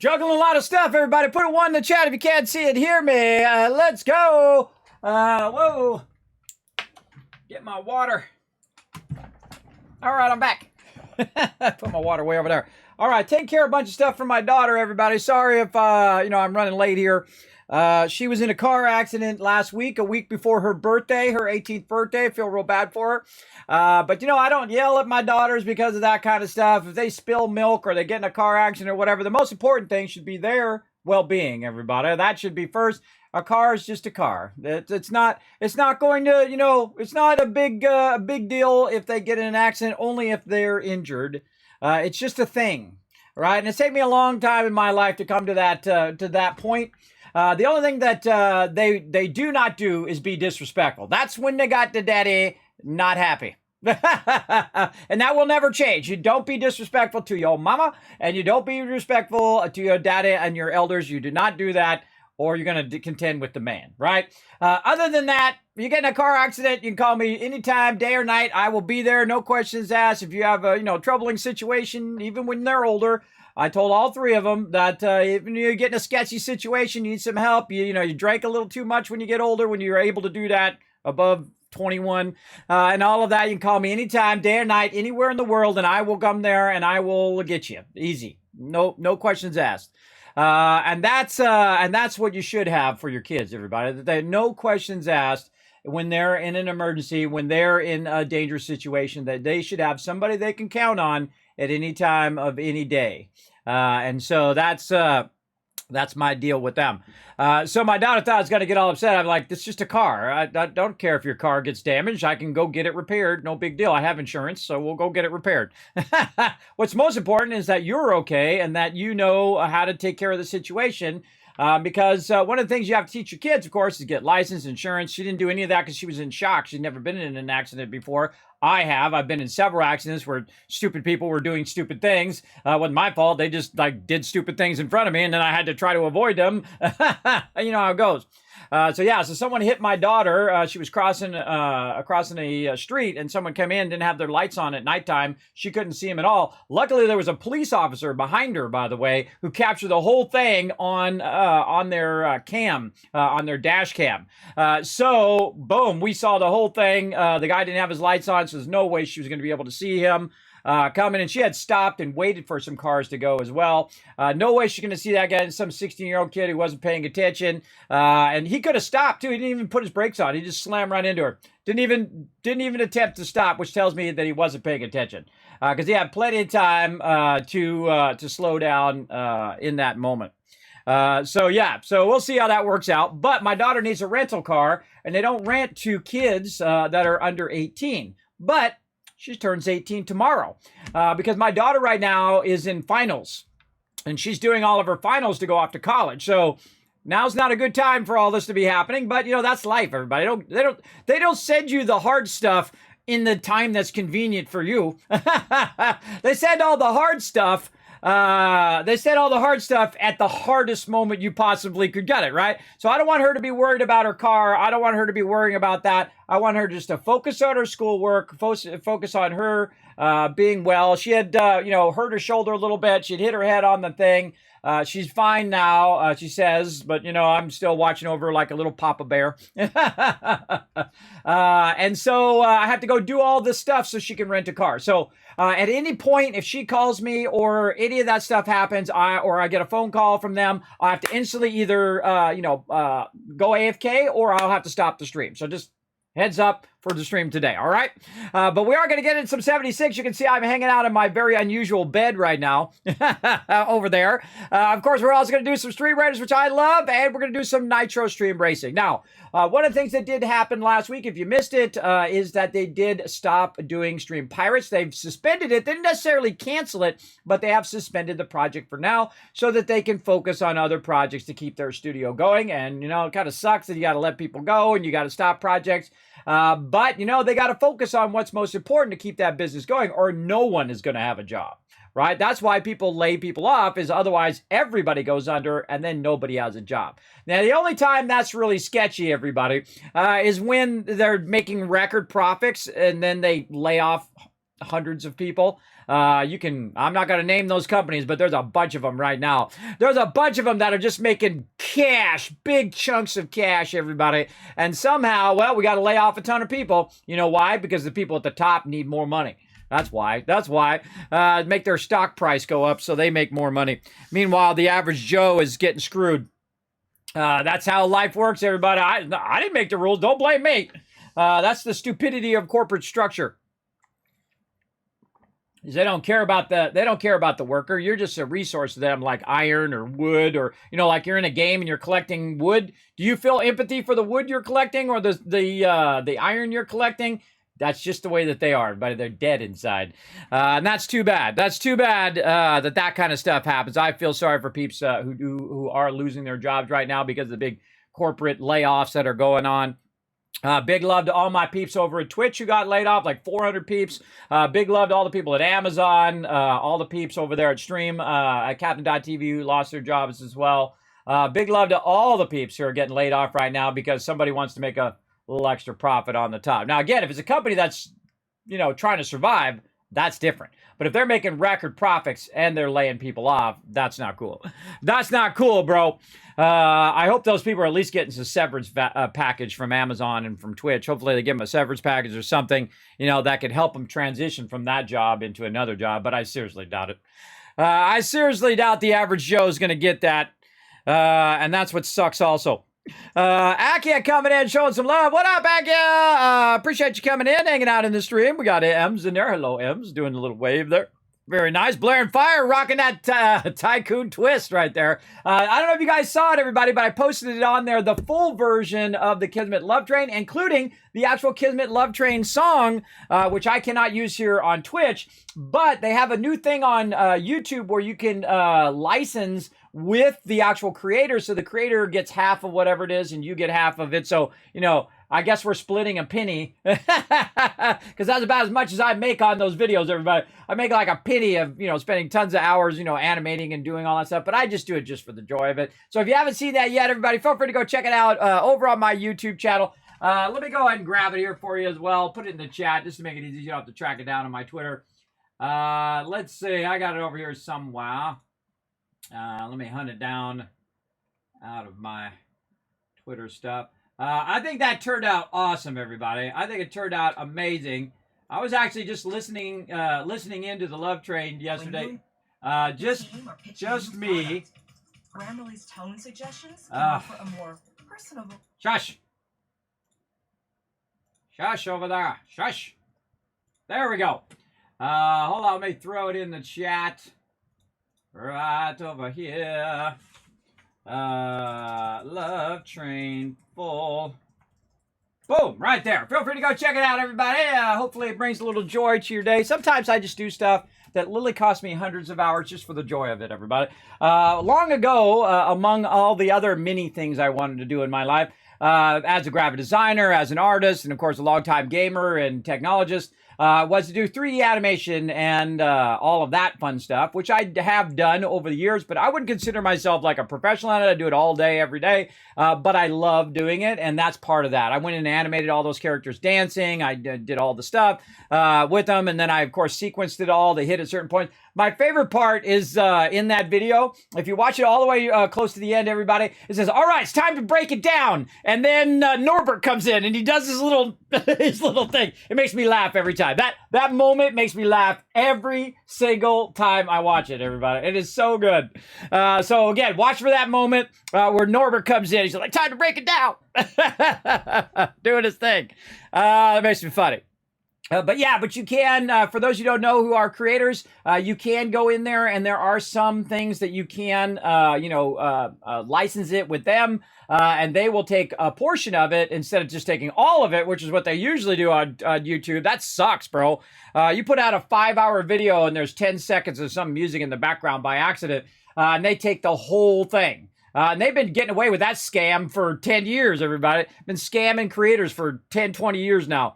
Juggling a lot of stuff, everybody. Put a 1 in the chat if you can't see it. Hear me. Let's go. Whoa. Get my water. All right, I'm back. Put my water way over there. All right, taking care of a bunch of stuff for my daughter, everybody. Sorry if, I'm running late here. She was in a car accident last week, a week before her birthday, her 18th birthday. I feel real bad for her. But I don't yell at my daughters because of that kind of stuff. If they spill milk or they get in a car accident or whatever, the most important thing should be their well-being, everybody. That should be first. A car is just a car. It's not going to, it's not a big deal if they get in an accident, only if they're injured. It's just a thing, right? And it's taken me a long time in my life to come to that point. The only thing that they do not do is be disrespectful. That's when they got the daddy not happy. And that will never change. You don't be disrespectful to your mama, and you don't be respectful to your daddy and your elders. You do not do that, or you're going to contend with the man, right? Other than that, you get in a car accident, you can call me anytime, day or night. I will be there, no questions asked. If you have a troubling situation, even when they're older, I told all three of them that if you get in a sketchy situation, you need some help. You drank a little too much when you get older, when you're able to do that above 21, and all of that. You can call me anytime, day or night, anywhere in the world, and I will come there and I will get you. Easy. No questions asked. And that's what you should have for your kids, everybody. No questions asked when they're in an emergency, when they're in a dangerous situation, that they should have somebody they can count on at any time of any day. And so that's my deal with them. So my daughter thought I was going to get all upset. I'm like, it's just a car. I don't care if your car gets damaged. I can go get it repaired. No big deal. I have insurance, so we'll go get it repaired. What's most important is that you're okay and that you know how to take care of the situation. Because one of the things you have to teach your kids, of course, is get license, insurance. She didn't do any of that because she was in shock. She'd never been in an accident before. I have. I've been in several accidents where stupid people were doing stupid things. It wasn't my fault. They just did stupid things in front of me, and then I had to try to avoid them. You know how it goes. So someone hit my daughter. She was crossing a street, and someone came in, didn't have their lights on at nighttime. She couldn't see him at all. Luckily, there was a police officer behind her, by the way, who captured the whole thing on their cam, on their dash cam. So, boom, we saw the whole thing. The guy didn't have his lights on, so there's no way she was going to be able to see him coming, and she had stopped and waited for some cars to go as well. No way she's going to see that guy, some 16-year-old kid who wasn't paying attention. And he could have stopped too. He didn't even put his brakes on. He just slammed right into her. Didn't even attempt to stop, which tells me that he wasn't paying attention because he had plenty of time to slow down in that moment. So we'll see how that works out. But my daughter needs a rental car, and they don't rent to kids that are under 18. But she turns 18 tomorrow because my daughter right now is in finals, and she's doing all of her finals to go off to college. So now's not a good time for all this to be happening, but that's life, everybody. They don't send you the hard stuff in the time that's convenient for you. They send all the hard stuff. They said all the hard stuff at the hardest moment you possibly could get it, right? So I don't want her to be worried about her car. I don't want her to be worrying about that. I want her just to focus on her schoolwork, focus on her being well. She had, hurt her shoulder a little bit. She'd hit her head on the thing. She's fine now, she says, but, I'm still watching over her like a little Papa Bear. And so I have to go do all this stuff so she can rent a car. So at any point, if she calls me or any of that stuff happens, I get a phone call from them, I have to instantly either, go AFK or I'll have to stop the stream. So just heads up for the stream today, all right? But we are going to get in some 76. You can see I'm hanging out in my very unusual bed right now over there. Of course, we're also going to do some Stream Raiders, which I love, and we're going to do some Nitro Stream Racing. Now, one of the things that did happen last week, if you missed it, is that they did stop doing Stream Pirates. They've suspended it. They didn't necessarily cancel it, but they have suspended the project for now so that they can focus on other projects to keep their studio going. And, it kind of sucks that you got to let people go and you got to stop projects. But, they got to focus on what's most important to keep that business going, or no one is going to have a job, right? That's why people lay people off, is otherwise everybody goes under and then nobody has a job. Now, the only time that's really sketchy, everybody, is when they're making record profits and then they lay off hundreds of people. I'm not going to name those companies, but there's a bunch of them right now. There's a bunch of them that are just making cash, big chunks of cash, everybody. And somehow, well, we got to lay off a ton of people. You know why? Because the people at the top need more money. That's why. Make their stock price go up so they make more money. Meanwhile, the average Joe is getting screwed. That's how life works, everybody. I didn't make the rules. Don't blame me. That's the stupidity of corporate structure. They don't care about the worker. You're just a resource to them, like iron or wood, or like you're in a game and you're collecting wood. Do you feel empathy for the wood you're collecting or the iron you're collecting? That's just the way that they are, but they're dead inside. And that's too bad. That's too bad that kind of stuff happens. I feel sorry for peeps who are losing their jobs right now because of the big corporate layoffs that are going on. Big love to all my peeps over at Twitch who got laid off, like 400 peeps. Big love to all the people at Amazon, all the peeps over there at Stream, at Captain.tv who lost their jobs as well. Big love to all the peeps who are getting laid off right now because somebody wants to make a little extra profit on the top. Now, again, if it's a company that's, trying to survive, that's different. But if they're making record profits and they're laying people off, that's not cool. That's not cool, bro. I hope those people are at least getting some severance package from Amazon and from Twitch. Hopefully they give them a severance package or something, that could help them transition from that job into another job. But I seriously doubt it. I seriously doubt the average Joe is going to get that. And that's what sucks also. Akia coming in, showing some love. What up, Akia? Appreciate you coming in, hanging out in the stream. We got M's in there. Hello, M's, doing a little wave there. Very nice. Blaring Fire, rocking that Tycoon twist right there. I don't know if you guys saw it, everybody, but I posted it on there, the full version of the Kismet Love Train, including the actual Kismet Love Train song, which I cannot use here on Twitch, but they have a new thing on YouTube where you can license with the actual creator, so the creator gets half of whatever it is and you get half of it. So, I guess we're splitting a penny because that's about as much as I make on those videos, everybody. I make like a penny of, spending tons of hours, animating and doing all that stuff, but I just do it just for the joy of it. So if you haven't seen that yet, everybody, feel free to go check it out over on my YouTube channel. Let me go ahead and grab it here for you as well. Put it in the chat just to make it easy. You don't have to track it down on my Twitter. Let's see. I got it over here somewhere. Let me hunt it down out of my Twitter stuff. I think that turned out awesome, everybody. I think it turned out amazing. I was actually just listening into the Love Train yesterday. Just me. Grammarly's tone suggestions can offer a more personable. Shush over there. Shush. There we go. Hold on, let me throw it in the chat. Right over here. Love Train full. Boom, right there. Feel free to go check it out, everybody. Hopefully it brings a little joy to your day. Sometimes I just do stuff that literally costs me hundreds of hours just for the joy of it, everybody. Long ago, among all the other many things I wanted to do in my life, as a graphic designer, as an artist, and of course a longtime gamer and technologist, was to do 3D animation and all of that fun stuff, which I have done over the years, but I wouldn't consider myself like a professional at it. I do it all day, every day, but I love doing it, and that's part of that. I went and animated all those characters dancing. I did all the stuff with them, and then I, of course, sequenced it all. They hit at certain points. My favorite part is in that video. If you watch it all the way close to the end, everybody, it says, all right, it's time to break it down. And then Norbert comes in and he does his little his little thing. It makes me laugh every time. That moment makes me laugh every single time I watch it, everybody. It is so good. So again, watch for that moment where Norbert comes in. He's like, time to break it down. Doing his thing. That makes me funny. But you can, for those who don't know who are creators, you can go in there and there are some things that you can, license it with them, and they will take a portion of it instead of just taking all of it, which is what they usually do on YouTube. That sucks, bro. You put out a 5-hour video and there's 10 seconds of some music in the background by accident, and they take the whole thing. And they've been getting away with that scam for 10 years, everybody. Been scamming creators for 10, 20 years now.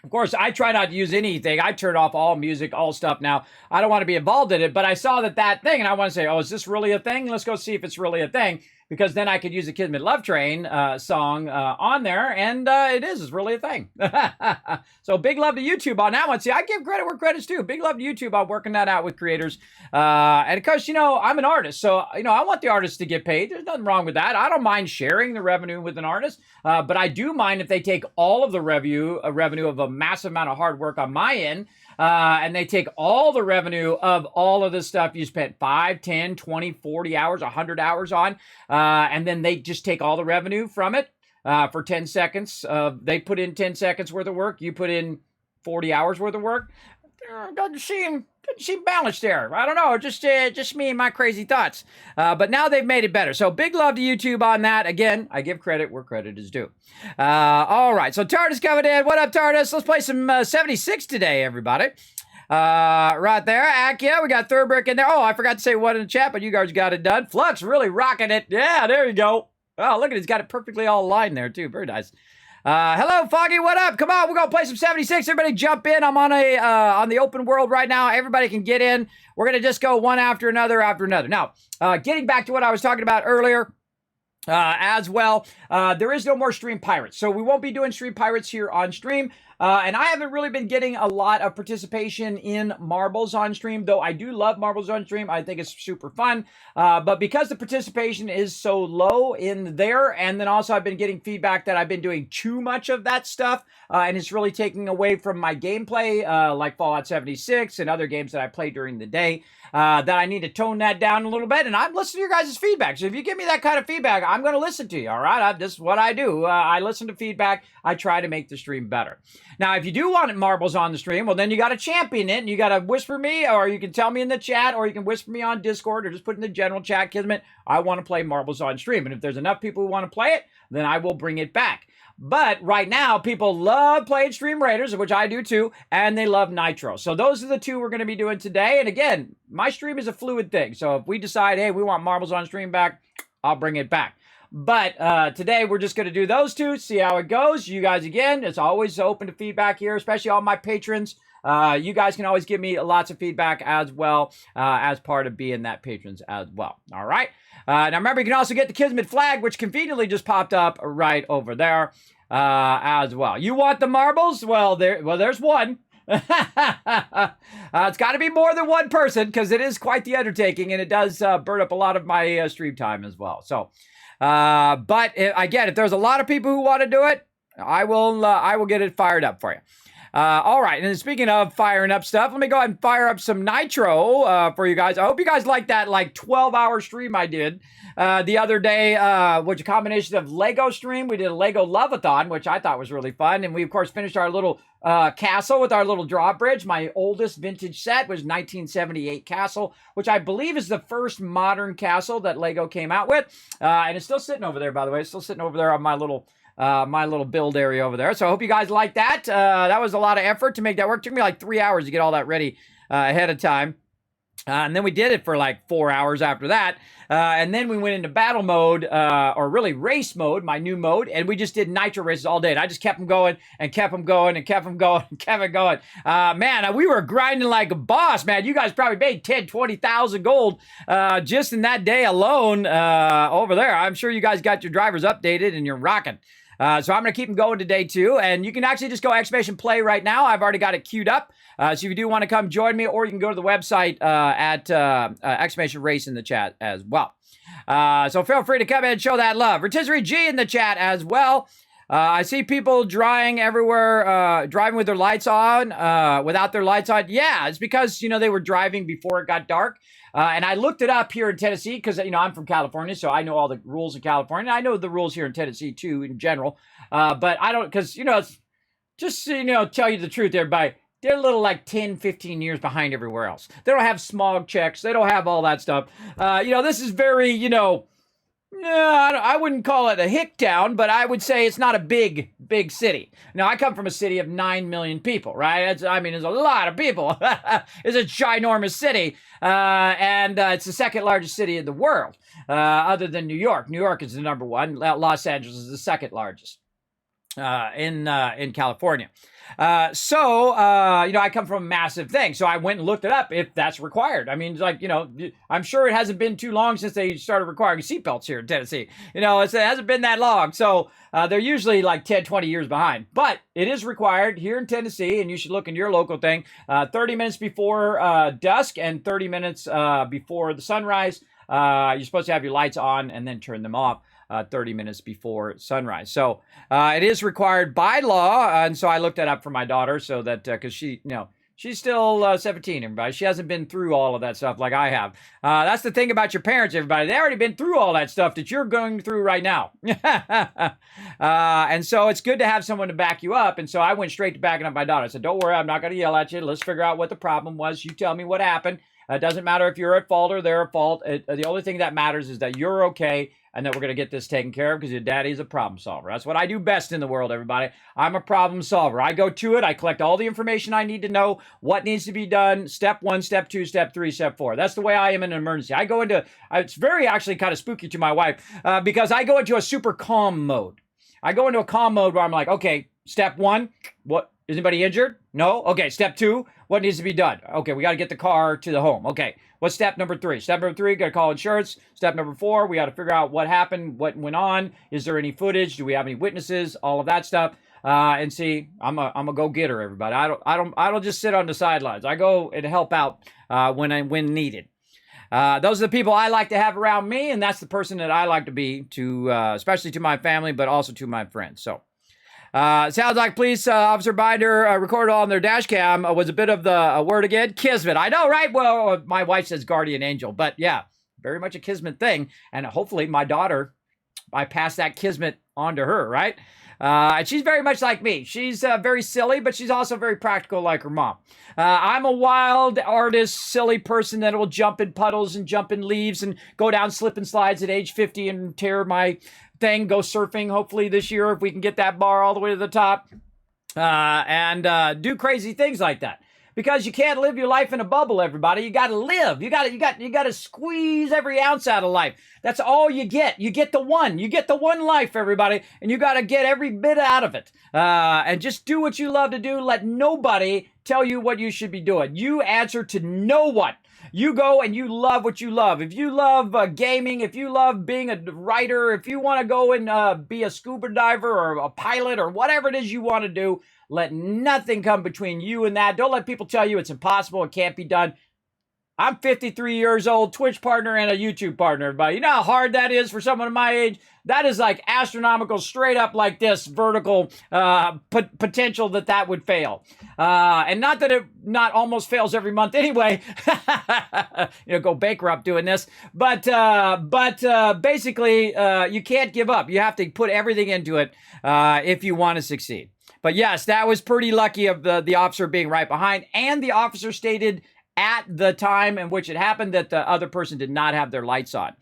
Of course, I try not to use anything. I turn off all music, all stuff now. I don't want to be involved in it, but I saw that thing, and I want to say, oh, is this really a thing? Let's go see if it's really a thing. because then I could use the Kismet Love Train song on there, and it's really a thing. So big love to YouTube on that one. See, I give credit where credit's due. Big love to YouTube on working that out with creators. And of course, I'm an artist, so I want the artists to get paid. There's nothing wrong with that. I don't mind sharing the revenue with an artist, but I do mind if they take all of the revenue of a massive amount of hard work on my end, and they take all the revenue of all of this stuff you spent 5, 10, 20, 40 hours, 100 hours on, and then they just take all the revenue from it for 10 seconds. They put in 10 seconds worth of work. You put in 40 hours worth of work. Doesn't seem balanced there. I don't know. Just me and my crazy thoughts. But now they've made it better. So big love to YouTube on that. Again, I give credit where credit is due. All right. So Tardis coming in. What up, Tardis? Let's play some 76 today, everybody. Right there. Akia, we got Thurbrick in there. Oh, I forgot to say one in the chat, but you guys got it done. Flux really rocking it. Yeah, there you go. Oh, look at it. He's got it perfectly all aligned there, too. Very nice. Hello, Foggy. What up? Come on, we're gonna play some 76. Everybody, jump in. I'm on the open world right now. Everybody can get in. We're gonna just go one after another Now, getting back to what I was talking about earlier. As well, there is no more Stream Pirates, so we won't be doing Stream Pirates here on stream. And I haven't really been getting a lot of participation in marbles on stream, though I do love marbles on stream. I think it's super fun. But because the participation is so low in there, and then also I've been getting feedback that I've been doing too much of that stuff, and it's really taking away from my gameplay, like Fallout 76 and other games that I play during the day, that I need to tone that down a little bit. And I'm listening to your guys' feedback. So if you give me that kind of feedback, I'm going to listen to you, all right? This is what I do. I listen to feedback. I try to make the stream better. Now, if you do want marbles on the stream, well, then you got to champion it, and you got to whisper me, or you can tell me in the chat, or you can whisper me on Discord, or just put in the general chat, Kismet, I want to play marbles on stream. And if there's enough people who want to play it, then I will bring it back. But right now, people love playing Stream Raiders, which I do too, and they love Nitro. So those are the two we're going to be doing today. And again, my stream is a fluid thing. So if we decide, hey, we want marbles on stream back, I'll bring it back. But today we're just going to do those two, see how it goes. You guys, again, it's always open to feedback here, especially all my patrons. You guys can always give me lots of feedback as well, as part of being that patrons as well. All right. Now remember, you can also get the Kismet flag, which conveniently just popped up right over there as well. You want the marbles? Well, there's one. It's got to be more than one person, because it is quite the undertaking, and it does burn up a lot of my stream time as well. So, but again, if there's a lot of people who want to do it, I will get it fired up for you. All right, and then speaking of firing up stuff, let me go ahead and fire up some Nitro for you guys. I hope you guys like that 12-hour stream I did the other day, which a combination of Lego stream. We did a Lego Love-a-thon, which I thought was really fun, and we of course finished our little castle with our little drawbridge. My oldest vintage set was 1978 castle, which I believe is the first modern castle that Lego came out with, and it's still sitting over there, by the way. It's still sitting over there on my little build area over there. So I hope you guys like that. That was a lot of effort to make that work. It took me like 3 hours to get all that ready ahead of time. And then we did it for like 4 hours after that. And then we went into battle mode, or really race mode, my new mode. And we just did Nitro races all day. And I just kept them going and kept them going and kept them going and kept it going. Man, we were grinding like a boss, man. You guys probably made 10, 20,000 gold just in that day alone over there. I'm sure you guys got your drivers updated and you're rocking. So I'm going to keep them going today too. And you can actually just go !play right now. I've already got it queued up. So if you do want to come join me, or you can go to the website at !race in the chat as well. So feel free to come in and show that love. Rotisserie G in the chat as well. I see people driving everywhere, driving with their lights on, without their lights on. Yeah, it's because, they were driving before it got dark. And I looked it up here in Tennessee because, I'm from California, so I know all the rules in California. I know the rules here in Tennessee, too, in general. But I don't, because, it's just, tell you the truth, everybody. They're a little 10, 15 years behind everywhere else. They don't have smog checks. They don't have all that stuff. This is very, no, I wouldn't call it a hick town, but I would say it's not a big city. Now, I come from a city of 9 million people, right? There's a lot of people. It's a ginormous city, and it's the second largest city in the world, other than New York. New York is the number one. Los Angeles is the second largest. in California. I come from a massive thing. So I went and looked it up if that's required. I mean, like, I'm sure it hasn't been too long since they started requiring seatbelts here in Tennessee. It hasn't been that long. So they're usually like 10, 20 years behind. But it is required here in Tennessee, and you should look in your local thing. 30 minutes before dusk and 30 minutes before the sunrise. You're supposed to have your lights on and then turn them off. 30 minutes before sunrise. So it is required by law. And so I looked that up for my daughter so that, because she's still 17, everybody. She hasn't been through all of that stuff like I have. That's the thing about your parents, everybody. They've already been through all that stuff that you're going through right now. And so it's good to have someone to back you up. And so I went straight to backing up my daughter. I said, don't worry, I'm not going to yell at you. Let's figure out what the problem was. You tell me what happened. It doesn't matter if you're at fault or they're at fault. The only thing that matters is that you're okay and that we're going to get this taken care of because your daddy's a problem solver. That's what I do best in the world, everybody. I'm a problem solver. I go to it. I collect all the information I need to know, what needs to be done, step 1, step 2, step 3, step 4. That's the way I am in an emergency. I go into, it's very actually kind of spooky to my wife because I go into a super calm mode. I go into a calm mode where I'm like, okay, step 1, what? Is anybody injured? No? Okay, step 2, what needs to be done? Okay, we got to get the car to the home. Okay, what's step number 3? Step number 3, got to call insurance. Step number 4, we got to figure out what happened, what went on. Is there any footage? Do we have any witnesses? All of that stuff. And see, I'm a go-getter, everybody. I don't just sit on the sidelines. I go and help out when needed. Those are the people I like to have around me, and that's the person that I like to be to, especially to my family, but also to my friends. So. Sounds like police officer Binder recorded on their dash cam was a bit of the word again. Kismet. I know, right? Well, my wife says guardian angel, but yeah, very much a Kismet thing. And hopefully my daughter, I pass that Kismet on to her, right? And she's very much like me. She's very silly, but she's also very practical like her mom. I'm a wild artist, silly person that will jump in puddles and jump in leaves and go down slip and slides at age 50 and tear my thing, go surfing hopefully this year if we can get that bar all the way to the top, and do crazy things like that. Because you can't live your life in a bubble, everybody. You got to live. You got to squeeze every ounce out of life. That's all you get. You get the one. You get the one life, everybody, and you got to get every bit out of it. And just do what you love to do. Let nobody tell you what you should be doing. You answer to no one. You go and you love what you love. If you love gaming, if you love being a writer, if you want to go and be a scuba diver or a pilot or whatever it is you want to do, let nothing come between you and that. Don't let people tell you it's impossible, it can't be done. I'm 53 years old, Twitch partner and a YouTube partner, everybody. You know how hard that is for someone of my age? That is like astronomical, straight up like this, vertical potential that would fail. And not that it not almost fails every month anyway. Go bankrupt doing this. But basically, you can't give up. You have to put everything into it if you want to succeed. But yes, that was pretty lucky of the officer being right behind. And the officer stated at the time in which it happened that the other person did not have their lights on.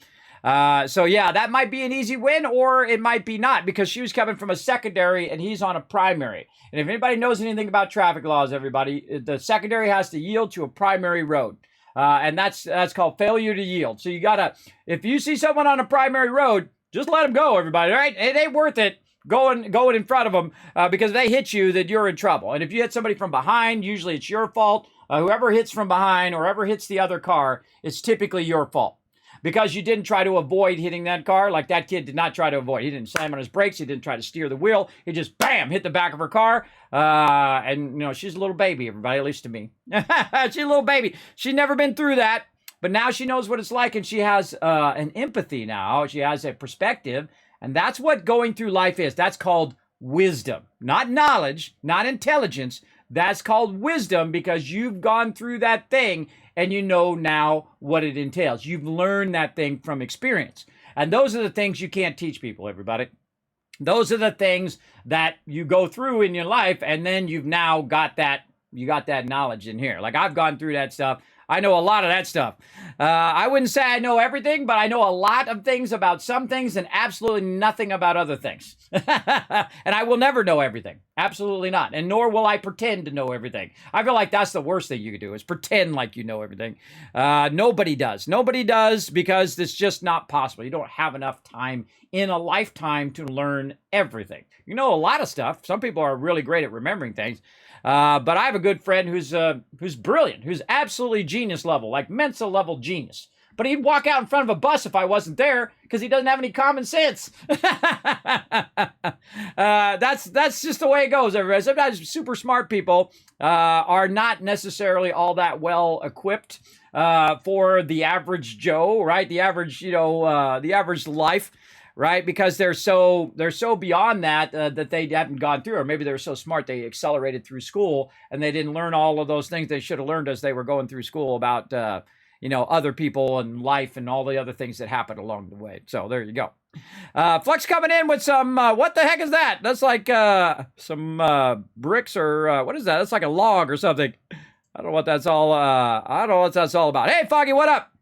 So yeah, that might be an easy win, or it might be not, because she was coming from a secondary and he's on a primary. And if anybody knows anything about traffic laws, everybody, the secondary has to yield to a primary road. And that's called failure to yield. So you gotta, if you see someone on a primary road, just let them go, everybody, all right? It ain't worth it going in front of them, because if they hit you, then you're in trouble. And if you hit somebody from behind, usually it's your fault. Whoever hits from behind or whoever hits the other car, it's typically your fault. Because you didn't try to avoid hitting that car, like that kid did not try to avoid. He didn't slam on his brakes. He didn't try to steer the wheel. He just, bam, hit the back of her car. And, she's a little baby, everybody, at least to me. She's a little baby. She's never been through that. But now she knows what it's like, and she has an empathy now. She has a perspective. And that's what going through life is. That's called wisdom. Not knowledge, not intelligence. That's called wisdom, because you've gone through that thing and you know now what it entails. You've learned that thing from experience. And those are the things you can't teach people, everybody. Those are the things that you go through in your life, and then you've now got that, you got that knowledge in here. Like I've gone through that stuff. I know a lot of that stuff. I wouldn't say I know everything, but I know a lot of things about some things and absolutely nothing about other things. And I will never know everything. Absolutely not. And nor will I pretend to know everything. I feel like that's the worst thing you could do, is pretend like you know everything. Nobody does. Nobody does, because it's just not possible. You don't have enough time in a lifetime to learn everything. You know a lot of stuff. Some people are really great at remembering things. But I have a good friend who's brilliant, who's absolutely genius level, like Mensa level genius. But he'd walk out in front of a bus if I wasn't there because he doesn't have any common sense. That's just the way it goes, everybody. Sometimes super smart people are not necessarily all that well equipped for the average Joe, right? The average, the average life, right? Because they're so beyond that that they haven't gone through, or maybe they're so smart they accelerated through school and they didn't learn all of those things they should have learned as they were going through school about other people and life and all the other things that happen along the way. So there you go. Flux coming in with some, what the heck is that? That's like some bricks or what is that? That's like a log or something. I don't know what that's all, about. Hey, Foggy, what up?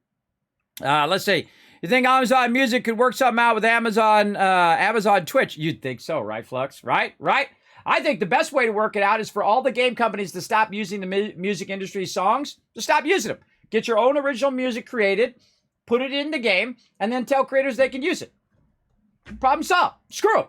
Let's see. You think Amazon Music could work something out with Amazon Twitch? You'd think so, right, Flux? Right? I think the best way to work it out is for all the game companies to stop using the music industry songs, to stop using them. Get your own original music created, put it in the game, and then tell creators they can use it. Problem solved. Screw them.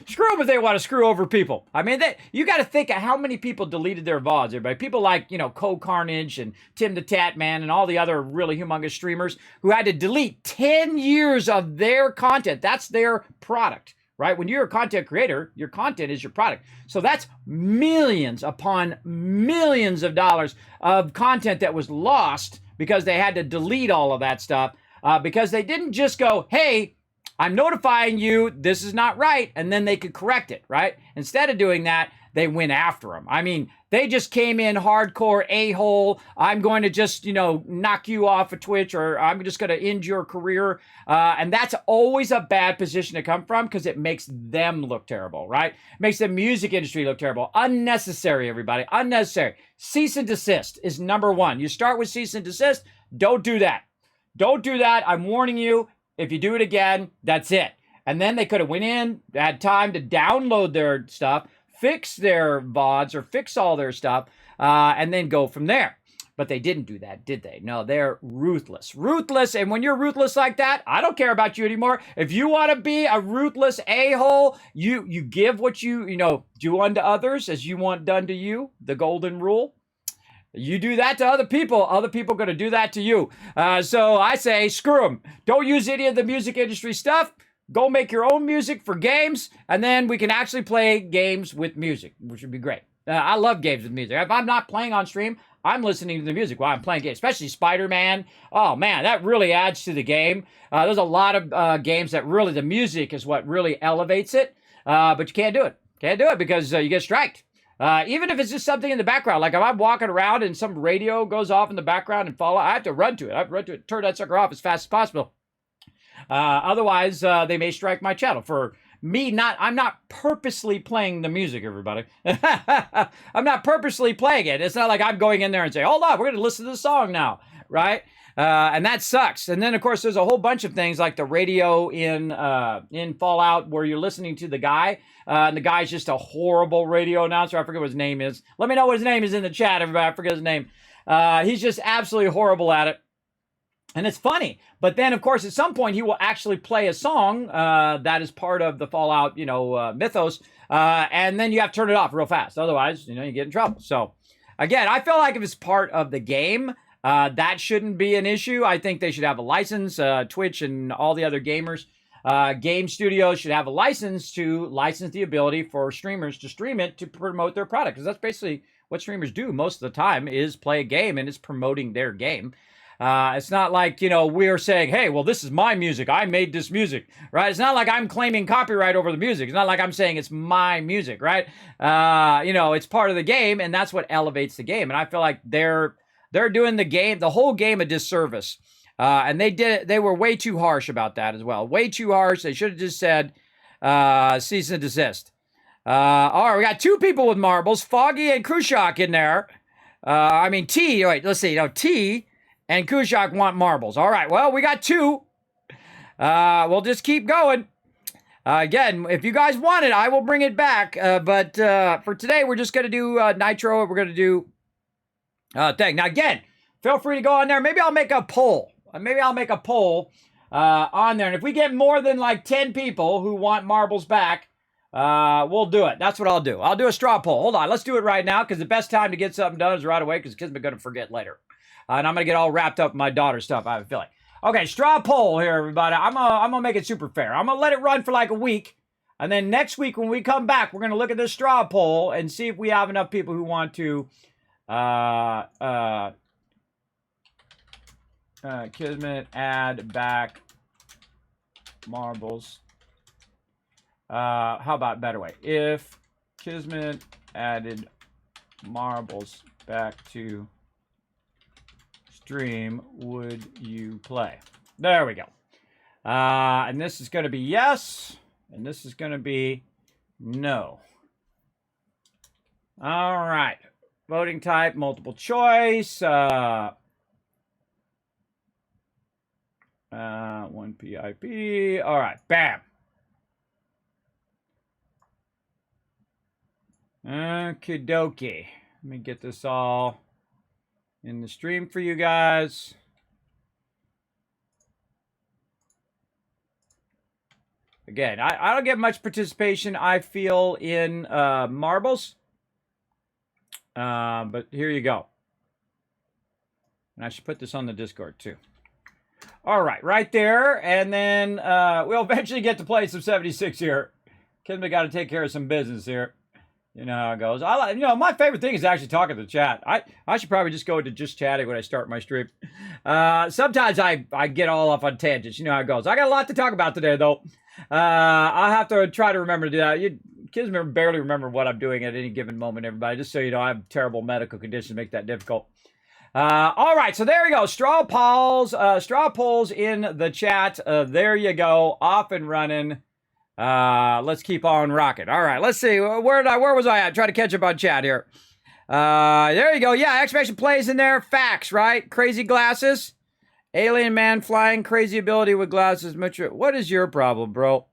Screw them if they want to screw over people. I mean, you got to think of how many people deleted their VODs, everybody. People like, Co Carnage and Tim the Tatman and all the other really humongous streamers who had to delete 10 years of their content. That's their product, right? When you're a content creator, your content is your product. So that's millions upon millions of dollars of content that was lost because they had to delete all of that stuff because they didn't just go, hey, I'm notifying you, this is not right, and then they could correct it, right? Instead of doing that, they went after them. I mean, they just came in hardcore a-hole. I'm going to just, knock you off of Twitch, or I'm just going to end your career. And that's always a bad position to come from because it makes them look terrible, right? It makes the music industry look terrible. Unnecessary, everybody. Unnecessary. Cease and desist is number one. You start with cease and desist. Don't do that. Don't do that. I'm warning you. If you do it again, that's it. And then they could have went in, had time to download their stuff, fix their VODs or fix all their stuff, and then go from there. But they didn't do that, did they? No, they're ruthless. Ruthless, and when you're ruthless like that, I don't care about you anymore. If you want to be a ruthless a-hole, you give what you do unto others as you want done to you, the golden rule. You do that to other people are going to do that to you. So I say, screw them. Don't use any of the music industry stuff. Go make your own music for games, and then we can actually play games with music, which would be great. I love games with music. If I'm not playing on stream, I'm listening to the music while I'm playing games, especially Spider-Man. Oh, man, that really adds to the game. There's a lot of games that really, the music is what really elevates it, but you can't do it. Can't do it because you get striked. Even if it's just something in the background, like if I'm walking around and some radio goes off in the background and I have to run to it. Turn that sucker off as fast as possible. Otherwise, they may strike my channel. For me, I'm not purposely playing the music, everybody. I'm not purposely playing it. It's not like I'm going in there and say, hold on, we're going to listen to the song now, right? And that sucks. And then, of course, there's a whole bunch of things like the radio in Fallout where you're listening to the guy, and the guy's just a horrible radio announcer. I forget what his name is. Let me know what his name is in the chat, everybody. I forget his name. He's just absolutely horrible at it. And it's funny. But then, of course, at some point, he will actually play a song that is part of the Fallout, mythos. And then you have to turn it off real fast. Otherwise, you get in trouble. So, again, I feel like if it's part of the game, that shouldn't be an issue. I think they should have a license. Twitch and all the other gamers, game studios should have a license to license the ability for streamers to stream it to promote their product. Because that's basically what streamers do most of the time is play a game and it's promoting their game. It's not like, we're saying, hey, well, this is my music. I made this music, right? It's not like I'm claiming copyright over the music. It's not like I'm saying it's my music, right? It's part of the game, and that's what elevates the game. And I feel like they're doing the whole game a disservice. And they were way too harsh about that as well. Way too harsh. They should have just said, cease and desist. All right, we got two people with marbles, Foggy and Kushak in there. T, wait, let's see, T and Kushak want marbles. All right, well, we got two. We'll just keep going. Again, if you guys want it, I will bring it back. But for today, we're just going to do Nitro. We're going to do thing. Now, again, feel free to go on there. Maybe I'll make a poll. on there. And if we get more than like 10 people who want marbles back, we'll do it. That's what I'll do. I'll do a straw poll. Hold on. Let's do it right now because the best time to get something done is right away because Kismet going to forget later. And I'm going to get all wrapped up in my daughter's stuff, I have a feeling. Okay, straw poll here, everybody. I'm gonna make it super fair. I'm going to let it run for like a week. And then next week when we come back, we're going to look at this straw poll and see if we have enough people who want to Kismet add back marbles. How about better way? If Kismet added marbles back to stream, would you play? There we go. And this is going to be yes, and this is going to be no. All right. Voting type, multiple choice. 1 PIP. All right, bam. Okie dokie. Let me get this all in the stream for you guys. Again, I don't get much participation, I feel, in marbles. But here you go. And I should put this on the Discord, too. All right, right there. And then we'll eventually get to play some 76 here. Kismet got to take care of some business here. You know how it goes. My favorite thing is actually talking to the chat. I should probably just go to just chatting when I start my stream. Sometimes I get all off on tangents. You know how it goes. I got a lot to talk about today, though. I'll have to try to remember to do that. Kids barely remember what I'm doing at any given moment, everybody. Just so you know, I have terrible medical conditions that make that difficult. All right, so there you go. Straw polls in the chat. There you go. Off and running. Let's keep on rocking. All right, let's see. Where was I at? Try to catch up on chat here. There you go. Yeah, exclamation plays in there. Facts, right? Crazy glasses. Alien man flying. Crazy ability with glasses. What is your problem, bro?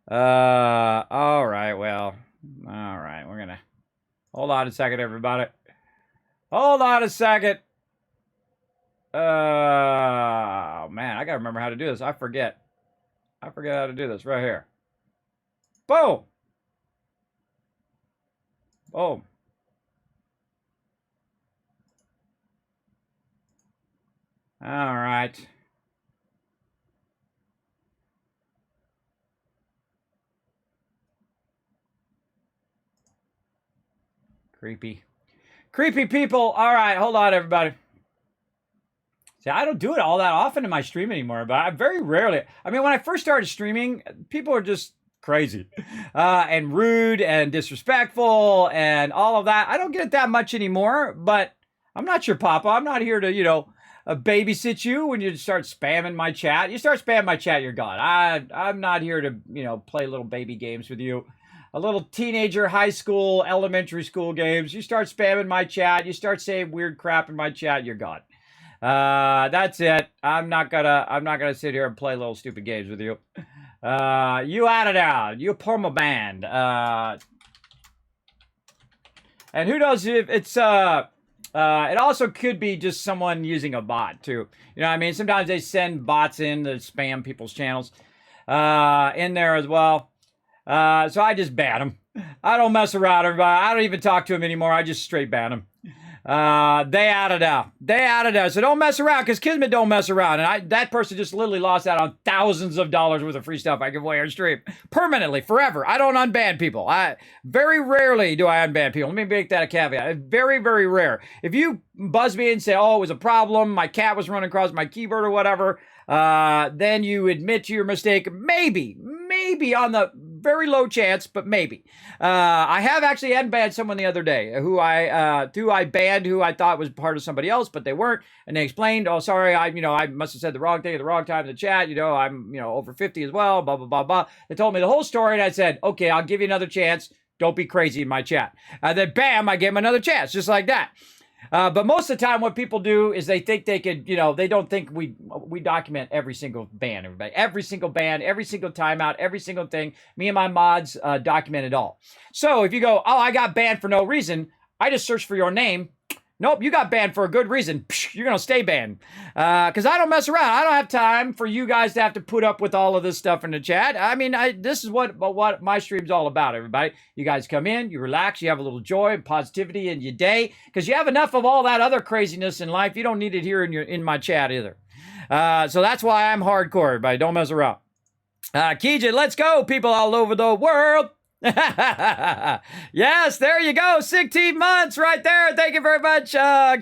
All right, well. All right, we're gonna... Hold on a second, everybody. Hold on a second. Man, I gotta remember how to do this. I forget how to do this right here. Boom. Boom. All right. Creepy people. All right, hold on, everybody. See, I don't do it all that often in my stream anymore, but I very rarely. I mean, when I first started streaming, people are just crazy and rude and disrespectful and all of that. I don't get it that much anymore, but I'm not your papa. I'm not here to, babysit you when you start spamming my chat. You start spamming my chat, you're gone. I'm not here to, play little baby games with you. A little teenager, high school, elementary school games. You start spamming my chat. You start saying weird crap in my chat. You're gone. That's it. I'm not gonna sit here and play little stupid games with you. You out of there. You perma-banned. And who knows if it's it also could be just someone using a bot too. You know what I mean? Sometimes they send bots in to spam people's channels in there as well. So I just ban them. I don't mess around, everybody. I don't even talk to them anymore. I just straight ban them. They out of there. So don't mess around, because Kismet don't mess around. And that person just literally lost out on thousands of dollars worth of free stuff I give away on stream. Permanently, forever. I don't unban people. Very rarely do I unban people. Let me make that a caveat. Very, very rare. If you buzz me and say, oh, it was a problem, my cat was running across my keyboard or whatever, then you admit to your mistake. Maybe on the very low chance, but maybe. I have actually unbanned someone the other day who I banned, who I thought was part of somebody else, but they weren't. And they explained, oh, sorry, I must have said the wrong thing at the wrong time in the chat. I'm, over 50 as well, blah, blah, blah, blah. They told me the whole story, and I said, okay, I'll give you another chance. Don't be crazy in my chat. And then bam, I gave them another chance, just like that. But most of the time, what people do is they think they could, they don't think we document every single ban, everybody. Every single ban, every single timeout, every single thing. Me and my mods document it all. So if you go, oh, I got banned for no reason, I just search for your name, Nope, you got banned for a good reason. Psh, you're going to stay banned. Because I don't mess around. I don't have time for you guys to have to put up with all of this stuff in the chat. I mean, this is what my stream's all about, everybody. You guys come in, you relax, you have a little joy and positivity in your day. Because you have enough of all that other craziness in life. You don't need it here in my chat either. So that's why I'm hardcore, everybody. Don't mess around. Keegan, let's go, people all over the world. Yes, there you go. 16 months right there. Thank you very much,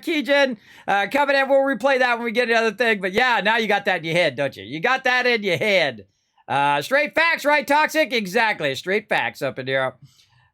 Keegan. Coming in, we'll replay that when we get another thing. But yeah, now you got that in your head, don't you? You got that in your head. Straight facts, right, Toxic? Exactly. Straight facts up in here.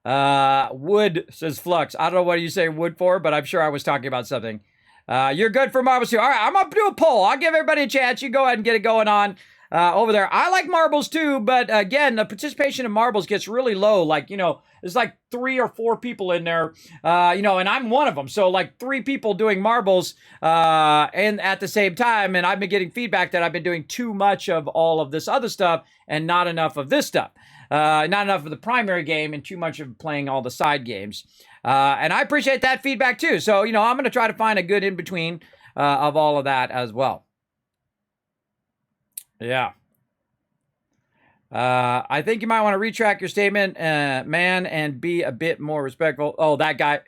Wood, says Flux. I don't know what you say wood for, but I'm sure I was talking about something. You're good for marbles too. All right, I'm going to do a poll. I'll give everybody a chance. You go ahead and get it going on. Over there. I like marbles too, but again, the participation in marbles gets really low. Like, there's like 3 or 4 people in there, and I'm one of them. So like 3 people doing marbles, and at the same time, and I've been getting feedback that I've been doing too much of all of this other stuff and not enough of this stuff. Not enough of the primary game and too much of playing all the side games. And I appreciate that feedback too. So, I'm going to try to find a good in-between of all of that as well. Yeah. I think you might want to retract your statement, man, and be a bit more respectful. Oh, that guy,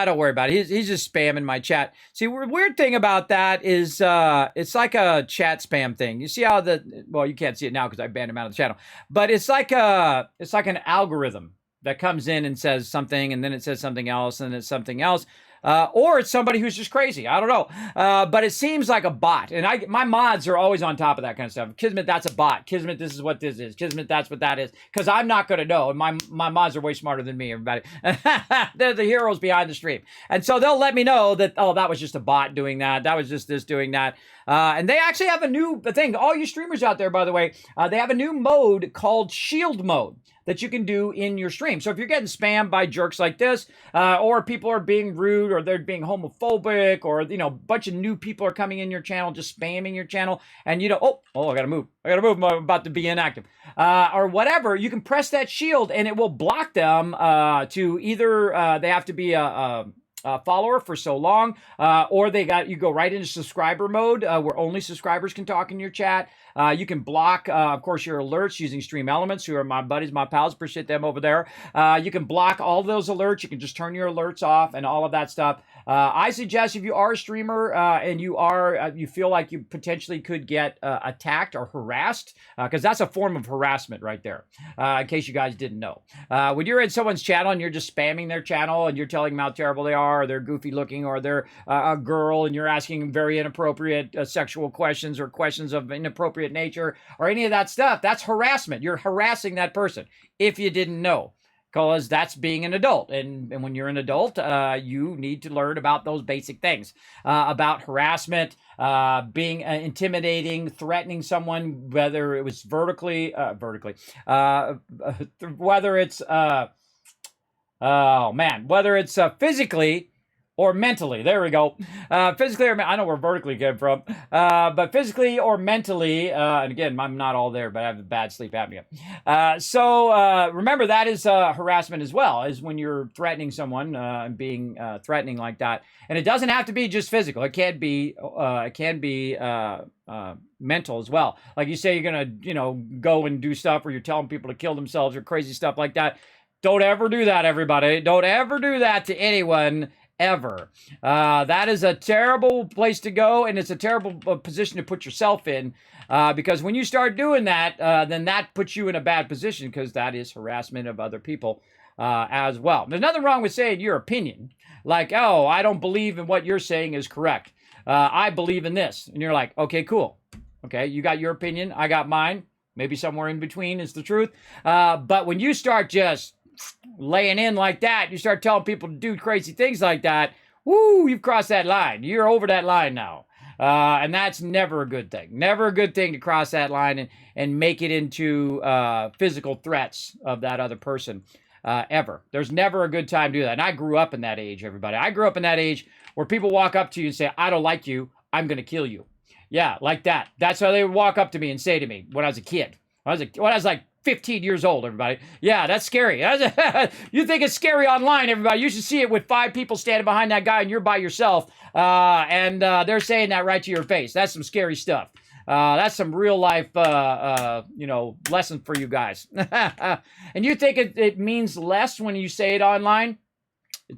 don't worry about it. He's just spamming my chat. See, weird thing about that is, it's like a chat spam thing. You see how well, you can't see it now because I banned him out of the channel, but it's like an algorithm that comes in and says something, and then it says something else, and it's something else. Or it's somebody who's just crazy. I don't know. But it seems like a bot. And my mods are always on top of that kind of stuff. Kismet, that's a bot. Kismet, this is what this is. Kismet, that's what that is. Because I'm not going to know. And my mods are way smarter than me, everybody. They're the heroes behind the stream. And so they'll let me know that, oh, that was just a bot doing that. That was just this doing that. And they actually have a new thing. All you streamers out there, by the way, they have a new mode called Shield Mode that you can do in your stream. So if you're getting spammed by jerks like this, or people are being rude, or they're being homophobic, or, a bunch of new people are coming in your channel, just spamming your channel, and I gotta move. I'm about to be inactive. Or whatever, you can press that shield and it will block them to either they have to be a follower for so long, or you go right into subscriber mode where only subscribers can talk in your chat. You can block, of course, your alerts using Stream Elements, who are my buddies, my pals. Appreciate them over there. You can block all those alerts. You can just turn your alerts off and all of that stuff. I suggest if you are a streamer and you feel like you potentially could get attacked or harassed, because that's a form of harassment right there, in case you guys didn't know. When you're in someone's channel and you're just spamming their channel and you're telling them how terrible they are, or they're goofy looking, or they're a girl, and you're asking very inappropriate sexual questions or questions of inappropriate nature or any of that stuff, that's harassment. You're harassing that person if you didn't know, because that's being an adult. And when you're an adult, you need to learn about those basic things about harassment, being intimidating, threatening someone, whether it was vertically, whether it's whether it's physically or mentally. There we go. Physically or I know where vertically came from, but physically or mentally, and again, I'm not all there, but I have a bad sleep apnea. So remember, that is harassment as well, is when you're threatening someone and being threatening like that. And it doesn't have to be just physical. It can be mental as well. Like you say, you're gonna go and do stuff, or you're telling people to kill themselves or crazy stuff like that. Don't ever do that, everybody. Don't ever do that to anyone. Ever. That is a terrible place to go, and it's a terrible position to put yourself in, because when you start doing that, then that puts you in a bad position, because that is harassment of other people as well. There's nothing wrong with saying your opinion, like, oh, I don't believe in what you're saying is correct. I believe in this. And you're like, okay, cool. Okay, you got your opinion, I got mine. Maybe somewhere in between is the truth. But when you start just laying in like that, you start telling people to do crazy things like that, woo, you've crossed that line. You're over that line now. And that's never a good thing. Never a good thing to cross that line and make it into physical threats of that other person, ever. There's never a good time to do that. And I grew up in that age, everybody. I grew up in that age where people walk up to you and say, I don't like you, I'm going to kill you. Yeah, like that. That's how they would walk up to me and say to me when I was a kid. When I was like 15 years old, everybody. Yeah, that's scary. You think it's scary online, everybody. You should see it with 5 people standing behind that guy and you're by yourself. And they're saying that right to your face. That's some scary stuff. That's some real life, lesson for you guys. And you think it means less when you say it online?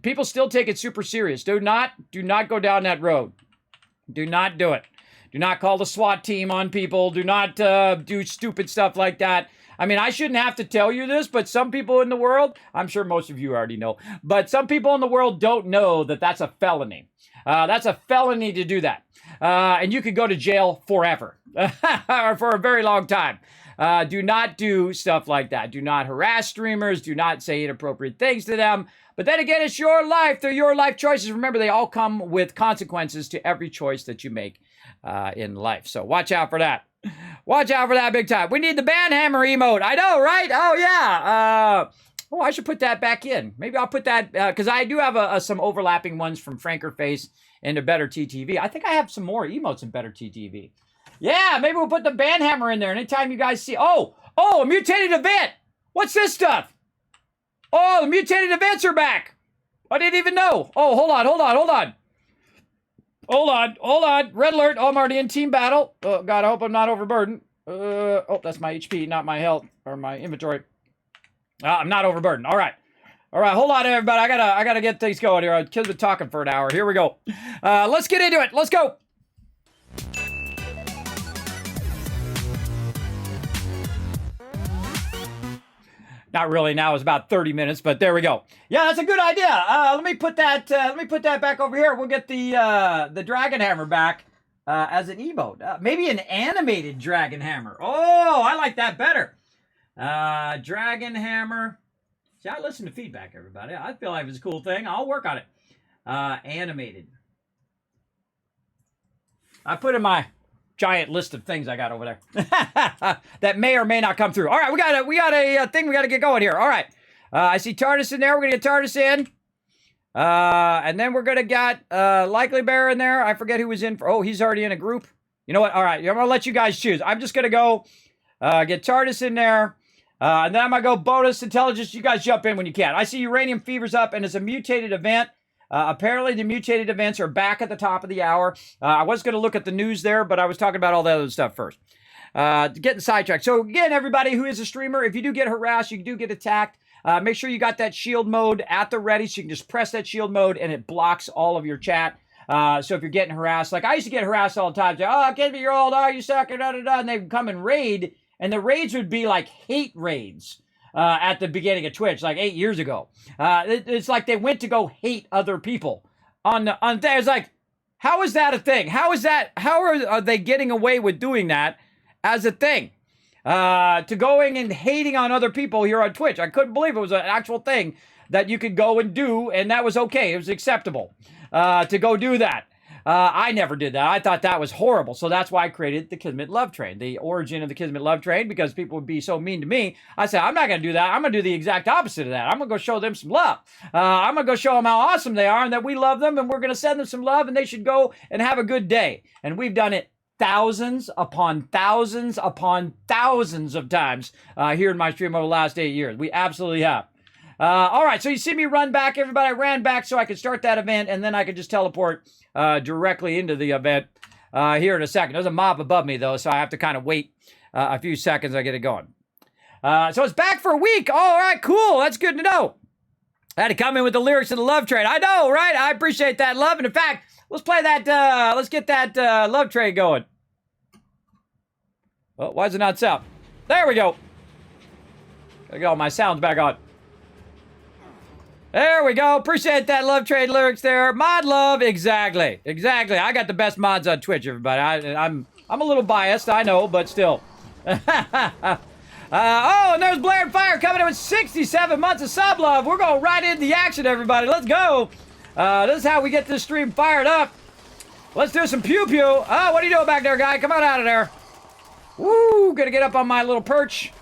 People still take it super serious. Do not go down that road. Do not do it. Do not call the SWAT team on people. Do not do stupid stuff like that. I mean, I shouldn't have to tell you this, but some people in the world, I'm sure most of you already know, but some people in the world don't know that that's a felony. That's a felony to do that. And you could go to jail forever or for a very long time. Do not do stuff like that. Do not harass streamers. Do not say inappropriate things to them. But then again, it's your life. They're your life choices. Remember, they all come with consequences to every choice that you make in life. So watch out for that. Watch out for that big time. We need the banhammer emote. I know, right? Oh, yeah. I should put that back in. Maybe I'll put that, because I do have some overlapping ones from Franker Face into Better TTV. I think I have some more emotes in Better TTV. Yeah, maybe we'll put the banhammer in there. Anytime you guys see, a mutated event. What's this stuff? Oh, the mutated events are back. I didn't even know. Oh, hold on. Hold on. Red alert. Oh, I'm already in team battle. Oh, God, I hope I'm not overburdened. That's my HP, not my health or my inventory. I'm not overburdened. All right. Hold on, everybody. I gotta get things going here. Kids been talking for an hour. Here we go. Let's get into it. Let's go. Not really. Now it's about 30 minutes, but there we go. Yeah, that's a good idea. Let me put that back over here. We'll get the dragon hammer back as an emote. Maybe an animated dragon hammer. Oh, I like that better. Dragon hammer. See, I listen to feedback, everybody. I feel like it's a cool thing. I'll work on it. Animated. I put in my giant list of things I got over there that may or may not come through. All right, we got a thing we got to get going here. All right, I see TARDIS in there. We're gonna get TARDIS in, and then we're gonna get Likely Bear in there. I forget who was in for. Oh, he's already in a group. You know what? All right, I'm gonna let you guys choose. I'm just gonna go get TARDIS in there, and then I'm gonna go bonus intelligence. You guys jump in when you can. I see Uranium Fever's up, and it's a mutated event. Apparently, the mutated events are back at the top of the hour. I was going to look at the news there, but I was talking about all the other stuff first. Getting sidetracked. So again, everybody who is a streamer, if you do get harassed, you do get attacked, make sure you got that shield mode at the ready so you can just press that shield mode and it blocks all of your chat. So if you're getting harassed, like I used to get harassed all the time. Say, oh, kid, you're old, oh, you suck, and they'd come and raid, and the raids would be like hate raids. At the beginning of Twitch, like 8 years ago. It's like they went to go hate other people on there. It's like, how is that a thing? How are they getting away with doing that as a thing? To going and hating on other people here on Twitch. I couldn't believe it was an actual thing that you could go and do, and that was okay. It was acceptable to go do that. I never did that. I thought that was horrible. So that's why I created the Kismet Love Train, the origin of the Kismet Love Train, because people would be so mean to me. I said, I'm not going to do that. I'm going to do the exact opposite of that. I'm going to go show them some love. I'm going to go show them how awesome they are and that we love them, and we're going to send them some love, and they should go and have a good day. And we've done it thousands upon thousands upon thousands of times here in my stream over the last 8 years. We absolutely have. All right, so you see me run back, everybody. I ran back so I could start that event, and then I could just teleport directly into the event here in a second. There's a mob above me, though, so I have to kind of wait a few seconds. I get it going. So it's back for a week. Oh, all right, cool. That's good to know. I had to come in with the lyrics of the Love Train. I know, right? I appreciate that love. And in fact, let's play that. Let's get that Love Train going. Well, why is it not sound? There we go. Gotta get all my sounds back on. There we go. Appreciate that Love Train lyrics there. Mod love. Exactly. I got the best mods on Twitch, everybody. I'm a little biased, I know, but still. Oh, and there's Blair and Fire coming in with 67 months of sub love. We're going right into the action, everybody. Let's go. This is how we get this stream fired up. Let's do some pew-pew. Oh, what are you doing back there, guy? Come on out of there. Woo, gonna get up on my little perch.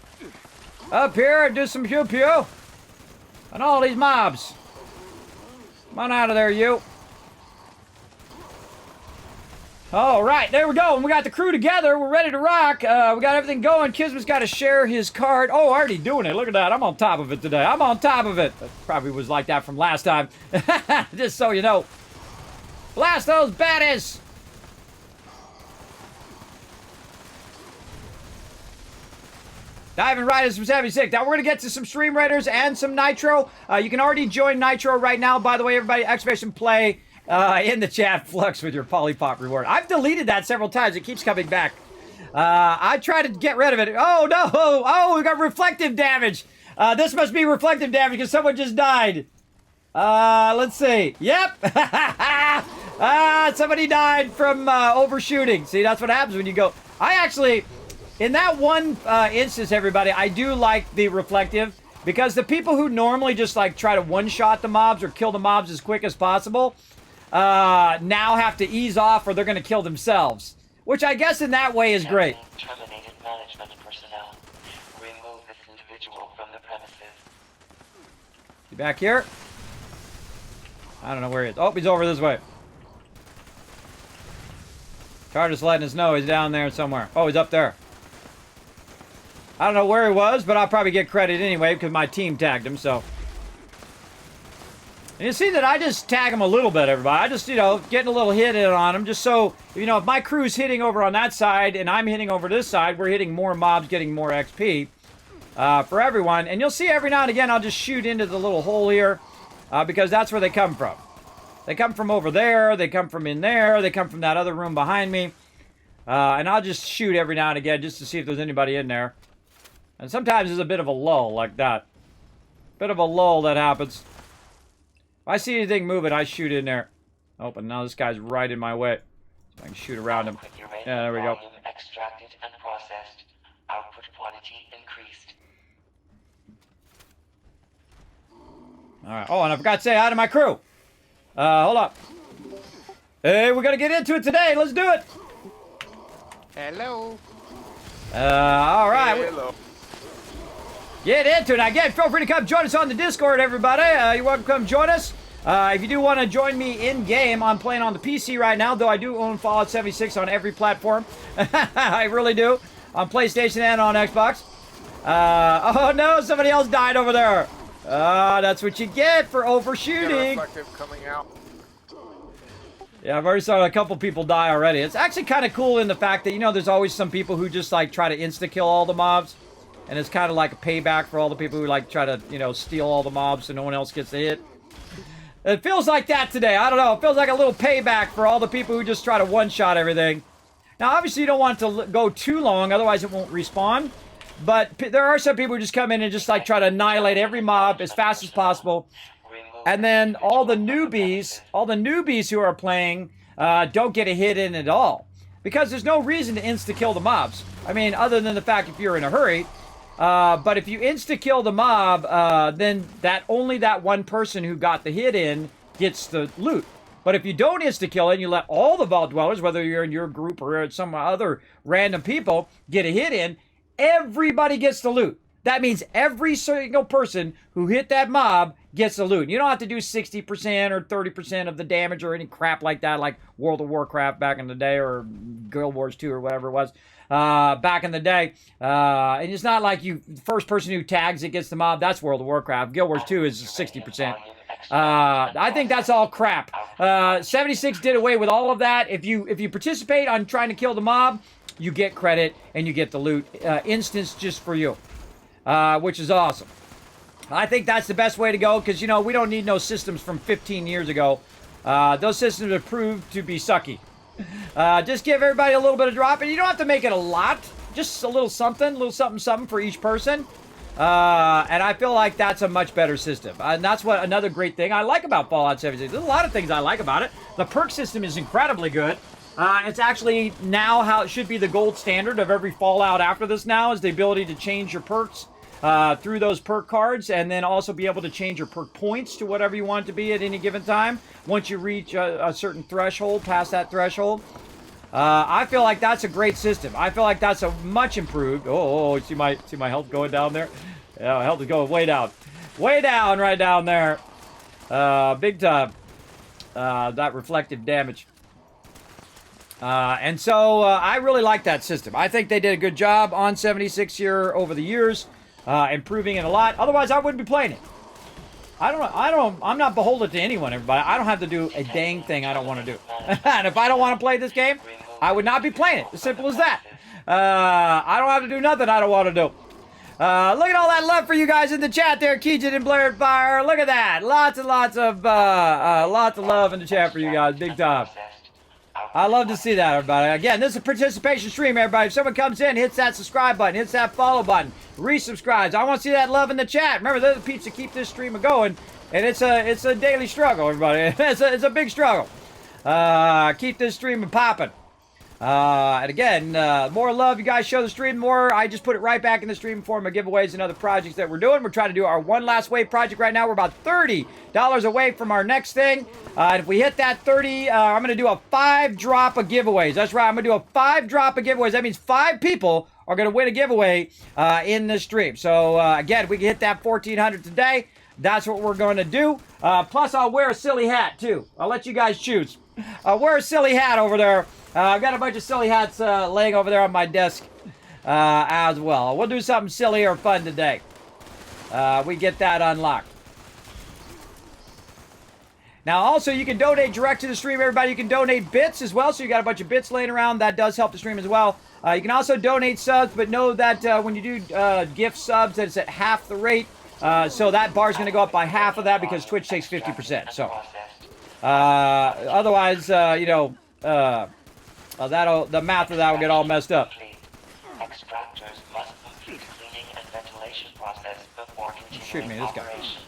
Up here and do some pew-pew. And all these mobs. Come on out of there, you. All right, there we go. And we got the crew together. We're ready to rock. We got everything going. Kismet's got to share his card. Oh, already doing it. Look at that. I'm on top of it today. I'm on top of it. That probably was like that from last time. Just so you know. Blast those baddies. Diving Riders from 76. Now we're going to get to some Stream Raiders and some Nitro. You can already join Nitro right now. By the way, everybody, exclamation play in the chat, Flux with your Polypop reward. I've deleted that several times. It keeps coming back. I try to get rid of it. Oh, no. Oh, we got reflective damage. This must be reflective damage because someone just died. Let's see. Yep. Somebody died from overshooting. See, that's what happens when you go. I actually... In that one instance, everybody, I do like the reflective because the people who normally just like try to one-shot the mobs or kill the mobs as quick as possible now have to ease off or they're going to kill themselves, which I guess in that way is great. Terminated management personnel. Remove this individual from the premises. You back here? I don't know where he is. Oh, he's over this way. Carter's letting us know he's down there somewhere. Oh, he's up there. I don't know where he was, but I'll probably get credit anyway because my team tagged him, so. And you see that I just tag him a little bit, everybody. I just, you know, getting a little hit in on him just so, you know, if my crew's hitting over on that side and I'm hitting over this side, we're hitting more mobs, getting more XP for everyone. And you'll see every now and again I'll just shoot into the little hole here because that's where they come from. They come from over there. They come from in there. They come from that other room behind me. And I'll just shoot every now and again just to see if there's anybody in there. And sometimes there's a bit of a lull like that. Bit of a lull that happens. If I see anything moving, I shoot in there. Oh, but now this guy's right in my way. So I can shoot around him. Yeah, there we go. Extracted and processed. Output quantity increased. Alright. Oh, and I forgot to say hi to my crew. Hold up. Hey, we're gonna get into it today. Let's do it. Hello. Alright. Hello. Get into it. Again, feel free to come join us on the Discord, everybody. You're welcome to come join us. If you do want to join me in-game, I'm playing on the PC right now, though I do own Fallout 76 on every platform. I really do. On PlayStation and on Xbox. Oh no, somebody else died over there. That's what you get for overshooting. Reflective coming out. Yeah, I've already saw a couple people die already. It's actually kind of cool in the fact that, you know, there's always some people who just, like, try to insta-kill all the mobs. And it's kind of like a payback for all the people who, like, try to, you know, steal all the mobs so no one else gets to hit. It feels like that today. I don't know. It feels like a little payback for all the people who just try to one-shot everything. Now, obviously, you don't want it to go too long, otherwise it won't respawn. But there are some people who just come in and just, like, try to annihilate every mob as fast as possible. And then all the newbies who are playing don't get a hit in at all. Because there's no reason to insta-kill the mobs. I mean, other than the fact if you're in a hurry. But if you insta-kill the mob, then only that one person who got the hit in gets the loot. But if you don't insta-kill it and you let all the Vault Dwellers, whether you're in your group or some other random people, get a hit in, everybody gets the loot. That means every single person who hit that mob gets the loot. You don't have to do 60% or 30% of the damage or any crap like that, like World of Warcraft back in the day or Guild Wars 2 or whatever it was back in the day. And it's not like first person who tags it gets the mob. That's World of Warcraft. Guild Wars 2 is 60%. I think that's all crap. 76 did away with all of that. If you participate on trying to kill the mob, you get credit and you get the loot. Instance just for you. Which is awesome. I think that's the best way to go because, you know, we don't need no systems from 15 years ago. Those systems have proved to be sucky. Just give everybody a little bit of drop, and you don't have to make it a lot. Just a little something for each person. And I feel like that's a much better system. And that's what another great thing I like about Fallout 76. There's a lot of things I like about it. The perk system is incredibly good. It's actually now how it should be the gold standard of every Fallout after this now is the ability to change your perks through those perk cards and then also be able to change your perk points to whatever you want it to be at any given time once you reach a certain threshold, past that threshold. I feel like that's a great system. I feel like that's a much improved. Oh, see my health going down there? Yeah, my health is going way down. Way down, right down there. Big time. That reflective damage. And so I really like that system. I think they did a good job on 76 here over the years, improving it a lot. Otherwise, I wouldn't be playing it. I'm not beholden to anyone, everybody. I don't have to do a dang thing I don't want to do. And if I don't want to play this game, I would not be playing it. As simple as that. I don't have to do nothing I don't want to do. Look at all that love for you guys in the chat there, Keegan and Blair and Fire. Look at that. Lots and lots of love in the chat for you guys. Big time. I love to see that, everybody. Again, this is a participation stream, everybody. If someone comes in, hits that subscribe button, hits that follow button, resubscribes. I want to see that love in the chat. Remember, they're the peeps that keep this stream going, and it's a daily struggle, everybody. It's a big struggle. Keep this stream popping. And again, more love you guys show the stream, more I just put it right back in the stream form of giveaways and other projects that we're doing. We're trying to do our one last wave project right now. We're about $30 away from our next thing. And if we hit that 30, I'm going to do a 5-drop of giveaways. That's right. I'm going to do a 5-drop of giveaways. That means 5 people are going to win a giveaway in this stream. So again, if we can hit that 1,400 today, that's what we're going to do. Plus, I'll wear a silly hat too. I'll let you guys choose. I'll wear a silly hat over there. I've got a bunch of silly hats laying over there on my desk as well. We'll do something silly or fun today. We get that unlocked. Now, also, you can donate direct to the stream, everybody. You can donate bits as well, so you got a bunch of bits laying around. That does help the stream as well. You can also donate subs, but know that when you do gift subs, that it's at half the rate. So that bar is going to go up by half of that because Twitch takes 50%. So otherwise, the math of that will get all messed up. Extractors must complete cleaning and ventilation process before Shoot me, continuing this guy. operation.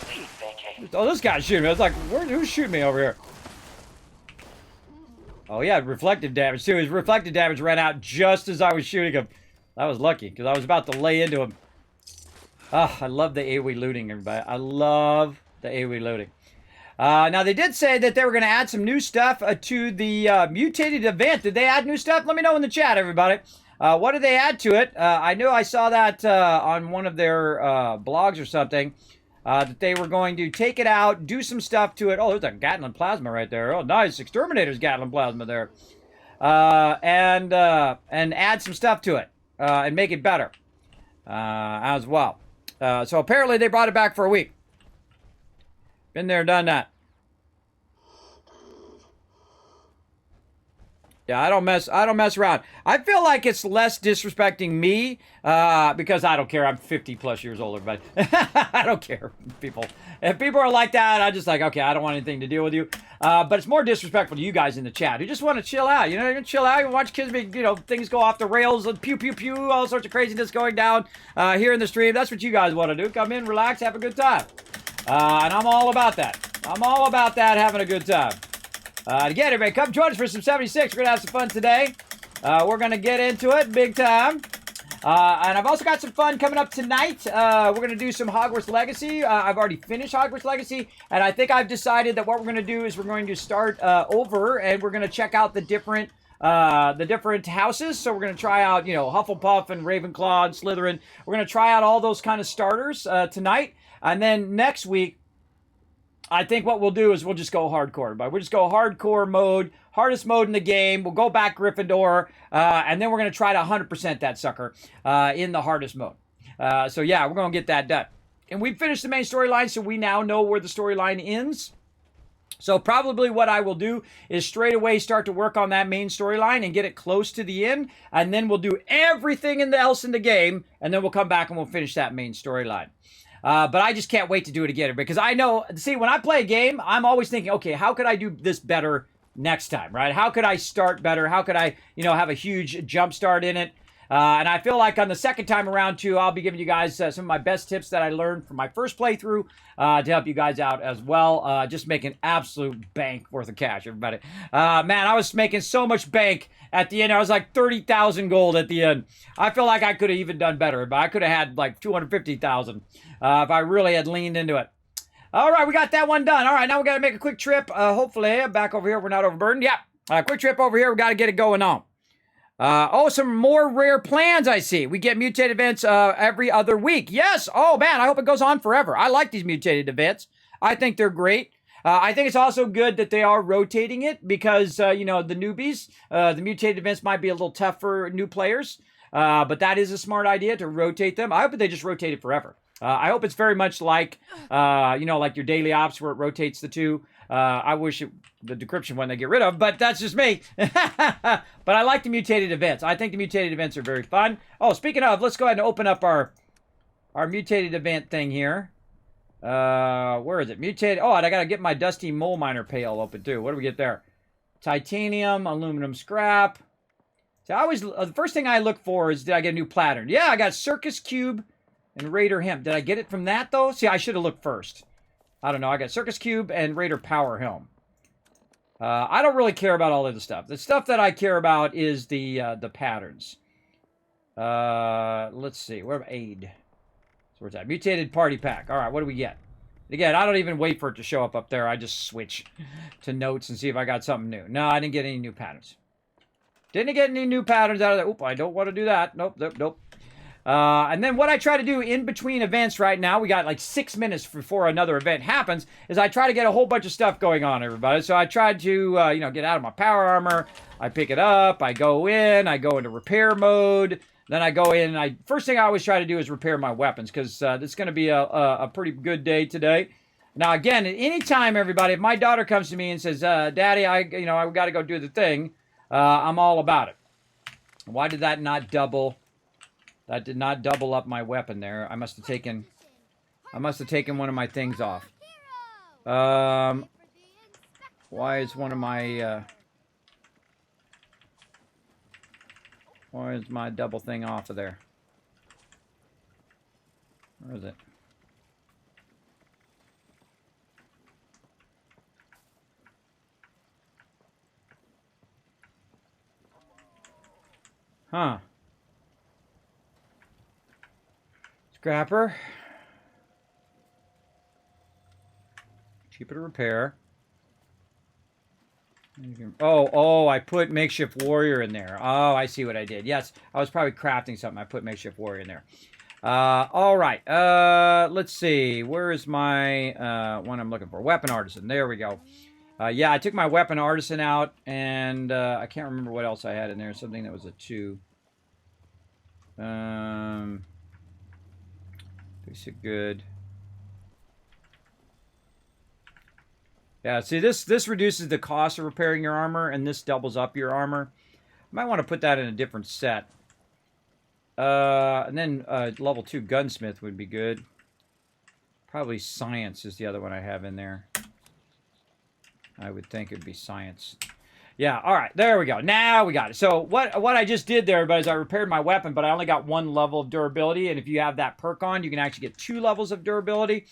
Please vacate. Oh, this guy's shooting me. I was like, who's shooting me over here? Oh, yeah, reflective damage, too. His reflective damage ran out just as I was shooting him. That was lucky, because I was about to lay into him. Ah, I love the AoE looting, everybody. I love the AoE looting. Now, they did say that they were going to add some new stuff to the mutated event. Did they add new stuff? Let me know in the chat, everybody. What did they add to it? I knew I saw that on one of their blogs or something, that they were going to take it out, do some stuff to it. Oh, there's a Gatling Plasma right there. Oh, nice. Exterminator's Gatling Plasma there. And add some stuff to it and make it better as well. So apparently they brought it back for a week. Been there, done that. Yeah, I don't mess around. I feel like it's less disrespecting me because I don't care. I'm 50 plus years older, but I don't care. If people are like that, I'm just like, okay, I don't want anything to deal with you. But it's more disrespectful to you guys in the chat who just want to chill out. You know, you chill out. You watch kids, things go off the rails, pew pew pew, all sorts of craziness going down here in the stream. That's what you guys want to do. Come in, relax, have a good time. And I'm all about that. I'm all about that, having a good time. Again, everybody, come join us for some 76. We're going to have some fun today. We're going to get into it big time. And I've also got some fun coming up tonight. We're going to do some Hogwarts Legacy. I've already finished Hogwarts Legacy. And I think I've decided that what we're going to do is we're going to start over. And we're going to check out the different houses. So we're going to try out, Hufflepuff and Ravenclaw and Slytherin. We're going to try out all those kind of starters tonight. And then next week, I think what we'll do is we'll just go hardcore. But we'll just go hardcore mode, hardest mode in the game. We'll go back Gryffindor, and then we're going to try to 100% that sucker in the hardest mode. So yeah, we're going to get that done. And we've finished the main storyline, so we now know where the storyline ends. So probably what I will do is straight away start to work on that main storyline and get it close to the end. And then we'll do everything else in the game, and then we'll come back and we'll finish that main storyline. But I just can't wait to do it again because I know, see, when I play a game, I'm always thinking, okay, how could I do this better next time, right? How could I start better? How could I, have a huge jump start in it? And I feel like on the second time around, too, I'll be giving you guys some of my best tips that I learned from my first playthrough to help you guys out as well. Just making absolute bank worth of cash, everybody. Man, I was making so much bank at the end. I was like 30,000 gold at the end. I feel like I could have even done better, but I could have had like 250,000 if I really had leaned into it. All right, we got that one done. All right, now we got to make a quick trip. Hopefully, back over here, we're not overburdened. Yeah, quick trip over here. We got to get it going on. Some more rare plans I see. We get mutated events every other week. Yes. Oh, man, I hope it goes on forever. I like these mutated events. I think they're great. I think it's also good that they are rotating it because, you know, the newbies, the mutated events might be a little tough for new players. But that is a smart idea to rotate them. I hope that they just rotate it forever. I hope it's very much like, you know, like your daily ops where it rotates the two. I wish the decryption one they get rid of, but that's just me. But I like the mutated events. I think the mutated events are very fun. Oh, speaking of, let's go ahead and open up our mutated event thing here. Where is it? Mutated. Oh, and I got to get my Dusty Mole Miner pail open too. What do we get there? Titanium, aluminum scrap. So I always, the first thing I look for is, did I get a new pattern? Yeah, I got Circus Cube and Raider Hemp. Did I get it from that, though? See, I should have looked first. I don't know. I got Circus Cube and Raider Power Helm. I don't really care about all of the stuff. The stuff that I care about is the patterns. Let's see. Where aid? So where's that? Mutated Party Pack. All right, what do we get? Again, I don't even wait for it to show up there. I just switch to notes and see if I got something new. No, I didn't get any new patterns. Didn't get any new patterns out of that. Oop, I don't want to do that. Nope. And then what I try to do in between events right now, we got like 6 minutes before another event happens, is I try to get a whole bunch of stuff going on, everybody. So I tried to, you know, get out of my power armor. I pick it up. I go into repair mode. Then I go in, and first thing I always try to do is repair my weapons, because it's going to be a pretty good day today. Now, again, at any time, everybody, if my daughter comes to me and says, Daddy, I got to go do the thing, I'm all about it. Why did that not double? That did not double up my weapon there. I must have taken one of my things off. Why is one of my why is my double thing off of there? Where is it? Huh. Scrapper. Cheaper to repair. Oh, I put Makeshift Warrior in there. Oh, I see what I did. Yes, I was probably crafting something. I put Makeshift Warrior in there. All right. Let's see. Where is my one I'm looking for? Weapon Artisan. There we go. Yeah, I took my Weapon Artisan out, and I can't remember what else I had in there. Something that was a 2. Basic good. Yeah, see, this reduces the cost of repairing your armor, and this doubles up your armor. Might want to put that in a different set. And then level 2 gunsmith would be good. Probably science is the other one I have in there. I would think it would be science. Yeah, all right, there we go. Now we got it. So what I just did there, everybody, is I repaired my weapon, but I only got 1 level of durability, and if you have that perk on, you can actually get 2 levels of durability.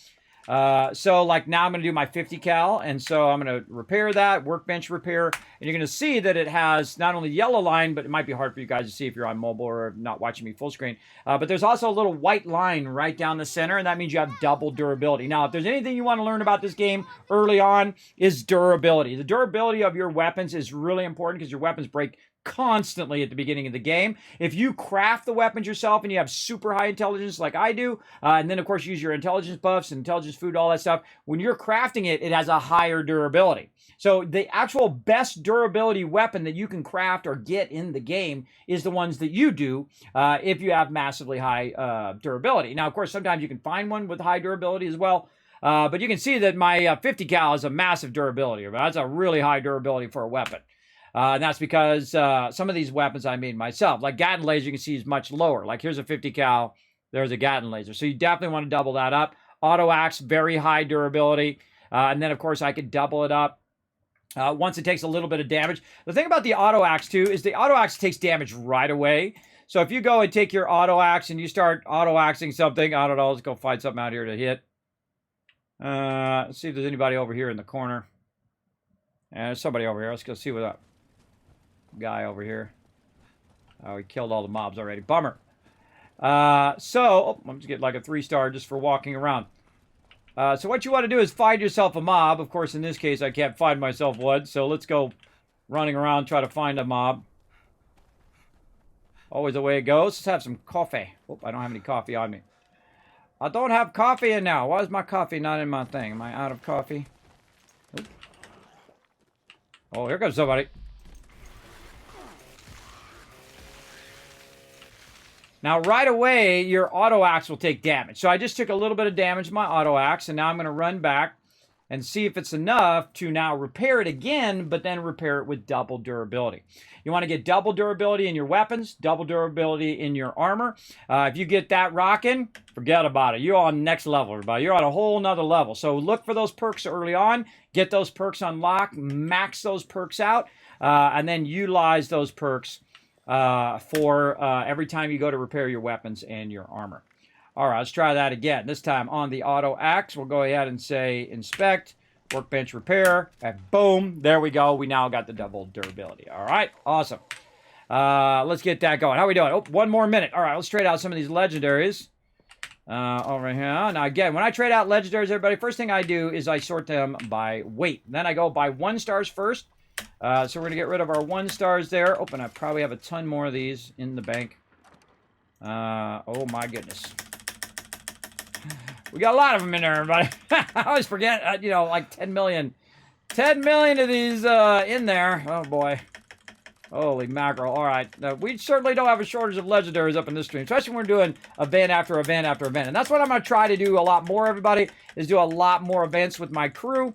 So like now I'm going to do my 50 cal, and so I'm going to repair that, workbench repair, and you're going to see that it has not only yellow line, but it might be hard for you guys to see if you're on mobile or not watching me full screen, but there's also a little white line right down the center, and that means you have double durability. Now, if there's anything you want to learn about this game early on, is durability. The durability of your weapons is really important because your weapons break constantly at the beginning of the game. If you craft the weapons yourself and you have super high intelligence like I do, and then of course use your intelligence buffs and intelligence food, all that stuff, when you're crafting it, it has a higher durability. So the actual best durability weapon that you can craft or get in the game is the ones that you do if you have massively high durability. Now, of course, sometimes you can find one with high durability as well. But you can see that my 50 cal is a massive durability. That's a really high durability for a weapon. And that's because some of these weapons I made myself. Like Gatling laser, you can see is much lower. Like here's a 50 cal, there's a Gatling laser. So you definitely want to double that up. Auto axe, very high durability. And then, of course, I could double it up once it takes a little bit of damage. The thing about the auto axe, too, is the auto axe takes damage right away. So if you go and take your auto axe and you start auto axing something, I don't know, let's go find something out here to hit. Let's see if there's anybody over here in the corner. And there's somebody over here. Let's go see what that guy over here. Oh, he killed all the mobs already. Bummer. I'm just getting like a 3-star just for walking around. So what you want to do is find yourself a mob. Of course, in this case, I can't find myself one. So let's go running around, try to find a mob. Always the way it goes. Let's have some coffee. Oh, I don't have any coffee on me. I don't have coffee in now. Why is my coffee not in my thing? Am I out of coffee? Oh, here comes somebody. Now, right away, your auto axe will take damage. So I just took a little bit of damage with my auto axe, and now I'm going to run back and see if it's enough to now repair it again, but then repair it with double durability. You want to get double durability in your weapons, double durability in your armor. If you get that rocking, forget about it. You're on next level, everybody. You're on a whole nother level. So look for those perks early on. Get those perks unlocked. Max those perks out. And then utilize those perks for every time you go to repair your weapons and your armor. All right, let's try that again. This time on the auto axe, we'll go ahead and say inspect, workbench repair, and boom, there we go. We now got the double durability. All right, awesome. Let's get that going. How are we doing? Oh, 1 more minute. All right, let's trade out some of these legendaries over here. Now, again, when I trade out legendaries, everybody, first thing I do is I sort them by weight. Then I go by 1 stars first. So we're going to get rid of our 1 stars there. Oh, and I probably have a ton more of these in the bank. Oh, my goodness. We got a lot of them in there, everybody. I always forget, you know, like 10 million. 10 million of these in there. Oh, boy. Holy mackerel. All right. We certainly don't have a shortage of legendaries up in this stream, especially when we're doing event after event after event. And that's what I'm going to try to do a lot more, everybody, is do a lot more events with my crew.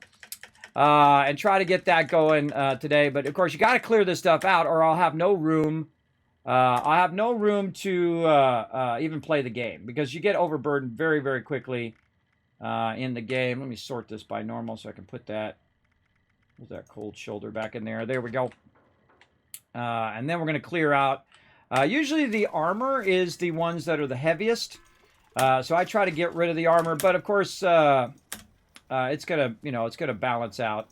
And try to get that going today. But, of course, you got to clear this stuff out or I'll have no room. I'll have no room to even play the game because you get overburdened very, very quickly in the game. Let me sort this by normal so I can put that cold shoulder back in there. There we go. And then we're going to clear out. Usually the armor is the ones that are the heaviest. So I try to get rid of the armor. But, of course, it's going to balance out.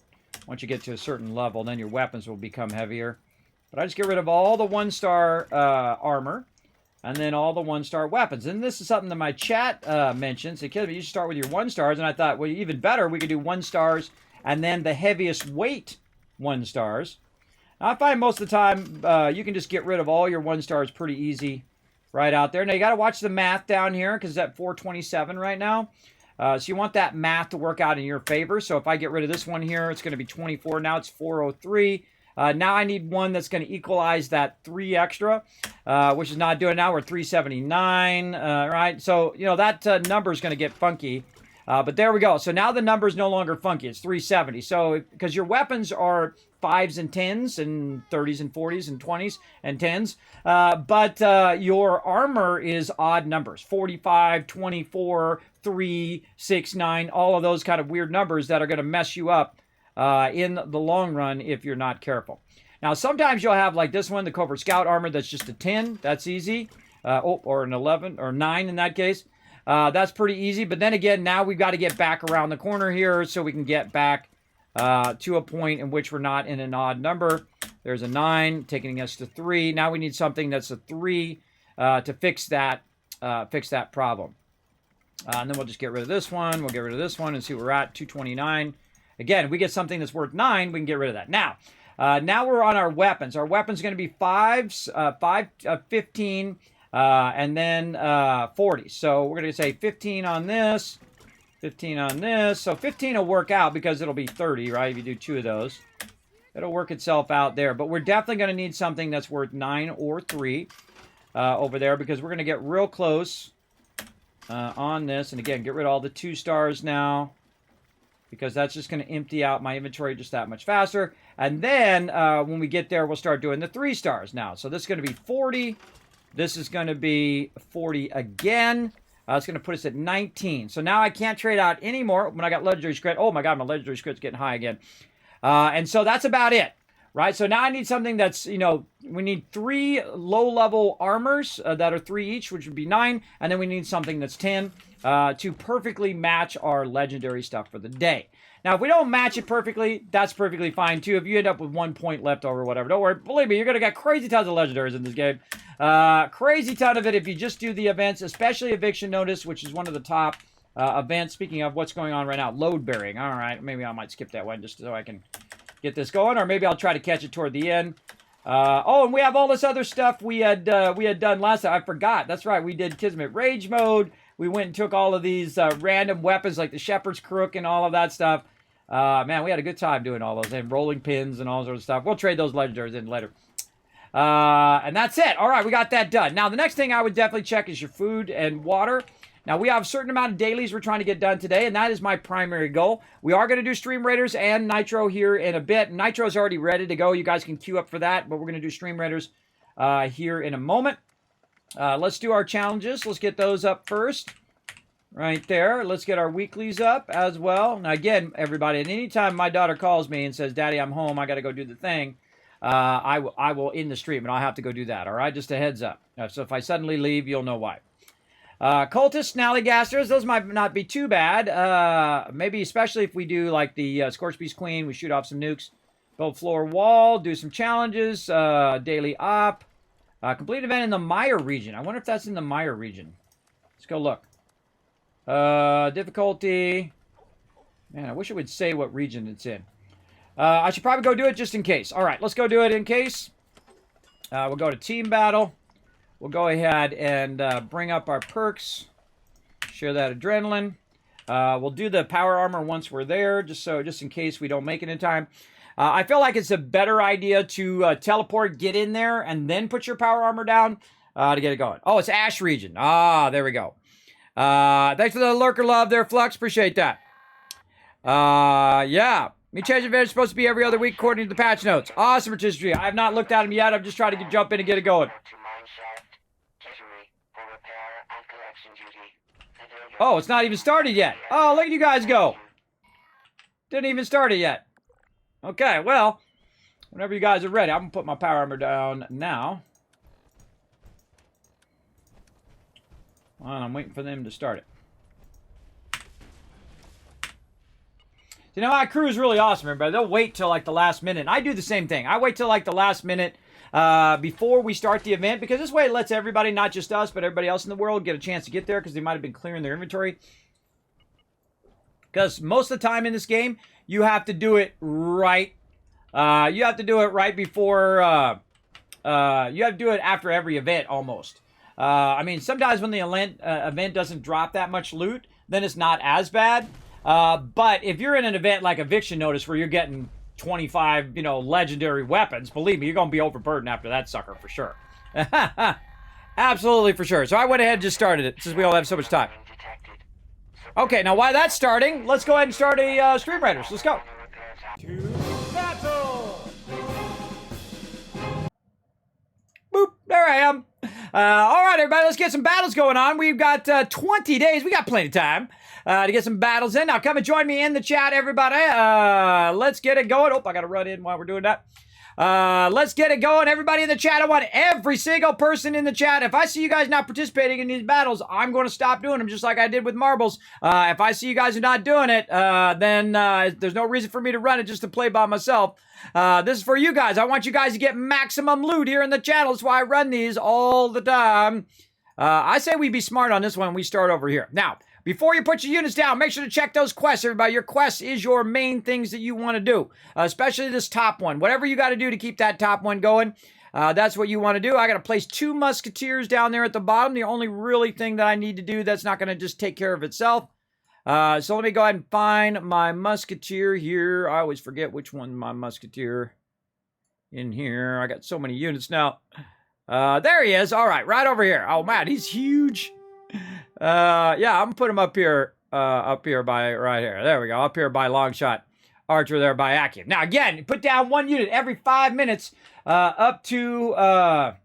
Once you get to a certain level, then your weapons will become heavier. But I just get rid of all the 1-star armor and then all the 1-star weapons. And this is something that my chat mentions. They said, you should start with your 1 stars. And I thought, well, even better, we could do 1 stars and then the heaviest weight 1 stars. Now, I find most of the time you can just get rid of all your 1 stars pretty easy right out there. Now, you got to watch the math down here because it's at 427 right now. So you want that math to work out in your favor. So if I get rid of this one here, it's going to be 24. Now it's 403. Now I need one that's going to equalize that 3 extra, which is not doing it now. We're 379, right? So, you know, that number is going to get funky. But there we go. So now the number is no longer funky. It's 370. So because your weapons are 5s and 10s and 30s and 40s and 20s and 10s. But your armor is odd numbers. 45, 24, 3, 6, 9. All of those kind of weird numbers that are going to mess you up in the long run if you're not careful. Now, sometimes you'll have like this one, the Covert Scout armor, that's just a 10. That's easy. Or an 11 or 9 in that case. That's pretty easy. But then again, now we've got to get back around the corner here so we can get back to a point in which we're not in an odd number. There's a 9 taking us to 3. Now we need something that's a 3 to fix that problem. And then we'll just get rid of this one. We'll get rid of this one and see where we're at, 229. Again, if we get something that's worth 9, we can get rid of that. Now we're on our weapons. Our weapons are going to be 5s, 5, 15, and then 40. So we're going to say 15 on this, 15 on this. So 15 will work out because it'll be 30, right? If you do 2 of those. It'll work itself out there. But we're definitely going to need something that's worth 9 or 3 over there because we're going to get real close on this. And again, get rid of all the 2 stars now, because that's just going to empty out my inventory just that much faster. And then when we get there, we'll start doing the 3 stars now. So this is going to be 40. This is going to be 40 again. It's going to put us at 19. So now I can't trade out anymore when I got legendary script. Oh my God, my legendary script's getting high again. And so that's about it, right? So now I need something that's, you know, we need 3 low-level armors that are 3 each, which would be 9. And then we need something that's 10. To perfectly match our legendary stuff for the day. Now, if we don't match it perfectly, that's perfectly fine, too. If you end up with 1 point left over, whatever, don't worry. Believe me, you're going to get crazy tons of legendaries in this game. Crazy ton of it if you just do the events, especially Eviction Notice, which is one of the top events. Speaking of what's going on right now, load bearing. All right, maybe I might skip that one just so I can get this going, or maybe I'll try to catch it toward the end. Oh, and we have all this other stuff we had done last time. I forgot. That's right. We did Kismet Rage Mode. We went and took all of these random weapons like the Shepherd's Crook and all of that stuff. Man, we had a good time doing all those and rolling pins and all sorts of stuff. We'll trade those legendaries in later. And that's it. All right, we got that done. Now, the next thing I would definitely check is your food and water. Now, we have a certain amount of dailies we're trying to get done today, and that is my primary goal. We are going to do Stream Raiders and Nitro here in a bit. Nitro's already ready to go. You guys can queue up for that, but we're going to do Stream Raiders here in a moment. Let's do our challenges. Let's get those up first. Right there. Let's get our weeklies up as well. Now, again, everybody, at any time my daughter calls me and says, Daddy, I'm home. I got to go do the thing. I will end the stream, and I'll have to go do that. All right? Just a heads up. So if I suddenly leave, you'll know why. Cultists, Snallygasters, those might not be too bad. Maybe especially if we do like the Scorched Beast Queen, we shoot off some nukes, build floor wall, do some challenges, daily op, complete event in the Mire region. I wonder if that's in the Mire region. Let's go look. Difficulty. Man, I wish it would say what region it's in. I should probably go do it just in case. All right, let's go do it in case. We'll go to team battle. We'll go ahead and bring up our perks. Share that adrenaline. We'll do the power armor once we're there, just in case we don't make it in time. I feel like it's a better idea to teleport, get in there, and then put your power armor down to get it going. Oh, it's Ash region. Ah, there we go. Thanks for the lurker love there, Flux. Appreciate that. Yeah. Me change event is supposed to be every other week according to the patch notes. Awesome, Rotisserie. I have not looked at them yet. I'm just trying to jump in and get it going. Oh, it's not even started yet. Oh, look at you guys go. Didn't even start it yet. Okay, well, whenever you guys are ready, I'm going to put my power armor down now. Well, I'm waiting for them to start it. You know, my crew is really awesome, everybody. They'll wait till like the last minute. And I do the same thing. I wait till like the last minute before we start the event, because this way it lets everybody, not just us, but everybody else in the world get a chance to get there, because they might have been clearing their inventory. Because most of the time in this game, you have to do it right. You have to do it right before, you have to do it after every event almost. I mean, sometimes when the event doesn't drop that much loot, then it's not as bad. But if you're in an event like Eviction Notice where you're getting 25, legendary weapons, believe me, you're going to be overburdened after that sucker for sure. Absolutely for sure. So I went ahead and just started it since we all have so much time. Okay, now while that's starting, let's go ahead and start a Stream Raiders. Let's go. To battle! Boop, there I am. All right, everybody, let's get some battles going on. We've got 20 days. We got plenty of time to get some battles in. Now, come and join me in the chat, everybody. Let's get it going. Oh, I got to run in while we're doing that. Let's get it going. Everybody in the chat, I want every single person in the chat. If I see you guys not participating in these battles, I'm going to stop doing them just like I did with marbles. If I see you guys are not doing it, then there's no reason for me to run it just to play by myself. This is for you guys. I want you guys to get maximum loot here in the channel. That's why I run these all the time. I say we be smart on this one. We start over here. Now, before you put your units down, make sure to check those quests, everybody. Your quest is your main things that you want to do, especially this top one. Whatever you got to do to keep that top one going, that's what you want to do. I got to place 2 musketeers down there at the bottom. The only really thing that I need to do that's not going to just take care of itself. So let me go ahead and find my musketeer here. I always forget which one's my musketeer in here. I got so many units now. There he is. All right, right over here. Oh, man, he's huge. Yeah, I'm gonna put him up here by right here. There we go. Up here by Longshot Archer there by Akim. Now again, put down 1 unit every 5 minutes, up to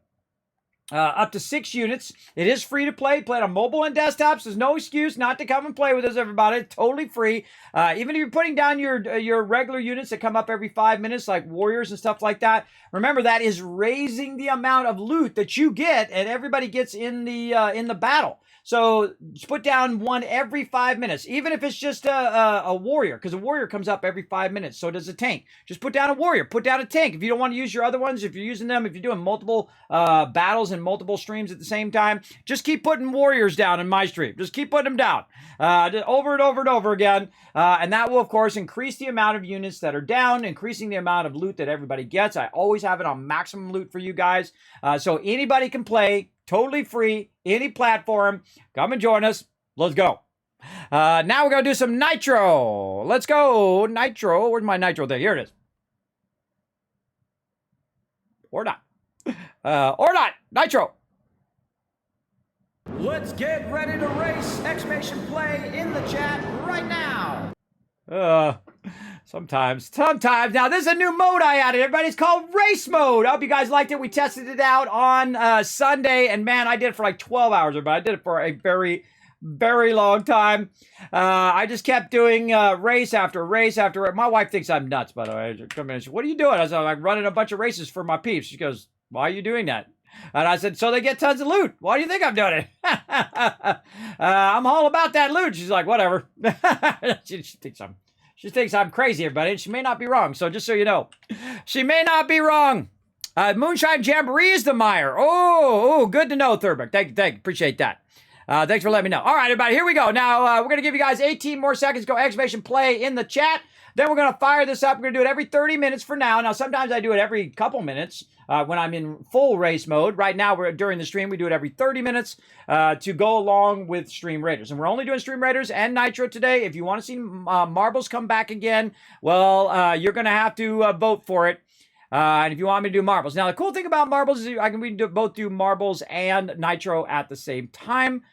6 units. It is free to play. Play it on mobile and desktops. There's no excuse not to come and play with us, everybody. It's totally free. Even if you're putting down your regular units that come up every 5 minutes, like warriors and stuff like that, remember that is raising the amount of loot that you get and everybody gets in the battle. So just put down 1 every 5 minutes, even if it's just a warrior, because a warrior comes up every 5 minutes. So does a tank. Just put down a warrior. Put down a tank. If you don't want to use your other ones, if you're using them, if you're doing multiple battles and multiple streams at the same time, just keep putting warriors down in my stream. Just keep putting them down over and over and over again. And that will, of course, increase the amount of units that are down, increasing the amount of loot that everybody gets. I always have it on maximum loot for you guys. So anybody can play. Totally free, any platform. Come and join us. Let's go. Now we're going to do some nitro. Let's go. Nitro. Where's my nitro thing? Here it is. Or not. Or not. Nitro. Let's get ready to race! Exclamation play in the chat right now! Sometimes. Now, this is a new mode I added, everybody. It's called Race Mode. I hope you guys liked it. We tested it out on Sunday, and man, I did it for like 12 hours, but I did it for a very, very long time. I just kept doing race after race after race. My wife thinks I'm nuts, by the way. She come in and she, what are you doing? I said, I'm running a bunch of races for my peeps. She goes, why are you doing that? And I said, so they get tons of loot. Why do you think I'm doing it? I'm all about that loot. She's like, whatever. she thinks I'm crazy, everybody. And she may not be wrong. So just so you know, she may not be wrong. Moonshine Jamboree is the mire. Oh, good to know, Thurberg. Thank you. Appreciate that. Thanks for letting me know. All right, everybody, here we go. Now, we're going to give you guys 18 more seconds. Go exclamation play in the chat. Then we're going to fire this up. We're going to do it every 30 minutes for now. Now, sometimes I do it every couple minutes when I'm in full race mode. Right now, during the stream, we do it every 30 minutes to go along with Stream Raiders. And we're only doing Stream Raiders and Nitro today. If you want to see Marbles come back again, well, you're going to have to vote for it. And if you want me to do Marbles. Now, the cool thing about Marbles is we can both do Marbles and Nitro at the same time,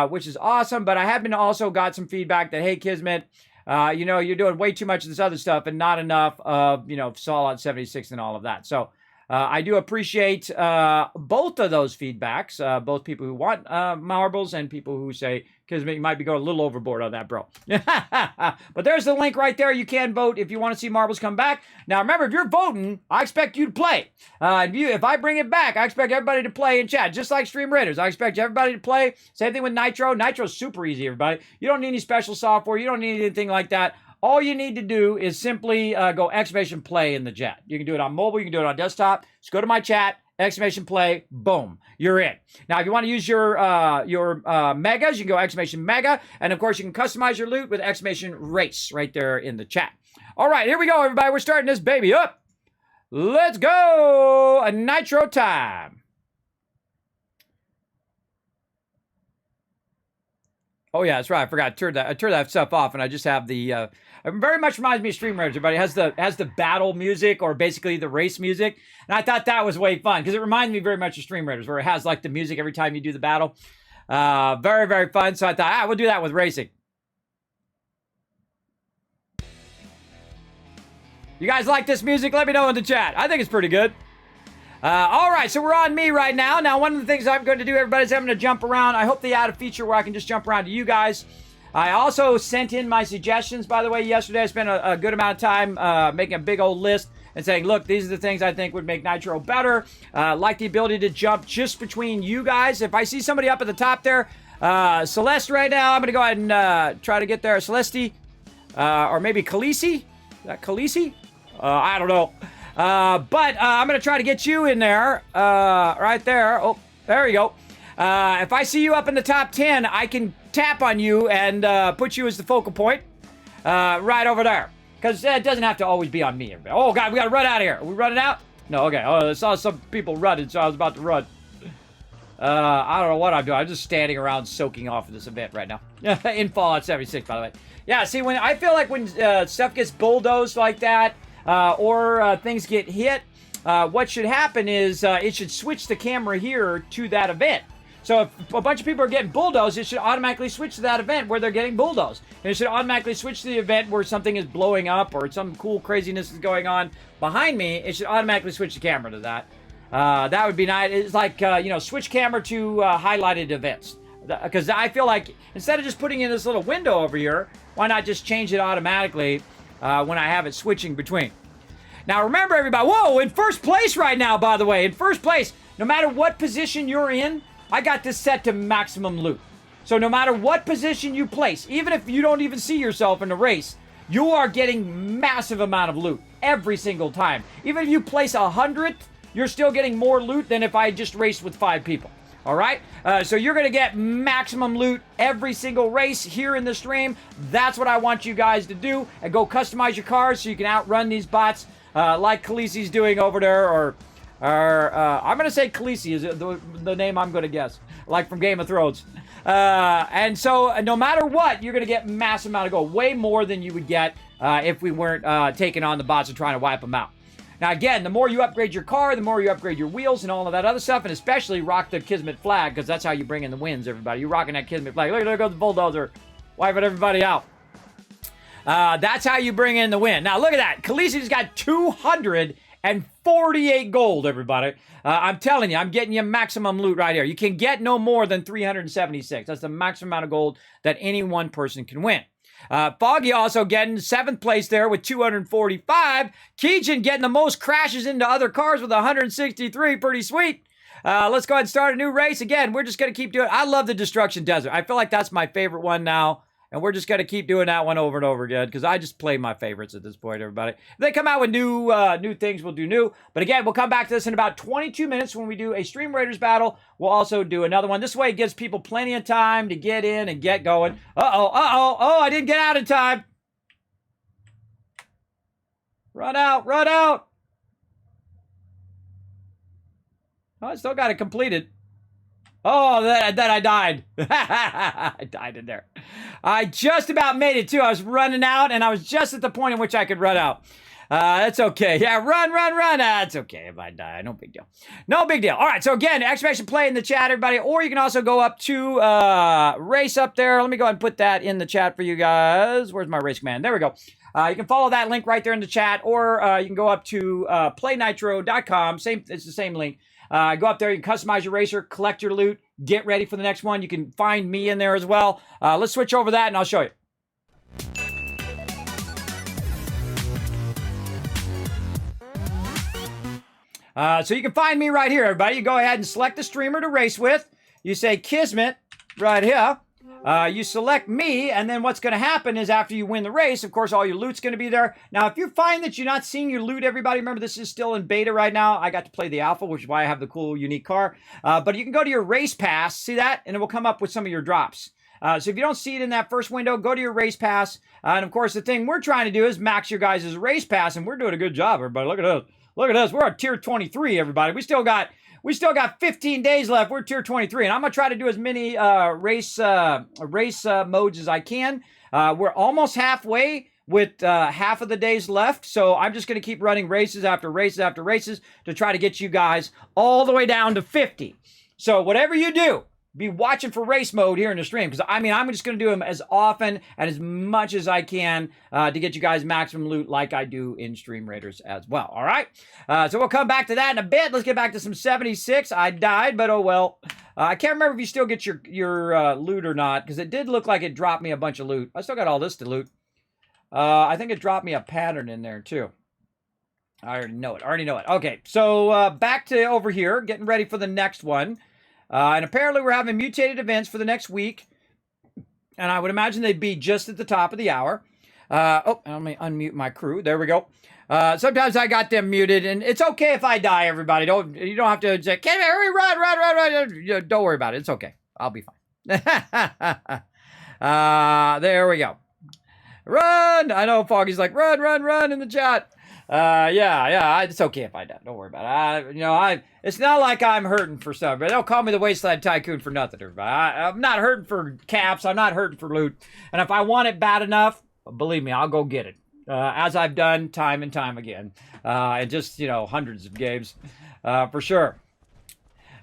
which is awesome. But I have been also got some feedback that, hey, Kismet, you're doing way too much of this other stuff and not enough of, Fallout 76 and all of that. So I do appreciate both of those feedbacks, both people who want Marbles and people who say, Kismet, you might be going a little overboard on that, bro. But there's the link right there. You can vote if you want to see Marbles come back. Now, remember, if you're voting, I expect you to play. If I bring it back, I expect everybody to play in chat, just like Stream Raiders. I expect everybody to play. Same thing with Nitro. Nitro's super easy, everybody. You don't need any special software. You don't need anything like that. All you need to do is simply go exclamation play in the chat. You can do it on mobile. You can do it on desktop. Just go to my chat, exclamation play, boom, you're in. Now, if you want to use your megas, you can go exclamation mega. And, of course, you can customize your loot with exclamation race right there in the chat. All right, here we go, everybody. We're starting this baby up. Let's go. A Nitro time. Oh, yeah, that's right. I forgot. I turned that stuff off, and I just have the... it very much reminds me of Stream Raiders, everybody. It has the battle music, or basically the race music. And I thought that was way fun, because it reminds me very much of Stream Raiders, where it has, like, the music every time you do the battle. Very, very fun. So I thought, we'll do that with racing. You guys like this music? Let me know in the chat. I think it's pretty good. All right, so we're on me right now. Now, one of the things I'm going to do, everybody, is I'm going to jump around. I hope they add a feature where I can just jump around to you guys. I also sent in my suggestions, by the way, yesterday. I spent a good amount of time making a big old list and saying, look, these are the things I think would make Nitro better. Like the ability to jump just between you guys. If I see somebody up at the top there, Celeste right now, I'm going to go ahead and try to get there. Celeste, or maybe Khaleesi? Is that Khaleesi? I don't know. But I'm going to try to get you in there, right there. Oh, there you go. If I see you up in the top 10, I can tap on you and put you as the focal point right over there. Because it doesn't have to always be on me. Oh, God, we got to run out of here. Are we running out? No, okay. Oh, I saw some people running, so I was about to run. I don't know what I'm doing. I'm just standing around soaking off of this event right now. In Fallout 76, by the way. Yeah, see, I feel like when stuff gets bulldozed like that, or things get hit, what should happen is it should switch the camera here to that event. So if a bunch of people are getting bulldozed, it should automatically switch to that event where they're getting bulldozed. And it should automatically switch to the event where something is blowing up or some cool craziness is going on behind me. It should automatically switch the camera to that. That would be nice. It's like, switch camera to highlighted events. Because I feel like instead of just putting in this little window over here, why not just change it automatically when I have it switching between? Now remember, everybody, whoa, in first place right now, by the way, in first place, no matter what position you're in, I got this set to maximum loot. So no matter what position you place, even if you don't even see yourself in the race, you are getting massive amount of loot every single time. Even if you place 100th, you're still getting more loot than if I just raced with 5 people. All right? So you're going to get maximum loot every single race here in the stream. That's what I want you guys to do. And go customize your cars so you can outrun these bots like Khaleesi's doing over there. Or I'm going to say Khaleesi is the name I'm going to guess. Like from Game of Thrones. And so no matter what, you're going to get massive amount of gold. Way more than you would get if we weren't taking on the bots and trying to wipe them out. Now, again, the more you upgrade your car, the more you upgrade your wheels and all of that other stuff, and especially rock the Kismet flag, because that's how you bring in the wins, everybody. You're rocking that Kismet flag. Look, there goes the bulldozer, wiping everybody out. That's how you bring in the win. Now, look at that. Khaleesi's got 248 gold, everybody. I'm telling you, I'm getting you maximum loot right here. You can get no more than 376. That's the maximum amount of gold that any one person can win. Foggy also getting 7th place there with 245. Keegan getting the most crashes into other cars with 163. Pretty sweet. Let's go ahead and start a new race. Again, we're just going to keep doing it. I love the Destruction Desert. I feel like that's my favorite one now. And we're just going to keep doing that one over and over again because I just play my favorites at this point, everybody. If they come out with new things, we'll do new. But again, we'll come back to this in about 22 minutes when we do a Stream Raiders battle. We'll also do another one. This way it gives people plenty of time to get in and get going. Oh, I didn't get out in time. Run out. Oh, I still got it completed. Oh, then I died. I died in there. I just about made it, too. I was running out, and I was just at the point in which I could run out. That's okay. Yeah, run. That's okay if I die. No big deal. No big deal. All right, so again, exclamation play in the chat, everybody. Or you can also go up to race up there. Let me go ahead and put that in the chat for you guys. Where's my race command? There we go. You can follow that link right there in the chat, or you can go up to playnitro.com. It's the same link. Go up there, you can customize your racer, collect your loot, get ready for the next one. You can find me in there as well. Let's switch over that and I'll show you. So you can find me right here, everybody. You go ahead and select the streamer to race with. You say Kismet right here. You select me, and then what's going to happen is after you win the race, of course, all your loot's going to be there. Now, if you find that you're not seeing your loot, everybody, remember this is still in beta right now. I got to play the alpha, which is why I have the cool, unique car. But you can go to your race pass, see that? And it will come up with some of your drops. So if you don't see it in that first window, go to your race pass. And of course, the thing we're trying to do is max your guys' race pass, and we're doing a good job, everybody. Look at us. Look at us. We're at tier 23, everybody. We still got 15 days left. We're tier 23, and I'm going to try to do as many race modes as I can. We're almost halfway with half of the days left, so I'm just going to keep running races after races after races to try to get you guys all the way down to 50. So whatever you do, be watching for race mode here in the stream, because I'm just going to do them as often and as much as I can to get you guys maximum loot like I do in Stream Raiders as well. All right, so we'll come back to that in a bit. Let's get back to some 76. I died, but oh well. I can't remember if you still get your loot or not, because it did look like it dropped me a bunch of loot. I still got all this to loot. I think it dropped me a pattern in there too. I already know it. Okay, so back to over here, getting ready for the next one. And apparently we're having mutated events for the next week. And I would imagine they'd be just at the top of the hour. Let me unmute my crew. There we go. Sometimes I got them muted. And it's okay if I die, everybody. You don't have to say, "Can hurry, run. Don't worry about it. It's okay. I'll be fine. There we go. Run. I know Foggy's like, run in the chat. Yeah, it's okay if I die. Don't worry about it. It's not like I'm hurting for stuff, but don't call me the Wasteland Tycoon for nothing, everybody. I'm not hurting for caps. I'm not hurting for loot. And if I want it bad enough, believe me, I'll go get it. As I've done time and time again. And just, hundreds of games, for sure.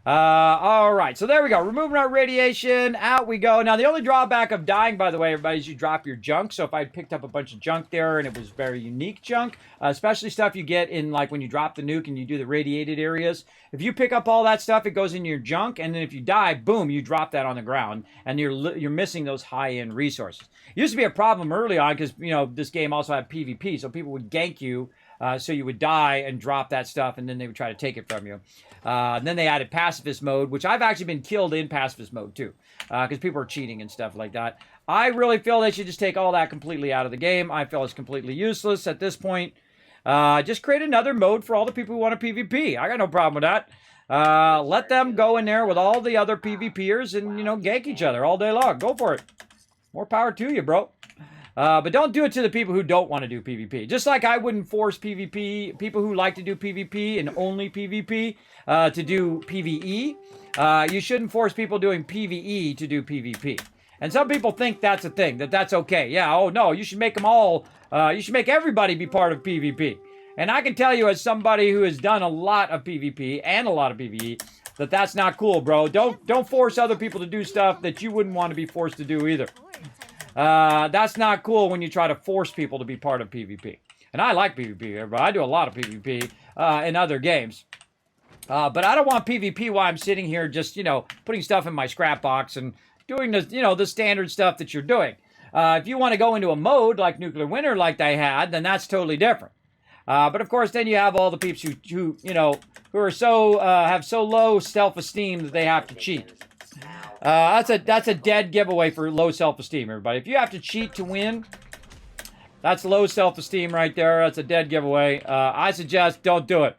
All right, so there we go. Removing our radiation. Out we go. Now, the only drawback of dying, by the way, everybody, is you drop your junk. So if I picked up a bunch of junk there and it was very unique junk, especially stuff you get in, like, when you drop the nuke and you do the radiated areas. If you pick up all that stuff, it goes in your junk. And then if you die, boom, you drop that on the ground. And you're missing those high-end resources. It used to be a problem early on because, this game also had PvP. So people would gank you. So you would die and drop that stuff, and then they would try to take it from you. And then they added pacifist mode, which I've actually been killed in pacifist mode too, because people are cheating and stuff like that. I really feel they should just take all that completely out of the game. I feel it's completely useless at this point. Just create another mode for all the people who want to PvP. I got no problem with that. Let them go in there with all the other PvPers and, gank each other all day long. Go for it. More power to you, bro. But don't do it to the people who don't want to do PvP. Just like I wouldn't force PvP, people who like to do PvP and only PvP, to do PvE. You shouldn't force people doing PvE to do PvP. And some people think that's a thing, that's okay. Yeah, oh no, you should make them all, you should make everybody be part of PvP. And I can tell you as somebody who has done a lot of PvP and a lot of PvE, that's not cool, bro. Don't force other people to do stuff that you wouldn't want to be forced to do either. That's not cool when you try to force people to be part of PvP. And I like PvP, everybody. I do a lot of PvP in other games. But I don't want PvP while I'm sitting here just, putting stuff in my scrap box and doing the, the standard stuff that you're doing. If you want to go into a mode like Nuclear Winter like they had, then that's totally different. But of course, then you have all the peeps who are so, have so low self-esteem that they have to cheat. That's a dead giveaway for low self-esteem, everybody. If you have to cheat to win, that's low self-esteem right there. That's a dead giveaway. I suggest don't do it.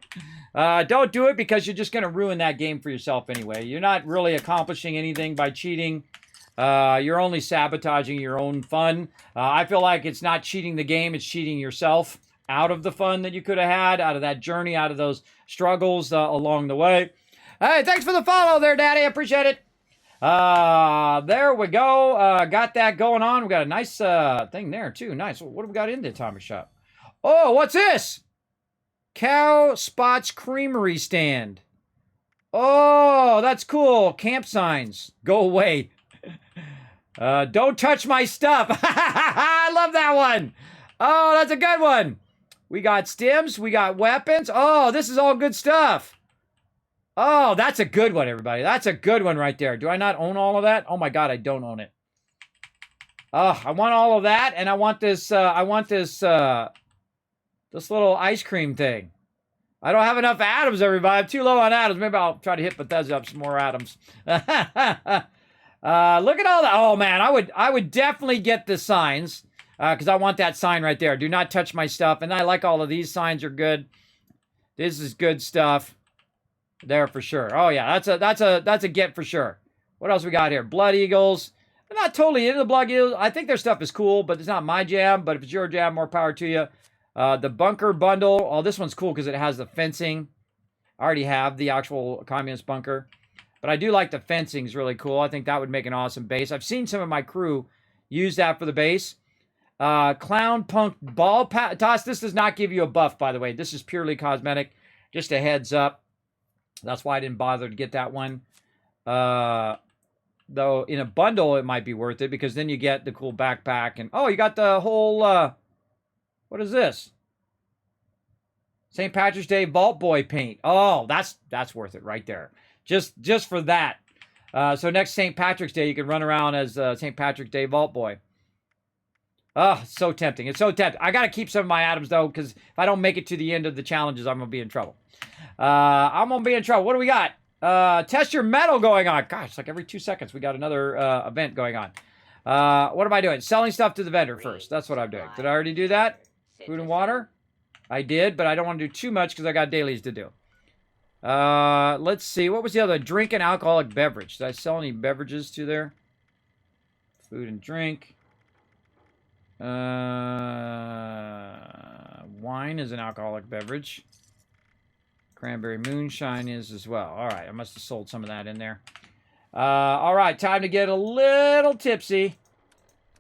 Don't do it because you're just going to ruin that game for yourself anyway. You're not really accomplishing anything by cheating. You're only sabotaging your own fun. I feel like it's not cheating the game, it's cheating yourself out of the fun that you could have had, out of that journey, out of those struggles along the way. Hey, thanks for the follow there, Daddy. I appreciate it. There we go. Got that going on. We got a nice thing there, too. Nice. What do we got in the atomic shop? Oh, what's this? Cow Spots Creamery stand. Oh, that's cool. Camp signs. Go away. Don't touch my stuff. I love that one. Oh, that's a good one. We got stims. We got weapons. Oh, this is all good stuff. Oh, that's a good one, everybody. That's a good one right there. Do I not own all of that? Oh my God, I don't own it. Oh, I want all of that, and I want this, this little ice cream thing. I don't have enough atoms, everybody. I'm too low on atoms. Maybe I'll try to hit Bethesda up some more atoms. Look at all that. Oh man, I would definitely get the signs. Because I want that sign right there. Do not touch my stuff. And I like all of these signs are good. This is good stuff. There for sure. Oh yeah, that's a get for sure. What else we got here? Blood Eagles. I'm not totally into the Blood Eagles. I think their stuff is cool, but it's not my jam. But if it's your jam, more power to you. The bunker bundle. Oh, this one's cool because it has the fencing. I already have the actual communist bunker. But I do like the fencing. It's really cool. I think that would make an awesome base. I've seen some of my crew use that for the base. Clown Punk Ball Toss. This does not give you a buff, by the way. This is purely cosmetic. Just a heads up. That's why I didn't bother to get that one. Though in a bundle, it might be worth it because then you get the cool backpack. And oh, you got the whole, what is this? St. Patrick's Day Vault Boy paint. Oh, that's worth it right there. Just for that. So next St. Patrick's Day, you can run around as St. Patrick's Day Vault Boy. Oh, it's so tempting. It's so tempting. I got to keep some of my atoms, though, because if I don't make it to the end of the challenges, I'm going to be in trouble. I'm going to be in trouble. What do we got? Test your metal going on. Gosh, it's like every 2 seconds we got another event going on. What am I doing? Selling stuff to the vendor first. That's what I'm doing. Did I already do that? Food and water? I did, but I don't want to do too much because I got dailies to do. Let's see. What was the other? Drink and alcoholic beverage. Did I sell any beverages to there? Food and drink. Wine is an alcoholic beverage. Cranberry moonshine is as well. All right, I must have sold some of that in there. All right, time to get a little tipsy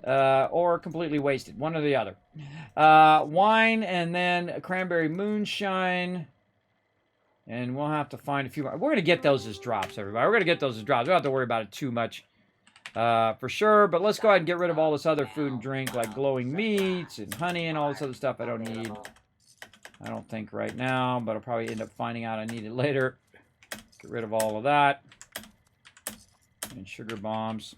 or completely wasted. One or the other. Wine and then cranberry moonshine. And we'll have to find a few more. We're going to get those as drops, everybody. We're going to get those as drops. We don't have to worry about it too much. For sure, but let's go ahead and get rid of all this other food and drink like glowing meats and honey and all this other stuff I don't need. I don't think right now, but I'll probably end up finding out I need it later. Get rid of all of that. And sugar bombs.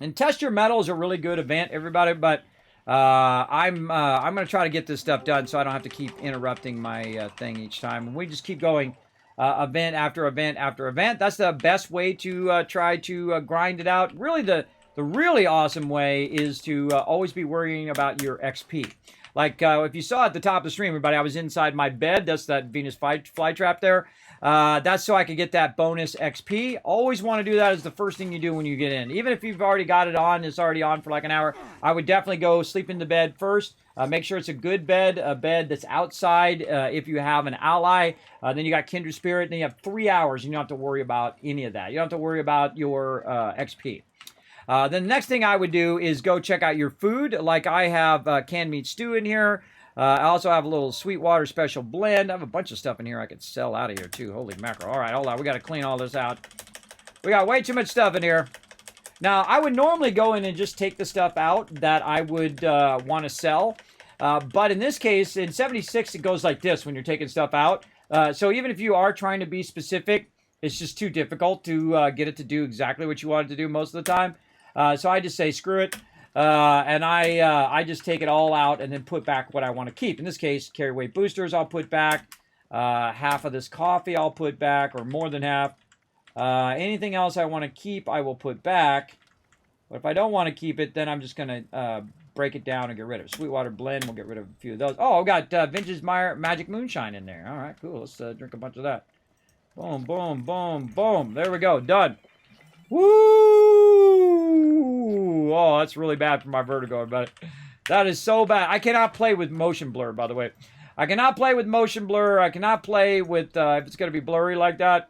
And Test Your Metal is a really good event, everybody, but I'm going to try to get this stuff done so I don't have to keep interrupting my thing each time. And we just keep going. Event after event after event. That's the best way to try to grind it out. Really, the really awesome way is to always be worrying about your XP. Like if you saw at the top of the stream, everybody, I was inside my bed. That's that Venus flytrap there. That's so I could get that bonus XP. Always want to do that as the first thing you do when you get in. Even if you've already got it on, it's already on for like an hour, I would definitely go sleep in the bed first. Make sure it's a good bed, a bed that's outside. If you have an ally, then you got Kindred Spirit, then you have 3 hours, and you don't have to worry about any of that. You don't have to worry about your XP. Then the next thing I would do is go check out your food. Like I have canned meat stew in here. I also have a little Sweetwater special blend. I have a bunch of stuff in here I could sell out of here too. Holy mackerel. All right, hold on. We got to clean all this out. We got way too much stuff in here. Now, I would normally go in and just take the stuff out that I would want to sell. But in this case, in 76, it goes like this when you're taking stuff out. So even if you are trying to be specific, it's just too difficult to get it to do exactly what you want it to do most of the time. So I just say, screw it. And I just take it all out and then put back what I want to keep. In this case, carry weight boosters I'll put back. Half of this coffee I'll put back, or more than half. Anything else I want to keep, I will put back. But if I don't want to keep it, then I'm just going to break it down and get rid of it. Sweetwater blend, we'll get rid of a few of those. Oh, I've got Vintage Magic Moonshine in there. All right, cool. Let's drink a bunch of that. Boom, boom, boom, boom. There we go. Done. Woo! Oh, that's really bad for my vertigo, everybody. That is so bad. I cannot play with motion blur, by the way. I cannot play with motion blur. I cannot play with, if it's going to be blurry like that.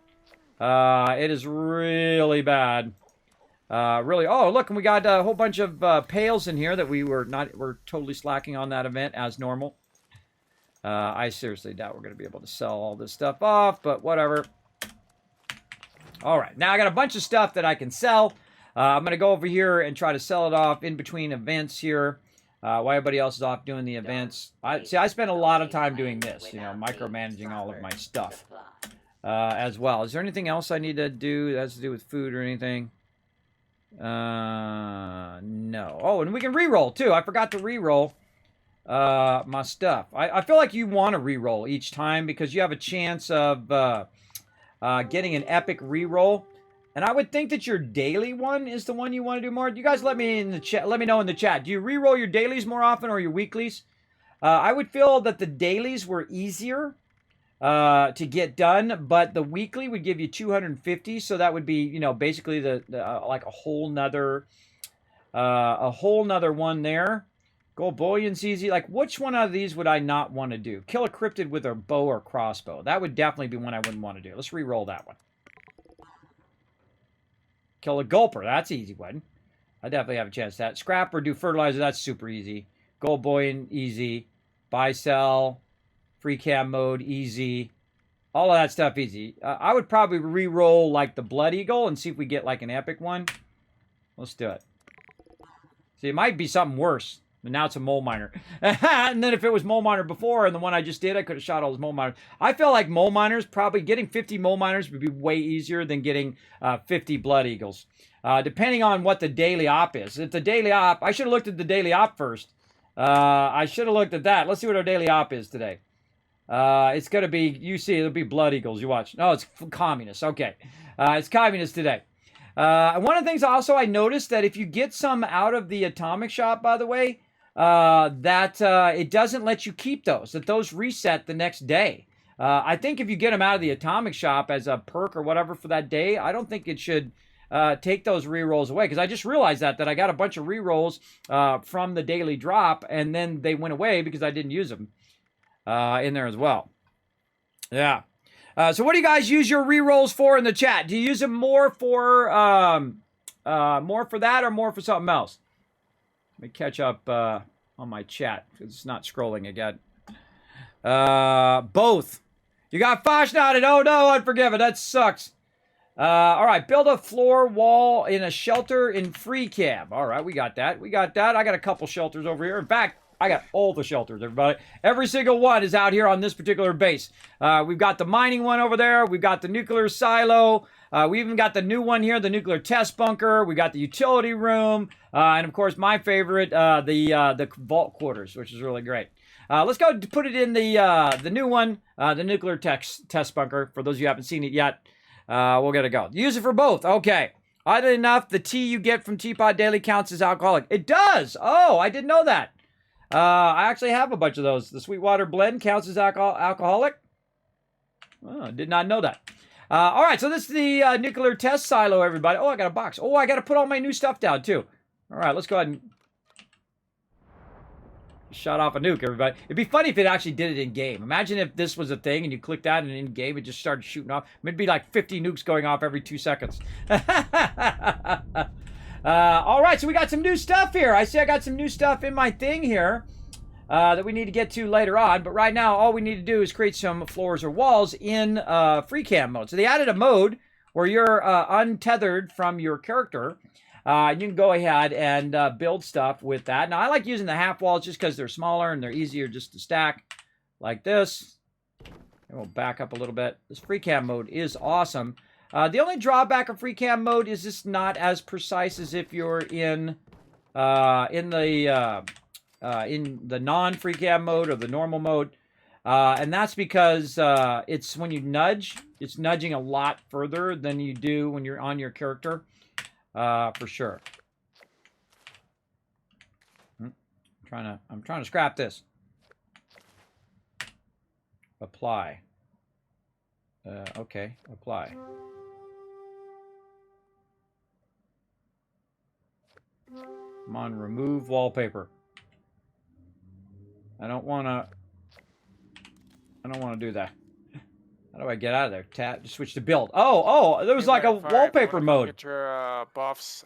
It is really bad. Really. Oh, look, and we got a whole bunch of pails in here that we're totally slacking on that event as normal. I seriously doubt we're going to be able to sell all this stuff off, but whatever. All right, now I got a bunch of stuff that I can sell. I'm going to go over here and try to sell it off in between events here. While everybody else is off doing the events. I spend a lot of time doing this, you know, micromanaging all of my stuff as well. Is there anything else I need to do that has to do with food or anything? No. Oh, and we can re-roll too. I forgot to re-roll my stuff. I feel like you want to re-roll each time because you have a chance of getting an epic re-roll. And I would think that your daily one is the one you want to do more. You guys let me in the chat. Let me know in the chat. Do you re-roll your dailies more often or your weeklies? I would feel that the dailies were easier to get done, but the weekly would give you 250. So that would be, you know, basically the like a whole nother one there. Gold bullion's easy. Like, which one of these would I not want to do? Kill a cryptid with a bow or crossbow. That would definitely be one I wouldn't want to do. Let's re-roll that one. Kill a gulper. That's an easy one. I definitely have a chance to that. Scrap or do fertilizer. That's super easy. Gold bullion, easy. Buy, sell. Free cam mode, easy. All of that stuff, easy. I would probably re-roll like the Blood Eagle and see if we get like an epic one. Let's do it. See, it might be something worse. But now it's a mole miner. And then if it was mole miner before and the one I just did, I could have shot all those mole miners. I feel like mole miners, probably getting 50 mole miners would be way easier than getting 50 Blood Eagles. Depending on what the daily op is. If the daily op, I should have looked at the daily op first. I should have looked at that. Let's see what our daily op is today. It's going to be, you see, it'll be Blood Eagles. You watch. No, it's communist. Okay. It's communist today. One of the things also I noticed that if you get some out of the atomic shop, by the way, it doesn't let you keep those, that those reset the next day. I think if you get them out of the atomic shop as a perk or whatever for that day, I don't think it should take those re-rolls away, because I just realized that I got a bunch of re-rolls from the daily drop, and then they went away because I didn't use them in there as well. Yeah. So what do you guys use your re-rolls for in the chat? Do you use them more for that or more for something else? Let me catch up on my chat, because it's not scrolling again. Both. You got Fashnotted. Oh no, Unforgiven. That sucks. All right, build a floor wall in a shelter in free cab. All right, we got that. We got that. I got a couple shelters over here. In fact, I got all the shelters, everybody. Every single one is out here on this particular base. We've got the mining one over there. We've got the nuclear silo. We even got the new one here, the nuclear test bunker. We got the utility room. And, of course, my favorite, the vault quarters, which is really great. Let's go put it in the new one, the nuclear test bunker. For those of you who haven't seen it yet, we'll get it go. Use it for both. Okay. Oddly enough, the tea you get from Teapot Daily counts as alcoholic. It does. Oh, I didn't know that. I actually have a bunch of those. The Sweetwater blend counts as alcoholic. Oh, I did not know that. All right, so this is the nuclear test silo, everybody. Oh, I got a box. Oh, I got to put all my new stuff down, too. All right, let's go ahead and shot off a nuke, everybody. It'd be funny if it actually did it in-game. Imagine if this was a thing and you clicked that and in-game it just started shooting off. It'd be like 50 nukes going off every 2 seconds. All right, so we got some new stuff here. I see I got some new stuff in my thing here that we need to get to later on. But right now, all we need to do is create some floors or walls in free cam mode. So they added a mode where you're untethered from your character. You can go ahead and build stuff with that. Now, I like using the half walls just because they're smaller and they're easier just to stack like this. And we'll back up a little bit. This free cam mode is awesome. The only drawback of free cam mode is it's not as precise as if you're in the non-free cam mode or the normal mode. And that's because it's when you nudge, it's nudging a lot further than you do when you're on your character. For sure. I'm trying to scrap this. Apply. Okay, apply. Come on, remove wallpaper. I don't want to do that. How do I get out of there? Tap, switch to build. Oh, there was like a wallpaper mode. Get your buffs.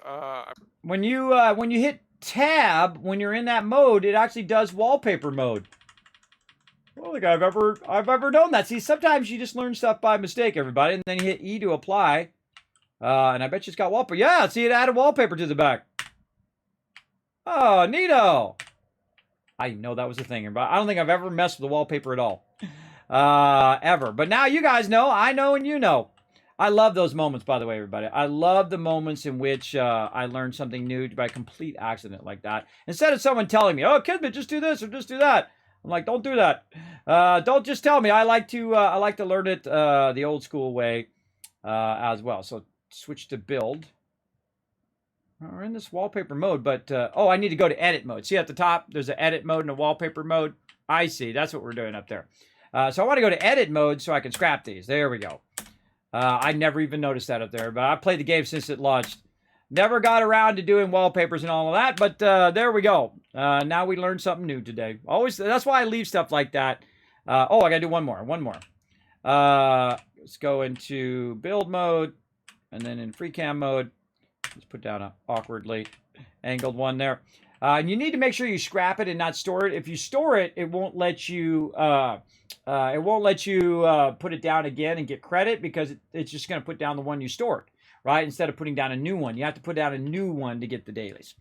When you hit tab, when you're in that mode, it actually does wallpaper mode. I don't think I've ever known that. See, sometimes you just learn stuff by mistake, everybody, and then you hit E to apply. And I bet you it's got wallpaper. Yeah, see, it added wallpaper to the back. Oh, neato. I know that was a thing, but I don't think I've ever messed with the wallpaper at all. Ever. But now you guys know, I know, and you know. I love those moments, by the way, everybody. I love the moments in which I learn something new by complete accident like that. Instead of someone telling me, oh, Kismet, just do this or just do that. I'm like, don't do that. Don't just tell me. I like to learn it the old school way as well. So switch to build. We're in this wallpaper mode, but oh, I need to go to edit mode. See at the top, there's an edit mode and a wallpaper mode. I see. That's what we're doing up there. So I want to go to edit mode so I can scrap these. There we go. I never even noticed that up there, but I've played the game since it launched. Never got around to doing wallpapers and all of that, but there we go. Now we learned something new today. Always, that's why I leave stuff like that. Oh, I got to do one more. Let's go into build mode, and then in free cam mode, let's put down an awkwardly angled one there. And you need to make sure you scrap it and not store it. If you store it, it won't let you put it down again and get credit because it's just going to put down the one you stored, right? Instead of putting down a new one, you have to put down a new one to get the dailies.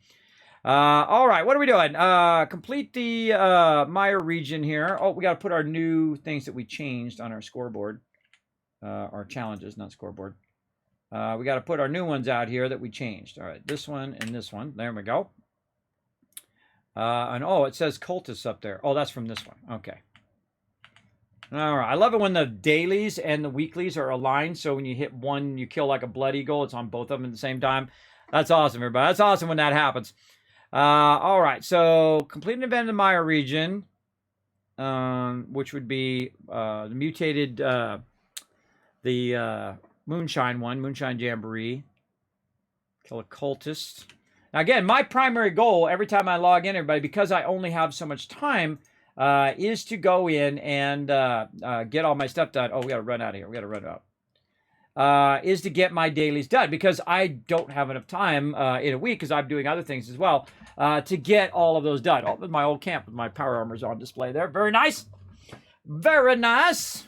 All right, what are we doing? Complete the Maya region here. Oh, we got to put our new things that we changed on our scoreboard, our challenges, not scoreboard. We got to put our new ones out here that we changed. All right, this one and this one. There we go. And oh, it says cultists up there. Oh, that's from this one. Okay. All right. I love it when the dailies and the weeklies are aligned. So when you hit one, you kill like a blood eagle. It's on both of them at the same time. That's awesome, everybody. That's awesome when that happens. All right. So complete an event in the Maya region, which would be the mutated, the Moonshine one, Moonshine Jamboree. Kill a cultist. Now, again, my primary goal every time I log in, everybody, because I only have so much time, is to go in and get all my stuff done. Oh, we got to run out of here. We got to run out. Is to get my dailies done because I don't have enough time in a week because I'm doing other things as well to get all of those done. Oh, my old camp with my power armors on display there. Very nice. Very nice.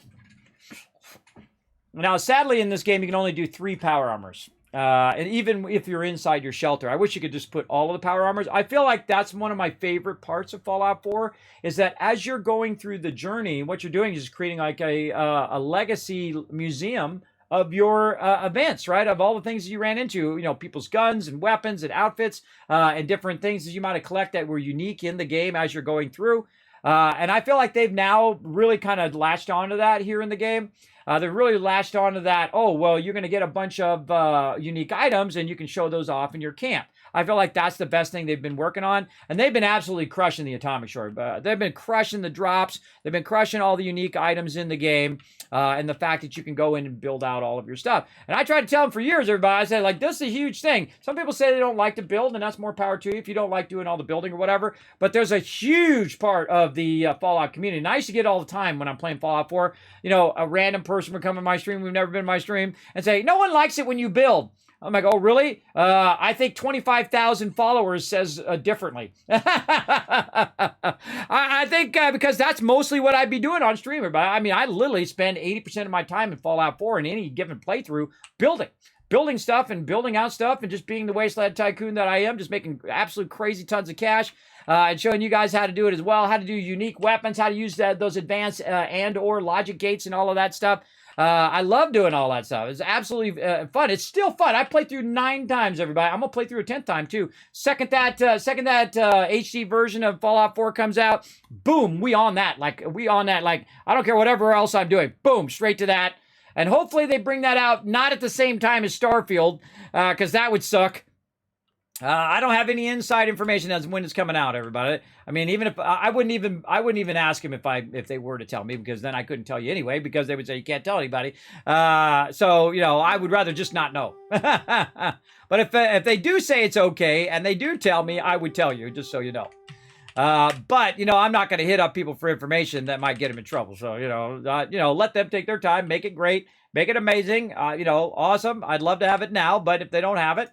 Now, sadly, in this game, you can only do 3 power armors. And even if you're inside your shelter, I wish you could just put all of the power armors. I feel like that's one of my favorite parts of Fallout 4 is that as you're going through the journey, what you're doing is just creating like a legacy museum of your events, right? Of all the things that you ran into, you know, people's guns and weapons and outfits and different things that you might have collected that were unique in the game as you're going through. And I feel like they've now really kind of latched onto that here in the game. They've really latched onto that, oh, well, you're going to get a bunch of unique items and you can show those off in your camp. I feel like that's the best thing they've been working on. And they've been absolutely crushing the atomic shore. They've been crushing the drops. They've been crushing all the unique items in the game. And the fact that you can go in and build out all of your stuff. And I tried to tell them for years, everybody, I said, like, this is a huge thing. Some people say they don't like to build, and that's more power to you if you don't like doing all the building or whatever. But there's a huge part of the Fallout community. And I used to get all the time when I'm playing Fallout 4, you know, a random person would come in my stream, we've never been in my stream, and say, no one likes it when you build. I'm like, oh, really? I think 25,000 followers says differently. I think because that's mostly what I'd be doing on streamer. But I mean, I literally spend 80% of my time in Fallout 4 in any given playthrough building stuff and building out stuff and just being the wasteland tycoon that I am, just making absolute crazy tons of cash. And showing you guys how to do it as well, how to do unique weapons, how to use those advanced and or logic gates and all of that stuff. I love doing all that stuff. It's absolutely fun. It's still fun. I played through 9 times, everybody. I'm gonna play through a 10th time too. Second that HD version of Fallout 4 comes out, boom, we on that. Like I don't care whatever else I'm doing. Boom, straight to that. And hopefully they bring that out not at the same time as Starfield, because that would suck. I don't have any inside information as when it's coming out, everybody. I mean, even if I wouldn't even ask him if they were to tell me, because then I couldn't tell you anyway, because they would say you can't tell anybody. So you know, I would rather just not know. But if they do say it's okay and they do tell me, I would tell you, just so you know. But you know, I'm not going to hit up people for information that might get them in trouble. So you know, let them take their time, make it great, make it amazing. You know, awesome. I'd love to have it now, but if they don't have it.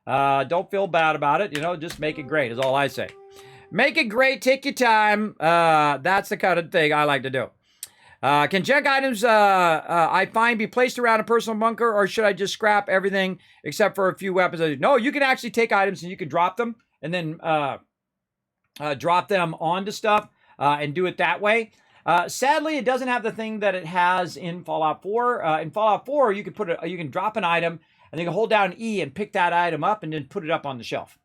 Don't feel bad about it. You know, just make it great is all I say. Make it great. Take your time. That's the kind of thing I like to do. Can junk items I find be placed around a personal bunker, or should I just scrap everything except for a few weapons? No, you can actually take items and you can drop them and then drop them onto stuff and do it that way. Sadly, it doesn't have the thing that it has in Fallout 4. In Fallout 4, you can drop an item. And you can hold down E and pick that item up and then put it up on the shelf,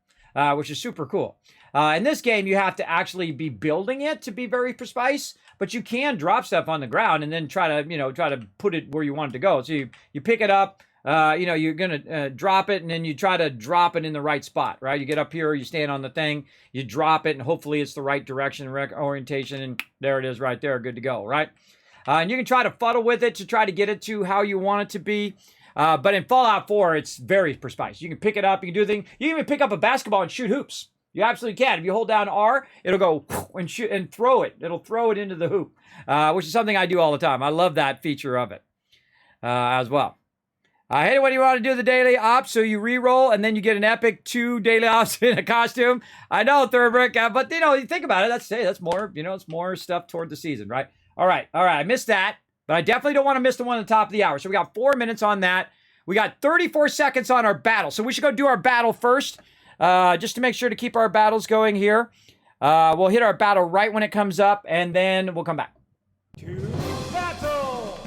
which is super cool. In this game, you have to actually be building it to be very precise, but you can drop stuff on the ground and then try to put it where you want it to go. So you pick it up, you're going to drop it, and then you try to drop it in the right spot, right? You get up here, you stand on the thing, you drop it, and hopefully it's the right direction and orientation, and there it is right there, good to go, right? And you can try to fuddle with it to try to get it to how you want it to be. But in Fallout 4, it's very precise. You can pick it up, you can do the thing. You can even pick up a basketball and shoot hoops. You absolutely can. If you hold down R, it'll go and shoot and throw it. It'll throw it into the hoop, which is something I do all the time. I love that feature of it as well. Hey, what do you want to do the daily ops? So you re-roll and then you get an epic 2 daily ops in a costume. I know, Thurbrick, but you know, you think about it. That's more, it's more stuff toward the season, right? All right. I missed that. But I definitely don't want to miss the one at the top of the hour. So we got 4 minutes on that. We got 34 seconds on our battle. So we should go do our battle first, just to make sure to keep our battles going here. We'll hit our battle right when it comes up, and then we'll come back. To battle!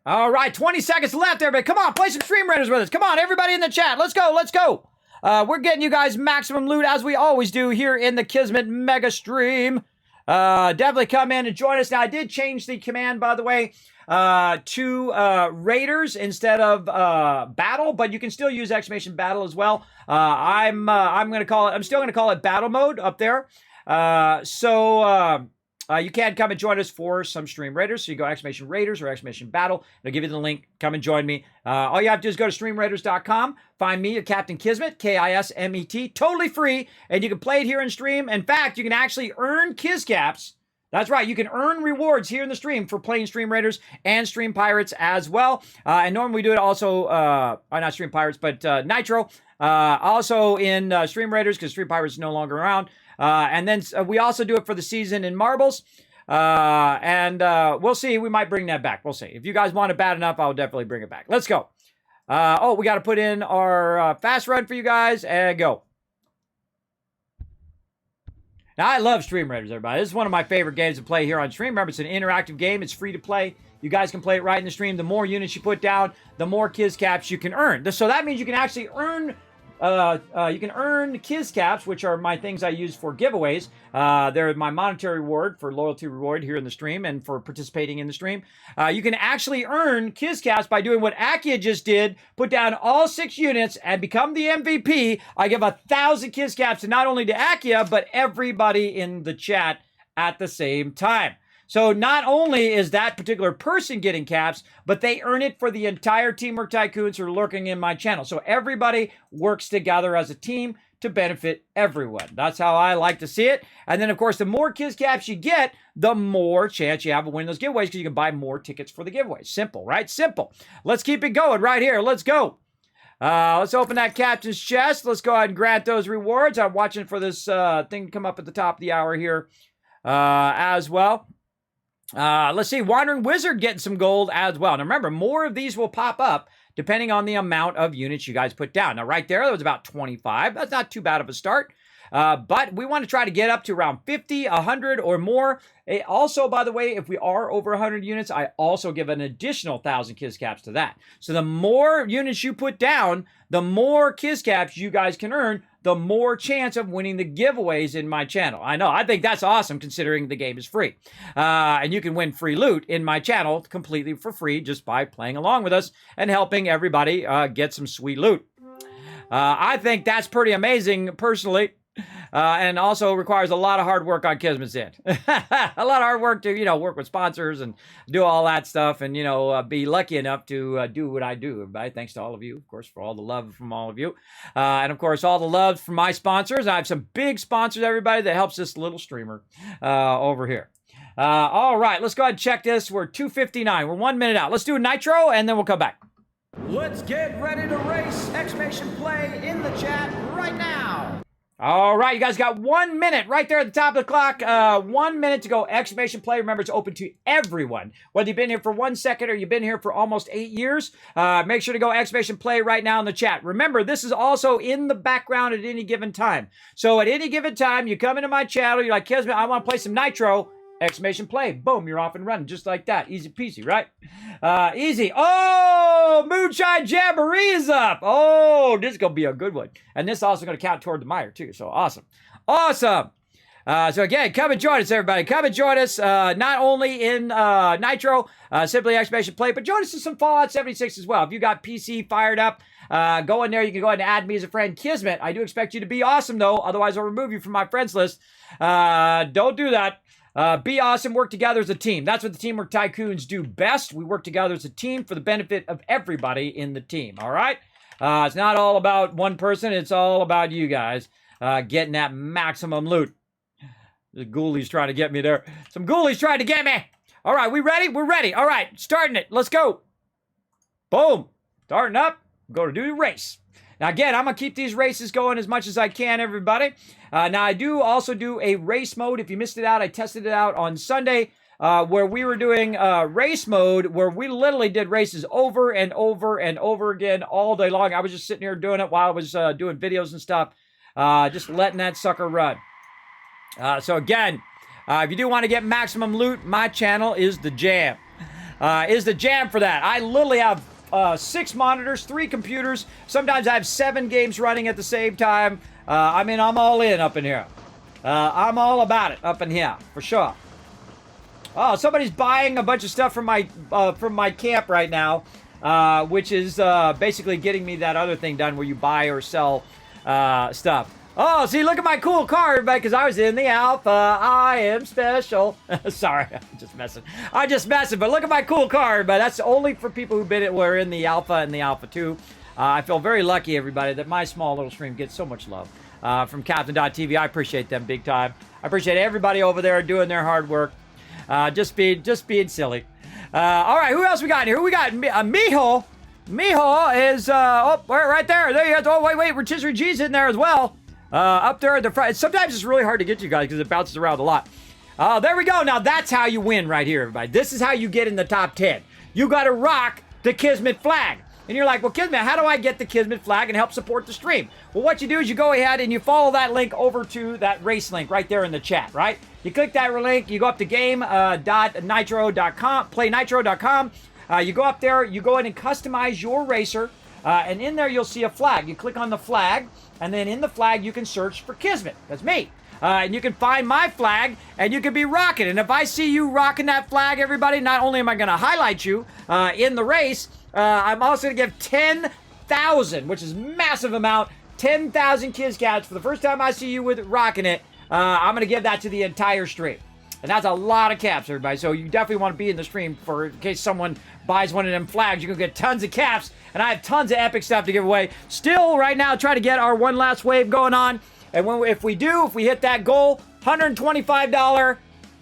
All right, 20 seconds left, everybody. Come on, play some Stream Raiders with us. Come on, everybody in the chat. Let's go. We're getting you guys maximum loot, as we always do here in the Kismet Mega Stream. Definitely come in and join us. Now, I did change the command, by the way, to Raiders instead of battle, but you can still use exclamation battle as well. I'm still gonna call it battle mode up there. You can come and join us for some Stream Raiders. So you go exclamation Raiders or exclamation battle. It'll give you the link. Come and join me. All you have to do is go to streamraiders.com. Find me at Captain Kismet, Kismet, totally free. And you can play it here in stream. In fact, you can actually earn Kizcaps. That's right. You can earn rewards here in the stream for playing Stream Raiders and Stream Pirates as well. And normally we do it also, not Stream Pirates, but Nitro. Also in Stream Raiders, because Stream Pirates is no longer around. And then we also do it for the season in Marbles. And we'll see. We might bring that back. We'll see. If you guys want it bad enough, I'll definitely bring it back. Let's go. We got to put in our fast run for you guys and go. Now, I love Stream Raiders, everybody. This is one of my favorite games to play here on stream. Remember, it's an interactive game. It's free to play. You guys can play it right in the stream. The more units you put down, the more Kizcaps you can earn. So that means you can actually earn you can earn Kiz Caps, which are my things I use for giveaways. They're my monetary reward for loyalty reward here in the stream and for participating in the stream. You can actually earn Kiz Caps by doing what Akia just did, put down all 6 units and become the MVP. I give 1,000 Kiz Caps to not only to Akia, but everybody in the chat at the same time. So not only is that particular person getting caps, but they earn it for the entire Teamwork Tycoons who are lurking in my channel. So everybody works together as a team to benefit everyone. That's how I like to see it. And then, of course, the more Kiz Caps you get, the more chance you have of winning those giveaways because you can buy more tickets for the giveaways. Simple, right? Simple. Let's keep it going right here. Let's go. Let's open that captain's chest. Let's go ahead and grant those rewards. I'm watching for this thing to come up at the top of the hour here as well. Let's see, Wandering Wizard getting some gold as well. Now remember, more of these will pop up depending on the amount of units you guys put down. Now right there, that was about 25. That's not too bad of a start. But we want to try to get up to around 50, 100 or more. Also, by the way, if we are over 100 units, I also give an additional 1,000 Kiz Caps to that. So the more units you put down, the more Kiz Caps you guys can earn, the more chance of winning the giveaways in my channel. I know, I think that's awesome considering the game is free. And you can win free loot in my channel completely for free just by playing along with us and helping everybody get some sweet loot. I think that's pretty amazing personally. And also requires a lot of hard work on Kismet's end. A lot of hard work to, work with sponsors and do all that stuff and, be lucky enough to do what I do. Everybody, thanks to all of you, of course, for all the love from all of you. And, of course, all the love from my sponsors. I have some big sponsors, everybody, that helps this little streamer over here. All right, let's go ahead and check this. We're 2:59. We're 1 minute out. Let's do a nitro, and then we'll come back. Let's get ready to race! Exclamation play in the chat right now. All right, you guys got 1 minute right there at the top of the clock. 1 minute to go. Exclamation play. Remember, it's open to everyone. Whether you've been here for 1 second or you've been here for almost 8 years, make sure to go exclamation play right now in the chat. Remember, this is also in the background at any given time. So at any given time, you come into my channel, you're like, Kismet, I want to play some Nitro. Exclamation play. Boom, you're off and running just like that. Easy peasy, right? Easy. Oh, Moonshine Jamboree is up. Oh, this is going to be a good one. And this is also going to count toward the mire, too. So awesome. Awesome. So again, come and join us, everybody. Come and join us, not only in Nitro, simply exclamation play, but join us in some Fallout 76 as well. If you got PC fired up, go in there. You can go ahead and add me as a friend. Kismet, I do expect you to be awesome, though. Otherwise, I'll remove you from my friends list. Don't do that. Be awesome, work together as a team. That's what the Teamwork Tycoons do best. We work together as a team for the benefit of everybody in the team, all right? It's not all about one person. It's all about you guys getting that maximum loot. The ghoulies trying to get me there. Some ghoulies trying to get me. All right, we ready? We're ready. All right, starting it. Let's go. Boom. Starting up. Go to do a race. Now, again, I'm going to keep these races going as much as I can, everybody. Now, I do also do a race mode. If you missed it out, I tested it out on Sunday where we were doing race mode where we literally did races over and over and over again all day long. I was just sitting here doing it while I was doing videos and stuff, just letting that sucker run. So, again, if you do want to get maximum loot, my channel is the jam. Is the jam for that. I literally have 6 monitors, 3 computers. Sometimes I have 7 games running at the same time. I mean, I'm all in up in here. I'm all about it up in here, for sure. Oh, somebody's buying a bunch of stuff from my camp right now, which is basically getting me that other thing done where you buy or sell stuff. Oh, see, look at my cool car, everybody, because I was in the alpha. I am special. Sorry, I'm just messing. But look at my cool car, everybody. That's only for people were in the alpha and the alpha 2. I feel very lucky, everybody, that my small little stream gets so much love from Captain.tv. I appreciate them big time. I appreciate everybody over there doing their hard work. Just being silly. All right, who else we got here? Who we got? Miho. Miho is, right there. There you go. Oh, wait, Rotisserie G's in there as well. Up there at the front. Sometimes it's really hard to get you guys because it bounces around a lot. There we go. Now that's how you win right here, everybody. This is how you get in the top 10. You got to rock the Kismet flag. And you're like, well, Kismet, how do I get the Kismet flag and help support the stream? Well, what you do is you go ahead and you follow that link over to that race link right there in the chat, right? You click that link, you go up to game.nitro.com, playnitro.com. You go up there, you go ahead and customize your racer. And in there, you'll see a flag. You click on the flag, and then in the flag, you can search for Kismet. That's me. And you can find my flag, and you can be rocking. And if I see you rocking that flag, everybody, not only am I going to highlight you in the race, I'm also going to give 10,000, which is a massive amount, 10,000 Kiscats for the first time I see you with rocking it. I'm going to give that to the entire stream. And that's a lot of caps, everybody. So you definitely want to be in the stream for in case someone buys one of them flags. You can get tons of caps, and I have tons of epic stuff to give away. Still, right now, try to get our one last wave going on. And if we hit that goal, $125.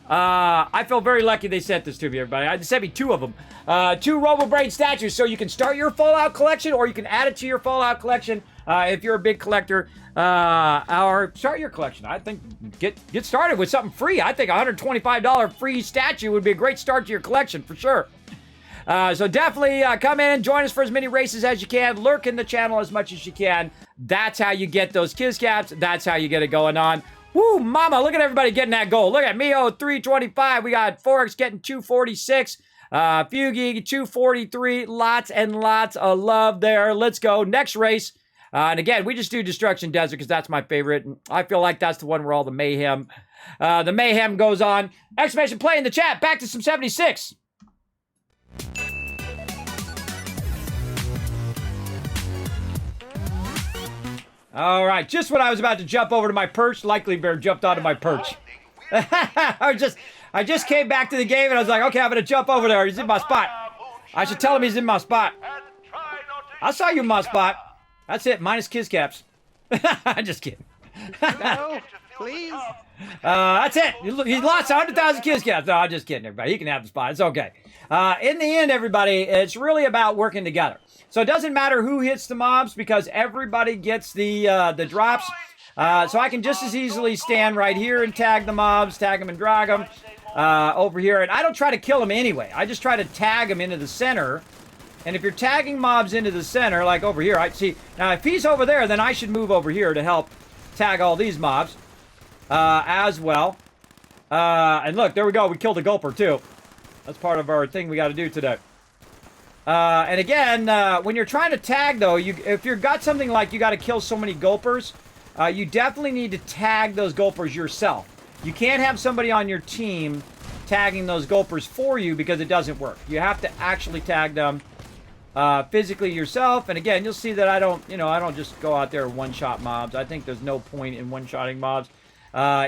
I feel very lucky they sent this to me, everybody. They sent me 2 of them. 2 RoboBrain statues, so you can start your Fallout collection, or you can add it to your Fallout collection if you're a big collector. Or start your collection. I think get started with something free. I think a $125 free statue would be a great start to your collection for sure. So definitely come in, join us for as many races as you can, lurk in the channel as much as you can. That's how you get those Kiscats. That's how you get it going on. Woo, mama, look at everybody getting that goal. Look at Mio, 325. We got Forex getting 246. Fugi, 243. Lots and lots of love there. Let's go. Next race. And again, we just do Destruction Desert because that's my favorite. And I feel like that's the one where all the mayhem goes on. Exclamation play in the chat. Back to some 76. All right, just when I was about to jump over to my perch, Likely Bear jumped onto my perch. I just came back to the game and I was like, okay, I'm gonna jump over there. He's in my spot. I should tell him he's in my spot. I saw you in my spot. That's it, minus Kiscaps. I'm just kidding. No, please. That's it. He lost 100,000 Kiscaps. No, I'm just kidding, everybody. He can have the spot. It's okay. In the end, everybody, it's really about working together. So it doesn't matter who hits the mobs because everybody gets the drops. So I can just as easily stand right here and tag the mobs, tag them and drag them over here. And I don't try to kill them anyway. I just try to tag them into the center. And if you're tagging mobs into the center, like over here, I see. Now, if he's over there, then I should move over here to help tag all these mobs as well. And look, there we go. We killed a gulper, too. That's part of our thing we got to do today. And again, when you're trying to tag, though, if you've got something like you got to kill so many gulpers, you definitely need to tag those gulpers yourself. You can't have somebody on your team tagging those gulpers for you because it doesn't work. You have to actually tag them physically yourself. And again, you'll see that I don't just go out there and one-shot mobs. I think there's no point in one-shotting mobs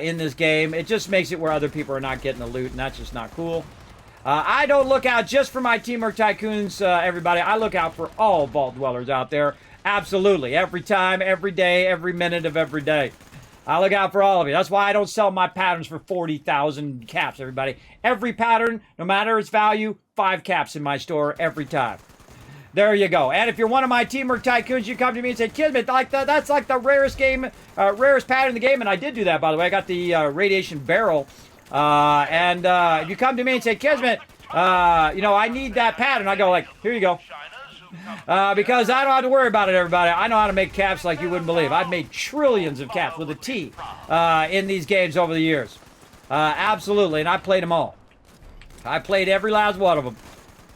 in this game. It just makes it where other people are not getting the loot, and that's just not cool. I don't look out just for my Teamwork Tycoons, everybody. I look out for all Vault Dwellers out there. Absolutely. Every time, every day, every minute of every day. I look out for all of you. That's why I don't sell my patterns for 40,000 caps, everybody. Every pattern, no matter its value, 5 caps in my store every time. There you go. And if you're one of my Teamwork Tycoons, you come to me and say, Kismet, that's like the rarest pattern in the game. And I did do that, by the way. I got the Radiation Barrel. If you come to me and say, Kismet, I need that pattern, I go like, here you go. Because I don't have to worry about it, everybody. I know how to make caps like you wouldn't believe. I've made trillions of caps with a T in these games over the years. Absolutely, and I played them all. I played every last one of them.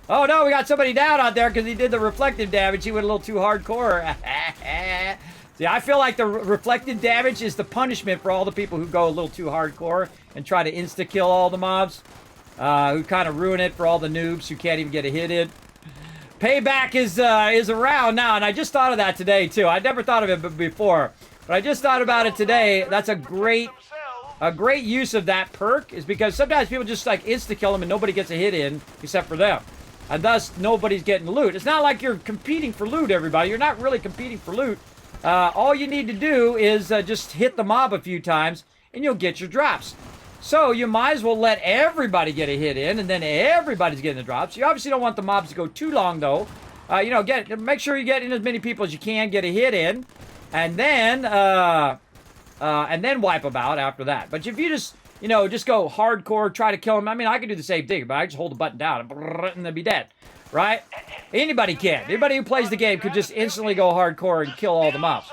Oh no, we got somebody down out there because he did the reflective damage. He went a little too hardcore. See, I feel like the reflective damage is the punishment for all the people who go a little too hardcore and try to insta-kill all the mobs. Who kind of ruin it for all the noobs who can't even get a hit in. Payback is around now, and I just thought of that today, too. I never thought of it before, but I just thought about it today. That's a great use of that perk, is because sometimes people just, like, insta-kill them and nobody gets a hit in except for them. And thus, nobody's getting loot. It's not like you're competing for loot, everybody. You're not really competing for loot. All you need to do is just hit the mob a few times, and you'll get your drops. So you might as well let everybody get a hit in, and then everybody's getting the drops. You obviously don't want the mobs to go too long, though. Make sure you get in as many people as you can, get a hit in, and then wipe them out after that. But if you just go hardcore, try to kill them. I mean, I can do the same thing, but I just hold the button down and they'll be dead, right? Anybody can. Anybody who plays the game could just instantly go hardcore and kill all the mobs.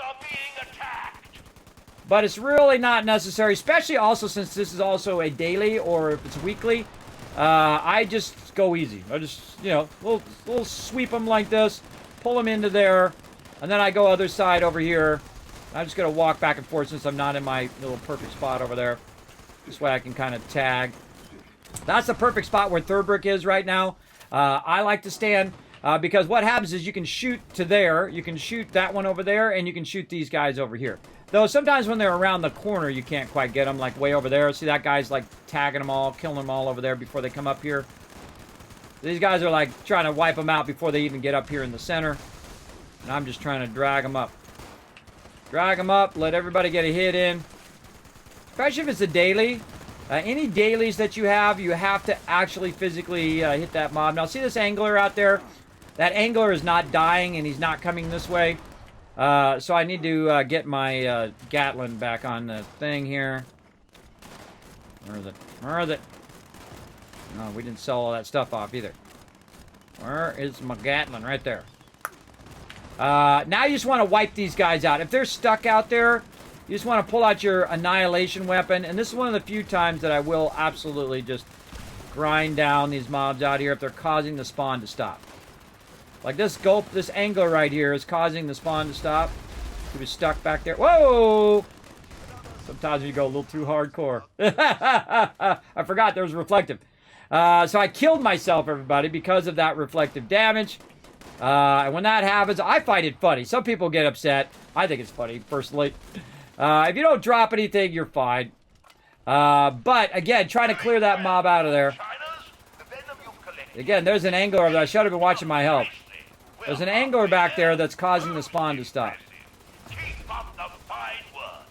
But it's really not necessary, especially also since this is also a daily or if it's weekly. I just go easy. I just, we'll sweep them like this, pull them into there, and then I go other side over here. I'm just going to walk back and forth since I'm not in my little perfect spot over there. This way I can kind of tag. That's the perfect spot where third brick is right now. I like to stand because what happens is you can shoot to there, you can shoot that one over there, and you can shoot these guys over here. Though sometimes when they're around the corner, you can't quite get them, like way over there. See, that guy's like tagging them all, killing them all over there before they come up here. These guys are like trying to wipe them out before they even get up here in the center. And I'm just trying to drag them up. Drag them up, let everybody get a hit in. Especially if it's a daily. Any dailies that you have to actually physically hit that mob. Now, see this angler out there? That angler is not dying, and he's not coming this way. So I need to get my Gatlin back on the thing here. Where is it? Where is it? No, we didn't sell all that stuff off either. Where is my Gatlin? Right there. Now you just want to wipe these guys out. If they're stuck out there, you just want to pull out your annihilation weapon. And this is one of the few times that I will absolutely just grind down these mobs out here if they're causing the spawn to stop. Like this gulp, this angler right here is causing the spawn to stop. He was stuck back there. Whoa! Sometimes you go a little too hardcore. I forgot there was reflective. So I killed myself, everybody, because of that reflective damage. And when that happens, I find it funny. Some people get upset. I think it's funny, personally. If you don't drop anything, you're fine. But, again, trying to clear that mob out of there. Again, there's an angler that I should have been watching my health. There's an angler back there that's causing the spawn to stop. Keep up the fine work.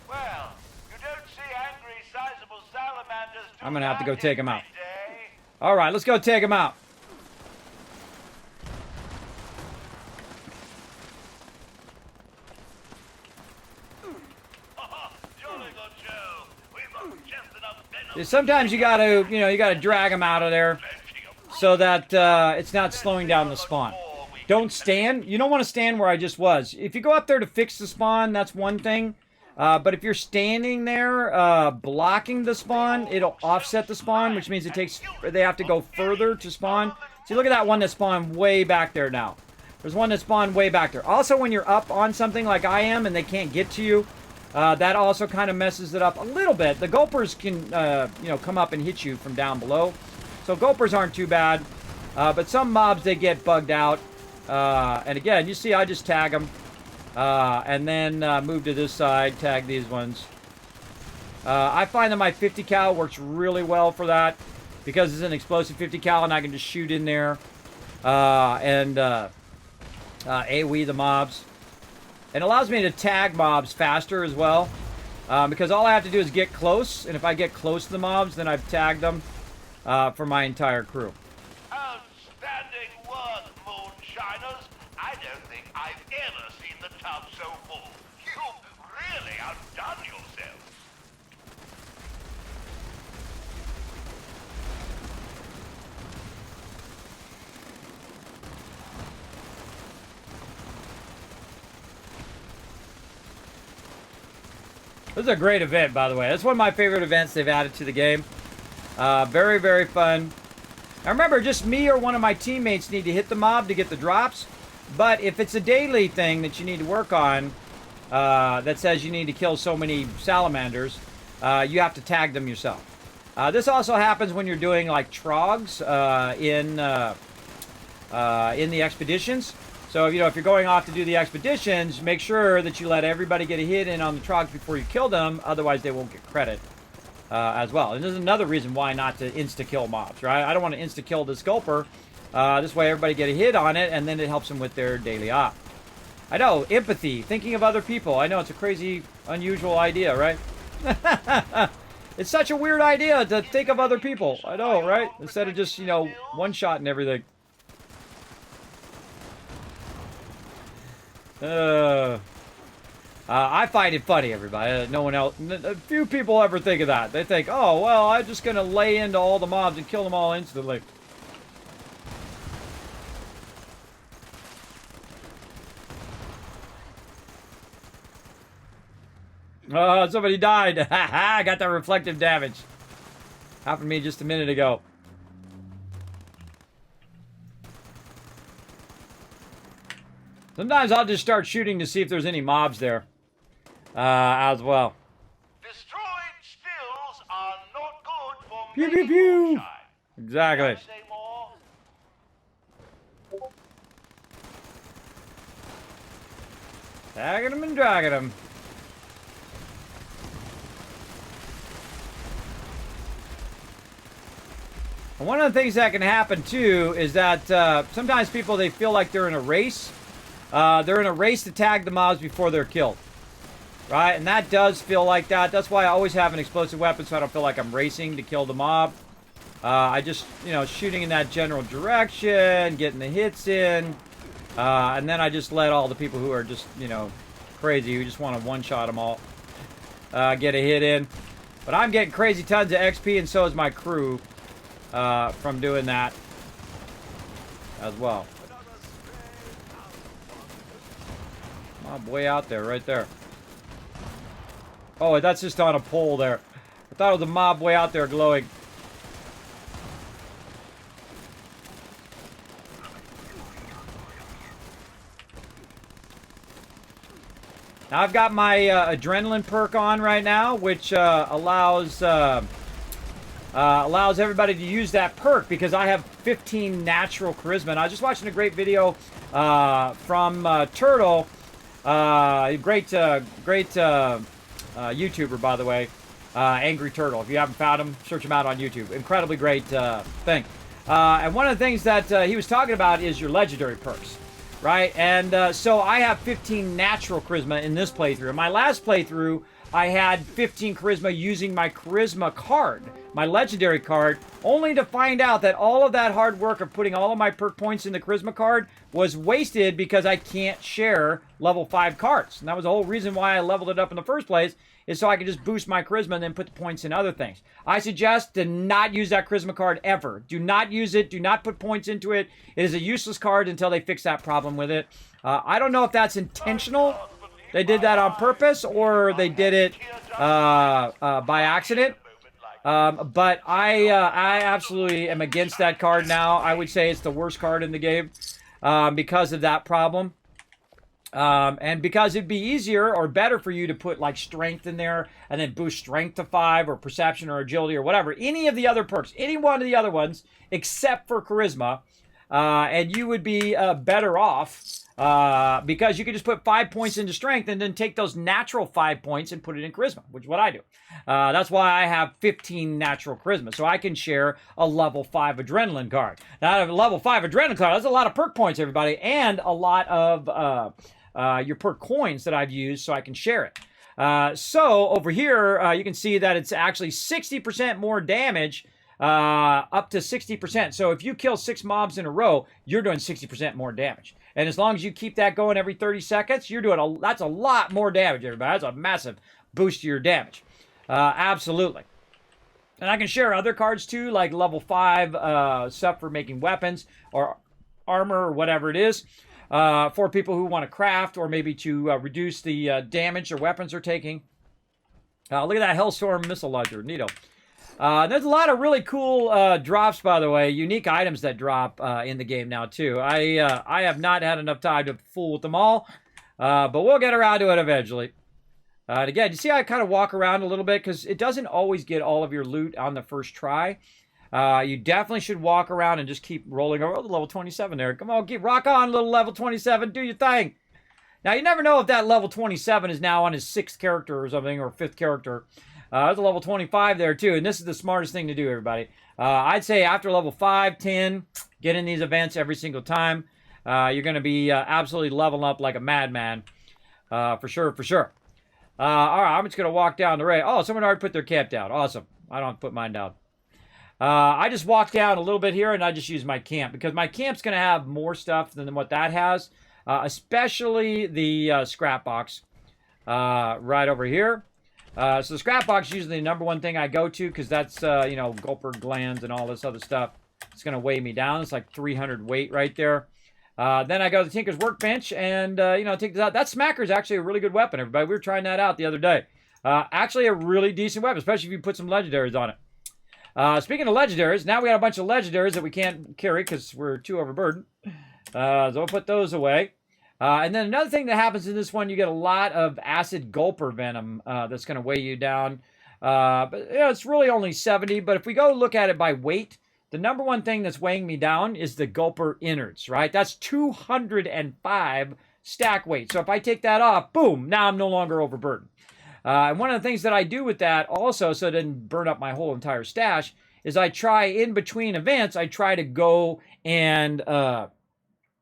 Well, you don't see angry, sizable salamanders do I'm going to have to go that take him out. every day. All right, let's go take him out. Jolly good Joe. We've got just enough venom. Sometimes you got to, you got to drag him out of there so that it's not slowing down the spawn. Don't stand. You don't want to stand where I just was. If you go up there to fix the spawn, that's one thing. But if you're standing there blocking the spawn, it'll offset the spawn, which means they have to go further to spawn. See, look at that one that spawned way back there now. There's one that spawned way back there. Also, when you're up on something like I am and they can't get to you, that also kind of messes it up a little bit. The gulpers can, come up and hit you from down below. So gulpers aren't too bad. But some mobs, they get bugged out. And again, you see I just tag them. And then move to this side, tag these ones. I find that my 50 cal works really well for that. Because it's an explosive 50 cal and I can just shoot in there. And AoE the mobs. It allows me to tag mobs faster as well. Because all I have to do is get close. And if I get close to the mobs, then I've tagged them for my entire crew. Outstanding work, moonshiners. I don't think I've ever seen the tub so full. You've really outdone yourselves. This is a great event, by the way. That's one of my favorite events they've added to the game. Very, very fun. Now remember, just me or one of my teammates need to hit the mob to get the drops. But if it's a daily thing that you need to work on, that says you need to kill so many salamanders, you have to tag them yourself. This also happens when you're doing like trogs in the expeditions. So, if you're going off to do the expeditions, make sure that you let everybody get a hit in on the trogs before you kill them. Otherwise, they won't get credit as well. And there's another reason why not to insta-kill mobs, right? I don't want to insta-kill the Sculper. This way, everybody get a hit on it, and then it helps them with their daily op. I know, empathy, thinking of other people. I know, it's a crazy, unusual idea, right? It's such a weird idea to think of other people. I know, right? Instead of just, one-shot and everything. I find it funny, everybody. No one else, a few people ever think of that. They think, oh, well, I'm just going to lay into all the mobs and kill them all instantly. Somebody died. I got that reflective damage. Happened to me just a minute ago. Sometimes I'll just start shooting to see if there's any mobs there as well. Destroyed stills are not good for Pew, making pew, pew. moonshine. Exactly. Can I say more? Tagging them and dragging them. And one of the things that can happen too is that sometimes people, they feel like they're in a race. They're in a race to tag the mobs before they're killed. Right? And that does feel like that. That's why I always have an explosive weapon so I don't feel like I'm racing to kill the mob. I just, you know, shooting in that general direction, getting the hits in. And then I just let all the people who are just, you know, crazy, who just want to one-shot them all, get a hit in. But I'm getting crazy tons of XP, and so is my crew from doing that as well. Mob way out there, right there. Oh, that's just on a pole there. I thought it was a mob way out there glowing. Now I've got my adrenaline perk on right now, which allows everybody to use that perk because I have 15 natural charisma. And I was just watching a great video from Turtle, great YouTuber, by the way, Angry Turtle. If you haven't found him, search him out on YouTube. Incredibly great thing. And one of the things that he was talking about is your legendary perks. Right, and so I have 15 natural charisma in this playthrough. In my last playthrough, I had 15 charisma using my charisma card, my legendary card, only to find out that all of that hard work of putting all of my perk points in the charisma card was wasted because I can't share level 5 cards. And that was the whole reason why I leveled it up in the first place, is so I could just boost my charisma and then put the points in other things. I suggest to not use that charisma card ever. Do not use it. Do not put points into it. It is a useless card until they fix that problem with it. I don't know if that's intentional. They did that on purpose or they did it by accident. But I absolutely am against that card now. I would say it's the worst card in the game because of that problem. And because it'd be easier or better for you to put like strength in there and then boost strength to 5 or perception or agility or whatever. Any of the other perks, any one of the other ones except for charisma. And you would be better off because you could just put 5 points into strength and then take those natural 5 points and put it in charisma, which is what I do. That's why I have 15 natural charisma, so I can share a level 5 adrenaline card. Now, a level 5 adrenaline card, that's a lot of perk points, everybody, and a lot of your perk coins that I've used so I can share it. So over here, you can see that it's actually 60% more damage, up to 60%. So if you kill 6 mobs in a row, you're doing 60% more damage. And as long as you keep that going every 30 seconds, you're doing that's a lot more damage, everybody. That's a massive boost to your damage. Absolutely. And I can share other cards too, like level 5 stuff for making weapons or armor or whatever it is. For people who want to craft or maybe to reduce the damage their weapons are taking. Look at that Hellstorm missile launcher. Neato. There's a lot of really cool drops, by the way. Unique items that drop in the game now, too. I have not had enough time to fool with them all. But we'll get around to it eventually. And again, you see I kind of walk around a little bit because it doesn't always get all of your loot on the first try. You definitely should walk around and just keep rolling over. Oh, the level 27 there. Come on, rock on, little level 27. Do your thing. Now, you never know if that level 27 is now on his 6th character or something, or 5th character. There's a level 25 there, too. And this is the smartest thing to do, everybody. I'd say after level 5, 10, get in these events every single time. You're going to be absolutely leveling up like a madman. For sure, for sure. All right, I'm just going to walk down the rail. Oh, someone already put their camp down. Awesome. I don't have to put mine down. I just walked down a little bit here, and I just used my camp, because my camp's going to have more stuff than what that has, especially the scrap box right over here. So the scrap box is usually the number one thing I go to, because that's, you know, Gulper glands and all this other stuff. It's going to weigh me down. It's like 300 weight right there. Then I go to the Tinker's Workbench, and, you know, take this out. That Smacker is actually a really good weapon, everybody. We were trying that out the other day. Actually a really decent weapon, especially if you put some legendaries on it. Speaking of legendaries, now we got a bunch of legendaries that we can't carry because we're too overburdened. So we'll put those away. And then another thing that happens in this one, you get a lot of acid gulper venom that's going to weigh you down. But you know, it's really only 70. But if we go look at it by weight, the number one thing that's weighing me down is the gulper innards, right? That's 205 stack weight. So if I take that off, boom, now I'm no longer overburdened. And one of the things that I do with that also, so it doesn't burn up my whole entire stash, is I try in between events, I try to go and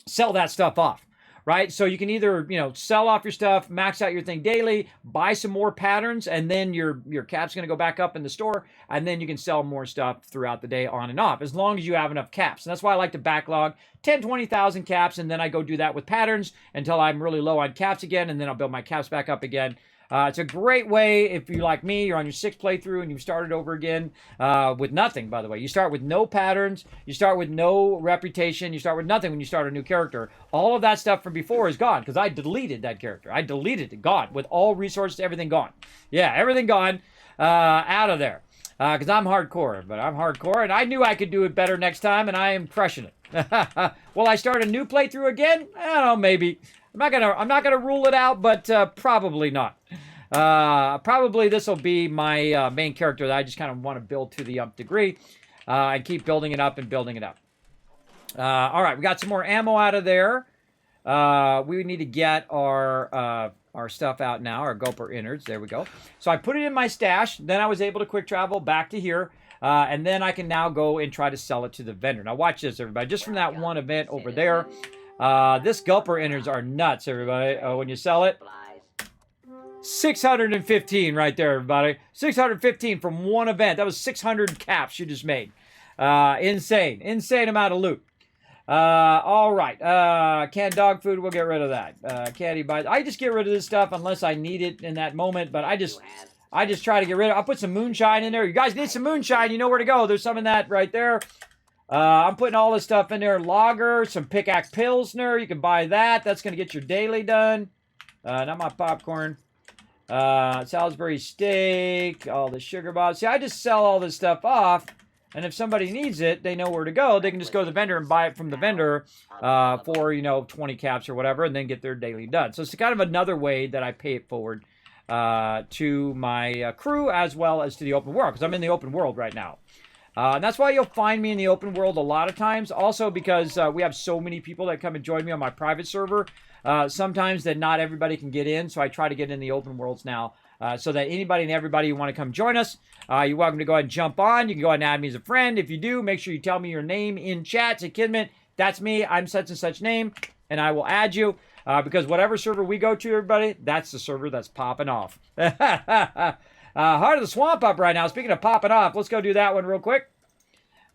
sell that stuff off. Right? So you can either, you know, sell off your stuff, max out your thing daily, buy some more patterns, and then your cap's going to go back up in the store, and then you can sell more stuff throughout the day on and off, as long as you have enough caps. And that's why I like to backlog 10, 20,000 caps, and then I go do that with patterns until I'm really low on caps again, and then I'll build my caps back up again. It's a great way if you like me, you're on your 6th playthrough and you've started over again with nothing, by the way. You start with no patterns, you start with no reputation, you start with nothing when you start a new character. All of that stuff from before is gone because I deleted that character. I deleted it, gone, with all resources, everything gone. Yeah, everything gone, out of there. Because I'm hardcore, but I'm hardcore, and I knew I could do it better next time, and I am crushing it. Will I start a new playthrough again? I don't know, maybe. I'm not gonna rule it out, but probably not. Probably this will be my main character that I just kind of want to build to the nth degree and keep building it up and building it up. All right, we got some more ammo out of there. We need to get our stuff out now, our gulper innards. There we go. So I put it in my stash. Then I was able to quick travel back to here. And then I can now go and try to sell it to the vendor. Now watch this, everybody. Just from that one event over there. This gulper innards are nuts, everybody. When you sell it. 615 right there, everybody. 615 from one event. That was 600 caps you just made. Insane. Insane amount of loot. All right. Canned dog food, we'll get rid of that. Candy bites. I just get rid of this stuff unless I need it in that moment, but I just try to get rid of it. I'll put some moonshine in there. You guys need some moonshine, you know where to go. There's some in that right there. I'm putting all this stuff in there. Lager, some Pickaxe Pilsner. You can buy that. That's going to get your daily done. Not my popcorn. Salisbury steak, all the sugar bobs. See, I just sell all this stuff off, and if somebody needs it, they know where to go. They can just go to the vendor and buy it from the vendor for, you know, 20 caps or whatever, and then get their daily done. So it's kind of another way that I pay it forward to my crew as well as to the open world, because I'm in the open world right now. And that's why you'll find me in the open world a lot of times. Also because we have so many people that come and join me on my private server. Sometimes that not everybody can get in, so I try to get in the open worlds now so that anybody and everybody who want to come join us, you're welcome to go ahead and jump on. You can go ahead and add me as a friend. If you do, make sure you tell me your name in chat. Say, Kismet, that's me. I'm such and such name, and I will add you because whatever server we go to, everybody, that's the server that's popping off. Heart of the Swamp up right now. Speaking of popping off, let's go do that one real quick.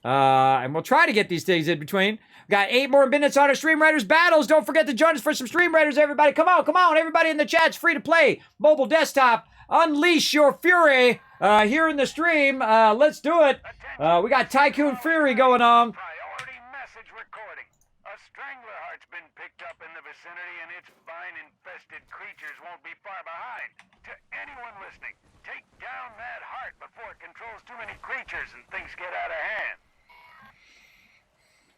And we'll try to get these things in between. We got 8 more minutes on our Stream Raiders battles. Don't forget to join us for some Stream Raiders, everybody. Come on. Everybody in the chat's free to play. Mobile, desktop. Unleash your fury here in the stream. Let's do it. We got Tycoon Fury going on. Priority message recording. A strangler heart's been picked up in the vicinity, and its vine-infested creatures won't be far behind. To anyone listening, take down that heart before it controls too many creatures and things get out of hand.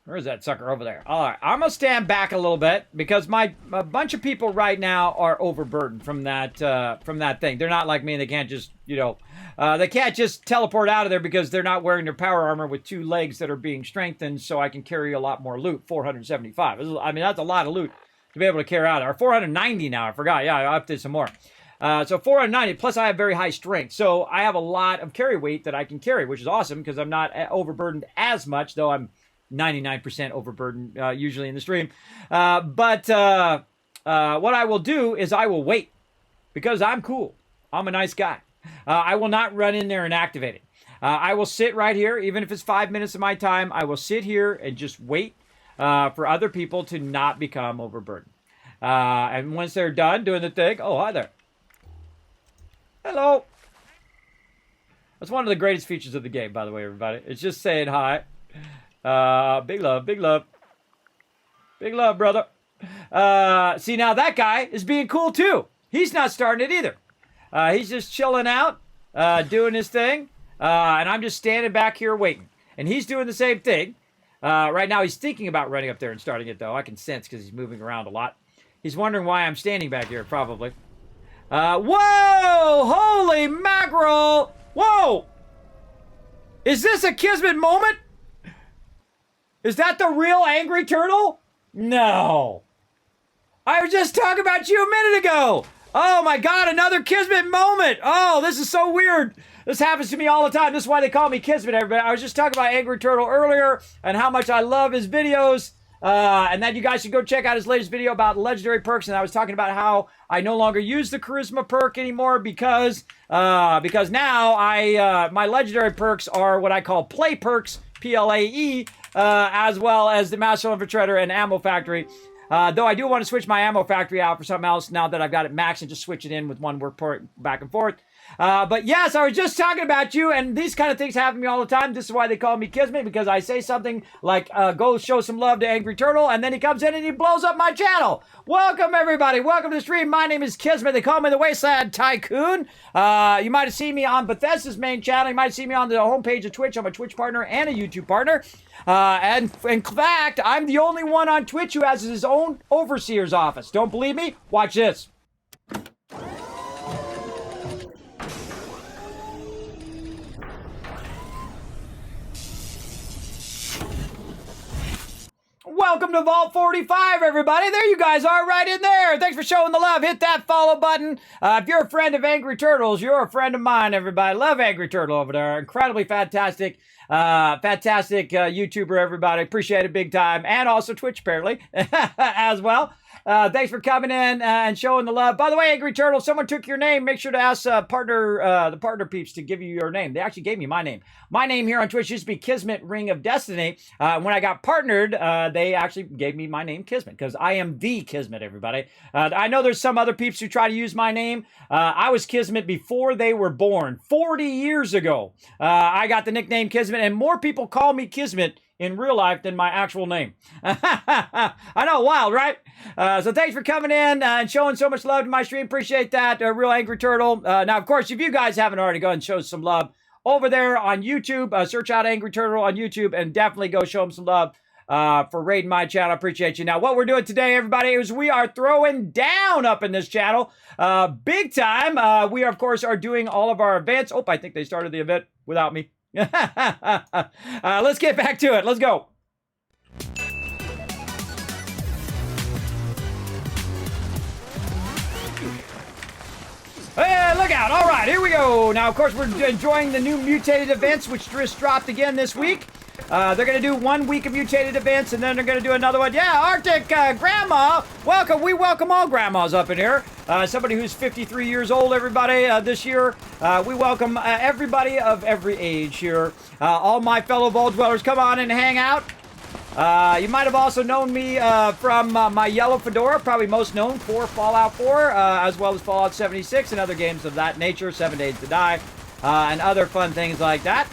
Where's that sucker over there? All right, I'm gonna stand back a little bit because a bunch of people right now are overburdened from that thing. They're not like me; they can't just, you know, they can't just teleport out of there because they're not wearing their power armor with 2 legs that are being strengthened. So I can carry a lot more loot. 475. I mean, that's a lot of loot to be able to carry out. Or 490 now. I forgot. Yeah, I updated some more. So 490. Plus, I have very high strength, so I have a lot of carry weight that I can carry, which is awesome because I'm not overburdened as much, though I'm 99% overburdened usually in the stream. But what I will do is I will wait because I'm cool. I'm a nice guy. I will not run in there and activate it. I will sit right here, even if it's 5 minutes of my time. I will sit here and just wait for other people to not become overburdened. And once they're done doing the thing, oh, hi there. Hello. That's one of the greatest features of the game, by the way, everybody. It's just saying hi. Big love, big love. Big love, brother. See, now that guy is being cool, too. He's not starting it either. He's just chilling out, doing his thing. And I'm just standing back here waiting. And he's doing the same thing. Right now, he's thinking about running up there and starting it, though. I can sense because he's moving around a lot. He's wondering why I'm standing back here, probably. Whoa! Holy mackerel! Whoa! Is this a Kismet moment? Is that the real angry turtle? No. I was just talking about you a minute ago. Oh my God, another Kismet moment. Oh, this is so weird. This happens to me all the time. This is why they call me Kismet, everybody. I was just talking about Angry Turtle earlier and how much I love his videos. And then you guys should go check out his latest video about legendary perks. And I was talking about how I no longer use the charisma perk anymore because now my legendary perks are what I call play perks, PLAE, as well as the Master Infiltrator and Ammo Factory. Though I do want to switch my Ammo Factory out for something else now that I've got it maxed and just switch it in with one work back and forth. But yes, I was just talking about you, and these kind of things happen to me all the time. This is why they call me Kismet, because I say something like, go show some love to Angry Turtle, and then he comes in and he blows up my channel. Welcome, everybody. Welcome to the stream. My name is Kismet. They call me the Wasteland Tycoon. You might have seen me on Bethesda's main channel. You might have seen me on the homepage of Twitch. I'm a Twitch partner and a YouTube partner. And in fact, I'm the only one on Twitch who has his own overseer's office. Don't believe me? Watch this. Welcome to Vault 45, everybody. There you guys are right in there. Thanks for showing the love. Hit that follow button. If you're a friend of Angry Turtles, you're a friend of mine, everybody. Love Angry Turtle over there. Incredibly fantastic. Fantastic YouTuber, everybody. Appreciate it big time. And also Twitch, apparently, as well. Thanks for coming in and showing the love. By the way, Angry Turtle, someone took your name. Make sure to ask the partner peeps to give you your name. They actually gave me my name. My name here on Twitch used to be Kismet Ring of Destiny. When I got partnered, they actually gave me my name, Kismet, because I am the Kismet, everybody. I know there's some other peeps who try to use my name. I was Kismet before they were born. 40 years ago, I got the nickname Kismet, and more people call me Kismet in real life than my actual name. I know, wild, right? So thanks for coming in and showing so much love to my stream. Appreciate that, Real Angry Turtle. Now, of course, if you guys haven't already, go and show some love over there on YouTube. Search out Angry Turtle on YouTube and definitely go show him some love for raiding my channel. Appreciate you. Now, what we're doing today, everybody, is we are throwing down up in this channel. Big time. We, of course, are doing all of our events. Oh, I think they started the event without me. Let's get back to it. Let's go. Hey, look out. All right, here we go. Now, of course, we're enjoying the new mutated events, which just dropped again this week. They're going to do 1 week of mutated events, and then they're going to do another one. Yeah, Arctic Grandma, welcome. We welcome all grandmas up in here. Somebody who's 53 years old, everybody, this year. We welcome everybody of every age here. All my fellow Vault Dwellers, come on and hang out. You might have also known me from my yellow fedora, probably most known for Fallout 4, as well as Fallout 76 and other games of that nature, 7 Days to Die, and other fun things like that.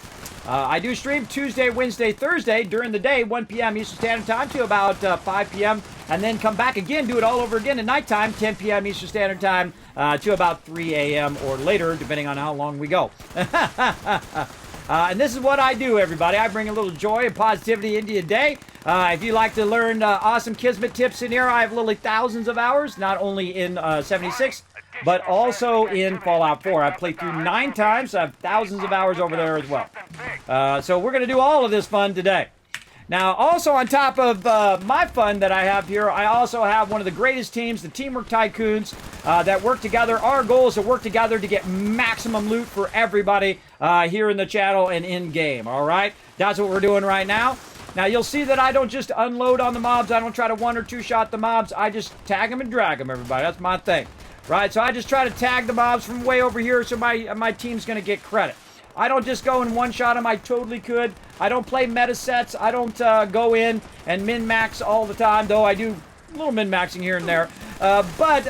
I do stream Tuesday, Wednesday, Thursday during the day, 1 p.m. Eastern Standard Time to about 5 p.m. and then come back again, do it all over again at nighttime, 10 p.m. Eastern Standard Time to about 3 a.m. or later, depending on how long we go. And this is what I do, everybody. I bring a little joy and positivity into your day. If you like to learn awesome Kismet tips in here, I have literally thousands of hours, not only in 76, but also in Fallout 4. I've played through 9 times, so I have thousands of hours over there as well. So we're going to do all of this fun today. Now, also on top of my fun that I have here, I also have one of the greatest teams, the Teamwork Tycoons, that work together. Our goal is to work together to get maximum loot for everybody here in the channel and in-game, all right? That's what we're doing right now. Now, you'll see that I don't just unload on the mobs. I don't try to 1 or 2 shot the mobs. I just tag them and drag them, everybody. That's my thing, right? So I just try to tag the mobs from way over here so my team's going to get credit. I don't just go and one-shot them. I totally could. I don't play meta sets. I don't go in and min-max all the time, though I do a little min-maxing here and there. But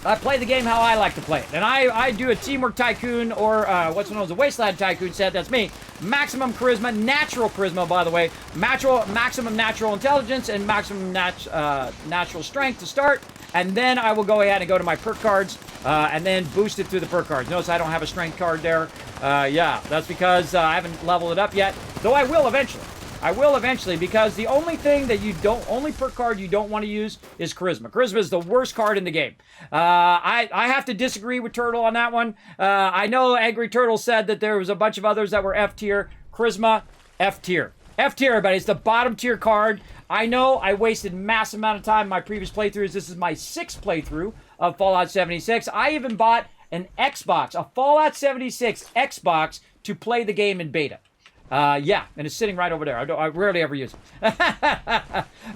I play the game how I like to play it. And I do a Teamwork Tycoon or what's known as a Wasteland Tycoon set. That's me. Maximum Charisma, Natural Charisma, by the way. Maximum Natural Intelligence and Maximum Natural Strength to start. And then I will go ahead and go to my perk cards and then boost it through the perk cards. Notice I don't have a strength card there. Yeah, that's because I haven't leveled it up yet, though I will eventually. I will eventually, because the only thing that only perk card you don't want to use is Charisma. Charisma is the worst card in the game. I have to disagree with Turtle on that one. I know Angry Turtle said that there was a bunch of others that were F tier. Charisma, F tier. F tier, everybody. It's the bottom tier card. I know I wasted massive amount of time in my previous playthroughs. This is my 6th playthrough of Fallout 76. I even bought an Xbox, a Fallout 76 Xbox, to play the game in beta. Yeah, and it's sitting right over there. I rarely ever use it.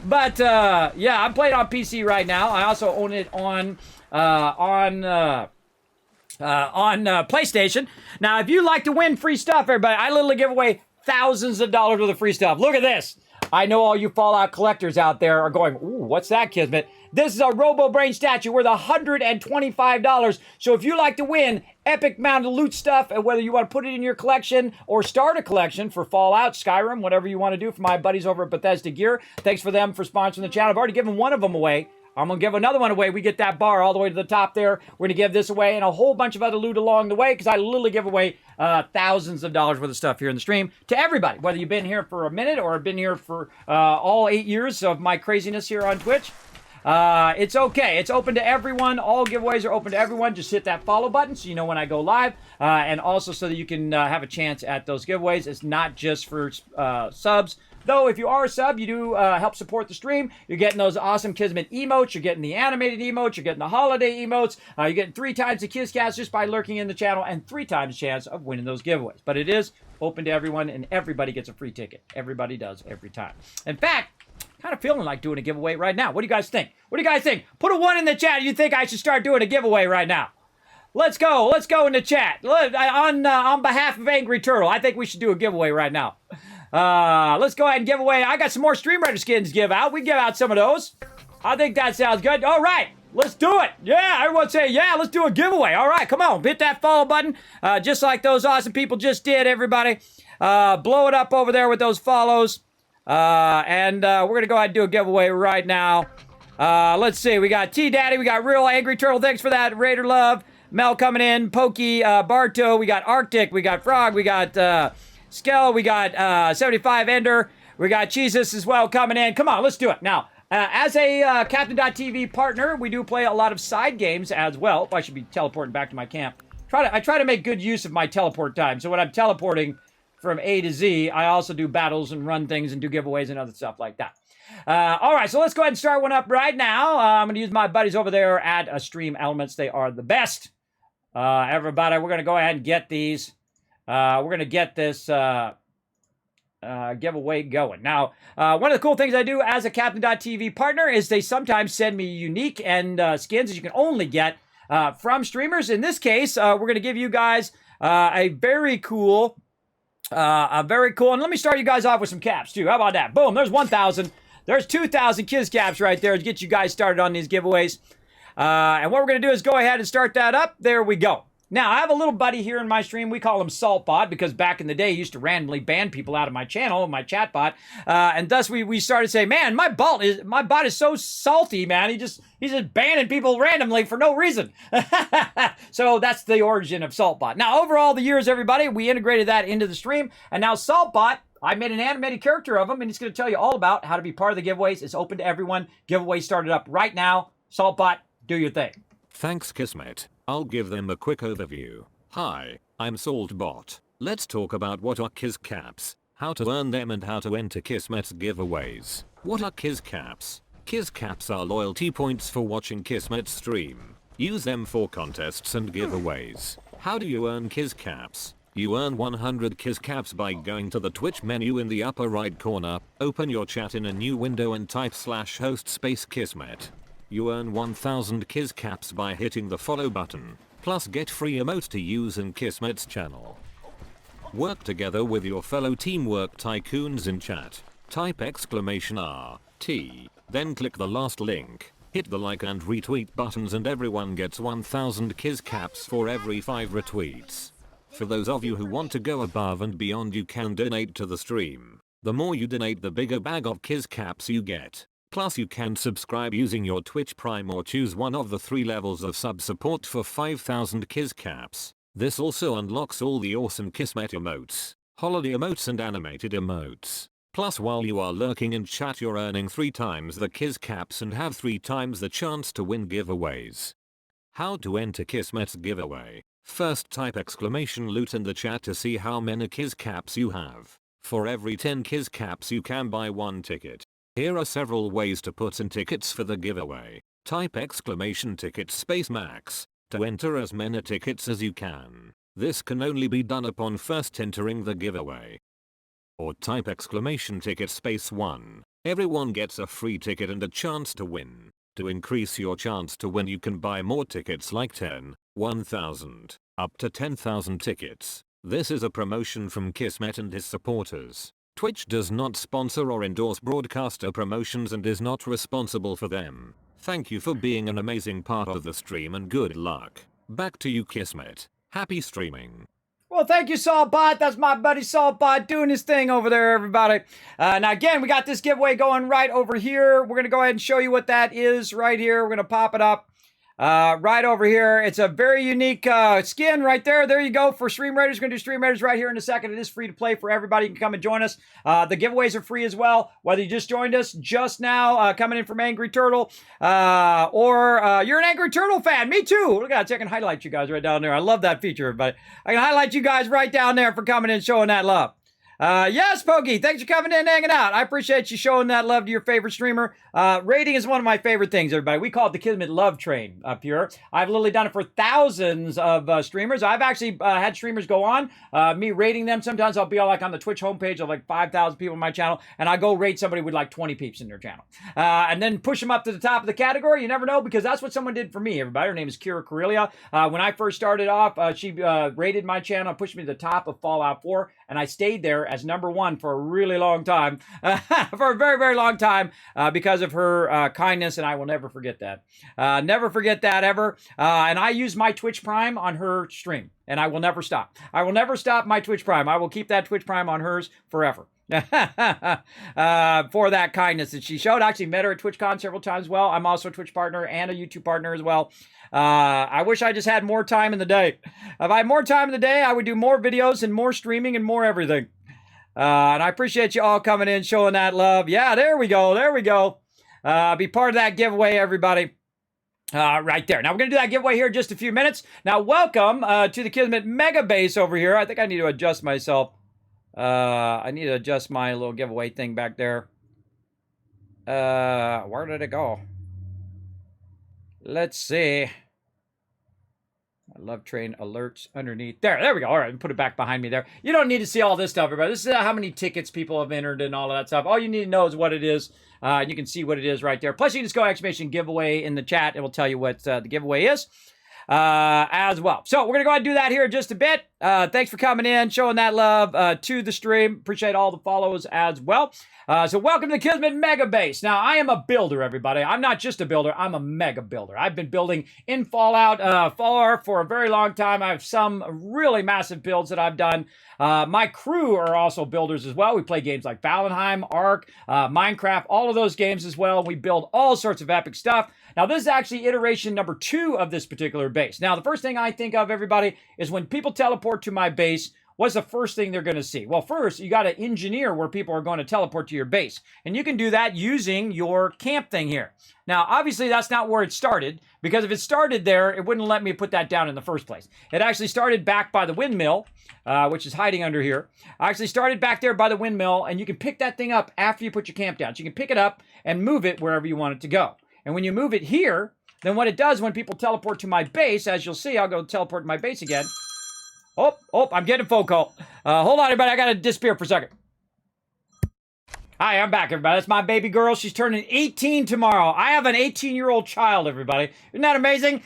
But, yeah, I'm playing on PC right now. I also own it on PlayStation. Now, if you like to win free stuff, everybody, I literally give away thousands of dollars worth of free stuff. Look at this. I know all you Fallout collectors out there are going, ooh, what's that, Kismet? This is a Robo Brain statue worth $125. So if you like to win epic amount of loot stuff, and whether you want to put it in your collection or start a collection for Fallout, Skyrim, whatever you want to do, for my buddies over at Bethesda Gear, thanks for them for sponsoring the channel. I've already given one of them away. I'm going to give another one away. We get that bar all the way to the top there. We're going to give this away and a whole bunch of other loot along the way, because I literally give away thousands of dollars worth of stuff here in the stream to everybody, whether you've been here for a minute or been here for all 8 years of my craziness here on Twitch. It's okay. It's open to everyone. All giveaways are open to everyone. Just hit that follow button so you know when I go live, and also so that you can have a chance at those giveaways. It's not just for subs. Though, if you are a sub, you do help support the stream. You're getting those awesome Kismet emotes. You're getting the animated emotes. You're getting the holiday emotes. You're getting 3 times the Kizcast just by lurking in the channel, and 3 times the chance of winning those giveaways. But it is open to everyone, and everybody gets a free ticket. Everybody does every time. In fact, kind of feeling like doing a giveaway right now. What do you guys think? What do you guys think? Put a 1 in the chat if you think I should start doing a giveaway right now. Let's go. Let's go in the chat. On behalf of Angry Turtle, I think we should do a giveaway right now. Let's go ahead and give away. I got some more Stream Raider skins to give out. We can give out some of those. I think that sounds good. All right. Let's do it. Yeah, everyone say, yeah, let's do a giveaway. All right, come on. Hit that follow button, just like those awesome people just did, everybody. Blow it up over there with those follows. And we're going to go ahead and do a giveaway right now. Let's see. We got T-Daddy. We got Real Angry Turtle. Thanks for that, Raider Love. Mel coming in. Pokey, Barto. We got Arctic. We got Frog. We got Skell. We got 75 Ender. We got Jesus as well coming in. Come on, let's do it. Now, as a Captain.TV partner, we do play a lot of side games as well. I should be teleporting back to my camp. I try to make good use of my teleport time. So when I'm teleporting from A to Z, I also do battles and run things and do giveaways and other stuff like that. All right, so let's go ahead and start one up right now. I'm going to use my buddies over there at Stream Elements. They are the best. Everybody, we're going to go ahead and get these. We're going to get this giveaway going. Now, one of the cool things I do as a Captain.TV partner is they sometimes send me unique and skins that you can only get from streamers. In this case, we're going to give you guys a very cool, and let me start you guys off with some caps too. How about that? Boom, there's 1,000. There's 2,000 Kiz caps right there to get you guys started on these giveaways. And what we're going to do is go ahead and start that up. There we go. Now, I have a little buddy here in my stream. We call him Saltbot because back in the day, he used to randomly ban people out of my channel, my chat bot. And thus, we started saying, man, my bot is so salty, man. He's just banning people randomly for no reason. So that's the origin of Saltbot. Now, over all the years, everybody, we integrated that into the stream. And now Saltbot, I made an animated character of him, and he's going to tell you all about how to be part of the giveaways. It's open to everyone. Giveaway started up right now. Saltbot, do your thing. Thanks, Kismet. I'll give them a quick overview. Hi, I'm Saltbot. Let's talk about what are Kiz caps, how to earn them, and how to enter Kismet's giveaways. What are Kiz caps? Kiz caps are loyalty points for watching Kismet's stream. Use them for contests and giveaways. How do you earn Kiz caps? You earn 100 Kiz caps by going to the Twitch menu in the upper right corner, open your chat in a new window and type /host Kismet. You earn 1000 Kiz caps by hitting the follow button, plus get free emotes to use in Kismet's channel. Work together with your fellow Teamwork Tycoons in chat. Type !RT, then click the last link, hit the like and retweet buttons, and everyone gets 1000 Kiz caps for every 5 retweets. For those of you who want to go above and beyond, you can donate to the stream. The more you donate, the bigger bag of Kiz caps you get. Plus, you can subscribe using your Twitch Prime or choose one of the 3 levels of sub support for 5000 Kiz caps. This also unlocks all the awesome Kismet emotes, holiday emotes, and animated emotes. Plus while you are lurking in chat you're earning 3 times the Kiz caps and have 3 times the chance to win giveaways. How to enter Kismet's giveaway. First type !loot in the chat to see how many Kiz caps you have. For every 10 Kiz caps you can buy 1 ticket. Here are several ways to put in tickets for the giveaway. Type !ticket space max to enter as many tickets as you can. This can only be done upon first entering the giveaway. Or type !ticket space 1. Everyone gets a free ticket and a chance to win. To increase your chance to win you can buy more tickets like 10, 1000, up to 10,000 tickets. This is a promotion from Kismet and his supporters. Twitch does not sponsor or endorse broadcaster promotions and is not responsible for them. Thank you for being an amazing part of the stream and good luck. Back to you Kismet. Happy streaming. Well, thank you, Saltbot. That's my buddy Saltbot doing his thing over there, everybody. Now, again, we got this giveaway going right over here. We're going to go ahead and show you what that is right here. We're going to pop it up right over here. It's a very unique skin right there. There you go for Stream Raiders. Going to do Stream Raiders right here in a second. It is free to play for everybody. You can come and join us. The giveaways are free as well. Whether you just joined us just now, coming in from Angry Turtle, or you're an Angry Turtle fan. Me too. Look at that. I can highlight you guys right down there. I love that feature, everybody. I can highlight you guys right down there for coming in and showing that love. Yes, Pokey, thanks for coming in and hanging out. I appreciate you showing that love to your favorite streamer. Rating is one of my favorite things, everybody. We call it the Kismet Love Train up here. I've literally done it for thousands of streamers. I've actually had streamers go on, me rating them. Sometimes I'll be all like on the Twitch homepage of like 5,000 people on my channel, and I go rate somebody with like 20 peeps in their channel. And then push them up to the top of the category. You never know, because that's what someone did for me, everybody. Her name is Kira Corellia. When I first started off, she rated my channel, pushed me to the top of Fallout 4, and I stayed there as #1 for a really long time, for a very, very long time, because of her kindness, and I will never forget that. Never forget that ever. And I use my Twitch Prime on her stream, and I will never stop. I will never stop my Twitch Prime. I will keep that Twitch Prime on hers forever. For that kindness that she showed. I actually met her at TwitchCon several times as well. I'm also a Twitch partner and a YouTube partner as well. I wish I just had more time in the day. If I had more time in the day, I would do more videos and more streaming and more everything. And I appreciate you all coming in, showing that love. Yeah, there we go. There we go. Be part of that giveaway, everybody. Right there. Now, we're going to do that giveaway here in just a few minutes. Now, welcome to the Kismet Mega Base over here. I think I need to adjust myself. I need to adjust my little giveaway thing back there. Where did it go? Let's see. I love train alerts underneath. There we go. All right, put it back behind me there. You don't need to see all this stuff, everybody. This is how many tickets people have entered and all of that stuff. All you need to know is what it is. You can see what it is right there. Plus, you can just go exclamation giveaway in the chat. It will tell you what the giveaway is. As well. So we're going to go ahead and do that here in just a bit. Thanks for coming in, showing that love to the stream. Appreciate all the follows as well. So welcome to the Kismet Mega Base. Now, I am a builder, everybody. I'm not just a builder. I'm a mega builder. I've been building in Fallout for a very long time. I have some really massive builds that I've done. My crew are also builders as well. We play games like Valheim, Ark, Minecraft, all of those games as well. We build all sorts of epic stuff. Now, this is actually iteration number 2 of this particular base. Now, the first thing I think of, everybody, is when people teleport to my base, what's the first thing they're going to see? Well, first, you got to engineer where people are going to teleport to your base. And you can do that using your camp thing here. Now, obviously, that's not where it started, because if it started there, it wouldn't let me put that down in the first place. It actually started back by the windmill, which is hiding under here. I actually started back there by the windmill, and you can pick that thing up after you put your camp down. So you can pick it up and move it wherever you want it to go. And when you move it here, then what it does when people teleport to my base, as you'll see, I'll go teleport to my base again. Oh, I'm getting a phone call. Hold on, everybody. I got to disappear for a second. Hi, I'm back, everybody. That's my baby girl. She's turning 18 tomorrow. I have an 18-year-old child, everybody. Isn't that amazing?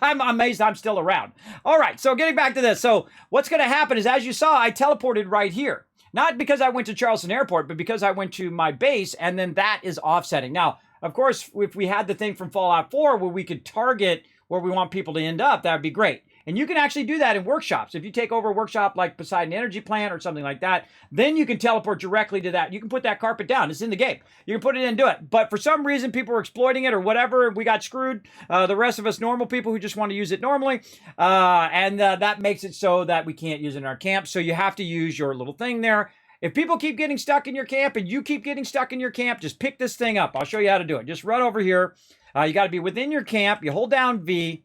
I'm amazed I'm still around. All right, so getting back to this. So what's going to happen is, as you saw, I teleported right here. Not because I went to Charleston Airport, but because I went to my base, and then that is offsetting. Now, of course, if we had the thing from Fallout 4 where we could target where we want people to end up, that would be great. And you can actually do that in workshops. If you take over a workshop like Poseidon Energy Plant or something like that, then you can teleport directly to that. You can put that carpet down. It's in the game. You can put it in and do it. But for some reason, people were exploiting it or whatever. We got screwed. The rest of us normal people who just want to use it normally. And that makes it so that we can't use it in our camp. So you have to use your little thing there. if people keep getting stuck in your camp and you keep getting stuck in your camp, just pick this thing up. I'll show you how to do it. Just run over here. You got to be within your camp. You hold down V,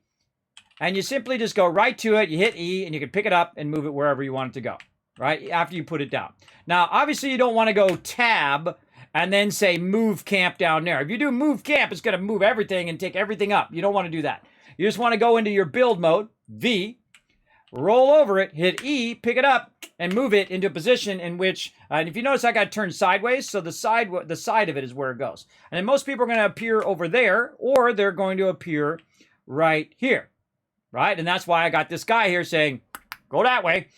and you simply just go right to it. You hit E, and you can pick it up and move it wherever you want it to go, right, after you put it down. Now, obviously, you don't want to go tab and then say move camp down there. If you do move camp, it's going to move everything and take everything up. You don't want to do that. You just want to go into your build mode, V, roll over it, hit E, pick it up, and move it into a position in which, and if you notice, I got turned sideways, so the side of it is where it goes. And then most people are going to appear over there, or they're going to appear right here, right? And that's why I got this guy here saying, go that way,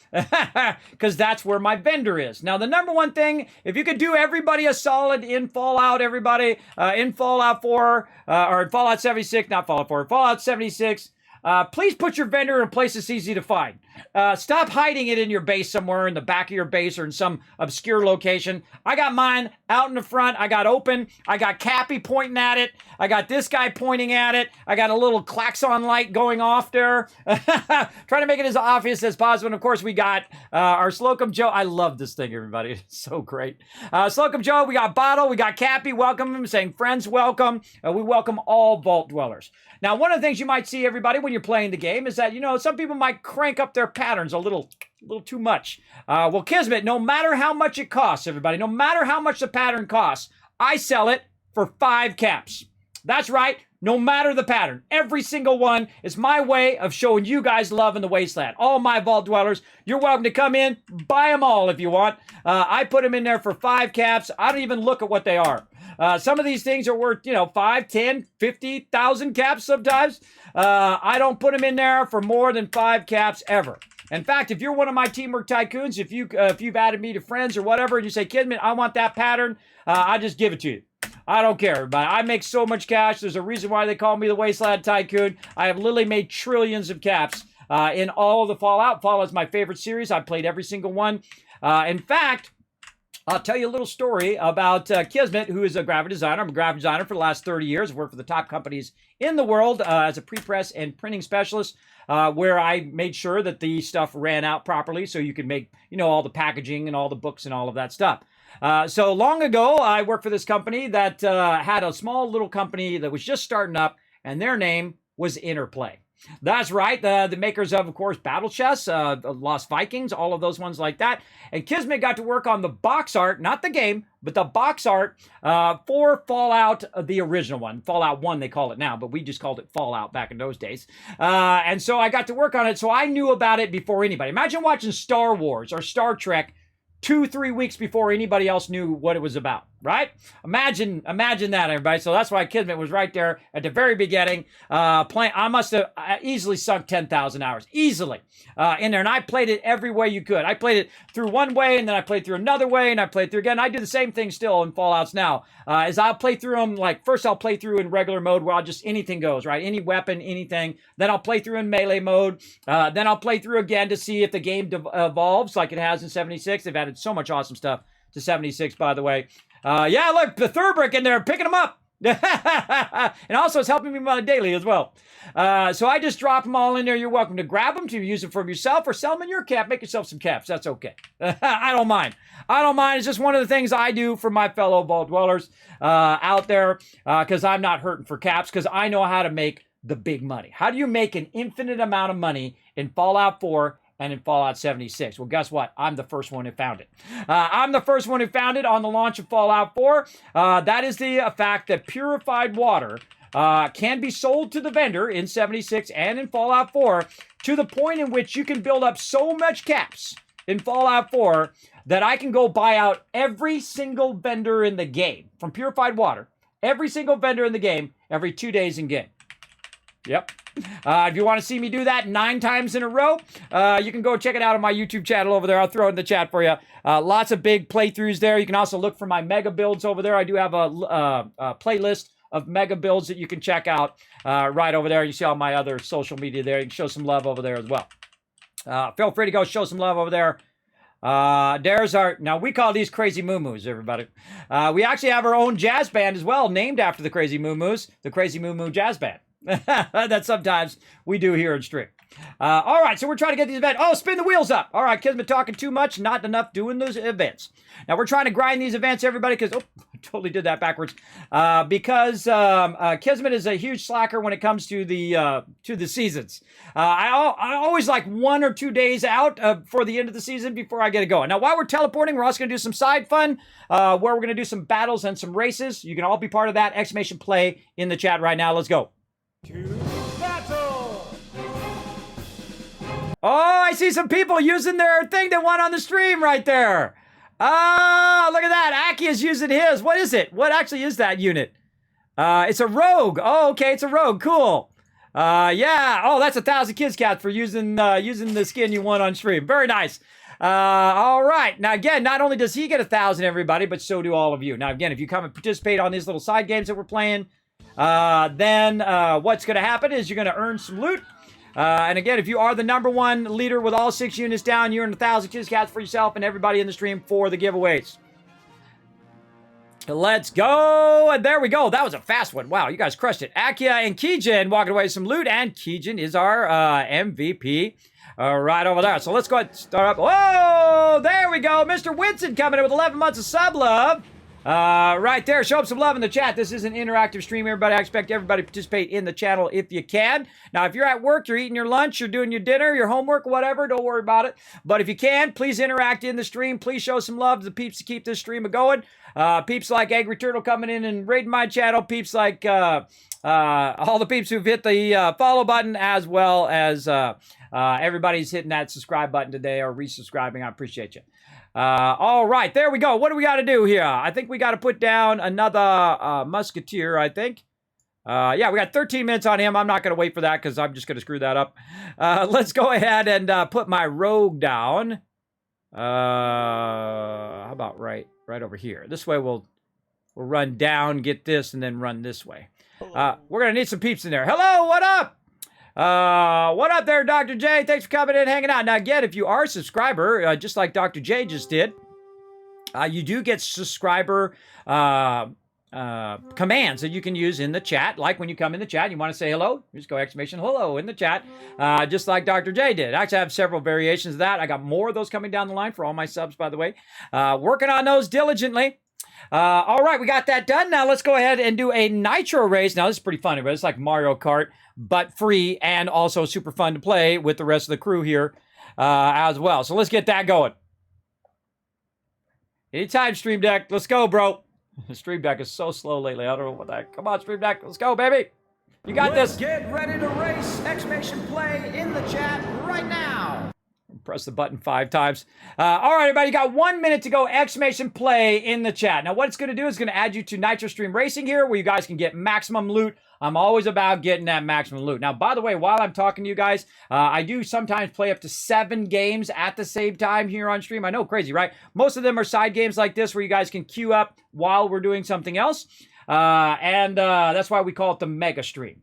because that's where my vendor is. Now, the number one thing, if you could do everybody a solid in Fallout, everybody in Fallout 4, or in Fallout 76, not Fallout 4, Fallout 76, please put your vendor in a place that's easy to find. Stop hiding it in your base somewhere, in the back of your base or in some obscure location. I got mine out in the front. I got open. I got Cappy pointing at it. I got this guy pointing at it. I got a little klaxon light going off there. Trying to make it as obvious as possible. And of course, we got our Slocum Joe. I love this thing, everybody. It's so great. Slocum Joe, we got Bottle, we got Cappy. Welcome him, saying friends welcome. We welcome all Vault Dwellers. Now, one of the things you might see, everybody, when you're playing the game is that, you know, some people might crank up their patterns a little too much. Well, Kismet, no matter how much it costs, everybody, no matter how much the pattern costs, I sell it for 5 caps. That's right. No matter the pattern, every single one is my way of showing you guys love in the Wasteland. All my Vault Dwellers, you're welcome to come in, buy them all if you want. I put them in there for 5 caps. I don't even look at what they are. Some of these things are worth, 5, 10, 50,000 caps sometimes. I don't put them in there for more than 5 caps ever. In fact, if you're one of my Teamwork Tycoons, if you've added me to friends or whatever, and you say, Kismet, I want that pattern, I just give it to you. I don't care, but I make so much cash. There's a reason why they call me the Wasteland Tycoon. I have literally made trillions of caps in all of the Fallout. Fallout is my favorite series. I've played every single one. In fact, I'll tell you a little story about Kismet, who is a graphic designer. I'm a graphic designer for the last 30 years. I've worked for the top companies in the world as a pre-press and printing specialist, where I made sure that the stuff ran out properly so you could make, all the packaging and all the books and all of that stuff. So long ago, I worked for this company that had a small little company that was just starting up, and their name was Interplay. That's right, the makers of course, Battle Chess, Lost Vikings, all of those ones like that. And Kismet got to work on the box art, not the game, but the box art for Fallout, the original one. Fallout 1, they call it now, but we just called it Fallout back in those days. And so I got to work on it, so I knew about it before anybody. Imagine watching Star Wars or Star Trek 2-3 weeks before anybody else knew what it was about, right? Imagine that, everybody. So that's why Kismet was right there at the very beginning. I must have easily sunk 10,000 hours, easily, in there. And I played it every way you could. I played it through one way, and then I played through another way, and I played through again. I do the same thing still in Fallouts now. Is I'll play through them, like, first I'll play through in regular mode where anything goes, right? Any weapon, anything. Then I'll play through in melee mode. Then I'll play through again to see if the game evolves like it has in 76. They've added so much awesome stuff to 76, by the way. Yeah, look, the third brick in there, picking them up. And also it's helping me on a daily as well. So I just drop them all in there. You're welcome to grab them, to use them for yourself, or sell them in your cap. Make yourself some caps. That's okay. I don't mind. It's just one of the things I do for my fellow Vault Dwellers out there, because I'm not hurting for caps, because I know how to make the big money. How do you make an infinite amount of money in Fallout 4 and in Fallout 76? Well, guess what? I'm the first one who found it. I'm the first one who found it on the launch of Fallout 4. That is the fact that purified water can be sold to the vendor in 76 and in Fallout 4 to the point in which you can build up so much caps in Fallout 4 that I can go buy out every single vendor in the game from purified water. Every single vendor in the game every 2 days in game. Yep. If you want to see me do that 9 times in a row, you can go check it out on my YouTube channel over there. I'll throw it in the chat for you. Lots of big playthroughs there. You can also look for my mega builds over there. I do have a playlist of mega builds that you can check out right over there. You see all my other social media there. You can show some love over there as well. Feel free to go show some love over there. Now we call these Crazy Moo-Moos, everybody. We actually have our own jazz band as well, named after the Crazy Moo-Moos, the Crazy Moo-Moo Jazz Band. That sometimes we do here in stream. All right, so we're trying to get these events. Oh, spin the wheels up. All right, Kismet talking too much, not enough doing those events. Now, we're trying to grind these events, everybody, because, oh, I totally did that backwards. Because Kismet is a huge slacker when it comes to the seasons. I always like 1 or 2 days out for the end of the season before I get it going. Now, while we're teleporting, we're also going to do some side fun where we're going to do some battles and some races. You can all be part of that. Exclamation play in the chat right now. Let's go. Oh, I see some people using their thing that won on the stream right there. Oh, look at that. Aki is using his. What is it? What actually is that unit? It's a rogue. Oh, okay. It's a rogue. Cool. Yeah. Oh, that's 1,000 kids cats for using the skin you won on stream. Very nice. All right. Now, again, not only does he get 1,000, everybody, but so do all of you. Now, again, if you come and participate on these little side games that we're playing, then what's going to happen is you're going to earn some loot. And again, if you are the #1 leader with all 6 units down, you earn 1,000 kids cats for yourself and everybody in the stream for the giveaways. Let's go. And there we go. That was a fast one. Wow, you guys crushed it. Akia and Kijin walking away with some loot, and Kijin is our MVP right over there. So let's go ahead and start up. Whoa, there we go. Mr. Winston coming in with 11 months of sub love. Right there. Show up some love in the chat. This is an interactive stream, everybody. I expect everybody to participate in the channel if you can. Now, if you're at work, you're eating your lunch, you're doing your dinner, your homework, whatever, don't worry about it. But if you can, please interact in the stream. Please show some love to the peeps to keep this stream going. Peeps like Angry Turtle coming in and raiding my channel. Peeps like all the peeps who've hit the follow button, as well as everybody's hitting that subscribe button today or resubscribing. I appreciate you. All right, there we go. What do we got to do here? I think we got to put down another musketeer, I think. Yeah, we got 13 minutes on him. I'm not going to wait for that because I'm just going to screw that up. Let's go ahead and put my rogue down. How about right over here? This way we'll run down, get this, and then run this way. We're going to need some peeps in there. Hello, what up? What up there, Dr. J? Thanks for coming in, hanging out. Now, again, if you are a subscriber, just like Dr. J just did, you do get subscriber commands that you can use in the chat. Like when you come in the chat, you want to say hello, you just go exclamation hello in the chat, just like Dr. J did. Actually, I have several variations of that. I got more of those coming down the line for all my subs, by the way. Working on those diligently. All right, we got that done. Now let's go ahead and do a nitro race. Now this is pretty funny, but it's like Mario Kart, but free and also super fun to play with the rest of the crew here as well. So let's get that going. Anytime, Stream Deck. Let's go, bro. The Stream Deck is so slow lately. I don't know what that. Come on, Stream Deck. Let's go, baby. You got this. Get ready to race. Exclamation play in the chat right now. Press the button 5 times. All right, everybody, you got 1 minute to go. Exclamation play in the chat. Now, what it's going to do is going to add you to Nitro Stream Racing here, where you guys can get maximum loot. I'm always about getting that maximum loot. Now, by the way, while I'm talking to you guys, I do sometimes play up to 7 games at the same time here on stream. I know, crazy, right? Most of them are side games like this, where you guys can queue up while we're doing something else. And that's why we call it the mega stream.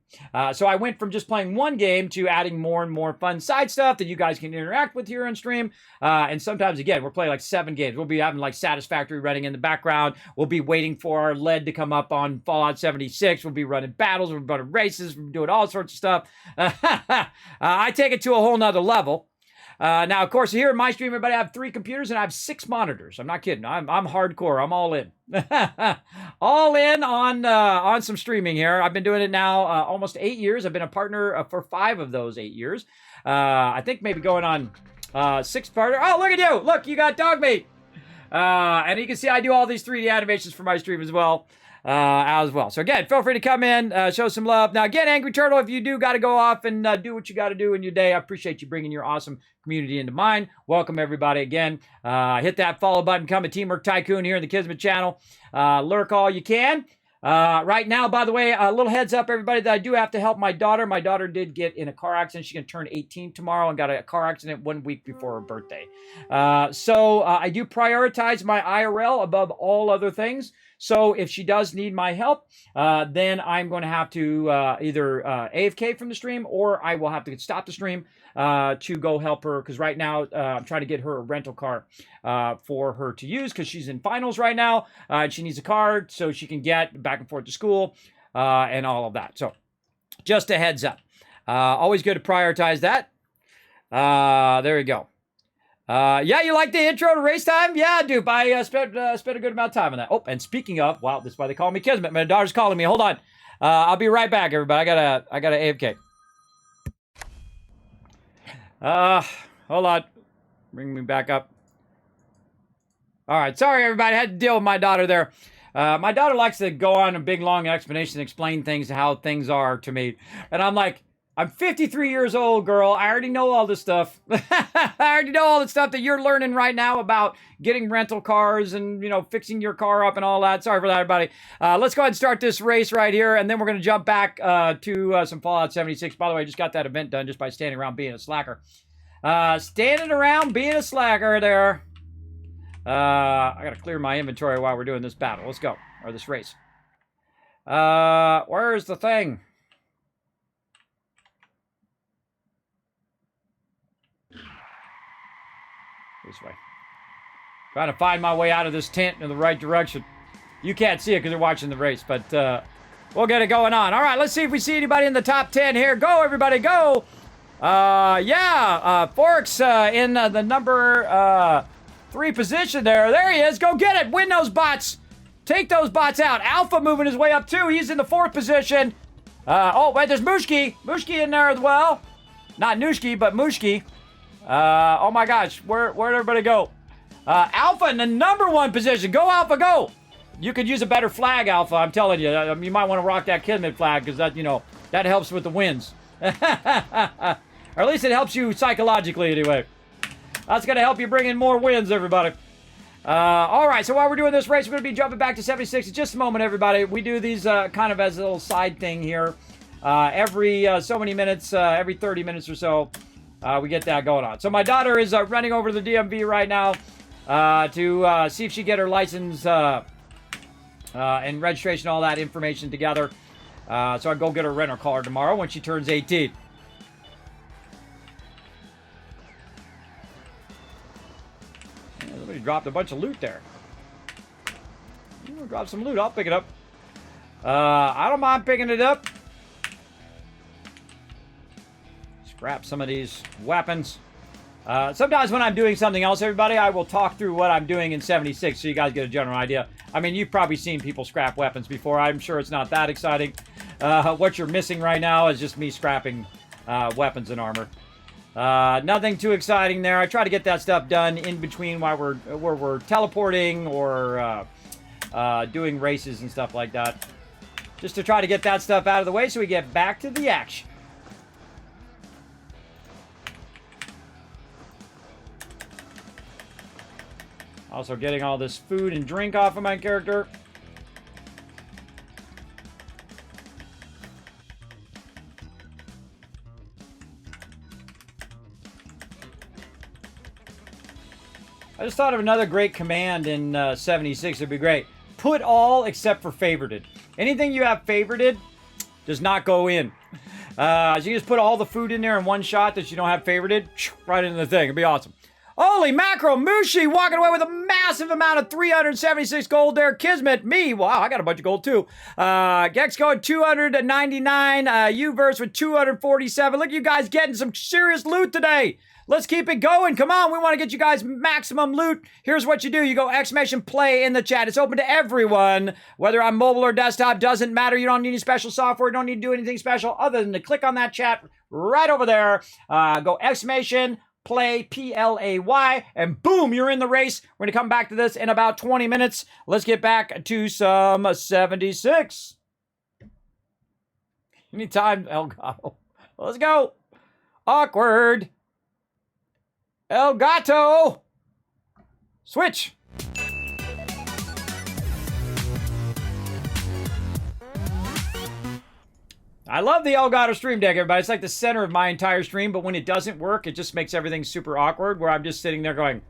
So I went from just playing 1 game to adding more and more fun side stuff that you guys can interact with here on stream. And sometimes, again, we're playing like 7 games. We'll be having like Satisfactory running in the background. We'll be waiting for our lead to come up on Fallout 76. We'll be running battles. We'll be running races. We'll be doing all sorts of stuff. I take it to a whole nother level. Now, of course, here in my stream, everybody, I have 3 computers and I have 6 monitors. I'm not kidding. I'm hardcore. I'm all in. All in on some streaming here. I've been doing it now almost 8 years. I've been a partner for 5 of those 8 years. I think maybe going on 6th partner. Oh, look at you. Look, you got dog meat. And you can see I do all these 3D animations for my stream as well. So again, feel free to come in, show some love. Now again, Angry Turtle, if you do got to go off and do what you got to do in your day, I appreciate you bringing your awesome community into mine. Welcome everybody again. Hit that follow button, come to Teamwork Tycoon here in the Kismet channel. Lurk all you can. Right now, by the way, a little heads up, everybody, that I do have to help my daughter. My daughter did get in a car accident. She's going to turn 18 tomorrow and got a car accident 1 week before her birthday. So I do prioritize my IRL above all other things. So if she does need my help, then I'm going to have to either AFK from the stream, or I will have to stop the stream to go help her. Because right now I'm trying to get her a rental car for her to use, because she's in finals right now. And she needs a car so she can get back and forth to school and all of that. So just a heads up. Always good to prioritize that. There we go. Yeah, you like the intro to race time? Yeah, I do. I spent a good amount of time on that. Oh, and speaking of, wow, this is why they call me Kismet. My daughter's calling me. Hold on. I'll be right back, everybody. I gotta AFK. Hold on. Bring me back up. All right, sorry, everybody. I had to deal with my daughter there. My daughter likes to go on a big, long explanation and explain things, how things are to me. And I'm like, I'm 53 years old, girl. I already know all this stuff. I already know all the stuff that you're learning right now about getting rental cars and, you know, fixing your car up and all that. Sorry for that, everybody. Let's go ahead and start this race right here, and then we're going to jump back to some Fallout 76. By the way, I just got that event done just by standing around being a slacker. Standing around being a slacker there. I got to clear my inventory while we're doing this battle. Let's go. Or this race. Where's the thing? This way. Trying to find my way out of this tent in the right direction. You can't see it because you're watching the race, but we'll get it going on. All right, let's see if we see anybody in the top 10 here. Go, everybody, go! Forks in the number 3 position there. There he is. Go get it. Win those bots. Take those bots out. Alpha moving his way up, too. He's in the 4th position. Oh, wait, there's Mushki. Mushki in there as well. Not Nushki, but Mushki. Oh my gosh, where'd everybody go? Alpha in the number 1 position. Go, Alpha, go! You could use a better flag, Alpha, I'm telling you. You might want to rock that Kismet flag, because that, you know, that helps with the wins. Or at least it helps you psychologically, anyway. That's going to help you bring in more wins, everybody. Alright, so while we're doing this race, we're going to be jumping back to 76 in just a moment, everybody. We do these kind of as a little side thing here. Every so many minutes, every 30 minutes or so. We get that going on. So my daughter is running over to the DMV right now to see if she get her license and registration, all that information together. So I'll go get her rental car tomorrow when she turns 18. Yeah, somebody dropped a bunch of loot there. You want to drop some loot? I'll pick it up. I don't mind picking it up. Scrap some of these weapons. Sometimes when I'm doing something else, everybody, I will talk through what I'm doing in 76 so you guys get a general idea. I mean, you've probably seen people scrap weapons before. I'm sure it's not that exciting. What you're missing right now is just me scrapping weapons and armor. Nothing too exciting there. I try to get that stuff done in between while we're teleporting or doing races and stuff like that. Just to try to get that stuff out of the way so we get back to the action. Also getting all this food and drink off of my character. I just thought of another great command in 76. It'd be great. Put all except for favorited. Anything you have favorited does not go in. So you just put all the food in there in one shot that you don't have favorited. Right into the thing. It'd be awesome. Holy mackerel, Mushi walking away with a massive amount of 376 gold there. Kismet, me, wow, I got a bunch of gold too. Gex going 299. Uverse with 247. Look at you guys getting some serious loot today. Let's keep it going. Come on, we want to get you guys maximum loot. Here's what you do. You go exclamation play in the chat. It's open to everyone, whether on mobile or desktop. Doesn't matter. You don't need any special software. You don't need to do anything special other than to click on that chat right over there. Go exclamation play, P-L-A-Y, and boom, you're in the race. We're going to come back to this in about 20 minutes. Let's get back to some 76. Anytime, Elgato. Let's go. Awkward. Elgato. Switch. I love the Elgato Stream Deck, everybody. It's like the center of my entire stream, but when it doesn't work, it just makes everything super awkward, where I'm just sitting there going,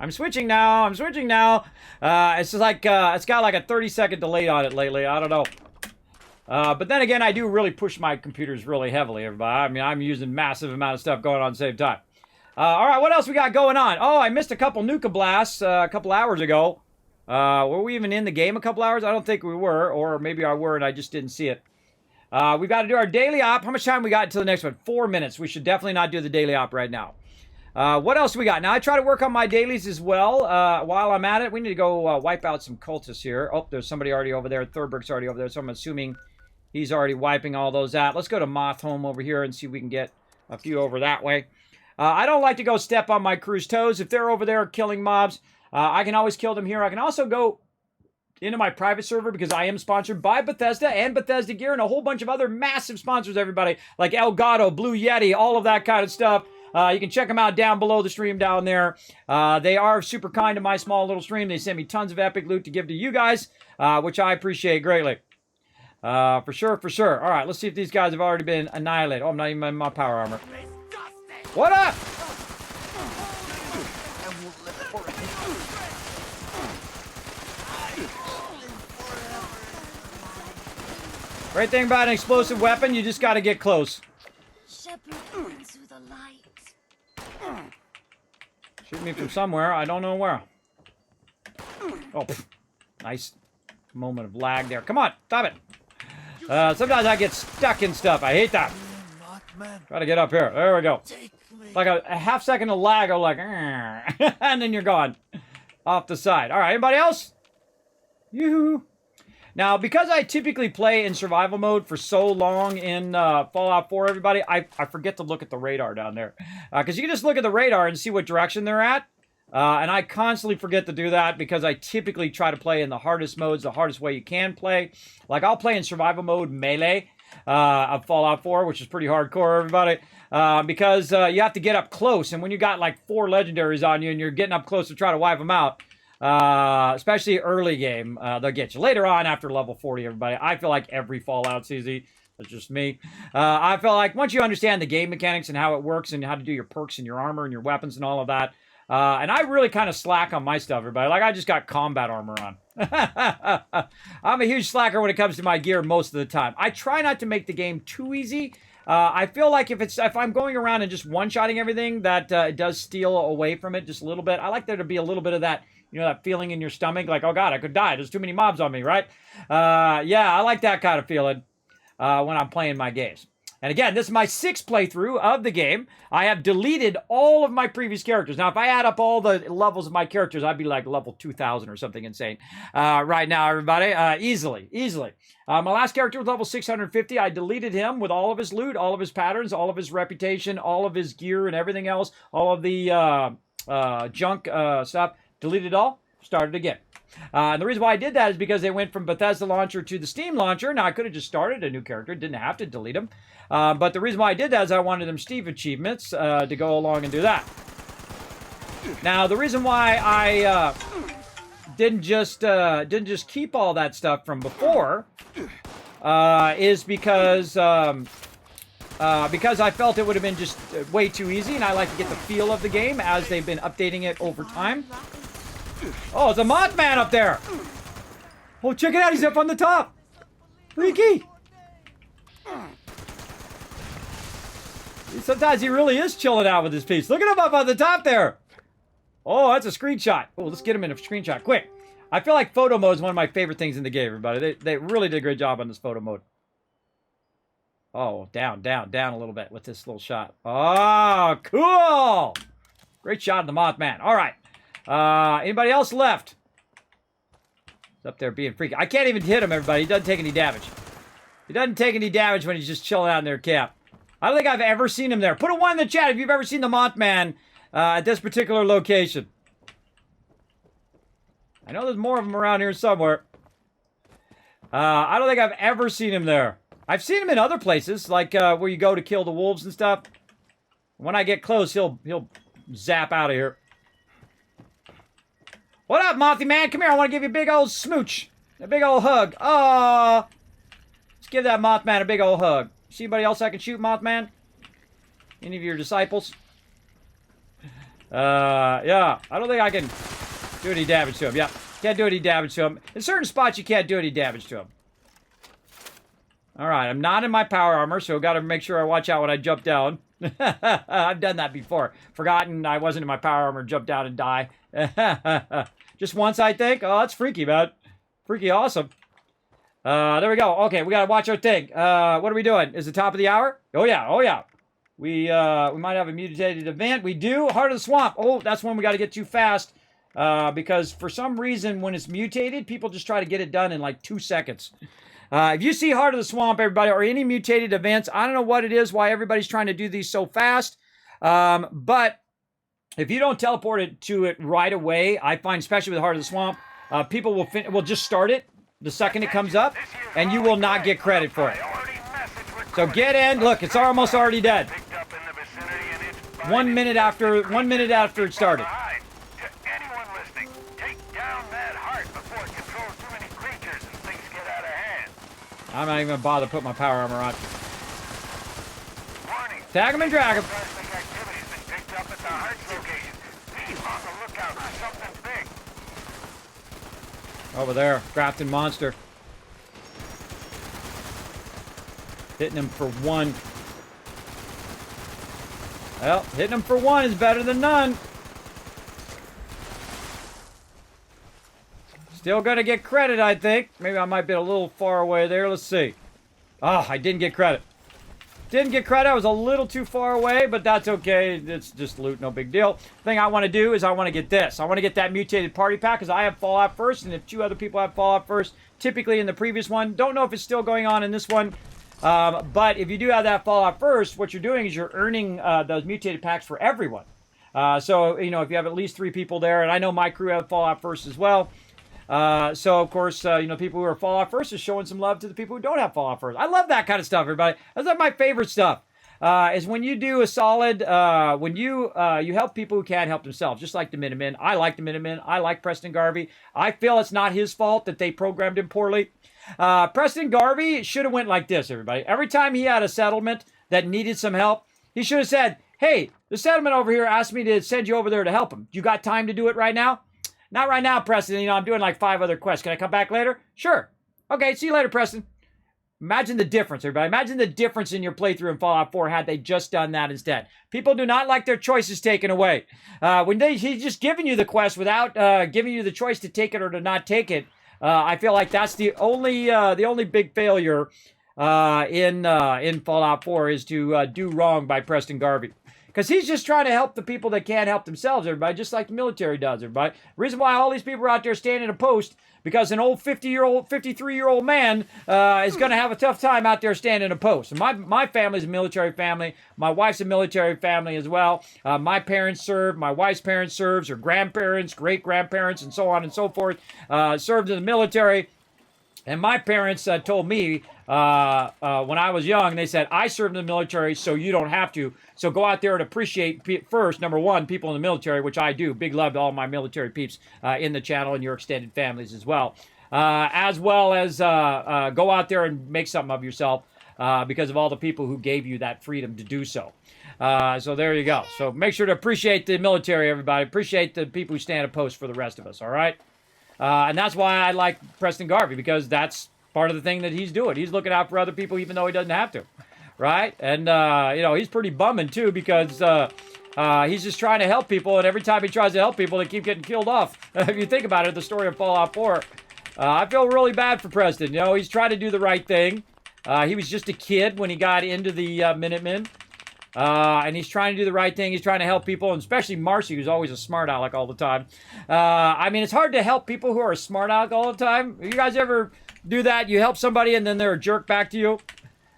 I'm switching now, I'm switching now. It's just like, it's got like a 30-second delay on it lately. I don't know. But then again, I do really push my computers really heavily, everybody. I mean, I'm using massive amount of stuff going on at the same time. All right, what else we got going on? Oh, I missed a couple Nuka Blasts a couple hours ago. Were we even in the game a couple hours? I don't think we were, or maybe I were and I just didn't see it. We've got to do our daily op. How much time we got until the next one? 4 minutes. We should definitely not do the daily op right now. What else we got? Now, I try to work on my dailies as well. While I'm at it, we need to go wipe out some cultists here. Oh, there's somebody already over there. Thurberg's already over there, so I'm assuming he's already wiping all those out. Let's go to Moth Home over here and see if we can get a few over that way. I don't like to go step on my crew's toes. If they're over there killing mobs, I can always kill them here. I can also go into my private server because I am sponsored by Bethesda and Bethesda Gear and a whole bunch of other massive sponsors, everybody, like Elgato, Blue Yeti, all of that kind of stuff. You can check them out down below the stream down there. They are super kind to my small little stream. They send me tons of epic loot to give to you guys, which I appreciate greatly. For sure, for sure. All right, let's see if these guys have already been annihilated. Oh, I'm not even in my power armor. What up? Great thing about an explosive weapon, you just got to get close. Shoot me from somewhere. I don't know where. Oh, pff. Nice moment of lag there. Come on, stop it. Sometimes I get stuck in stuff. I hate that. Try to get up here. There we go. Like a half second of lag. I'm like, and then you're gone. Off the side. All right, anybody else? Yoo-hoo. Now, because I typically play in survival mode for so long in Fallout 4, everybody, I forget to look at the radar down there. Because you can just look at the radar and see what direction they're at. And I constantly forget to do that because I typically try to play in the hardest modes, the hardest way you can play. Like, I'll play in survival mode melee of Fallout 4, which is pretty hardcore, everybody. Because you have to get up close. And when you got like 4 legendaries on you and you're getting up close to try to wipe them out, especially early game, they'll get you. Later on, after level 40, everybody, I feel like every Fallout's easy. That's just me. I feel like once you understand the game mechanics and how it works and how to do your perks and your armor and your weapons and all of that, and I really kind of slack on my stuff, everybody. Like, I just got combat armor on. I'm a huge slacker when it comes to my gear most of the time. I try not to make the game too easy. I feel like if I'm going around and just one-shotting everything, that it does steal away from it just a little bit. I like there to be a little bit of that, you know, that feeling in your stomach, like, oh God, I could die. There's too many mobs on me, right? Yeah, I like that kind of feeling when I'm playing my games. And again, this is my 6th playthrough of the game. I have deleted all of my previous characters. Now, if I add up all the levels of my characters, I'd be like level 2,000 or something insane right now, everybody. Easily. My last character was level 650. I deleted him with all of his loot, all of his patterns, all of his reputation, all of his gear and everything else, all of the junk stuff. Deleted it all, started again. And the reason why I did that is because they went from Bethesda launcher to the Steam launcher. Now, I could have just started a new character. Didn't have to delete them. But the reason why I did that is I wanted them Steve achievements to go along and do that. Now, the reason why I didn't just keep all that stuff from before is because I felt it would have been just way too easy, and I like to get the feel of the game as they've been updating it over time. Oh, it's a Mothman up there! Oh, check it out, he's up on the top! Freaky! Sometimes he really is chilling out with his piece. Look at him up on the top there! Oh, that's a screenshot. Oh, let's get him in a screenshot, quick. I feel like photo mode is one of my favorite things in the game, everybody. They really did a great job on this photo mode. Oh, down a little bit with this little shot. Oh, cool! Great shot of the Mothman. All right. Anybody else left? He's up there being freaky. I can't even hit him, everybody. He doesn't take any damage. He doesn't take any damage when he's just chilling out in their camp. I don't think I've ever seen him there. Put a 1 in the chat if you've ever seen the Mothman at this particular location. I know there's more of them around here somewhere. I don't think I've ever seen him there. I've seen him in other places, like where you go to kill the wolves and stuff. When I get close, he'll zap out of here. What up, Mothy Man? Come here, I want to give you a big old smooch. A big old hug. Oh, let's give that Mothman a big old hug. See anybody else I can shoot, Mothman? Any of your disciples? Yeah, I don't think I can do any damage to him. Yeah, can't do any damage to him. In certain spots, you can't do any damage to him. All right, I'm not in my power armor, so got to make sure I watch out when I jump down. I've done that before. Forgotten I wasn't in my power armor, jump down and die. Just once, I think. Oh, that's freaky, man. Freaky awesome. There we go. Okay, we got to watch our thing. What are we doing? Is it top of the hour? Oh, yeah. We might have a mutated event. We do. Heart of the Swamp. Oh, that's one we got to get to fast. Because for some reason, when it's mutated, people just try to get it done in like 2 seconds. If you see Heart of the Swamp, everybody, or any mutated events, I don't know what it is, why everybody's trying to do these so fast. But if you don't teleport it to it right away, I find, especially with Heart of the Swamp, people will just start it the second it comes up, and you will not get credit for it. So get in. Look, it's almost already dead. 1 minute after it started. I'm not even going to bother to put my power armor on. Tag him and drag him. Over there, Grafton Monster. Hitting him for 1. Well, hitting him for 1 is better than none. Still gonna get credit, I think. Maybe I might be a little far away there. Let's see. Oh, I didn't get credit. Didn't get credit. I was a little too far away, but that's okay. It's just loot, no big deal. Thing I want to do is I want to get this. I want to get that mutated party pack because I have Fallout first, and if 2 other people have Fallout first, typically in the previous one. Don't know if it's still going on in this one. But if you do have that Fallout first, what you're doing is you're earning those mutated packs for everyone. So, you know, if you have at least 3 people there, and I know my crew have Fallout first as well. So, of course, you know, people who are Fallout first is showing some love to the people who don't have Fallout first. I love that kind of stuff, everybody. That's like my favorite stuff. Is when you do a solid, when you help people who can't help themselves, just like the Minutemen. I like the Minutemen. I like Preston Garvey. I feel it's not his fault that they programmed him poorly. Preston Garvey should have went like this, everybody. Every time he had a settlement that needed some help, he should have said, hey, the settlement over here asked me to send you over there to help him. You got time to do it right now? Not right now, Preston. You know, I'm doing like 5 other quests. Can I come back later? Sure. Okay, see you later, Preston. Imagine the difference, everybody. Imagine the difference in your playthrough in Fallout 4 had they just done that instead. People do not like their choices taken away. When he's just giving you the quest without giving you the choice to take it or to not take it, I feel like that's the only big failure in Fallout 4 is to do wrong by Preston Garvey. Because he's just trying to help the people that can't help themselves, everybody, just like the military does, everybody. The reason why all these people are out there standing a post, because an old 53-year-old man is going to have a tough time out there standing a post. And my family's a military family. My wife's a military family as well. My parents served. My wife's parents served. Her grandparents, great-grandparents, and so on and so forth served in the military. And my parents told me when I was young, they said, I served in the military, so you don't have to. So go out there and appreciate, first, number one, people in the military, which I do. Big love to all my military peeps in the channel and your extended families as well. As well as go out there and make something of yourself because of all the people who gave you that freedom to do so. So there you go. So make sure to appreciate the military, everybody. Appreciate the people who stand a post for the rest of us, all right? And that's why I like Preston Garvey, because that's part of the thing that he's doing. He's looking out for other people even though he doesn't have to, right? And, you know, he's pretty bumming, too, because he's just trying to help people, and every time he tries to help people, they keep getting killed off. If you think about it, the story of Fallout 4, I feel really bad for Preston. You know, he's trying to do the right thing. He was just a kid when he got into the Minutemen. And he's trying to do the right thing. He's trying to help people, and especially Marcy, who's always a smart aleck all the time. I mean, it's hard to help people who are a smart aleck all the time. You guys ever do that? You help somebody, and then they're a jerk back to you?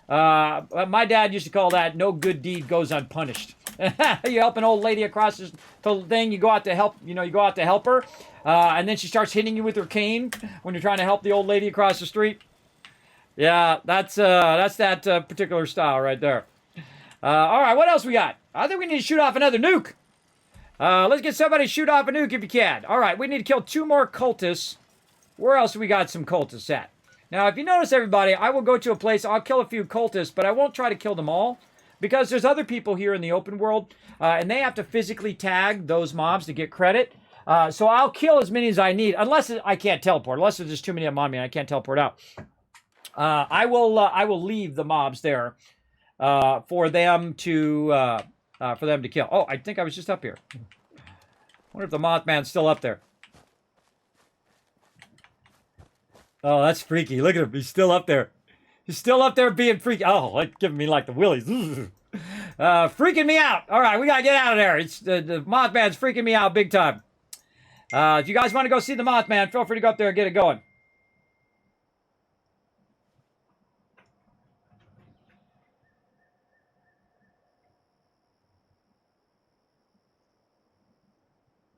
My dad used to call that no good deed goes unpunished. You help an old lady across the thing, you go out to help, you know, you go out to help her, and then she starts hitting you with her cane when you're trying to help the old lady across the street. Yeah, that's that particular style right there. All right, what else we got? I think we need to shoot off another nuke. Let's get somebody to shoot off a nuke if you can. All right, we need to kill 2 more cultists. Where else we got some cultists at? Now, if you notice, everybody, I will go to a place, I'll kill a few cultists, but I won't try to kill them all, because there's other people here in the open world, and they have to physically tag those mobs to get credit. So I'll kill as many as I need, unless I can't teleport, unless there's just too many of them on me and I can't teleport out. I will leave the mobs there. For them to kill. Oh, I think I was just up here. Wonder if the Mothman's still up there. Oh, that's freaky. Look at him. He's still up there. He's still up there being freaky. Oh, like giving me like the willies. Freaking me out. All right, we gotta get out of there. It's the Mothman's freaking me out big time. If you guys want to go see the Mothman, feel free to go up there and get it going.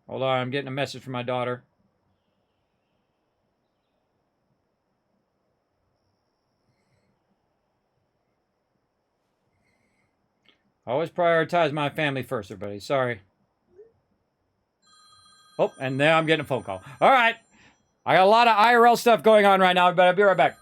Hold on, I'm getting a message from my daughter. Always prioritize my family first, everybody. Sorry. Oh, and now I'm getting a phone call. All right. I got a lot of IRL stuff going on right now, but I'll be right back.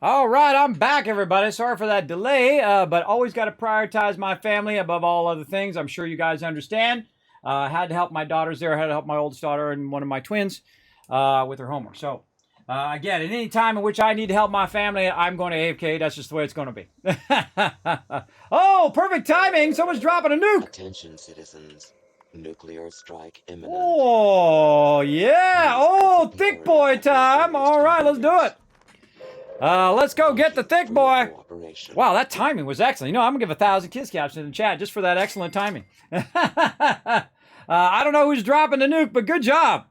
All right, I'm back, everybody. Sorry for that delay, but always got to prioritize my family above all other things. I'm sure you guys understand. Had to help my daughters there. Had to help my oldest daughter and one of my twins with their homework. So, again, at any time in which I need to help my family, I'm going to AFK. That's just the way it's going to be. Oh, perfect timing. Someone's dropping a nuke. Attention, citizens. Nuclear strike imminent. Oh, yeah. Oh, thick boy time. All right, let's do it. Let's go get the thick boy. Wow, that timing was excellent. You know, I'm going to give 1,000 kiss caps in the chat just for that excellent timing. I don't know who's dropping the nuke, but good job.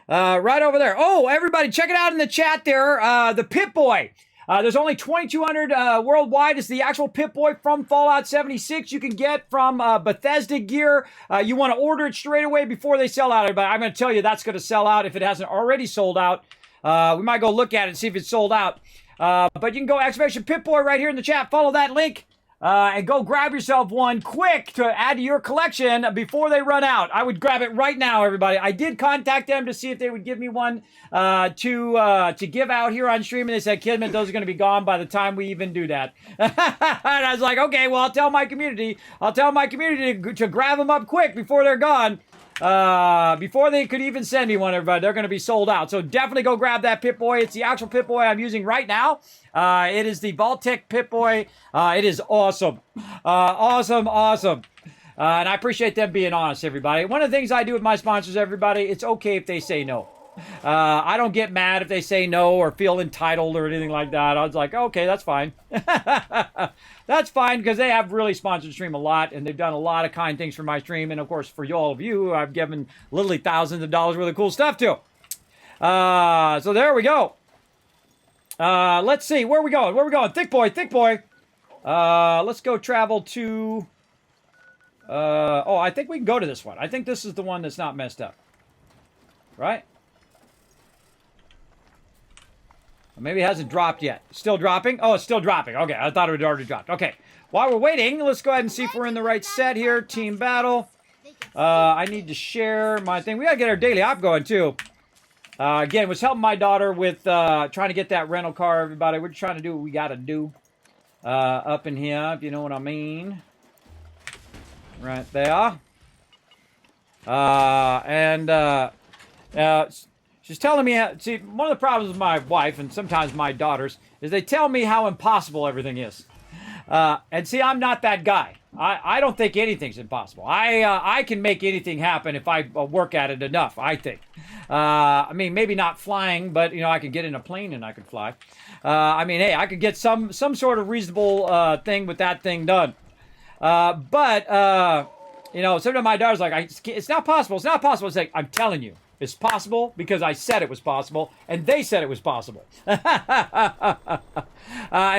Right over there. Oh, everybody, check it out in the chat there. The Pip-Boy. There's only 2,200 worldwide. It's the actual Pip-Boy from Fallout 76 you can get from Bethesda Gear. You want to order it straight away before they sell out. But I'm going to tell you that's going to sell out if it hasn't already sold out. We might go look at it and see if it's sold out. But you can go exclamation Pip-Boy right here in the chat. Follow that link. And go grab yourself one quick to add to your collection before they run out. I would grab it right now, everybody. I did contact them to see if they would give me one to give out here on stream, and they said, Kismet, those are going to be gone by the time we even do that. And I was like, okay, well, I'll tell my community to grab them up quick before they're gone. Before they could even send me one, everybody. They're going to be sold out. So definitely go grab that Pip-Boy. It's the actual Pip-Boy I'm using right now. It is the Vault-Tec Pip-Boy. It is awesome. Awesome. And I appreciate them being honest, everybody. One of the things I do with my sponsors, everybody, it's okay if they say no. I don't get mad if they say no or feel entitled or anything like that. I was like, okay, that's fine. That's fine, because they have really sponsored the stream a lot, and they've done a lot of kind things for my stream. And, of course, for all of you, I've given literally thousands of dollars worth of cool stuff to. So there we go. Let's see. Where are we going? Thick boy. Let's go travel to... oh, I think we can go to this one. I think this is the one that's not messed up. Right? Maybe it hasn't dropped yet. Still dropping? Oh, it's still dropping. Okay, I thought it had already dropped. Okay. While we're waiting, let's go ahead and see if we're in the right set here. Team battle. I need to share my thing. We got to get our daily op going, too. Again, was helping my daughter with trying to get that rental car, everybody. We're trying to do what we got to do up in here, if you know what I mean. Right there. She's telling me, see, one of the problems with my wife and sometimes my daughters is they tell me how impossible everything is. And see, I'm not that guy. I don't think anything's impossible. I can make anything happen if I work at it enough, I think. I mean, maybe not flying, but, you know, I could get in a plane and I could fly. I mean, hey, I could get some sort of reasonable thing with that thing done. But you know, sometimes my daughter's like, it's not possible. It's not possible. It's like, I'm telling you. It's possible because I said it was possible, and they said it was possible. And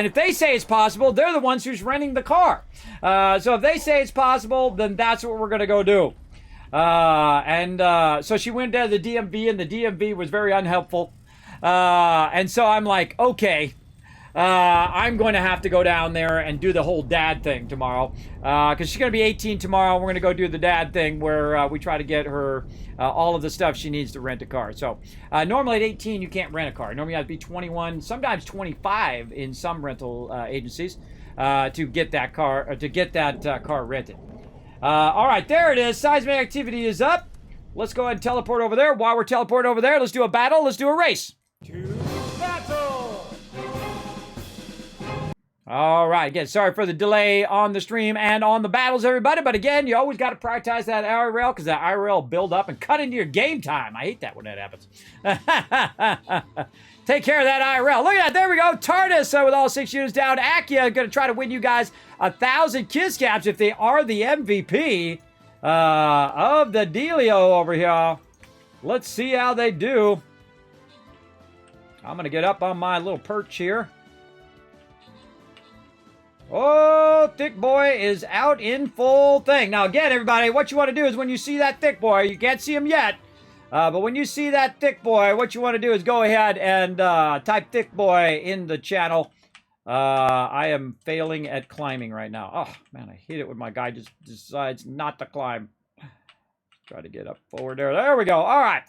if they say it's possible, they're the ones who's renting the car. So if they say it's possible, then that's what we're going to go do. So she went down to the DMV, and the DMV was very unhelpful. And so I'm like, okay. I'm going to have to go down there and do the whole dad thing tomorrow. Because she's going to be 18 tomorrow. We're going to go do the dad thing where we try to get her all of the stuff she needs to rent a car. So normally at 18, you can't rent a car. Normally you have to be 21, sometimes 25 in some rental agencies to get that car car rented. All right, there it is. Seismic activity is up. Let's go ahead and teleport over there. While we're teleporting over there, let's do a battle. Let's do a race. To battle! All right. Again, sorry for the delay on the stream and on the battles, everybody. But again, you always got to prioritize that IRL because that IRL build up and cut into your game time. I hate that when that happens. Take care of that IRL. Look at that. There we go. TARDIS with all 6 units down. Akia going to try to win you guys 1,000 Kiss Caps if they are the MVP of the dealio over here. Let's see how they do. I'm going to get up on my little perch here. Oh, Thick Boy is out in full thing. Now, again, everybody, what you want to do is when you see that Thick Boy, you can't see him yet, but when you see that Thick Boy, what you want to do is go ahead and type Thick Boy in the channel. I am failing at climbing right now. Oh, man, I hate it when my guy just decides not to climb. Try to get up forward there. There we go. All right.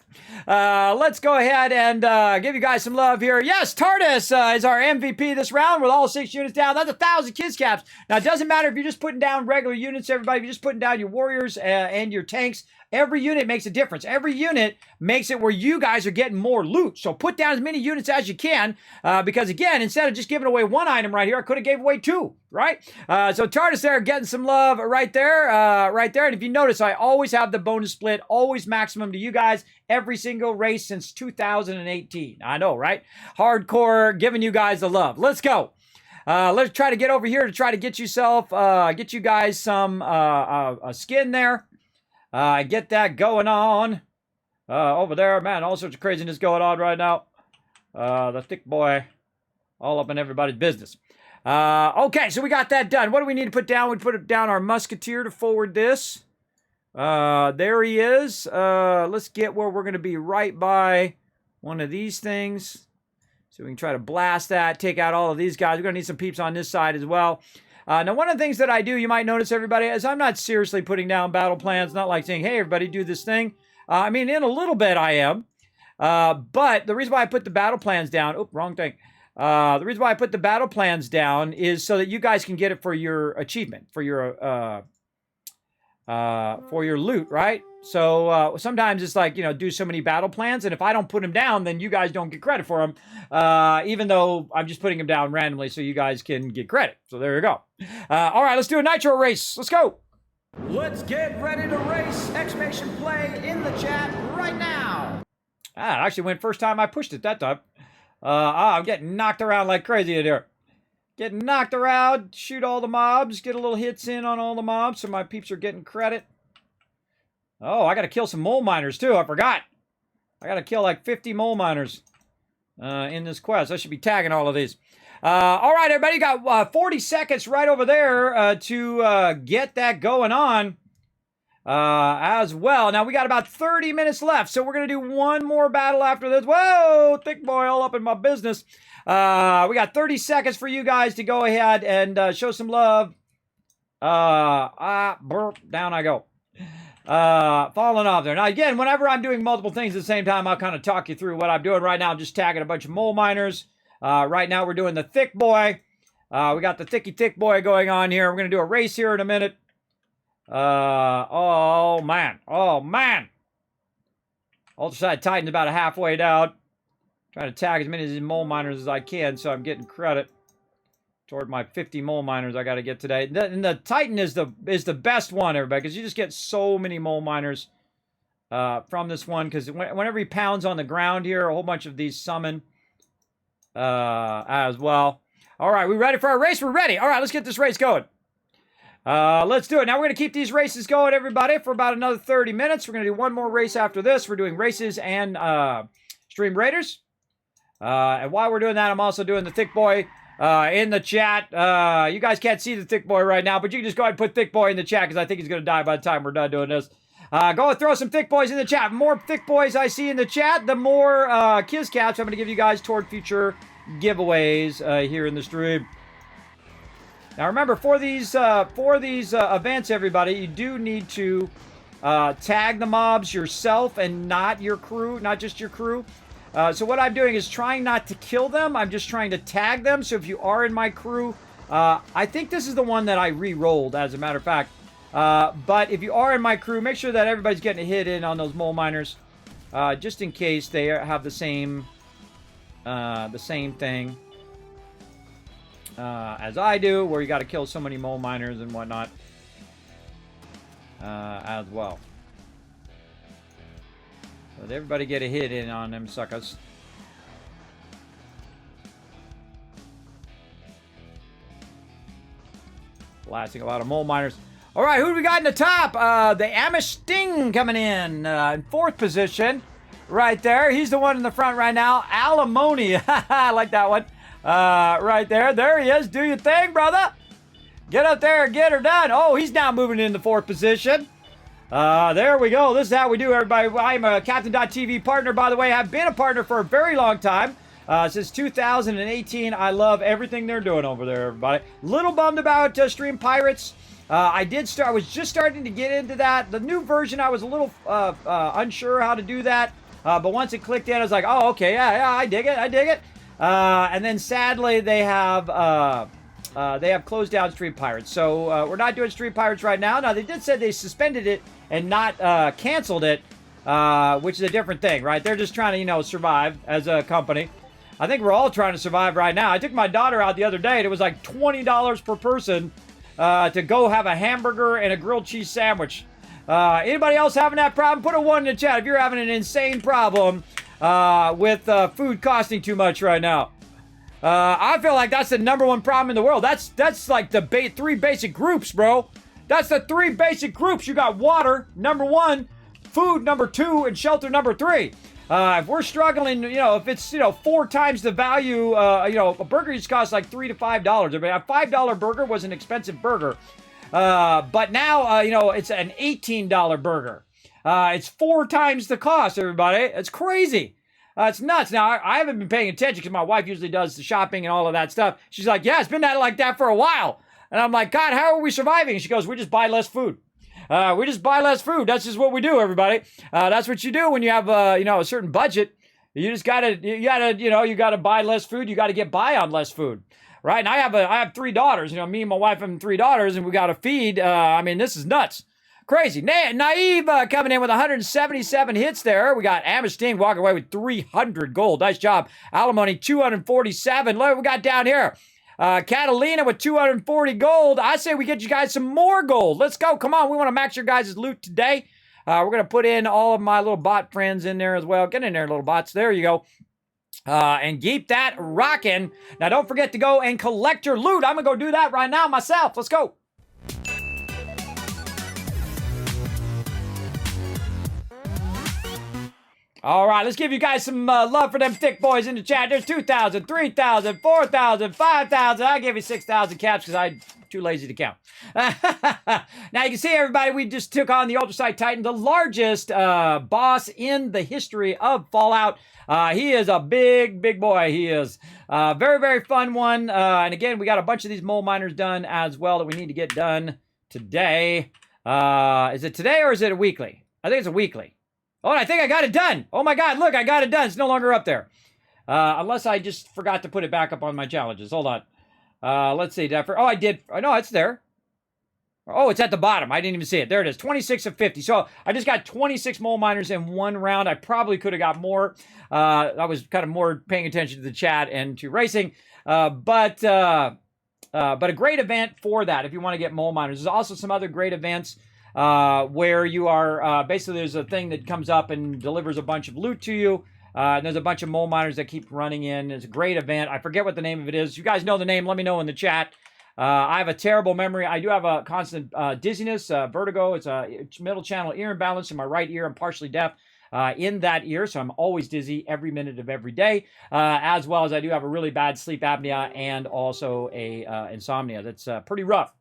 Let's go ahead and give you guys some love here. Yes, TARDIS is our MVP this round with all 6 units down. That's 1,000 Kiss Caps. Now, it doesn't matter if you're just putting down regular units, everybody. If you're just putting down your warriors and your tanks, every unit makes a difference. Every unit makes it where you guys are getting more loot. So put down as many units as you can because, again, instead of just giving away 1 item right here, I could have gave away 2, right? So TARDIS there getting some love right there. And if you notice, I always have the bonus split, always maximum to you guys every single race since 2018. I know, right? Hardcore giving you guys the love. Let's go. Let's try to get over here to try to get you guys some a skin there. Get that going on over there. Man, all sorts of craziness going on right now. The Thick Boy all up in everybody's business. Okay, so we got that done. What do we need to put down? We put down our Musketeer to forward this. There he is. Let's get where we're going to be right by one of these things. So we can try to blast that, take out all of these guys. We're going to need some peeps on this side as well. Now, one of the things that I do, you might notice, everybody, is I'm not seriously putting down battle plans. Not like saying, hey, everybody, do this thing. I mean, in a little bit I am. But the reason why I put the battle plans down... Oh, wrong thing. The reason why I put the battle plans down is so that you guys can get it for your achievement, for your loot, right? So sometimes it's like, do so many battle plans, and if I don't put them down, then you guys don't get credit for them, even though I'm just putting them down randomly so you guys can get credit. So there you go. All right, let's do a nitro race. Let's go. Let's get ready to race! Exclamation play in the chat right now. It actually went first time I pushed it that time. I'm getting knocked around like crazy in here. Getting knocked around, shoot all the mobs, get a little hits in on all the mobs so my peeps are getting credit. Oh, I gotta kill some mole miners too, I forgot. I gotta kill like 50 mole miners in this quest. I should be tagging all of these. All right, everybody, got 40 seconds right over there to get that going on as well. Now, we got about 30 minutes left, so we're going to do one more battle after this. Whoa, Thick Boy all up in my business. We got 30 seconds for you guys to go ahead and show some love. Burp, down I go. Falling off there. Now, again, whenever I'm doing multiple things at the same time, I'll kind of talk you through what I'm doing right now. I'm just tagging a bunch of mole miners. Right now, we're doing the Thick Boy. We got the Thick Boy going on here. We're going to do a race here in a minute. Oh, man. Oh, man. Ultraside Titan's about halfway down. Trying to tag as many of these mole miners as I can, so I'm getting credit toward my 50 mole miners I got to get today. And the Titan is the best one, everybody, because you just get so many mole miners from this one. Because whenever he pounds on the ground here, a whole bunch of these summon as well. All right, we ready for our race? We're ready. All right, let's get this race going. Let's do it. Now we're going to keep these races going, everybody, for about another 30 minutes. We're going to do one more race after this. We're doing races and Stream Raiders. And while we're doing that, I'm also doing the Thick Boy in the chat. You guys can't see the Thick Boy right now, but you can just go ahead and put Thick Boy in the chat because I think he's going to die by the time we're done doing this. Go and throw some Thick Boys in the chat. The more Thick Boys I see in the chat, the more Kiss Caps I'm going to give you guys toward future giveaways here in the stream. Now remember, for these events, everybody, you do need to tag the mobs yourself and not your crew, not just your crew. So what I'm doing is trying not to kill them. I'm just trying to tag them. So if you are in my crew, I think this is the one that I re-rolled, as a matter of fact. But if you are in my crew, make sure that everybody's getting a hit in on those mole miners, just in case they have the same thing. as I do, where you got to kill so many mole miners and whatnot as well. Let everybody get a hit in on them suckers. Blasting a lot of mole miners. All right, who do we got in the top? The Amish Sting coming in 4th position. Right there. He's the one in the front right now. Alimony. I like that one. Right there. There he is. Do your thing, brother. Get up there and get her done. Oh, he's now moving into 4th position. There we go. This is how we do, everybody. I'm a Captain.TV partner, by the way. I've been a partner for a very long time. Since 2018. I love everything they're doing over there, everybody. Little bummed about Stream Pirates. I was just starting to get into that. The new version, I was a little unsure how to do that. But once it clicked in, I was like, oh, okay, yeah, I dig it. And then sadly, they have closed down Stream Pirates. So we're not doing Stream Pirates right now. Now, they did say they suspended it and not canceled it, which is a different thing, right? They're just trying to, survive as a company. I think we're all trying to survive right now. I took my daughter out the other day, and it was like $20 per person to go have a hamburger and a grilled cheese sandwich. Anybody else having that problem? Put a 1 in the chat if you're having an insane problem with food costing too much right now. I feel like that's the #1 problem in the world. That's like the 3 basic groups, bro. That's the 3 basic groups. You got water, #1, food, #2, and shelter, #3. If we're struggling, if it's, 4 times the value, a burger used to cost like $3 to $5. I mean, a $5 burger was an expensive burger. But now, it's an $18 burger. It's 4 times the cost, everybody. It's crazy. It's nuts. Now, I haven't been paying attention because my wife usually does the shopping and all of that stuff. She's like, yeah, it's been like that for a while. And I'm like, God, how are we surviving? And she goes, we just buy less food. We just buy less food. That's just what we do, everybody. That's what you do when you have, a certain budget. You just you gotta buy less food. You gotta get by on less food, right? And I have 3 daughters. Me and my wife have 3 daughters, and we gotta feed. This is nuts, crazy. Naive coming in with 177 hits there. We got Amish Sting walking away with 300 gold. Nice job. Alimony 247. Look what we got down here. Catalina with 240 gold. I say we get you guys some more gold. Let's go. Come on. We want to max your guys' loot today. We're going to put in all of my little bot friends in there as well. Get in there, little bots. There you go. And keep that rocking. Now, don't forget to go and collect your loot. I'm going to go do that right now myself. Let's go. All right, let's give you guys some love for them thick boys in the chat. There's 2,000, 3,000, 4,000, 5,000. I gave you 6,000 caps because I'm too lazy to count. Now, you can see, everybody, we just took on the Ultrasite Titan, the largest boss in the history of Fallout. He is a big, big boy. He is a very, very fun one. And again, we got a bunch of these mole miners done as well that we need to get done today. Is it today or is it a weekly? I think it's a weekly. Oh, I think I got it done. Oh my God, look, I got it done. It's no longer up there. Unless I just forgot to put it back up on my challenges. Hold on. Let's see. Oh, I did. Oh, no, it's there. Oh, it's at the bottom. I didn't even see it. There it is. 26 of 50. So I just got 26 mole miners in 1 round. I probably could have got more. I was kind of more paying attention to the chat and to racing. But a great event for that if you want to get mole miners. There's also some other great events where you are, basically there's a thing that comes up and delivers a bunch of loot to you. And there's a bunch of mole miners that keep running in. It's a great event. I forget what the name of it is. You guys know the name. Let me know in the chat. I have a terrible memory. I do have a constant dizziness, vertigo. It's a middle channel ear imbalance in my right ear. I'm partially deaf in that ear, so I'm always dizzy every minute of every day, as well as I do have a really bad sleep apnea and also a insomnia. That's pretty rough.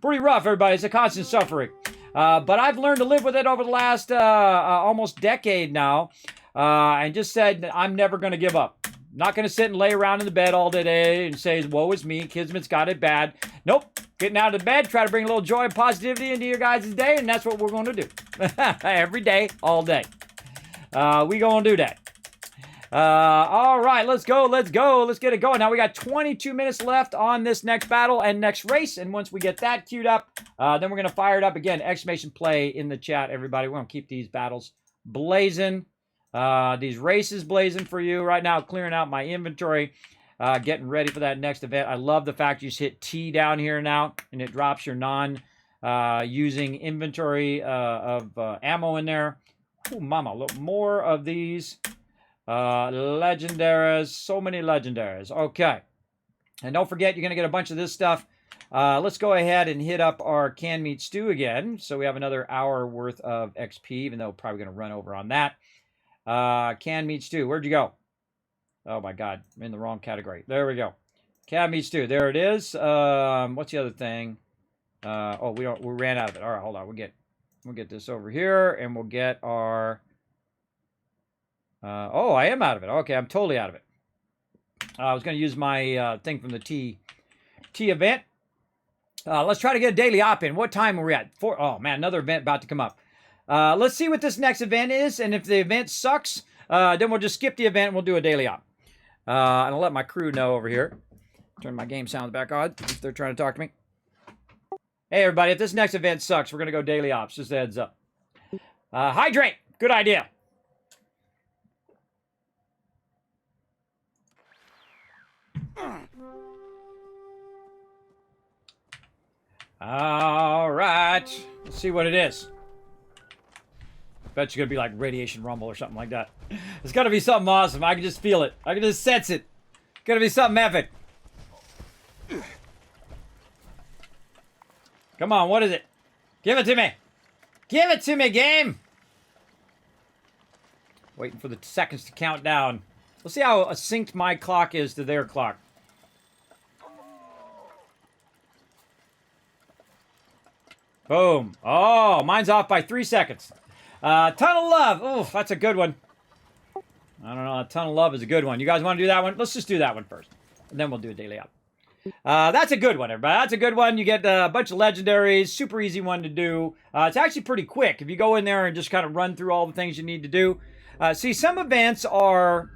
Pretty rough, everybody. It's a constant suffering. But I've learned to live with it over the last almost decade now, and just said I'm never going to give up. Not going to sit and lay around in the bed all day and say, woe is me, Kismet's got it bad. Nope. Getting out of the bed, try to bring a little joy and positivity into your guys' day, and that's what we're going to do. Every day, all day. We going to do that. All right, let's go. Let's get it going. Now, we got 22 minutes left on this next battle and next race, and once we get that queued up, then we're going to fire it up again. Exclamation play in the chat, everybody. We're going to keep these battles blazing. These races blazing for you right now, clearing out my inventory. getting ready for that next event. I love the fact you just hit T down here now, and it drops your non-using inventory of ammo in there. Oh, mama, look, more of these legendaries. So many legendaries. Okay. And don't forget, you're going to get a bunch of this stuff. Let's go ahead and hit up our canned meat stew again. So we have another hour worth of XP, even though probably going to run over on that. Canned meat stew. Where'd you go? Oh, my God. I'm in the wrong category. There we go. Canned meat stew. There it is. What's the other thing? Oh, we ran out of it. All right, hold on. We'll get this over here, and we'll get our... oh, I am out of it. Okay, I'm totally out of it. I was going to use my thing from the T event. Let's try to get a daily op in. What time are we at? Oh, man, another event about to come up. Let's see what this next event is, and if the event sucks, then we'll just skip the event and we'll do a daily op. And I'll let my crew know over here. Turn my game sounds back on if they're trying to talk to me. Hey, everybody, if this next event sucks, we're going to go daily ops. Just a heads up. Hydrate. Good idea. All right. Let's see what it is. Bet you're going to be like Radiation Rumble or something like that. It's going to be something awesome. I can just feel it. I can just sense it. It's going to be something epic. Come on, what is it? Give it to me. Give it to me, game. Waiting for the seconds to count down. Let's see how synced my clock is to their clock. Boom. Oh, mine's off by 3 seconds. Ton of Love. Oh, that's a good one. I don't know. A Ton of Love is a good one. You guys want to do that one? Let's just do that one first. And then we'll do a daily up. That's a good one, everybody. That's a good one. You get a bunch of legendaries. Super easy one to do. It's actually pretty quick. If you go in there and just kind of run through all the things you need to do. See, some events are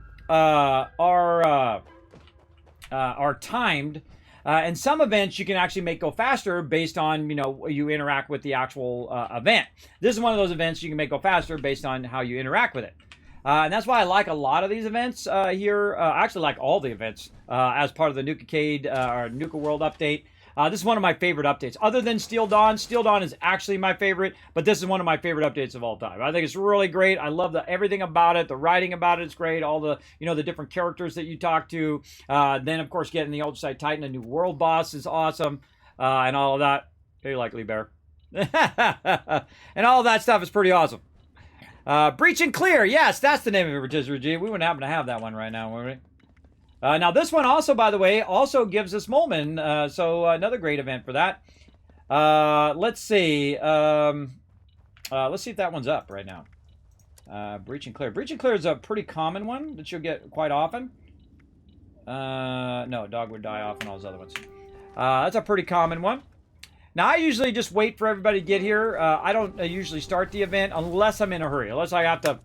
timed. And some events you can actually make go faster based on, you interact with the actual event. This is one of those events you can make go faster based on how you interact with it. And that's why I like a lot of these events here. I actually like all the events as part of the Nuka-Cade or Nuka World update. This is one of my favorite updates. Other than Steel Dawn. Steel Dawn is actually my favorite, but this is one of my favorite updates of all time. I think it's really great. I love everything about it. The writing about it is great. All the, the different characters that you talk to. Then, of course, getting the Ultrasite Titan, a new world boss is awesome. And all of that. Hey, likely bear. And all of that stuff is pretty awesome. Breach and Clear. Yes, that's the name of it, Rotisserie G. We wouldn't happen to have that one right now, would we? Now, this one also, by the way, also gives us Molman. So another great event for that. Let's see. Let's see if that one's up right now. Breach and Clear. Breach and Clear is a pretty common one that you'll get quite often. No, Dog Would Die Off and all those other ones. That's a pretty common one. Now, I usually just wait for everybody to get here. I don't usually start the event unless I'm in a hurry, unless I have to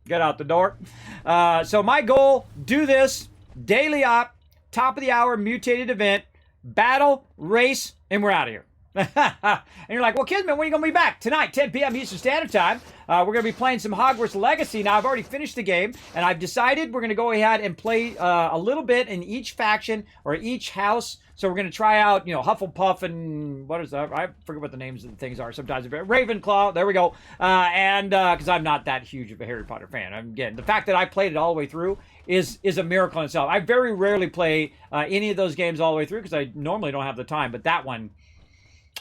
get out the door. So my goal, do this, daily op, top of the hour, mutated event, battle, race, and we're out of here. And you're like, well, Kismet, when are you going to be back? Tonight, 10 p.m. Eastern Standard Time. We're going to be playing some Hogwarts Legacy. Now, I've already finished the game, and I've decided we're going to go ahead and play a little bit in each faction or each house. So we're going to try out, Hufflepuff and what is that? I forget what the names of the things are sometimes. Ravenclaw, there we go. And because I'm not that huge of a Harry Potter fan. Again, the fact that I played it all the way through is a miracle in itself. I very rarely play any of those games all the way through because I normally don't have the time. But that one,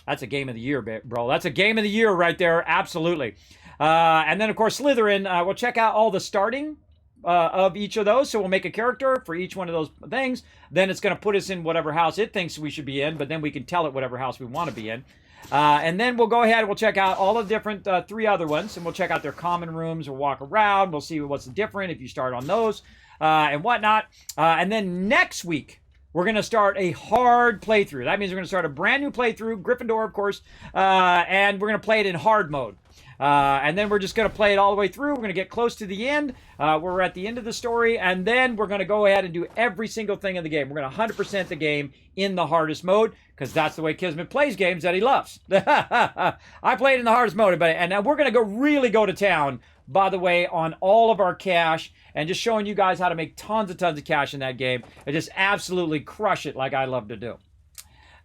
that's a game of the year, bro. That's a game of the year right there. Absolutely. And then, of course, Slytherin. We'll check out all the starting of each of those. So we'll make a character for each one of those things. Then it's going to put us in whatever house it thinks we should be in. But then we can tell it whatever house we want to be in. And then we'll go ahead and we'll check out all the different 3 other ones. And we'll check out their common rooms. We'll walk around. We'll see what's different if you start on those and whatnot. And then next week, we're going to start a hard playthrough. That means we're going to start a brand new playthrough, Gryffindor, of course, and we're going to play it in hard mode. And then we're just going to play it all the way through. We're going to get close to the end. We're at the end of the story, and then we're going to go ahead and do every single thing in the game. We're going to 100% the game in the hardest mode, because that's the way Kismet plays games that he loves. I play it in the hardest mode, and we're going to really go to town by the way, on all of our cash and just showing you guys how to make tons of cash in that game and just absolutely crush it like I love to do.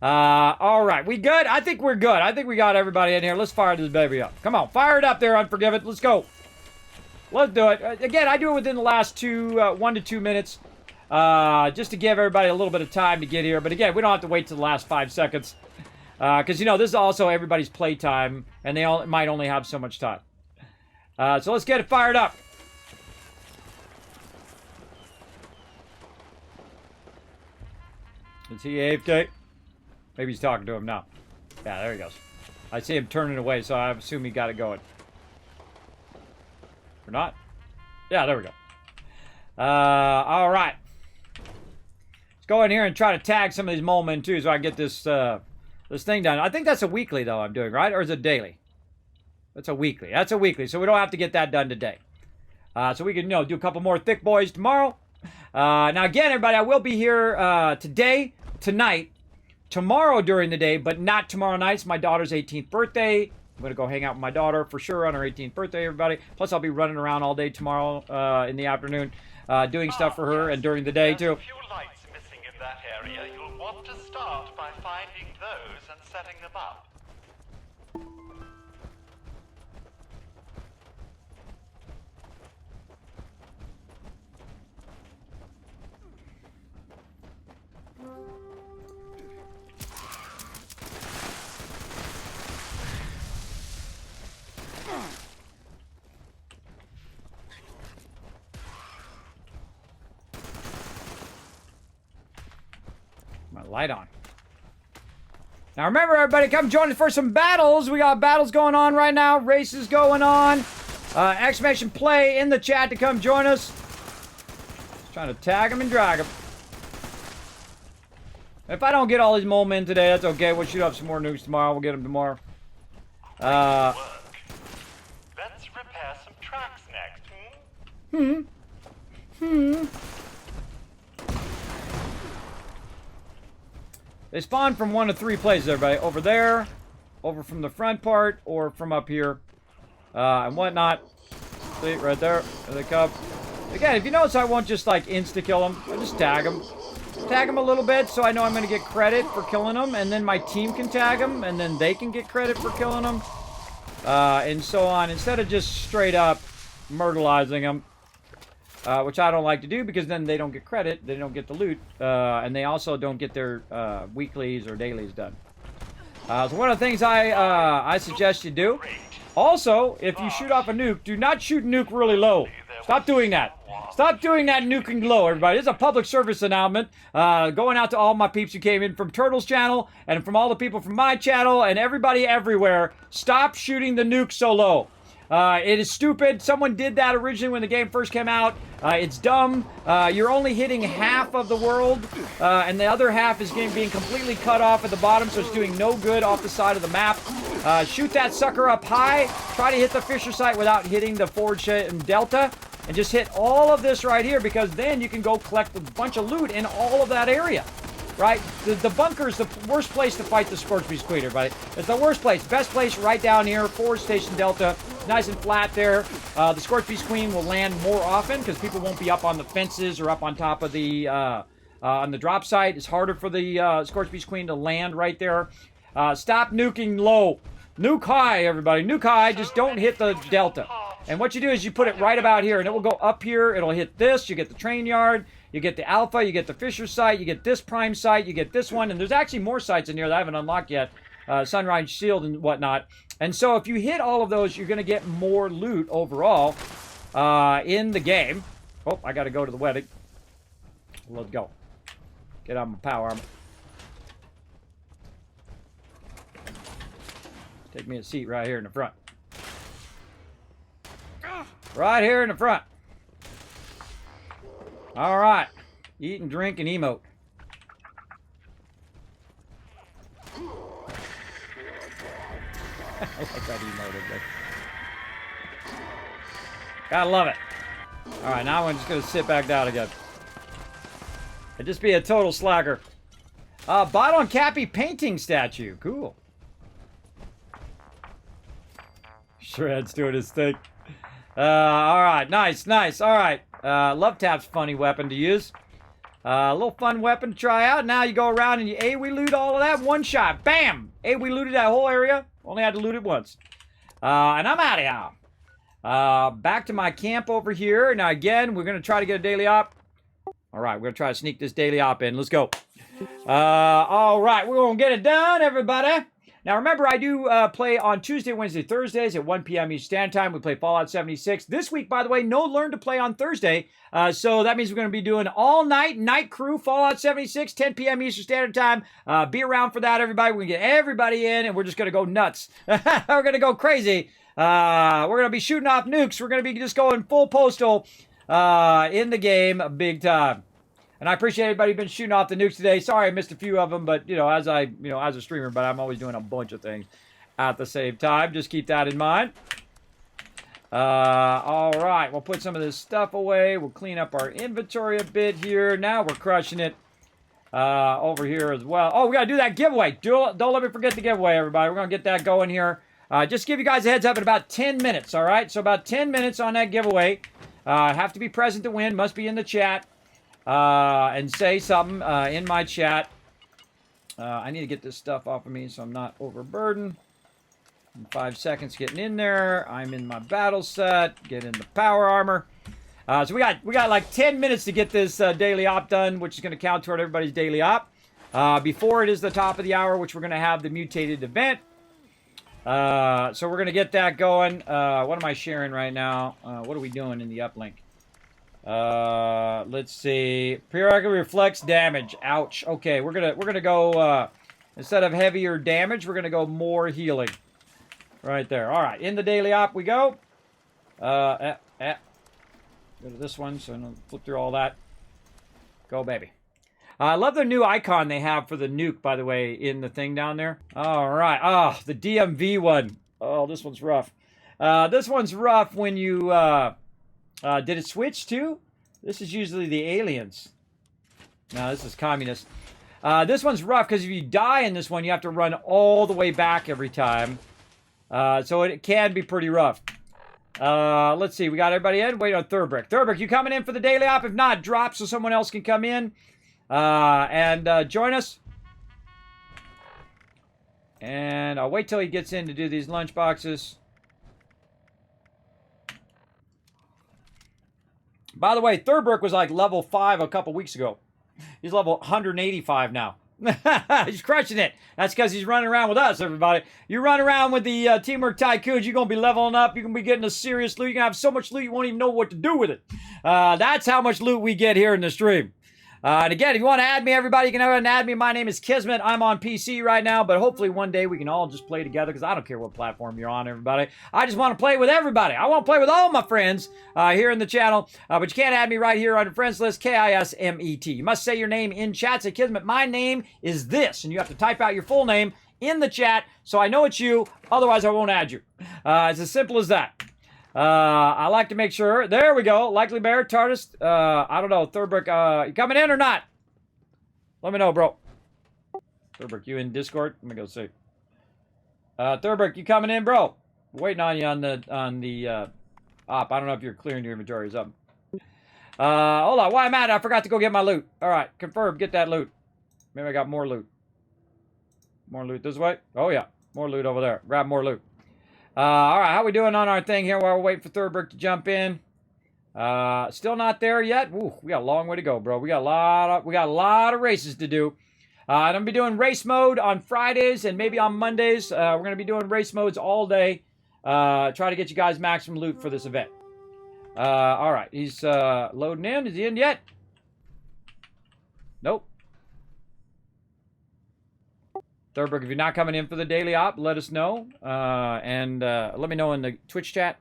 All right, we good? I think we're good. I think we got everybody in here. Let's fire this baby up. Come on, fire it up there, Unforgiven. Let's go. Let's do it. Again, I do it within the last 1 to 2 minutes, just to give everybody a little bit of time to get here. But again, we don't have to wait till the last 5 seconds, because, you know, this is also everybody's playtime, and they might only have so much time. So let's get it fired up. Is he AFK? Maybe he's talking to him now. Yeah, there he goes. I see him turning away, so I assume he got it going. Or not? Yeah, there we go. All right. Let's go in here and try to tag some of these mole men too, so I can get this this thing done. I think that's a weekly though I'm doing, right? Or is it daily? That's a weekly. That's a weekly, so we don't have to get that done today. So we can, you know, do a couple more thick boys tomorrow. Now again, everybody, I will be here today, tonight, tomorrow during the day, but not tomorrow night. It's my daughter's 18th birthday. I'm going to go hang out with my daughter for sure on her 18th birthday, everybody. Plus, I'll be running around all day tomorrow in the afternoon doing stuff for her and during the day, too. There's a few lights missing in that area. You'll want to start by finding those and setting them up. My light on. Now remember, everybody, come join us for some battles. We got battles going on right now. Races going on. Exclamation play in the chat to come join us. Just trying to tag them and drag them. If I don't get all these mole men today, that's okay. We'll shoot up some more nukes tomorrow. We'll get them tomorrow. Let's repair some tracks next, They spawn from 1 to 3 places, everybody. Over there, over from the front part, or from up here, and whatnot. See, right there. There they come. Again, if you notice, I won't just, like, insta-kill them. I just tag them. Tag them a little bit so I know I'm going to get credit for killing them, and then my team can tag them, and then they can get credit for killing them, and so on. Instead of just straight up myrtleizing them. Which I don't like to do because then they don't get credit, they don't get the loot, and they also don't get their weeklies or dailies done. So one of the things I suggest you do, also, if you shoot off a nuke, do not shoot nuke really low. Stop doing that. Stop doing that nuking low, everybody. This is a public service announcement going out to all my peeps who came in from Turtle's channel and from all the people from my channel and everybody everywhere. Stop shooting the nuke so low. It is stupid. Someone did that originally when the game first came out. It's dumb. You're only hitting half of the world, and the other half is being completely cut off at the bottom, so it's doing no good off the side of the map. Shoot that sucker up high. Try to hit the Fisher site without hitting the forward shit and delta, and just hit all of this right here, because then you can go collect a bunch of loot in all of that area. Right? The bunker is the worst place to fight the Scorchbeast Queen, everybody. It's the worst place. Best place right down here, forward station delta. Nice and flat there. The Scorchbeast Queen will land more often because people won't be up on the fences or up on top of the on the drop site. It's harder for the Scorchbeast Queen to land right there. Stop nuking low. Nuke high, everybody. Nuke high. Just don't hit the delta. And what you do is you put it right about here, and it will go up here. It'll hit this. You get the train yard. You get the Alpha, you get the Fisher site, you get this Prime site, you get this one, and there's actually more sites in here that I haven't unlocked yet, Sunrise Shield and whatnot. And so if you hit all of those, you're going to get more loot overall in the game. Oh, I got to go to the wedding. Let's go. Get on my power armor. Take me a seat right here in the front. Right here in the front. All right. Eat and drink and emote. I like that emote. Gotta love it. All right, now I'm just gonna sit back down again. And just be a total slacker. Bought on Cappy painting statue. Cool. Shred's doing his thing. All right, nice. All right, love tap's funny weapon to use. A little fun weapon to try out. Now you go around and you AoE loot all of that. One shot, bam! AoE looted that whole area. Only had to loot it once. And I'm out of here. Back to my camp over here. Now again, we're gonna try to get a daily op. All right, we're gonna try to sneak this daily op in. Let's go. All right, we're gonna get it done, everybody. Now, remember, I do play on Tuesday, Wednesday, Thursdays at 1 p.m. Eastern Standard Time. We play Fallout 76. This week, by the way, no Learn to Play on Thursday. So that means we're going to be doing all night crew, Fallout 76, 10 p.m. Eastern Standard Time. Be around for that, everybody. We're going to get everybody in, and we're just going to go nuts. We're going to go crazy. We're going to be shooting off nukes. We're going to be just going full postal in the game big time. And I appreciate everybody who's been shooting off the nukes today. Sorry I missed a few of them, but, as a streamer, but I'm always doing a bunch of things at the same time. Just keep that in mind. All right, we'll put some of this stuff away. We'll clean up our inventory a bit here. Now we're crushing it over here as well. Oh, we got to do that giveaway. Don't let me forget the giveaway, everybody. We're going to get that going here. Just give you guys a heads up in about 10 minutes, all right? So about 10 minutes on that giveaway. Have to be present to win. Must be in the chat. And say something in my chat. I need to get this stuff off of me so I'm not overburdened. 5 seconds getting in there. I'm in my battle set. Get in the power armor. So we got like 10 minutes to get this daily op done, which is going to count toward everybody's daily op. Before it is the top of the hour, which we're going to have the mutated event. So we're going to get that going. What am I sharing right now? What are we doing in the uplink? Let's see. Periodically reflects damage. Ouch. Okay, we're gonna go instead of heavier damage, we're gonna go more healing. Right there. All right, in the daily op we go. Go to this one, so I'll flip through all that. Go, baby. I love the new icon they have for the nuke, by the way, in the thing down there. All right. Oh, the DMV one. Oh, this one's rough. This one's rough when you did it switch too? This is usually the aliens. No, this is communist. This one's rough because if you die in this one, you have to run all the way back every time. So it can be pretty rough. Let's see. We got everybody in. Wait on Thurbrick. Thurbrick, you coming in for the daily op? If not, drop so someone else can come in and join us. And I'll wait till he gets in to do these lunch boxes. By the way, Thurbrick was like level 5 a couple weeks ago. He's level 185 now. He's crushing it. That's because he's running around with us, everybody. You run around with the Teamwork Tycoons, you're going to be leveling up. You're going to be getting a serious loot. You're going to have so much loot you won't even know what to do with it. That's how much loot we get here in the stream. And again, if you want to add me, everybody, you can go ahead and add me. My name is Kismet. I'm on PC right now, but hopefully one day we can all just play together because I don't care what platform you're on, everybody. I just want to play with everybody. I want to play with all my friends here in the channel, but you can't add me right here on the friends list, Kismet. You must say your name in chat. Say, Kismet, my name is this, and you have to type out your full name in the chat so I know it's you. Otherwise, I won't add you. It's as simple as that. I like to make sure. There we go. Likely Bear, TARDIS. I don't know. Thurbrick, you coming in or not? Let me know, bro. Thurbrick, you in Discord? Let me go see. Thurbrick, you coming in, bro? Waiting on you on the op. I don't know if you're clearing your inventory or something. Hold on. Why am I at? I forgot to go get my loot. All right. Confirm. Get that loot. Maybe I got more loot. More loot this way? Oh, yeah. More loot over there. Grab more loot. All right, how we doing on our thing here while we're waiting for Thurbrick to jump in? Still not there yet. Ooh, we got a long way to go, bro. We got a lot of races to do. I'm gonna be doing race mode on Fridays and maybe on Mondays. We're gonna be doing race modes all day. Try to get you guys maximum loot for this event. All right, he's loading in. Is he in yet? Nope. Thurbrick, if you're not coming in for the daily op, let us know. And let me know in the Twitch chat.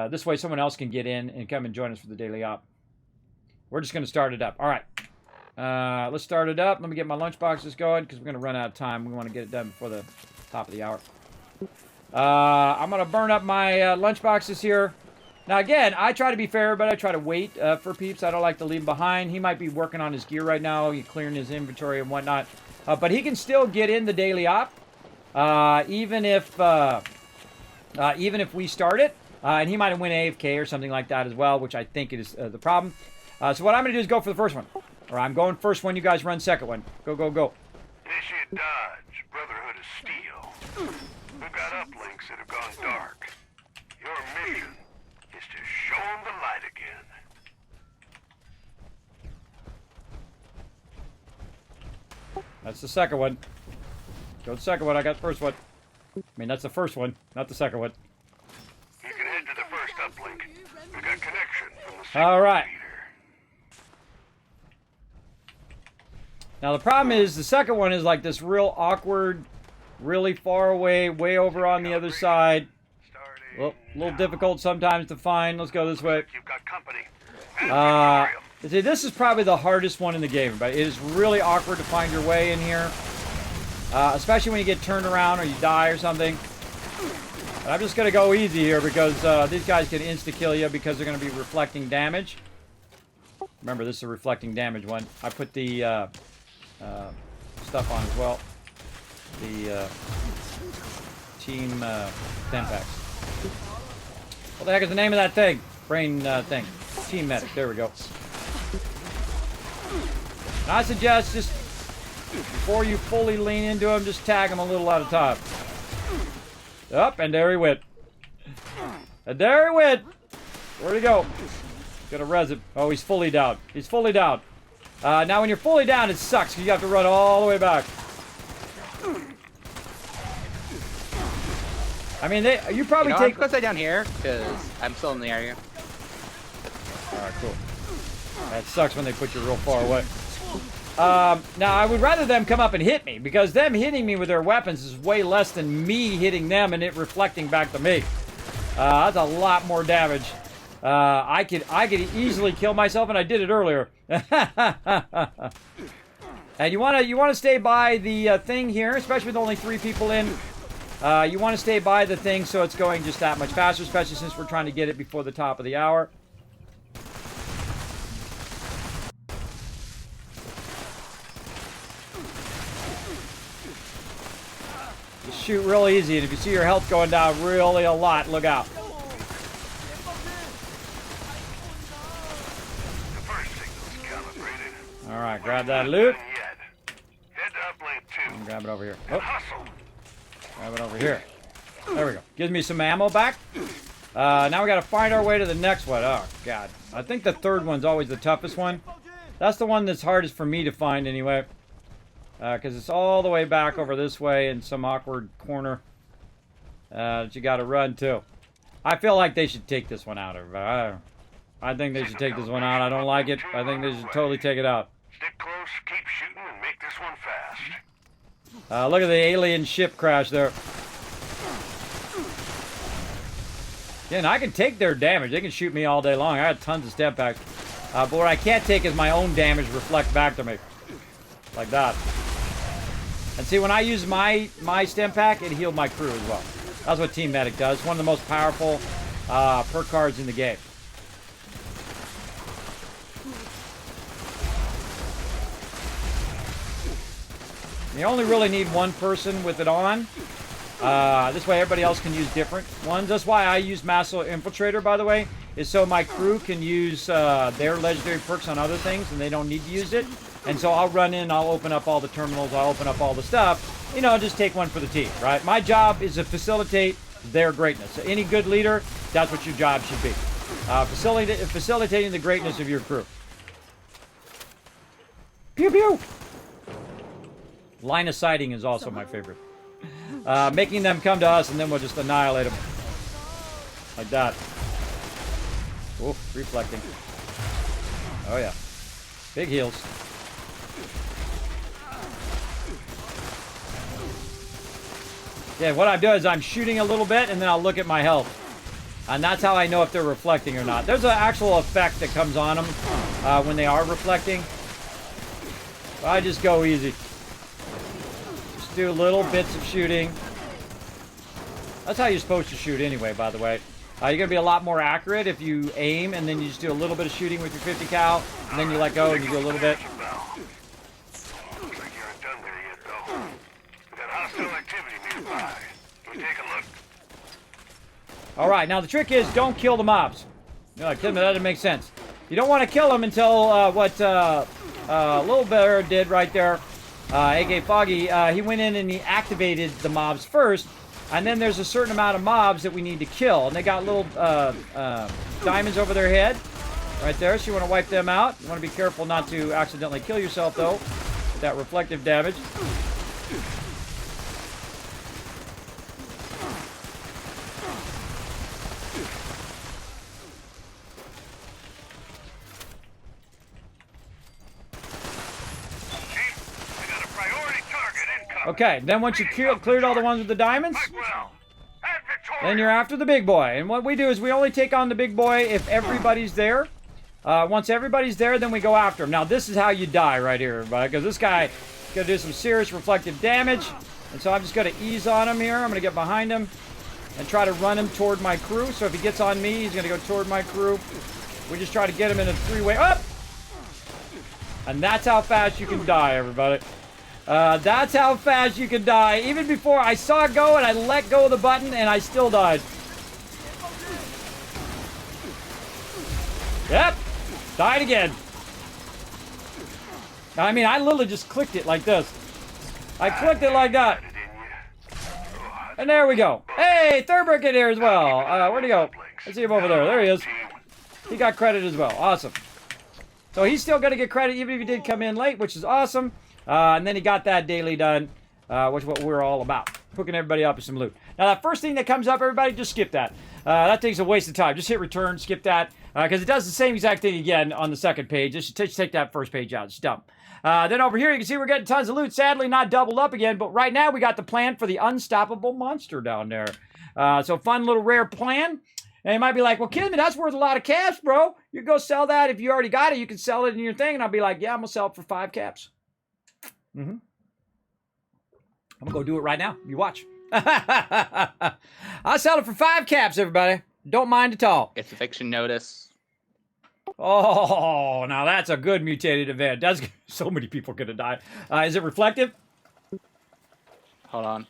This way someone else can get in and come and join us for the daily op. We're just going to start it up. All right. Let's start it up. Let me get my lunch boxes going because we're going to run out of time. We want to get it done before the top of the hour. I'm going to burn up my lunch boxes here. Now, again, I try to be fair, but I try to wait for peeps. I don't like to leave him behind. He might be working on his gear right now. He's clearing his inventory and whatnot. But he can still get in the daily op, even if we start it. And he might have went AFK or something like that as well, which I think is the problem. So what I'm going to do is go for the first one. Or I'm going first one, you guys run second one. Go, go, go. Initiate dodge. Brotherhood of Steel. We've got uplinks that have gone dark. Your mission is to show them the light again. That's the second one. Go the second one, I got the first one. I mean, that's the first one, not the second one. You can head to the first uplink. We got connection from the All right. leader. Now the problem is the second one is like this real awkward, really far away, way over on the other side. Well, a little difficult sometimes to find. Let's go this way. You've got company. See, this is probably the hardest one in the game, but it is really awkward to find your way in here. Especially when you get turned around or you die or something. But I'm just going to go easy here because these guys can insta-kill you because they're going to be reflecting damage. Remember, this is a reflecting damage one. I put the stuff on as well. The team Tempacks. What the heck is the name of that thing? Brain thing. Team Medic. There we go. And I suggest just before you fully lean into him, just tag him a little at a time. Up, and there he went. And there he went. Where'd he go? Gonna res him. Oh, he's fully down. He's fully down. Now, when you're fully down, it sucks because you have to run all the way back. I mean, you probably I'm take. gonna stay down here because I'm still in the area. All right, cool. That sucks when they put you real far away. Now, I would rather them come up and hit me because them hitting me with their weapons is way less than me hitting them and it reflecting back to me. That's a lot more damage. I could easily kill myself, and I did it earlier. And you wanna stay by the thing here, especially with only 3 people in. You want to stay by the thing so it's going just that much faster, especially since we're trying to get it before the top of the hour. Just shoot real easy, and if you see your health going down really a lot, look out. All right, grab that loot. Head to uplink 2. And grab it over here. Oh. Grab it over here. There we go. Gives me some ammo back. Now we got to find our way to the next one. Oh, God. I think the third one's always the toughest one. That's the one that's hardest for me to find anyway. Because it's all the way back over this way in some awkward corner that you got to run to. I feel like they should take this one out. I think they should take this one out. I don't like it. I think they should totally take it out. Stick close, keep shooting, and make this one fast. Look at the alien ship crash there. Yeah, and I can take their damage. They can shoot me all day long. I got tons of step packs. But what I can't take is my own damage reflect back to me. Like that. And see, when I use my stem pack, it healed my crew as well. That's what Team Medic does. One of the most powerful perk cards in the game. You only really need one person with it on. This way everybody else can use different ones. That's why I use Master Infiltrator, by the way, is so my crew can use their legendary perks on other things and they don't need to use it. And so I'll run in, I'll open up all the terminals, I'll open up all the stuff, you know, just take one for the team, right? My job is to facilitate their greatness. So any good leader, that's what your job should be. Facilitating the greatness of your crew. Pew pew! Line of sighting is also my favorite. Making them come to us and then we'll just annihilate them. Like that. Oof, reflecting. Oh yeah. Big heals. Yeah, what I do is I'm shooting a little bit and then I'll look at my health. And that's how I know if they're reflecting or not. There's an actual effect that comes on them when they are reflecting. But I just go easy. Just do little bits of shooting. That's how you're supposed to shoot anyway, by the way. You're going to be a lot more accurate if you aim and then you just do a little bit of shooting with your 50 cal. And then you let go and you do a little bit. Looks like you aren't done there yet, though. We got hostile activity nearby. Can we take a look? All right, now the trick is don't kill the mobs. No, that doesn't make sense. You don't want to kill them until what Little Bear did right there. A.K. Foggy, he went in and he activated the mobs first. And then there's a certain amount of mobs that we need to kill. And they got little diamonds over their head. Right there, so you want to wipe them out. You want to be careful not to accidentally kill yourself, though, with that reflective damage. Okay, then once you cleared all the ones with the diamonds, then you're after the big boy. And what we do is we only take on the big boy if everybody's there. Once everybody's there, then we go after him. Now, this is how you die right here, everybody, because this guy is going to do some serious reflective damage. And so I'm just going to ease on him here. I'm going to get behind him and try to run him toward my crew. So if he gets on me, he's going to go toward my crew. We just try to get him in a three-way up. And that's how fast you can die, everybody. That's how fast you can die. Even before I saw it go and I let go of the button and I still died. Yep. Died again. I mean, I literally just clicked it like this. I clicked it like that. And there we go. Hey, Thurber in here as well. Where'd he go? I see him over there. There he is. He got credit as well. Awesome. So he's still going to get credit even if he did come in late, which is awesome. And then he got that daily done, which is what we're all about. Hooking everybody up with some loot. Now, that first thing that comes up, everybody, just skip that. That thing's a waste of time. Just hit return, skip that. Because it does the same exact thing again on the second page. Just take that first page out. It's dumb. Then over here, you can see we're getting tons of loot. Sadly, not doubled up again. But right now, we got the plan for the unstoppable monster down there. So, fun little rare plan. And you might be like, well, Kismet, that's worth a lot of caps, bro. You go sell that. If you already got it, you can sell it in your thing. And I'll be like, yeah, I'm going to sell it for 5 caps. I'm gonna go do it right now. You watch. I'll sell it for 5 caps, everybody. Don't mind at all. It's eviction notice. Oh, now that's a good mutated event. That's so many people gonna die. Is it reflective? Hold on.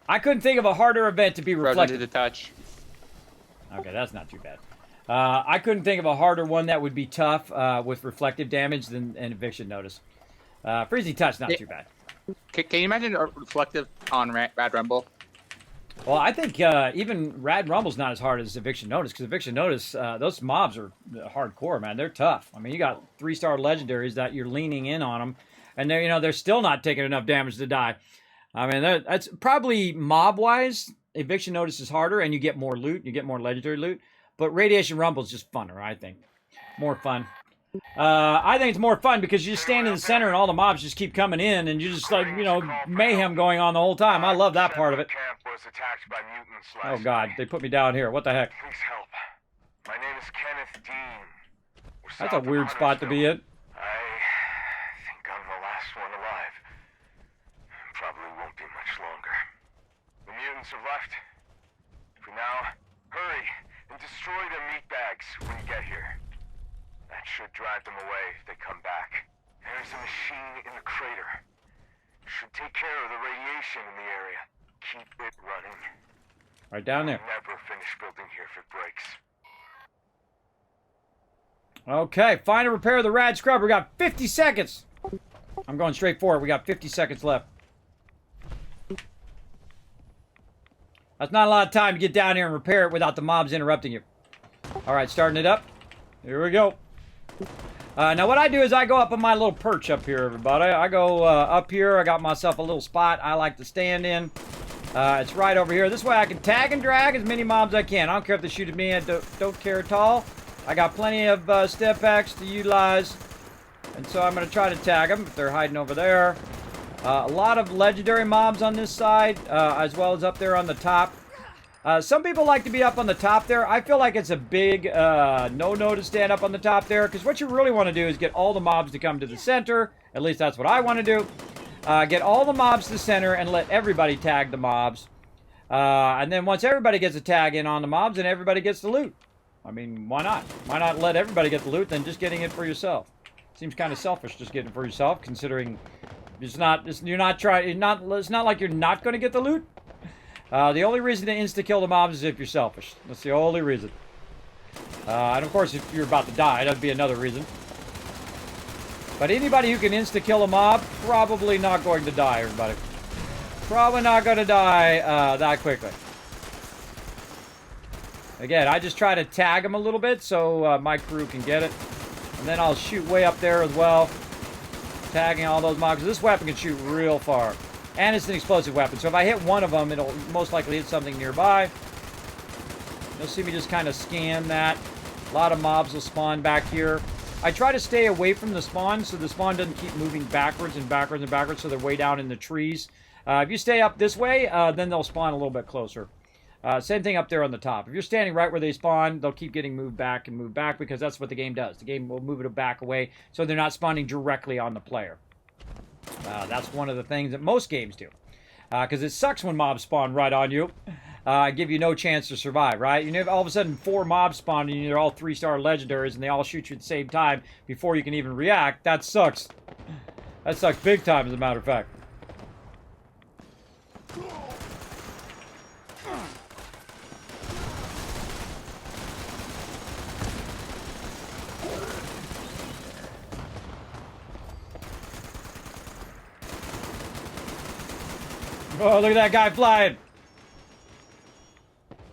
I couldn't think of a harder event to be reflective. Frozen to the touch. Okay, that's not too bad. I couldn't think of a harder one that would be tough with reflective damage than an eviction notice. Freezing touch, not too bad. Can you imagine a reflective on Rad Rumble? Well, I think even Rad Rumble's not as hard as Eviction Notice, because Eviction Notice, those mobs are hardcore, man. They're tough. I mean, you got 3-star legendaries that you're leaning in on them, and they're still not taking enough damage to die. I mean, that's probably mob-wise, Eviction Notice is harder, and you get more loot, you get more legendary loot. But Radiation Rumble is just funner, I think. More fun. I think it's more fun because you just stand in the center and all the mobs just keep coming in and you just like, mayhem going on the whole time. I love that part of it. Oh God, they put me down here. What the heck? Please help. My name is Kenneth Dean. That's a weird spot to be in. I think I'm the last one alive. Probably won't be much longer. The mutants have left. For now, hurry and destroy their meat bags when you get here. That should drive them away if they come back. There's a machine in the crater. Should take care of the radiation in the area. Keep it running. Right down there. Never finish building here if it breaks. Okay, find and repair the rad scrub. We got 50 seconds. I'm going straight for it. We got 50 seconds left. That's not a lot of time to get down here and repair it without the mobs interrupting you. All right, starting it up. Here we go. Now what I do is I go up on my little perch up here, everybody. I go up here. I got myself a little spot I like to stand in. It's right over here. This way I can tag and drag as many mobs as I can. I don't care if they shoot at me. I don't care at all. I got plenty of step packs to utilize. And so I'm going to try to tag them if they're hiding over there. A lot of legendary mobs on this side, as well as up there on the top. Some people like to be up on the top there. I feel like it's a big no-no to stand up on the top there, because what you really want to do is get all the mobs to come to the center. At least that's what I want to do. Get all the mobs to the center and let everybody tag the mobs. And then once everybody gets a tag in on the mobs, then everybody gets the loot. I mean, why not? Why not let everybody get the loot than just getting it for yourself? Seems kind of selfish just getting it for yourself, considering it's not like you're not going to get the loot. The only reason to insta-kill the mobs is if you're selfish. That's the only reason. And of course, if you're about to die, that'd be another reason. But anybody who can insta-kill a mob, probably not going to die, everybody. Probably not going to die that quickly. Again, I just try to tag them a little bit so my crew can get it. And then I'll shoot way up there as well. Tagging all those mobs. This weapon can shoot real far. And it's an explosive weapon. So if I hit one of them, it'll most likely hit something nearby. You'll see me just kind of scan that. A lot of mobs will spawn back here. I try to stay away from the spawn so the spawn doesn't keep moving backwards and backwards and backwards so they're way down in the trees. If you stay up this way, then they'll spawn a little bit closer. Same thing up there on the top. If you're standing right where they spawn, they'll keep getting moved back and moved back because that's what the game does. The game will move it back away so they're not spawning directly on the player. That's one of the things that most games do. Because it sucks when mobs spawn right on you. Give you no chance to survive, right? You know, all of a sudden 4 mobs spawn and they're all 3-star legendaries and they all shoot you at the same time before you can even react. That sucks. That sucks big time, as a matter of fact. Oh, look at that guy flying.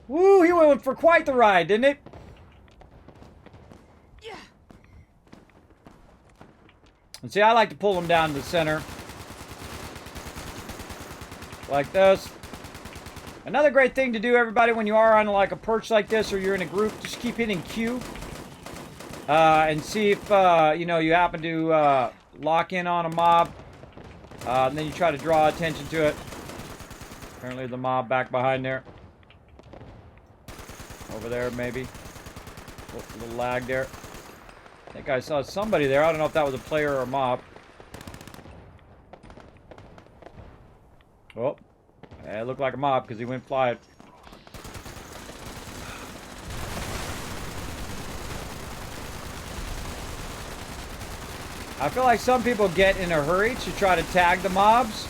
Woo, he went for quite the ride, didn't he? Yeah. And see, I like to pull him down to the center. Like this. Another great thing to do, everybody, when you are on like a perch like this or you're in a group, just keep hitting Q. And see if, you know, you happen to lock in on a mob. And then you try to draw attention to it. Apparently the mob back behind there. Over there, maybe. A little lag there. I think I saw somebody there. I don't know if that was a player or a mob. Oh. It looked like a mob because he went flying. I feel like some people get in a hurry to try to tag the mobs.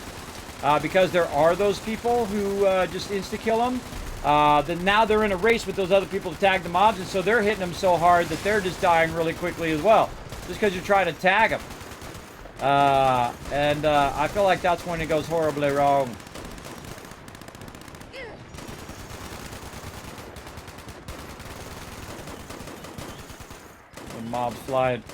Because there are those people who just insta-kill them. Then now they're in a race with those other people to tag the mobs, and so they're hitting them so hard that they're just dying really quickly as well. Just because you're trying to tag them. I feel like that's when it goes horribly wrong. The mobs flying.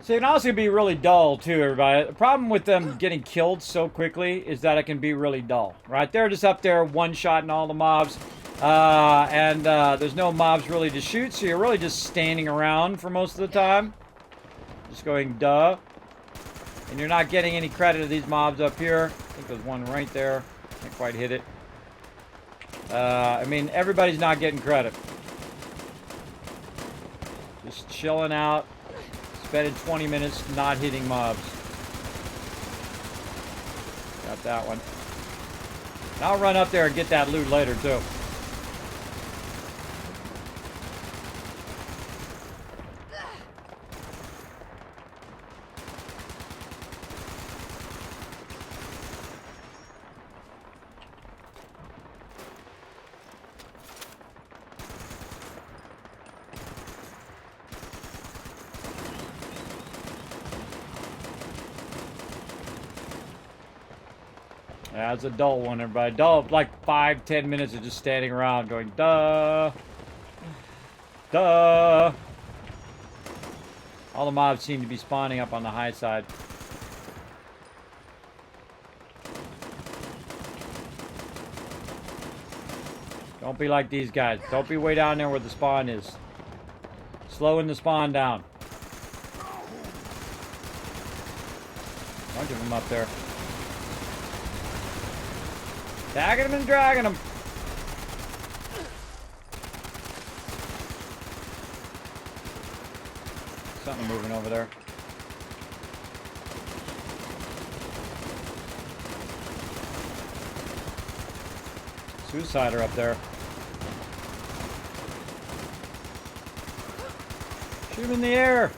So it can also be really dull too, everybody. The problem with them getting killed so quickly is that it can be really dull, right? They're just up there one-shotting all the mobs, there's no mobs really to shoot, so you're really just standing around for most of the time. Just going, duh. And you're not getting any credit of these mobs up here. I think there's one right there. Can't quite hit it. I mean, everybody's not getting credit. Just chilling out. Spending 20 minutes not hitting mobs. Got that one. And I'll run up there and get that loot later, too. Yeah, it's a dull one, everybody. Dull, like 5-10 minutes of just standing around going, duh. Duh. All the mobs seem to be spawning up on the high side. Don't be like these guys. Don't be way down there where the spawn is. Slowing the spawn down. Bunch of them up there. Tagging them and dragging them. Something moving over there. Suicider up there. Shoot him in the air.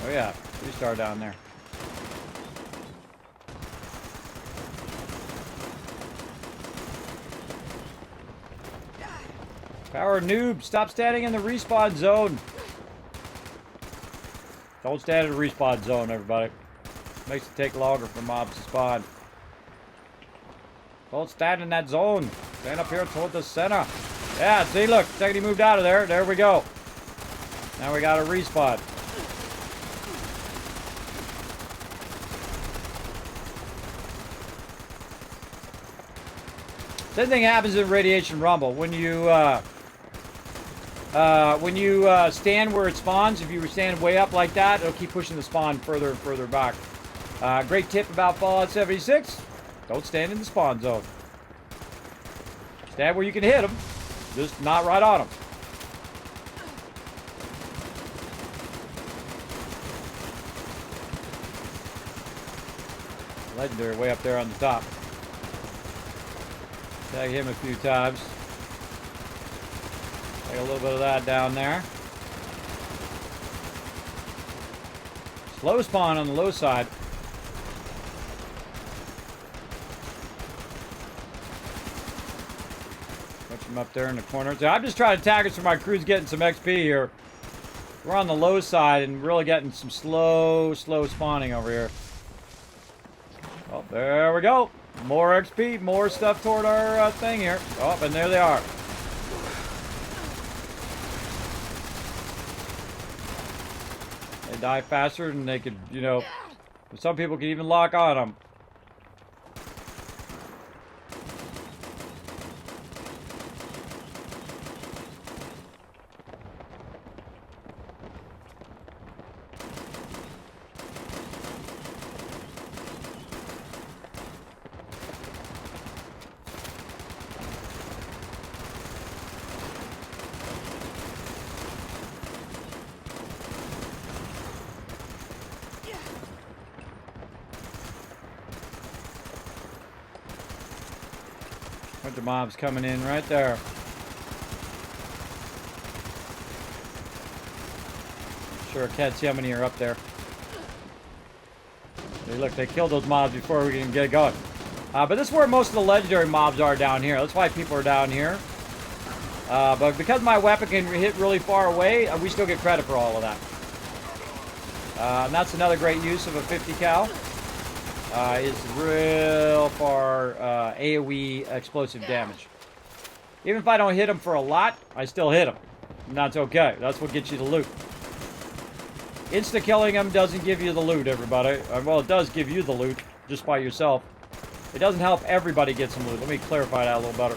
Oh yeah, 3-star down there. Power noob, stop standing in the respawn zone. Don't stand in the respawn zone, everybody. Makes it take longer for mobs to spawn. Don't stand in that zone. Stand up here toward the center. Yeah, see, look, second he moved out of there. There we go. Now we got a respawn. Same thing happens in Radiation Rumble. When you stand where it spawns, if you were standing way up like that, it'll keep pushing the spawn further and further back. Great tip about Fallout 76. Don't stand in the spawn zone. Stand where you can hit them, just not right on them. Legendary way up there on the top. Tag him a few times. Take a little bit of that down there. Slow spawn on the low side. Punch him up there in the corner. So I'm just trying to tag us so my crew's getting some XP here. We're on the low side and really getting some slow spawning over here. Oh, there we go. More XP, more stuff toward our thing here. Oh, and there they are. They die faster than they could, you know, some people can even lock on them. Bunch of mobs coming in right there. Sure, can't see how many are up there. Hey, look, they killed those mobs before we can get going. But this is where most of the legendary mobs are down here. That's why people are down here. But because my weapon can hit really far away, we still get credit for all of that. And that's another great use of a 50 cal. Is real far AoE explosive damage. Even if I don't hit them for a lot, I still hit them. And that's okay. That's what gets you the loot. Insta-killing them doesn't give you the loot, everybody. Well, it does give you the loot, just by yourself. It doesn't help everybody get some loot. Let me clarify that a little better.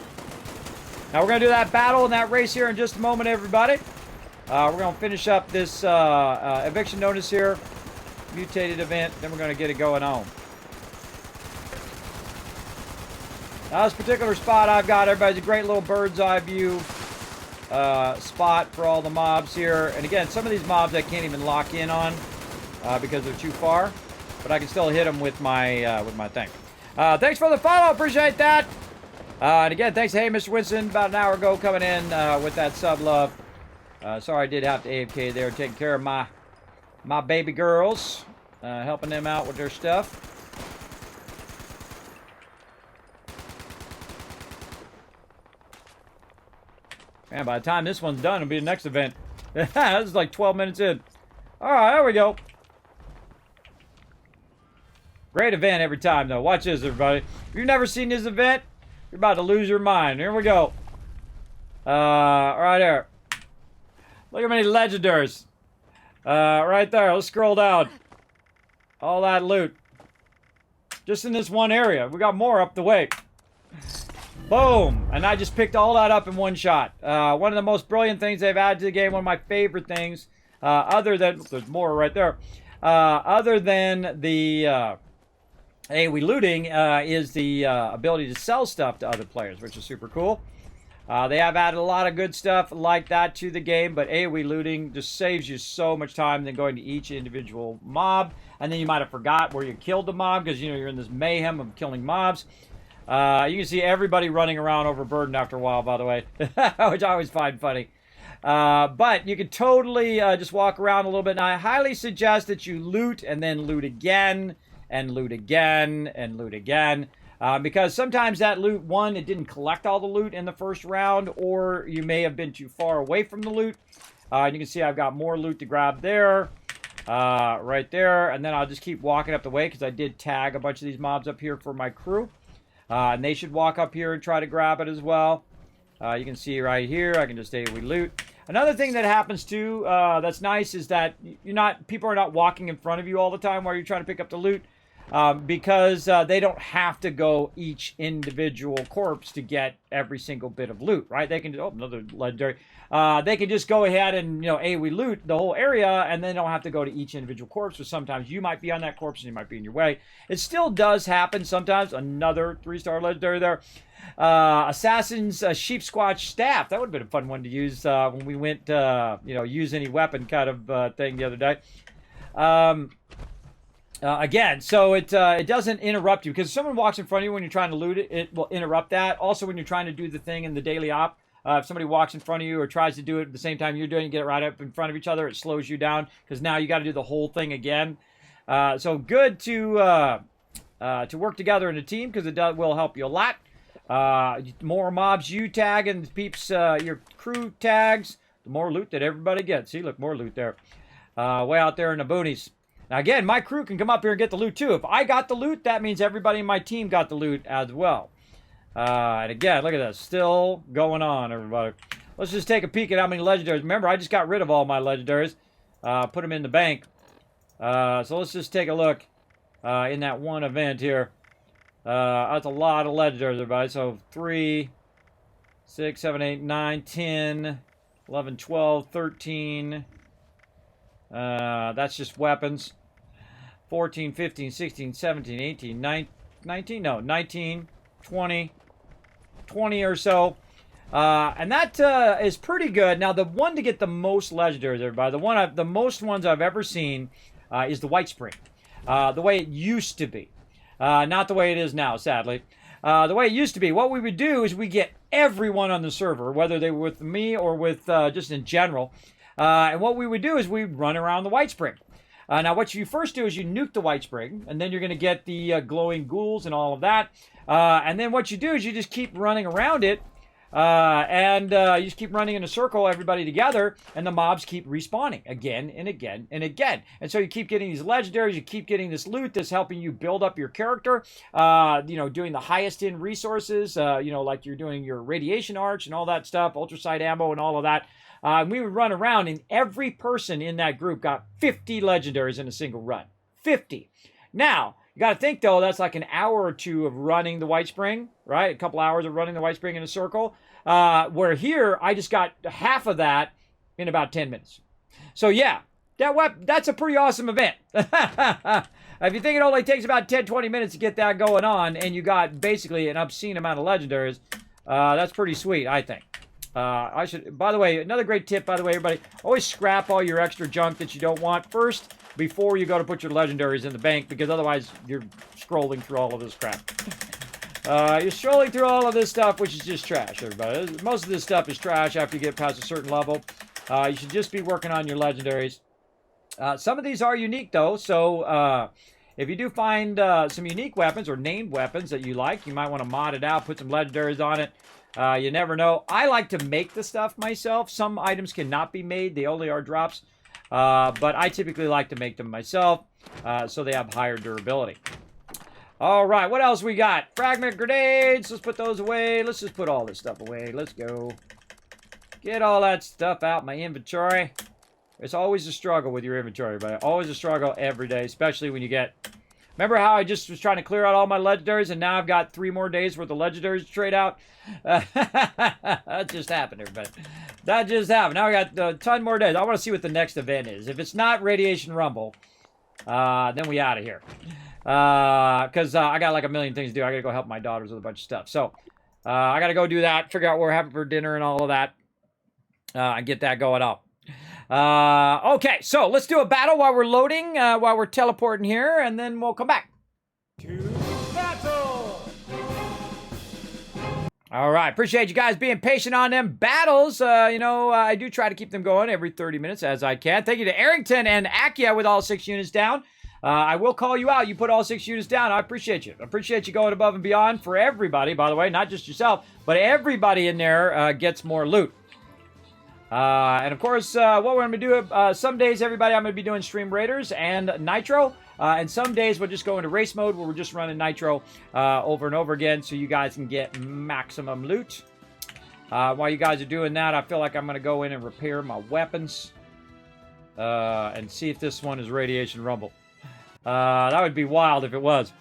Now, we're going to do that battle and that race here in just a moment, everybody. We're going to finish up this eviction notice here. Mutated event. Then we're going to get it going on. Now, this particular spot I've got, everybody's a great little bird's eye view spot for all the mobs here. And again, some of these mobs I can't even lock in on because they're too far, but I can still hit them with my thing. Thanks for the follow, appreciate that. And again, thanks to Hey Mr. Winston about an hour ago coming in with that sub love. Sorry I did have to AFK there, taking care of my baby girls, helping them out with their stuff. Man, by the time this one's done, it'll be the next event. This is like 12 minutes in. Alright, there we go. Great event every time, though. Watch this, everybody. If you've never seen this event, you're about to lose your mind. Here we go. Right there. Look how many legendaries. Right there. Let's scroll down. All that loot. Just in this one area. We got more up the way. Boom! And I just picked all that up in one shot. One of the most brilliant things they've added to the game. One of my favorite things. Other than... There's more right there. Other than the AoE looting is the ability to sell stuff to other players, which is super cool. They have added a lot of good stuff like that to the game, but AoE looting just saves you so much time than going to each individual mob. And then you might have forgot where you killed the mob because, you know, you're in this mayhem of killing mobs. You can see everybody running around overburdened after a while, by the way, which I always find funny. But you could totally just walk around a little bit. And I highly suggest that you loot and then loot again and loot again and loot again. Because sometimes that loot, one, it didn't collect all the loot in the first round, or you may have been too far away from the loot. And you can see I've got more loot to grab there, right there. And then I'll just keep walking up the way because I did tag a bunch of these mobs up here for my crew. And they should walk up here and try to grab it as well. You can see right here, I can just say we loot. Another thing that happens too, that's nice, is that people are not walking in front of you all the time while you're trying to pick up the loot. Because they don't have to go each individual corpse to get every single bit of loot, right? They can, oh, another legendary. They can just go ahead and, we loot the whole area, and then don't have to go to each individual corpse, so sometimes you might be on that corpse and you might be in your way. It still does happen sometimes. Another 3-star legendary there. Assassin's Sheep Squatch Staff. That would have been a fun one to use when we went, use any weapon kind of thing the other day. Again, so it doesn't interrupt you, because if someone walks in front of you when you're trying to loot it, it will interrupt that. Also, when you're trying to do the thing in the daily op, if somebody walks in front of you or tries to do it at the same time you're doing it, get it right up in front of each other, it slows you down, because now you got to do the whole thing again. So good to work together in a team, because it will help you a lot. More mobs you tag and peeps your crew tags, the more loot that everybody gets. See, look, more loot there. Way out there in the boonies. Now, again, my crew can come up here and get the loot, too. If I got the loot, that means everybody in my team got the loot as well. And again, look at that. Still going on, everybody. Let's just take a peek at how many legendaries. Remember, I just got rid of all my legendaries. Put them in the bank. So let's just take a look in that one event here. That's a lot of legendaries, everybody. So 3, 6, 7, 8, 9, 10, 11, 12, 13... that's just weapons. 14, 15, 16, 17, 18, 19, no, 19, 20 or so. And that is pretty good. Now, the one to get the most legendaries, everybody, the most ones I've ever seen is the White Spring. The way it used to be. Not the way it is now, sadly. The way it used to be, what we would do is we get everyone on the server, whether they were with me or with just in general. And what we would do is we'd run around the White Spring. Now, what you first do is you nuke the White Spring, and then you're going to get the glowing ghouls and all of that. And then what you do is you just keep running around it, and you just keep running in a circle, everybody together, and the mobs keep respawning again and again and again. And so you keep getting these legendaries, you keep getting this loot that's helping you build up your character, doing the highest end resources, like you're doing your radiation arch and all that stuff, ultrasight ammo and all of that. We would run around, and every person in that group got 50 legendaries in a single run. 50. Now, you got to think, though, that's like an hour or two of running the White Spring, right? A couple hours of running the White Spring in a circle. Where here, I just got half of that in about 10 minutes. So, yeah, that's a pretty awesome event. If you think it only takes about 10, 20 minutes to get that going on, and you got basically an obscene amount of legendaries, that's pretty sweet, I think. By the way, another great tip, by the way, everybody, always scrap all your extra junk that you don't want first before you go to put your legendaries in the bank, because otherwise you're scrolling through all of this crap. You're scrolling through all of this stuff, which is just trash, everybody. Most of this stuff is trash after you get past a certain level. You should just be working on your legendaries. Some of these are unique, though, so if you do find some unique weapons or named weapons that you like, you might want to mod it out, put some legendaries on it. You never know. I like to make the stuff myself. Some items cannot be made. They only are drops. But I typically like to make them myself, so they have higher durability. All right, what else we got? Fragment grenades. Let's put those away. Let's just put all this stuff away. Let's go. Get all that stuff out my inventory. It's always a struggle with your inventory, but always a struggle every day, especially when you get... Remember how I just was trying to clear out all my legendaries, and now I've got 3 more days worth of legendaries to trade out? That just happened, everybody. That just happened. Now I got a ton more days. I want to see what the next event is. If it's not Radiation Rumble, then we out of here. Because I got like a million things to do. I got to go help my daughters with a bunch of stuff. So I got to go do that, figure out what we're having for dinner and all of that, and get that going up. Okay, so let's do a battle while we're loading, while we're teleporting here, and then we'll come back. To battle! All right. Appreciate you guys being patient on them battles. I do try to keep them going every 30 minutes as I can. Thank you to Arrington and Akia with all 6 units down. I will call you out. You put all 6 units down. I appreciate you. I appreciate you going above and beyond for everybody, by the way. Not just yourself, but everybody in there gets more loot. And of course, what we're going to do, some days, everybody, I'm going to be doing Stream Raiders and Nitro. And some days we'll just go into race mode where we're just running Nitro over and over again so you guys can get maximum loot. While you guys are doing that, I feel like I'm going to go in and repair my weapons and see if this one is Radiation Rumble. That would be wild if it was.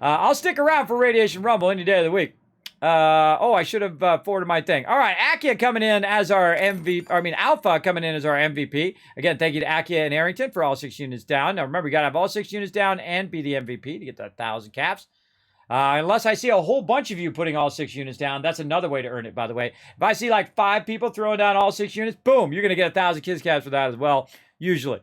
I'll stick around for Radiation Rumble any day of the week. I should have forwarded my thing. All right, Akia coming in as our Alpha coming in as our MVP. Again, thank you to Akia and Arrington for all 6 units down. Now, remember, you got to have all 6 units down and be the MVP to get that 1,000 caps. Unless I see a whole bunch of you putting all 6 units down. That's another way to earn it, by the way. If I see like 5 people throwing down all 6 units, boom, you're going to get 1,000 kids caps for that as well, usually.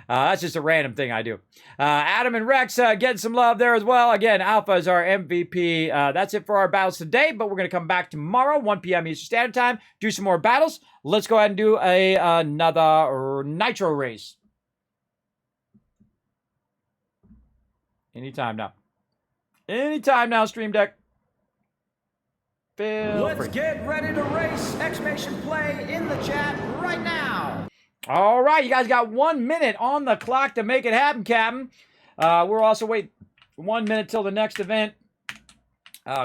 That's just a random thing I do. Adam and Rex getting some love there as well. Again, Alpha is our MVP. That's it for our battles today, but we're going to come back tomorrow, 1 p.m. Eastern Standard Time, do some more battles. Let's go ahead and do another Nitro race. Anytime now. Anytime now, Stream Deck. Let's get ready to race! Exclamation play in the chat right now. All right, you guys got 1 minute on the clock to make it happen, Captain. We're also waiting 1 minute till the next event.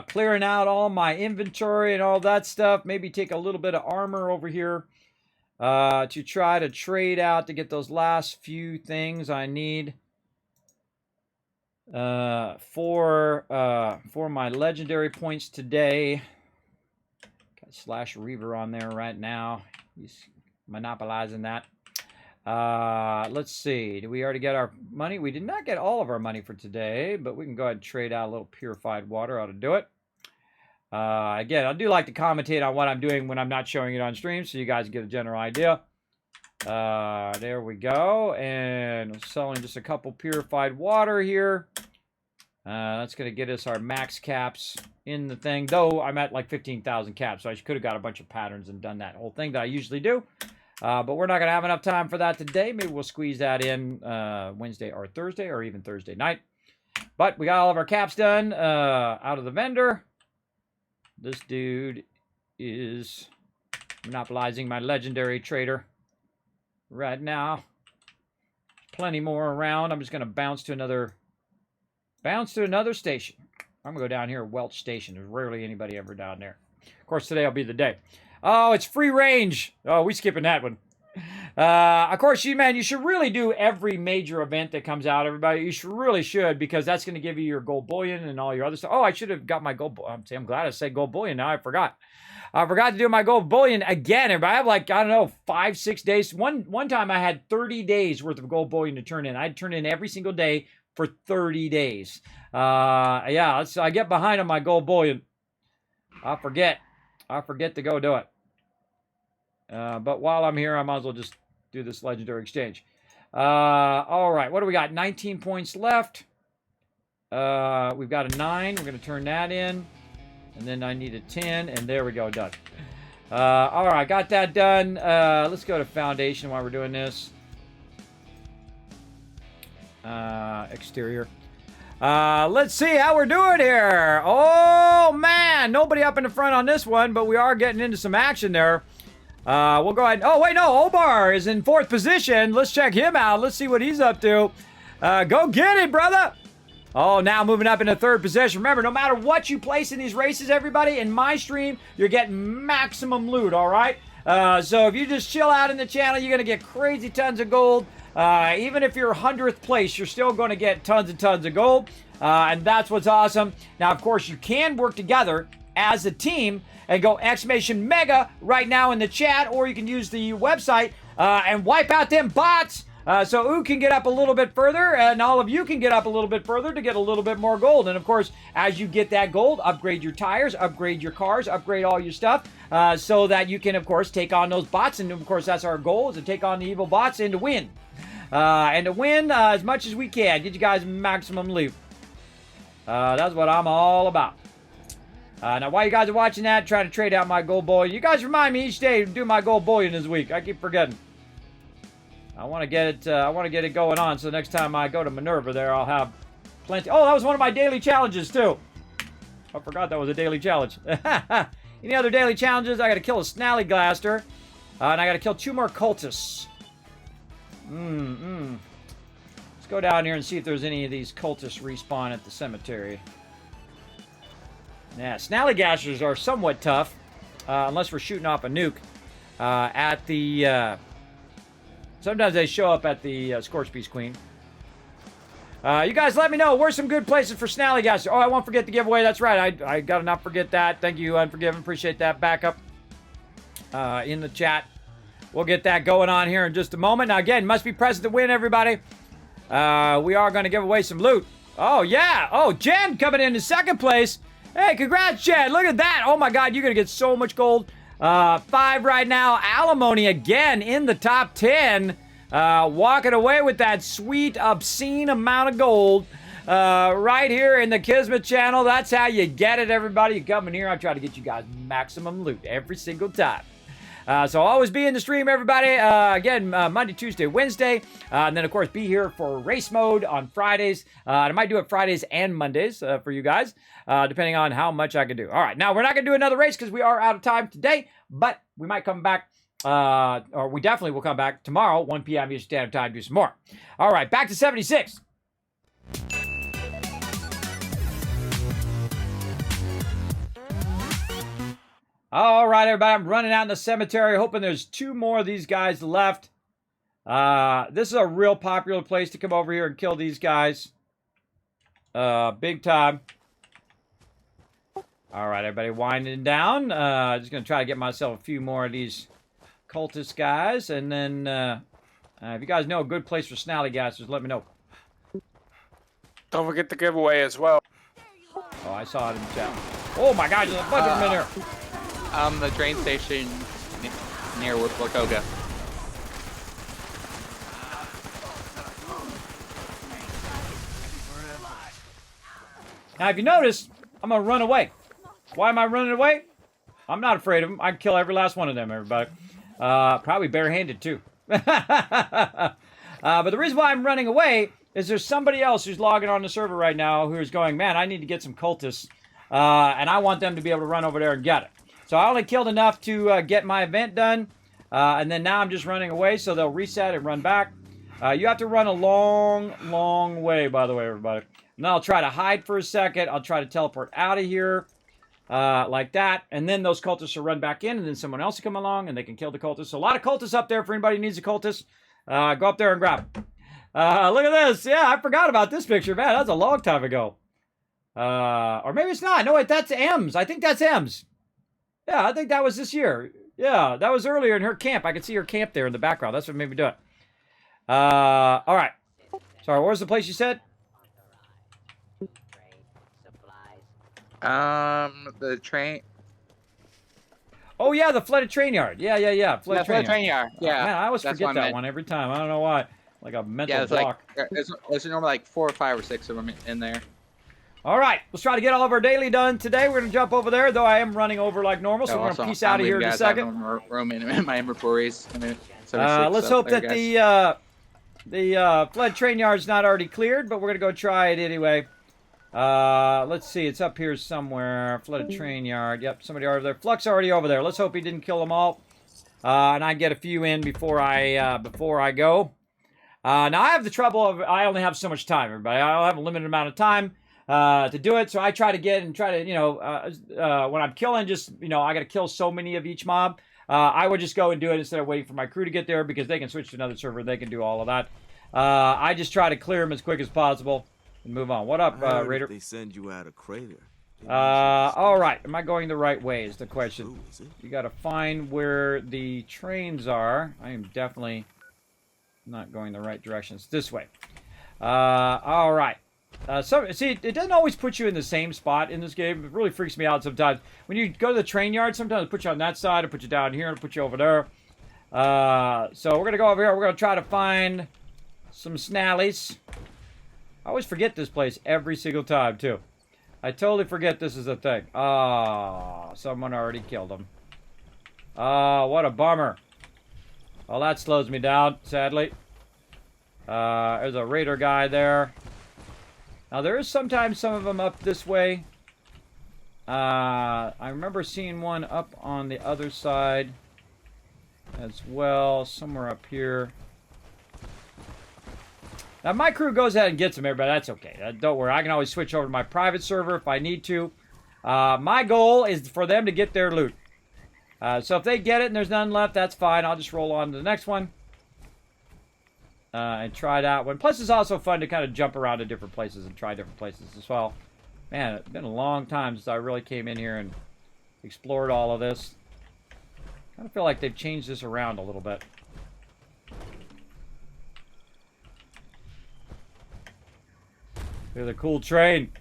Clearing out all my inventory and all that stuff. Maybe take a little bit of armor over here to try to trade out to get those last few things I need for my legendary points today. Got Slash Reaver on there right now. He's monopolizing that. Let's see. Did we already get our money? We did not get all of our money for today, but we can go ahead and trade out a little purified water. Ought to do it. Again, I do like to commentate on what I'm doing when I'm not showing it on stream, so you guys get a general idea. There we go. And we're selling just a couple purified water here. That's going to get us our max caps in the thing. Though I'm at like 15,000 caps, so I could have got a bunch of patterns and done that whole thing that I usually do. But we're not going to have enough time for that today. Maybe we'll squeeze that in Wednesday or Thursday or even Thursday night. But we got all of our caps done out of the vendor. This dude is monopolizing my legendary trader right now. Plenty more around. I'm just going to bounce to another station. I'm going to go down here, Welch Station. There's rarely anybody ever down there. Of course, today will be the day. Oh, it's free range. Oh, we skipping that one. Of course, you should really do every major event that comes out, everybody. You really should, because that's going to give you your gold bullion and all your other stuff. Oh, I should have got my gold bullion. I'm glad I said gold bullion. Now I forgot. I forgot to do my gold bullion again. Everybody, I have like, I don't know, 5-6 days. One time I had 30 days worth of gold bullion to turn in. I'd turn in every single day for 30 days. Yeah, I get behind on my gold bullion. I forget to go do it. But while I'm here, I might as well just do this legendary exchange. All right, what do we got? 19 points left. We've got a 9. We're going to turn that in. And then I need a 10, and there we go, done. All right, got that done. Let's go to Foundation while we're doing this. Exterior. Let's see how we're doing here. Oh, man, nobody up in the front on this one, but we are getting into some action there. We'll go ahead. Oh, wait, no, Obar is in 4th position. Let's check him out. Let's see what he's up to. Go get it, brother. Oh, now moving up into 3rd position. Remember, no matter what you place in these races, everybody, in my stream, you're getting maximum loot, all right? So if you just chill out in the channel, you're going to get crazy tons of gold. Even if you're 100th place, you're still going to get tons and tons of gold. And that's what's awesome. Now, of course, you can work together as a team and go exclamation mega right now in the chat, or you can use the website and wipe out them bots. So Ooh can get up a little bit further, and all of you can get up a little bit further to get a little bit more gold. And of course, as you get that gold, upgrade your tires, upgrade your cars, upgrade all your stuff, so that you can, of course, take on those bots. And of course, that's our goal, is to take on the evil bots and to win. And to win as much as we can. Get you guys maximum loot. That's what I'm all about. Now, while you guys are watching that, trying to trade out my gold bullion, you guys remind me each day to do my gold bullion this week. I keep forgetting. I want to get it. I want to get it going on. So next time I go to Minerva, there I'll have plenty. Oh, that was one of my daily challenges too. I forgot that was a daily challenge. Any other daily challenges? I got to kill a Snallyglaster, and I got to kill 2 more cultists. Let's go down here and see if there's any of these cultists respawn at the cemetery. Yeah, Snallyglasters are somewhat tough, unless we're shooting off a nuke. At the, sometimes they show up at the Scorch Beast Queen. You guys let me know, where's some good places for Snallyglaster? Oh, I won't forget the giveaway, that's right. I gotta not forget that. Thank you, Unforgiven. Appreciate that backup in the chat. We'll get that going on here in just a moment. Now, again, must be present to win, everybody. We are going to give away some loot. Oh, yeah. Oh, Jen coming in second place. Hey, congrats, Jen. Look at that. Oh, my God. You're going to get so much gold. 5 right now. Alimony again in the top 10. Walking away with that sweet, obscene amount of gold. Right here in the Kismet channel. That's how you get it, everybody. You come in here. I try to get you guys maximum loot every single time. So always be in the stream, everybody. Again, Monday, Tuesday, Wednesday. And then, of course, be here for race mode on Fridays. I might do it Fridays and Mondays for you guys, depending on how much I can do. All right. Now, we're not going to do another race because we are out of time today, but we might come back, or we definitely will come back tomorrow, 1 p.m. Eastern Standard Time, do some more. All right. Back to 76. All right, everybody, I'm running out in the cemetery, hoping there's 2 more of these guys left. This is a real popular place to come over here and kill these guys. Big time. All right, everybody, winding down. Just going to try to get myself a few more of these cultist guys. And then, if you guys know a good place for Snallyglasters, let me know. Don't forget the giveaway as well. Oh, I saw it in the chat. Oh, my God, there's a bunch of them in here. The train station near Waukoga. Now, if you notice, I'm going to run away. Why am I running away? I'm not afraid of them. I can kill every last one of them, everybody. Probably barehanded, too. But the reason why I'm running away is there's somebody else who's logging on the server right now who's going, man, I need to get some cultists, and I want them to be able to run over there and get it. So I only killed enough to get my event done, and then now I'm just running away, so they'll reset and run back. You have to run a long, long way, by the way, everybody. And then I'll try to hide for a second. I'll try to teleport out of here, like that, and then those cultists will run back in, and then someone else will come along, and they can kill the cultists. So a lot of cultists up there for anybody who needs a cultist. Go up there and grab them. Look at this. Yeah, I forgot about this picture. Man, that was a long time ago. Or maybe it's not. No, wait, that's M's. I think that's M's. Yeah, I think that was this year. Yeah, that was earlier in her camp. I could see her camp there in the background. That's what made me do it. All right. Sorry, what was the place you said? The train. Oh, yeah, the flooded train yard. Yeah. Flooded train yard. Yeah. Man, I always forget that one every time. I don't know why. Like a mental block. There's normally like 4 or 5 or 6 of them in there. All right, let's try to get all of our daily done today. We're going to jump over there, though I am running over like normal, so we're going to peace out of here in a second. Room in my inventories. Let's hope that the flood train yard's not already cleared, but we're going to go try it anyway. Let's see, it's up here somewhere. Flooded train yard. Yep, somebody over there. Flux already over there. Let's hope he didn't kill them all. And I get a few in before I go. Now I have the trouble of I only have so much time, everybody. I have a limited amount of time to do it, so I try to when I'm killing, just I got to kill so many of each mob. I would just go and do it instead of waiting for my crew to get there because they can switch to another server. They can do all of that. I just try to clear them as quick as possible and move on. What up, Raider? They send you out a crater. All right. Am I going the right way is the question. You got to find where the trains are. I am definitely not going the right direction. It's this way. All right. See, it doesn't always put you in the same spot in this game. It really freaks me out sometimes. When you go to the train yard, sometimes it puts you on that side, it puts you down here, it puts you over there. So we're going to go over here. We're going to try to find some Snallies. I always forget this place every single time, too. I totally forget this is a thing. Oh, someone already killed him. Oh, what a bummer. Well, that slows me down, sadly. There's a raider guy there. Now, there is sometimes some of them up this way. I remember seeing one up on the other side as well, somewhere up here. Now, my crew goes ahead and gets them, everybody. That's okay. Don't worry. I can always switch over to my private server if I need to. My goal is for them to get their loot. So if they get it and there's none left, that's fine. I'll just roll on to the next one. And try that one. Plus, it's also fun to kind of jump around to different places and try different places as well. Man, it's been a long time since I really came in here and explored all of this. I kind of feel like they've changed this around a little bit. Look at the cool train.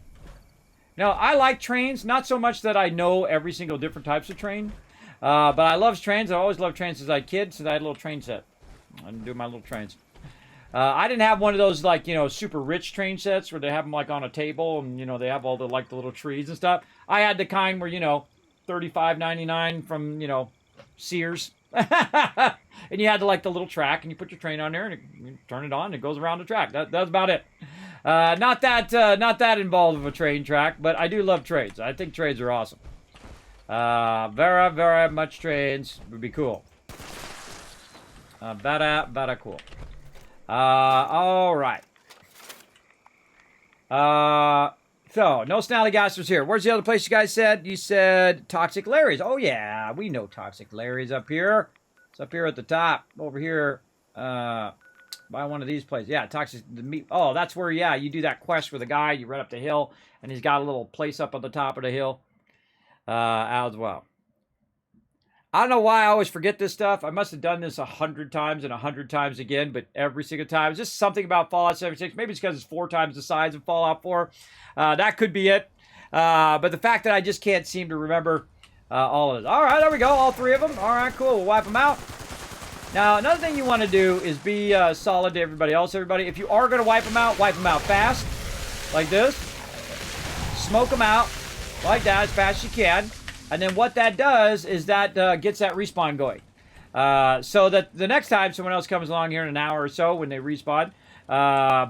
Now, I like trains. Not so much that I know every single different types of train. But I love trains. I always loved trains since I was a kid, since I had a little train set. I do my little trains. I didn't have one of those, like, you know, super rich train sets where they have them, like, on a table and, you know, they have all the, like, the little trees and stuff. I had the kind where, you know, $35.99 from, you know, Sears. And you had, like, the little track, and you put your train on there, and you turn it on, and it goes around the track. That's about it. Not that involved with a train track, but I do love trains. I think trains are awesome. Very, very much trains would be cool. Very cool. All right. So, no Snallygasters here. Where's the other place you guys said? You said Toxic Larry's. Oh, yeah. We know Toxic Larry's up here. It's up here at the top. Over here. By one of these places. Yeah, Toxic... The meat. Oh, that's where, yeah, you do that quest with a guy. You run up the hill, and he's got a little place up on the top of the hill. As well. I don't know why I always forget this stuff. I must have done this 100 times and 100 times again, but every single time. It's just something about Fallout 76. Maybe it's because it's 4 times the size of Fallout 4. That could be it. But the fact that I just can't seem to remember all of this. All right, there we go. All 3 of them. All right, cool. We'll wipe them out. Now, another thing you want to do is be solid to everybody else. Everybody, if you are going to wipe them out fast. Like this. Smoke them out. Like that, as fast as you can. And then what that does is that gets that respawn going. So that the next time someone else comes along here in an hour or so when they respawn,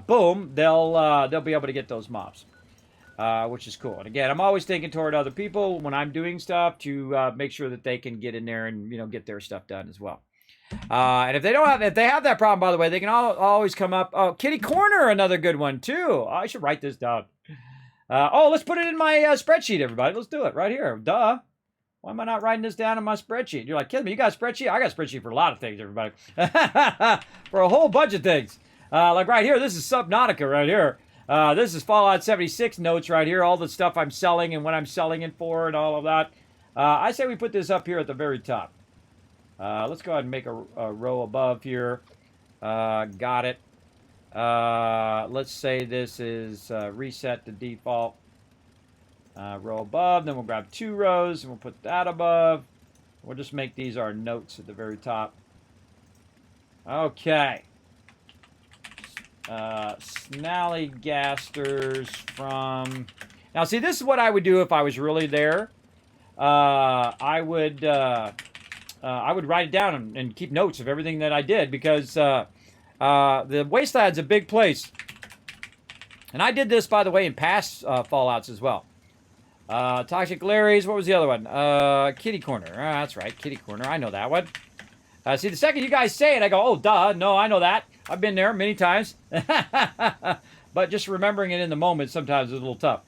boom, they'll be able to get those mobs. Which is cool. And again, I'm always thinking toward other people when I'm doing stuff to make sure that they can get in there and, you know, get their stuff done as well. And if they have that problem, by the way, they can always come up. Oh, Kitty Corner, another good one too. Oh, I should write this down. Let's put it in my spreadsheet, everybody. Let's do it right here. Duh. Why am I not writing this down in my spreadsheet? You're like, kidding me? You got a spreadsheet? I got a spreadsheet for a lot of things, everybody. For a whole bunch of things. Like right here, this is Subnautica right here. This is Fallout 76 notes right here. All the stuff I'm selling and what I'm selling it for and all of that. I say we put this up here at the very top. Let's go ahead and make a row above here. Got it. Let's say this is reset to default. Row above, then we'll grab 2 rows and we'll put that above. We'll just make these our notes at the very top. Okay. Snallygasters from... Now, see, this is what I would do if I was really there. I would write it down and keep notes of everything that I did because the Wasteland's a big place. And I did this, by the way, in past Fallouts as well. Toxic Larry's, what was the other one? Kitty Corner. That's right, Kitty Corner. I know that one. See, the second you guys say it, I go, oh, duh. No, I know that. I've been there many times. But just remembering it in the moment sometimes is a little tough.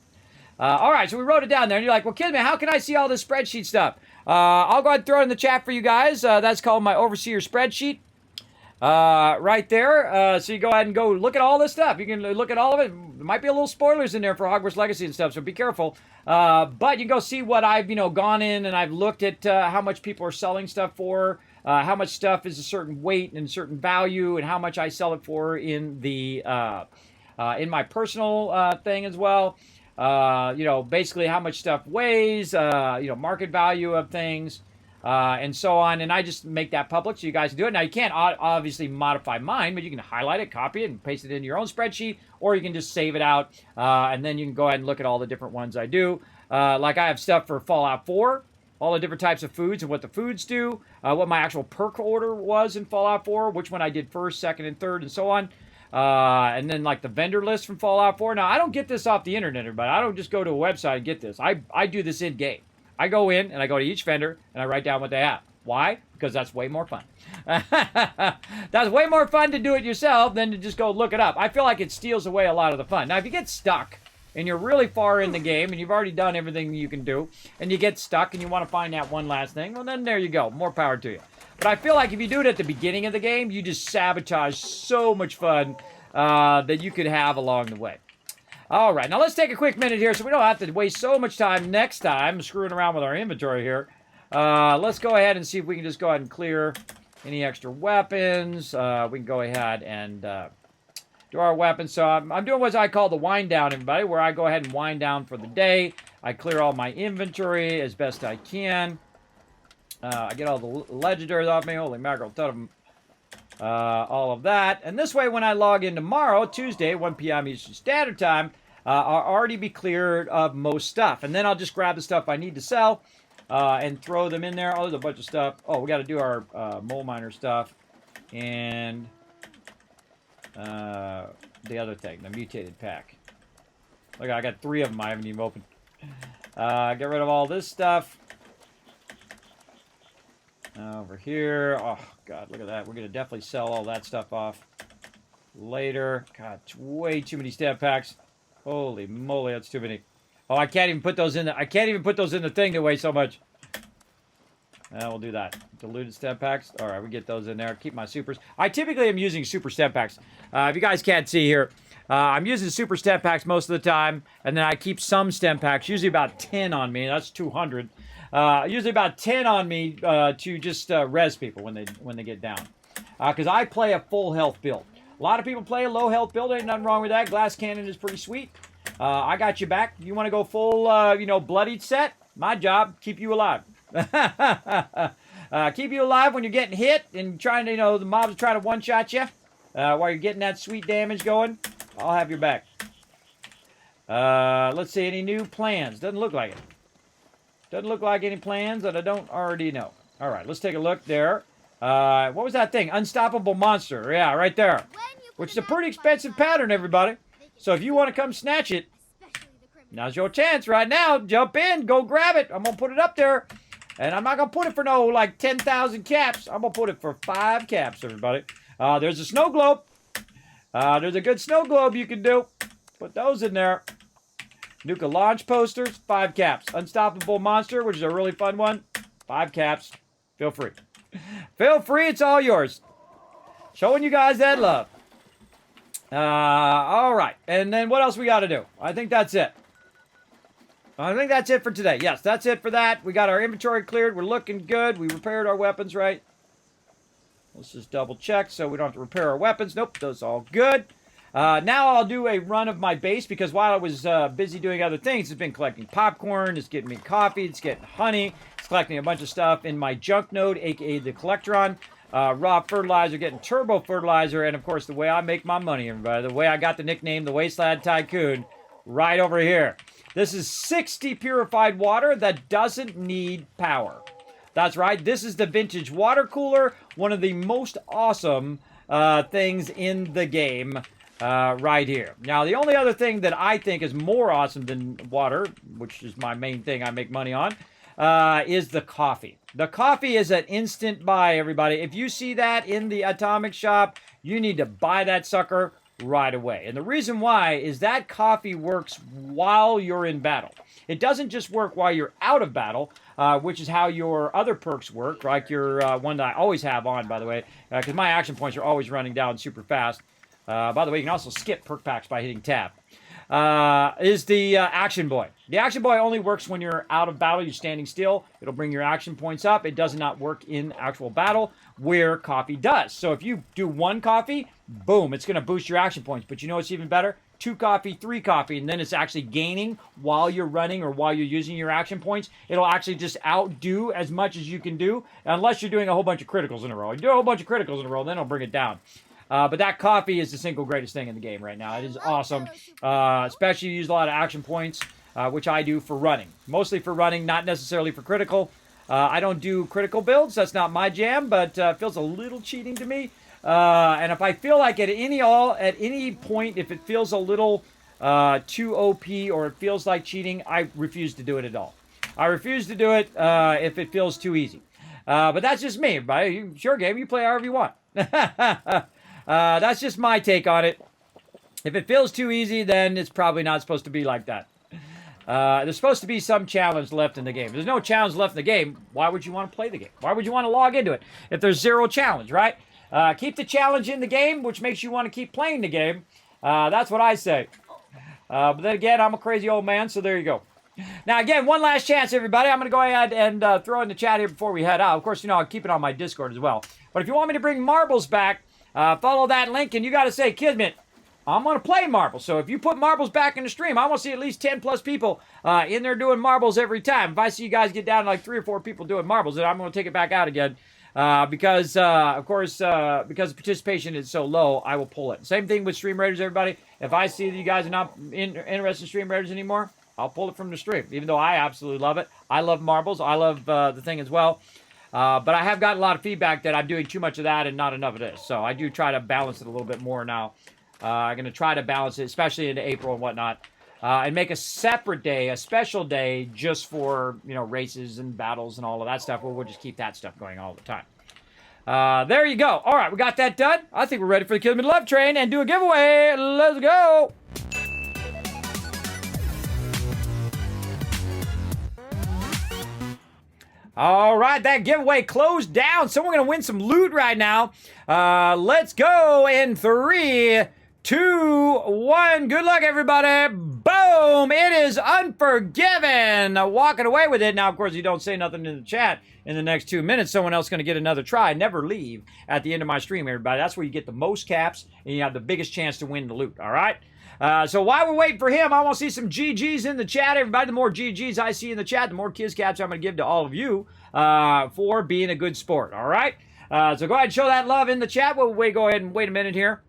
All right, so we wrote it down there. And you're like, well, Kismet, how can I see all this spreadsheet stuff? I'll go ahead and throw it in the chat for you guys. That's called my Overseer spreadsheet. Right there. So you go ahead and go look at all this stuff. You can look at all of it. There might be a little spoilers in there for Hogwarts Legacy and stuff, so be careful. But you can go see what I've, gone in and I've looked at how much people are selling stuff for, how much stuff is a certain weight and a certain value, and how much I sell it for in the in my personal thing as well. Basically how much stuff weighs, market value of things. and so on. And I just make that public so you guys can do it. Now, you can't obviously modify mine, but you can highlight it, copy it, and paste it into your own spreadsheet, or you can just save it out, and then you can go ahead and look at all the different ones I do. Like I have stuff for Fallout 4, all the different types of foods and what the foods do, what my actual perk order was in Fallout 4, which one I did first, second, and third, and so on. And then like the vendor list from Fallout 4. Now, I don't get this off the internet, everybody. I don't just go to a website and get this. I do this in-game. I go in and I go to each vendor and I write down what they have. Why? Because that's way more fun. That's way more fun to do it yourself than to just go look it up. I feel like it steals away a lot of the fun. Now, if you get stuck and you're really far in the game and you've already done everything you can do and you get stuck and you want to find that one last thing, well, then there you go. More power to you. But I feel like if you do it at the beginning of the game, you just sabotage so much fun that you could have along the way. All right, now let's take a quick minute here so we don't have to waste so much time next time screwing around with our inventory here. Let's go ahead and see if we can just go ahead and clear any extra weapons. We can go ahead and do our weapons. So I'm doing what I call the wind down, everybody, where I go ahead and wind down for the day. I clear all my inventory as best I can. I get all the legendaries off me. Holy mackerel, ton of them. All of that. And this way, when I log in tomorrow, Tuesday, 1 p.m. Eastern Standard Time, I'll already be cleared of most stuff. And then I'll just grab the stuff I need to sell and throw them in there. Oh, there's a bunch of stuff. Oh, we got to do our mole miner stuff. And the other thing, the mutated pack. Look, I got 3 of them I haven't even opened. Get rid of all this stuff. Over here. Oh, God, look at that. We're going to definitely sell all that stuff off later. God, it's way too many stab packs. Holy moly, that's too many. Oh, I can't even put those in the... I can't even put those in the thing that weigh so much. We'll do that. Diluted stab packs. All right, we get those in there. Keep my supers. I typically am using super stab packs. If you guys can't see here, I'm using super stem packs most of the time, and then I keep some stem packs, usually about 10 on me. That's 200. Usually about 10 on me to just res people when they get down. Because I play a full health build. A lot of people play a low health build. Ain't nothing wrong with that. Glass cannon is pretty sweet. I got you back. You want to go full, bloodied set? My job, keep you alive. Keep you alive when you're getting hit and trying to, the mobs are trying to one-shot you while you're getting that sweet damage going. I'll have your back. Let's see, any new plans? Doesn't look like it. Doesn't look like any plans that I don't already know. All right, let's take a look there. What was that thing? Unstoppable monster. Yeah, right there. Which is a pretty expensive pattern, everybody. So if you want to come snatch it, now's your chance right now. Jump in, go grab it. I'm going to put it up there. And I'm not going to put it for no, 10,000 caps. I'm going to put it for 5 caps, everybody. There's a snow globe. There's a good snow globe you can do. Put those in there. Nuka launch posters, 5 caps. Unstoppable monster, which is a really fun one, 5 caps. Feel free. Feel free, it's all yours. Showing you guys that love. All right. And then what else we got to do? I think that's it. I think that's it for today. Yes, that's it for that. We got our inventory cleared. We're looking good. We repaired our weapons, right? Let's just double check so we don't have to repair our weapons. Nope, those all good. Now I'll do a run of my base because while I was busy doing other things, it's been collecting popcorn, it's getting me coffee, it's getting honey, it's collecting a bunch of stuff in my junk node, aka the Collectron, raw fertilizer, getting turbo fertilizer, and of course the way I make my money, everybody, the way I got the nickname, the Wasteland Tycoon, right over here. This is 60 purified water that doesn't need power. That's right, this is the vintage water cooler, one of the most awesome things in the game. Right here. Now, the only other thing that I think is more awesome than water, which is my main thing I make money on, is the coffee. The coffee is an instant buy, everybody. If you see that in the Atomic Shop, you need to buy that sucker right away. And the reason why is that coffee works while you're in battle. It doesn't just work while you're out of battle, which is how your other perks work, like your one that I always have on, by the way, because my action points are always running down super fast. By the way, you can also skip perk packs by hitting tab. is the Action Boy. The Action Boy only works when you're out of battle. You're standing still. It'll bring your action points up. It does not work in actual battle where coffee does. So if you do 1 coffee, boom, it's going to boost your action points. But you know what's even better? 2 coffee, 3 coffee, and then it's actually gaining while you're running or while you're using your action points. It'll actually just outdo as much as you can do, unless you're doing a whole bunch of criticals in a row. You do a whole bunch of criticals in a row, then it'll bring it down. But that coffee is the single greatest thing in the game right now. It is awesome, especially you use a lot of action points, which I do for running. Mostly for running, not necessarily for critical. I don't do critical builds. That's not my jam, but it feels a little cheating to me. And if I feel like at any point, if it feels a little too OP or it feels like cheating, I refuse to do it at all. I refuse to do it if it feels too easy. But that's just me, everybody. Sure game, you play however you want. That's just my take on it. If it feels too easy, then it's probably not supposed to be like that. There's supposed to be some challenge left in the game. If there's no challenge left in the game, why would you want to play the game? Why would you want to log into it if there's 0 challenge, right? Keep the challenge in the game, which makes you want to keep playing the game. That's what I say. But then again, I'm a crazy old man, so there you go. Now, again, one last chance, everybody. I'm going to go ahead and throw in the chat here before we head out. Of course, you know, I'll keep it on my Discord as well. But if you want me to bring marbles back, follow that link, and you got to say, Kismet, I'm going to play marbles. So if you put marbles back in the stream, I want to see at least 10 plus people in there doing marbles every time. If I see you guys get down to like 3 or 4 people doing marbles, then I'm going to take it back out again. Because the participation is so low, I will pull it. Same thing with Stream Raiders, everybody. If I see that you guys are not interested in Stream Raiders anymore, I'll pull it from the stream, even though I absolutely love it. I love marbles. I love the thing as well. But I have gotten a lot of feedback that I'm doing too much of that and not enough of this. So I do try to balance it a little bit more now. I'm going to try to balance it, especially into April and whatnot. And make a separate day, a special day, just for, you know, races and battles and all of that stuff. We'll just keep that stuff going all the time. There you go. All right, we got that done. I think we're ready for the Kismet Love Train and do a giveaway. Let's go. All right, that giveaway closed down. So we're going to win some loot right now. Let's go in 3, 2, 1. Good luck, everybody. Boom. It is Unforgiven. Walking away with it. Now, of course, you don't say nothing in the chat. In the next 2 minutes, someone else is going to get another try. Never leave at the end of my stream, everybody. That's where you get the most caps, and you have the biggest chance to win the loot, all right? So while we're waiting for him, I want to see some GGs in the chat, everybody. The more GGs I see in the chat, the more Kiz Caps I'm going to give to all of you for being a good sport, all right? So go ahead and show that love in the chat. We'll go ahead and wait a minute here.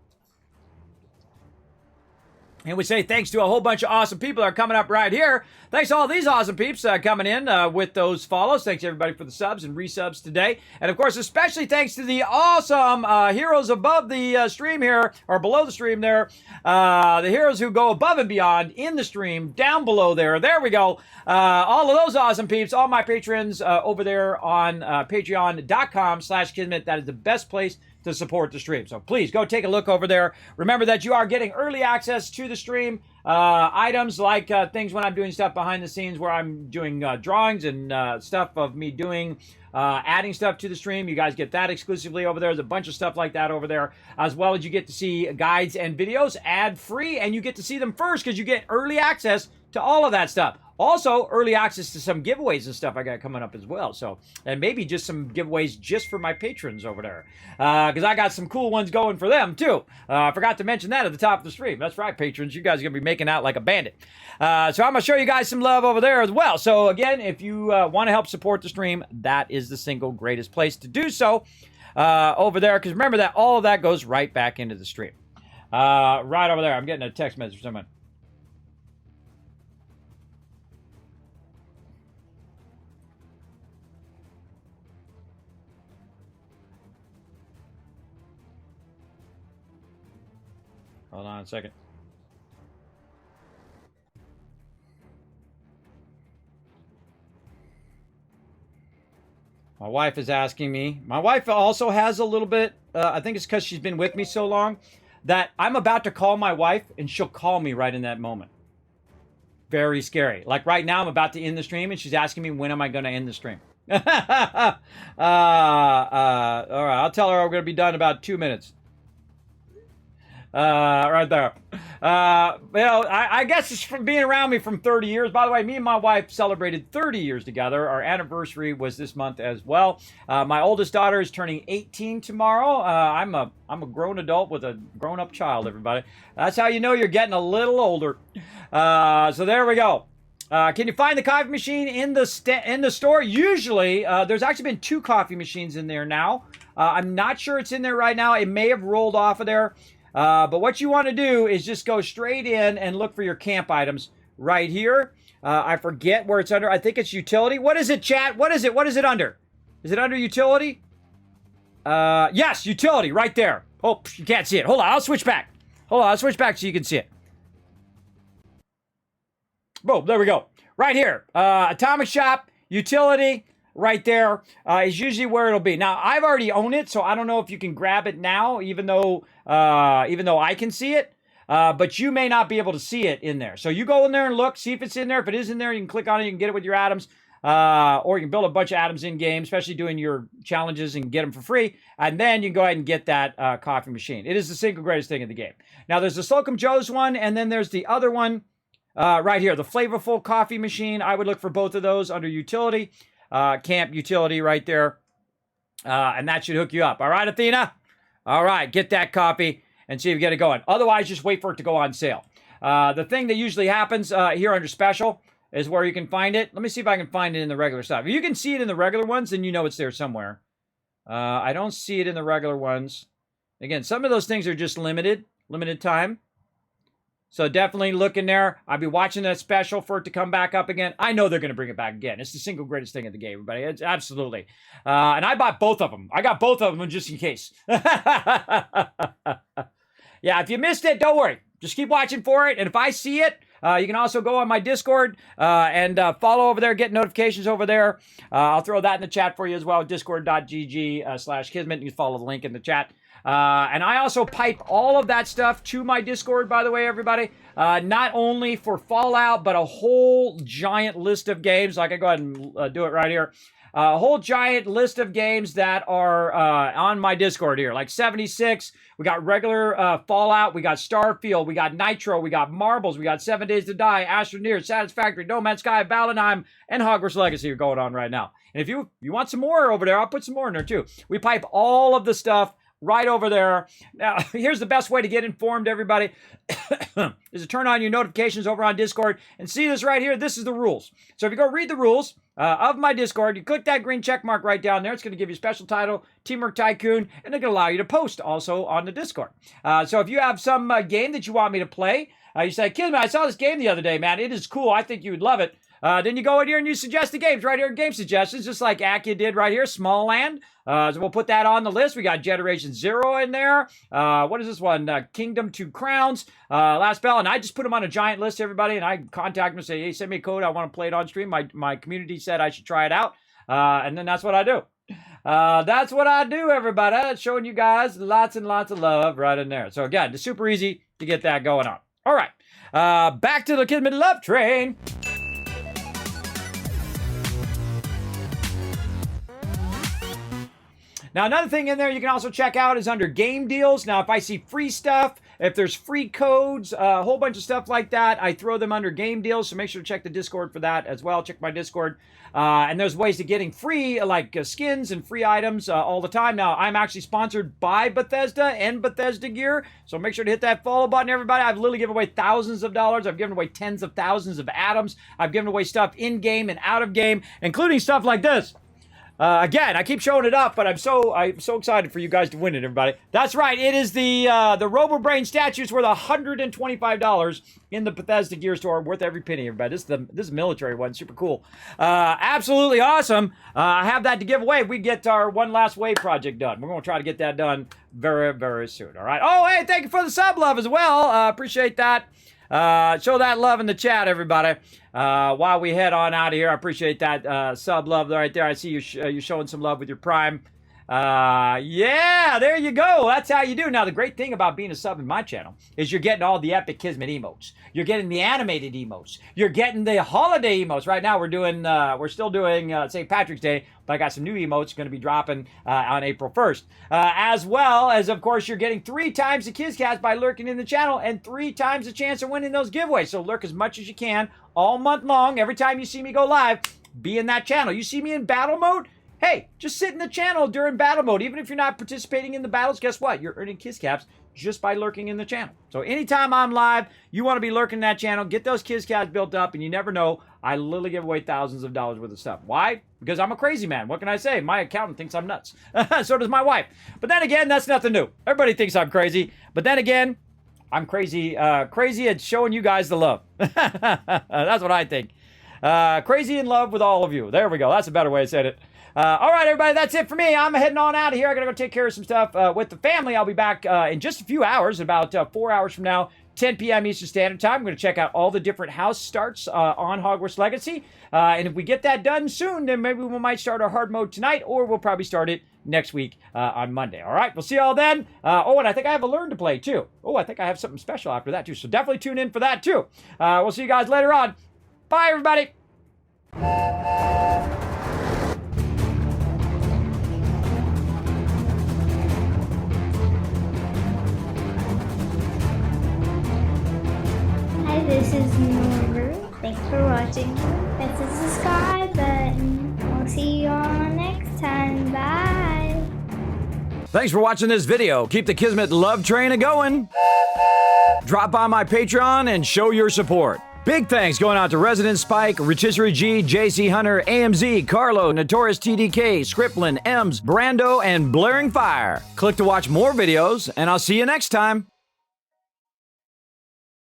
And we say thanks to a whole bunch of awesome people that are coming up right here. Thanks to all these awesome peeps coming in with those follows. Thanks everybody for the subs and resubs today. And of course, especially thanks to the awesome heroes above the stream here, or below the stream there. The heroes who go above and beyond in the stream, down below there. There we go. All of those awesome peeps, all my patrons over there on patreon.com/Kismet. That is the best place to support the stream. So please go take a look over there. Remember that you are getting early access to the stream. Items like things when I'm doing stuff behind the scenes where I'm doing drawings and stuff of me doing adding stuff to the stream. You guys get that exclusively over there. There's a bunch of stuff like that over there, as well as you get to see guides and videos ad free, and you get to see them first because you get early access to all of that stuff. Also, early access to some giveaways and stuff I got coming up as well. So, and maybe just some giveaways just for my patrons over there. Because I got some cool ones going for them, too. I forgot to mention that at the top of the stream. That's right, patrons. You guys are going to be making out like a bandit. So I'm going to show you guys some love over there as well. So, again, if you want to help support the stream, that is the single greatest place to do so over there. Because remember that all of that goes right back into the stream. Right over there. I'm getting a text message from someone. Hold on a second. My wife is asking me. My wife also has a little bit, I think it's because she's been with me so long, that I'm about to call my wife and she'll call me right in that moment. Very scary. Like right now, I'm about to end the stream and she's asking me when am I going to end the stream. All right, I'll tell her we're going to be done in about 2 minutes. Right there. I guess it's from being around me from 30 years. By the way, me and my wife celebrated 30 years together. Our anniversary was this month as well. My oldest daughter is turning 18 tomorrow. I'm a grown adult with a grown-up child, everybody. That's how you know you're getting a little older. So there we go. Can you find the coffee machine in the store? Usually, there's actually been 2 coffee machines in there now. I'm not sure it's in there right now. It may have rolled off of there. But what you want to do is just go straight in and look for your camp items right here. I forget where it's under. I think it's utility. What is it, chat? What is it? What is it under? Is it under utility? Yes, utility right there. Oh, you can't see it. Hold on, I'll switch back. Hold on, I'll switch back so you can see it. Boom, there we go. Right here. Atomic Shop, utility, right there is usually where it'll be. Now, I've already owned it, so I don't know if you can grab it now, even though I can see it. But you may not be able to see it in there. So you go in there and look, see if it's in there. If it is in there, you can click on it, you can get it with your atoms. Or you can build a bunch of atoms in game, especially doing your challenges and get them for free. And then you can go ahead and get that coffee machine. It is the single greatest thing in the game. Now, there's the Slocum Joe's one, and then there's the other one right here, the Flavorful Coffee Machine. I would look for both of those under utility. Camp utility right there. And that should hook you up. All right, Athena? All right, get that coffee and see if you get it going. Otherwise, just wait for it to go on sale. The thing that usually happens here under special is where you can find it. Let me see if I can find it in the regular stuff. If you can see it in the regular ones, then you know it's there somewhere. I don't see it in the regular ones. Again, some of those things are just limited time. So definitely look in there. I'll be watching that special for it to come back up again. I know they're going to bring it back again. It's the single greatest thing in the game, everybody. It's absolutely. And I bought both of them. I got both of them just in case. Yeah, if you missed it, don't worry. Just keep watching for it. And if I see it, you can also go on my Discord and follow over there, get notifications over there. I'll throw that in the chat for you as well, discord.gg/Kismet. You can follow the link in the chat. And I also pipe all of that stuff to my Discord, by the way, everybody. Not only for Fallout, but a whole giant list of games. I can go ahead and do it right here. A whole giant list of games that are on my Discord here, like 76. We got regular Fallout. We got Starfield. We got Nitro. We got Marbles. We got 7 Days to Die, Astroneer, Satisfactory, No Man's Sky, Valheim, and Hogwarts Legacy are going on right now. And if you want some more over there, I'll put some more in there too. We pipe all of the stuff right over there. Now, here's the best way to get informed, everybody, is to turn on your notifications over on Discord and see this right here. This is the rules. So if you go read the rules of my Discord, you click that green check mark right down there. It's going to give you a special title, Teamwork Tycoon, and it's going to allow you to post also on the Discord. So if you have some game that you want me to play, you say, Kismet, I saw this game the other day, man. It is cool. I think you would love it. Then you go in here and you suggest the games right here in Game Suggestions, just like Akia did right here, Small Land. So we'll put that on the list. We got Generation Zero in there. What is this one? Kingdom Two Crowns, Last Bell. And I just put them on a giant list, everybody, and I contact them and say, hey, send me a code. I want to play it on stream. My community said I should try it out. And then that's what I do. That's what I do, everybody. Showing you guys lots and lots of love right in there. So again, it's super easy to get that going on. All right. Back to the Kismet Love Train. Now, another thing in there you can also check out is under game deals. Now, if I see free stuff, if there's free codes, a whole bunch of stuff like that, I throw them under game deals. So make sure to check the Discord for that as well. Check my Discord. And there's ways to getting free, like skins and free items all the time. Now, I'm actually sponsored by Bethesda and Bethesda Gear. So make sure to hit that follow button, everybody. I've literally given away thousands of dollars. I've given away tens of thousands of atoms. I've given away stuff in-game and out of game, including stuff like this. Again, I keep showing it up, but I'm so excited for you guys to win it, everybody. That's right. It is the RoboBrain statues worth $125 in the Bethesda Gear Store, worth every penny, everybody. This is a military one, super cool. Absolutely awesome. I have that to give away if we get our One Last Wave project done. We're going to try to get that done very, very soon. All right. Oh, hey, thank you for the sub love as well. Appreciate that. Show that love in the chat, everybody. While we head on out of here, I appreciate that sub love right there. I see you're showing some love with your Prime. Yeah, there you go. That's how you do. Now, the great thing about being a sub in my channel is you're getting all the epic Kismet emotes. You're getting the animated emotes. You're getting the holiday emotes. Right now, we're still doing St. Patrick's Day, but I got some new emotes going to be dropping on April 1st. As well as, of course, you're getting 3 times the KizCats by lurking in the channel and 3 times the chance of winning those giveaways. So lurk as much as you can all month long. Every time you see me go live, be in that channel. You see me in battle mode? Hey, just sit in the channel during battle mode. Even if you're not participating in the battles, guess what? You're earning KizCats just by lurking in the channel. So anytime I'm live, you want to be lurking in that channel, get those KizCats built up, and you never know, I literally give away thousands of dollars worth of stuff. Why? Because I'm a crazy man. What can I say? My accountant thinks I'm nuts. So does my wife. But then again, that's nothing new. Everybody thinks I'm crazy. But then again, I'm crazy at showing you guys the love. That's what I think. Crazy in love with all of you. There we go. That's a better way to say it. All right, everybody, that's it for me. I'm heading on out of here. I got to go take care of some stuff with the family. I'll be back in just a few hours, about 4 hours from now, 10 p.m. Eastern Standard Time. I'm going to check out all the different house starts on Hogwarts Legacy. And if we get that done soon, then maybe we might start our hard mode tonight, or we'll probably start it next week on Monday. All right, we'll see you all then. And I think I have a learn to play, too. I think I have something special after that, too. So definitely tune in for that, too. We'll see you guys later on. Bye, everybody. Hi, this is Norbert. Thanks for watching. Hit the subscribe button. We'll see you all next time. Bye. Thanks for watching this video. Keep the Kismet love train a-going. Drop by my Patreon and show your support. Big thanks going out to Resident Spike, Rotisserie G, JC Hunter, AMZ, Carlo, Notorious TDK, Scriplin, Ems, Brando, and Blaring Fire. Click to watch more videos, and I'll see you next time.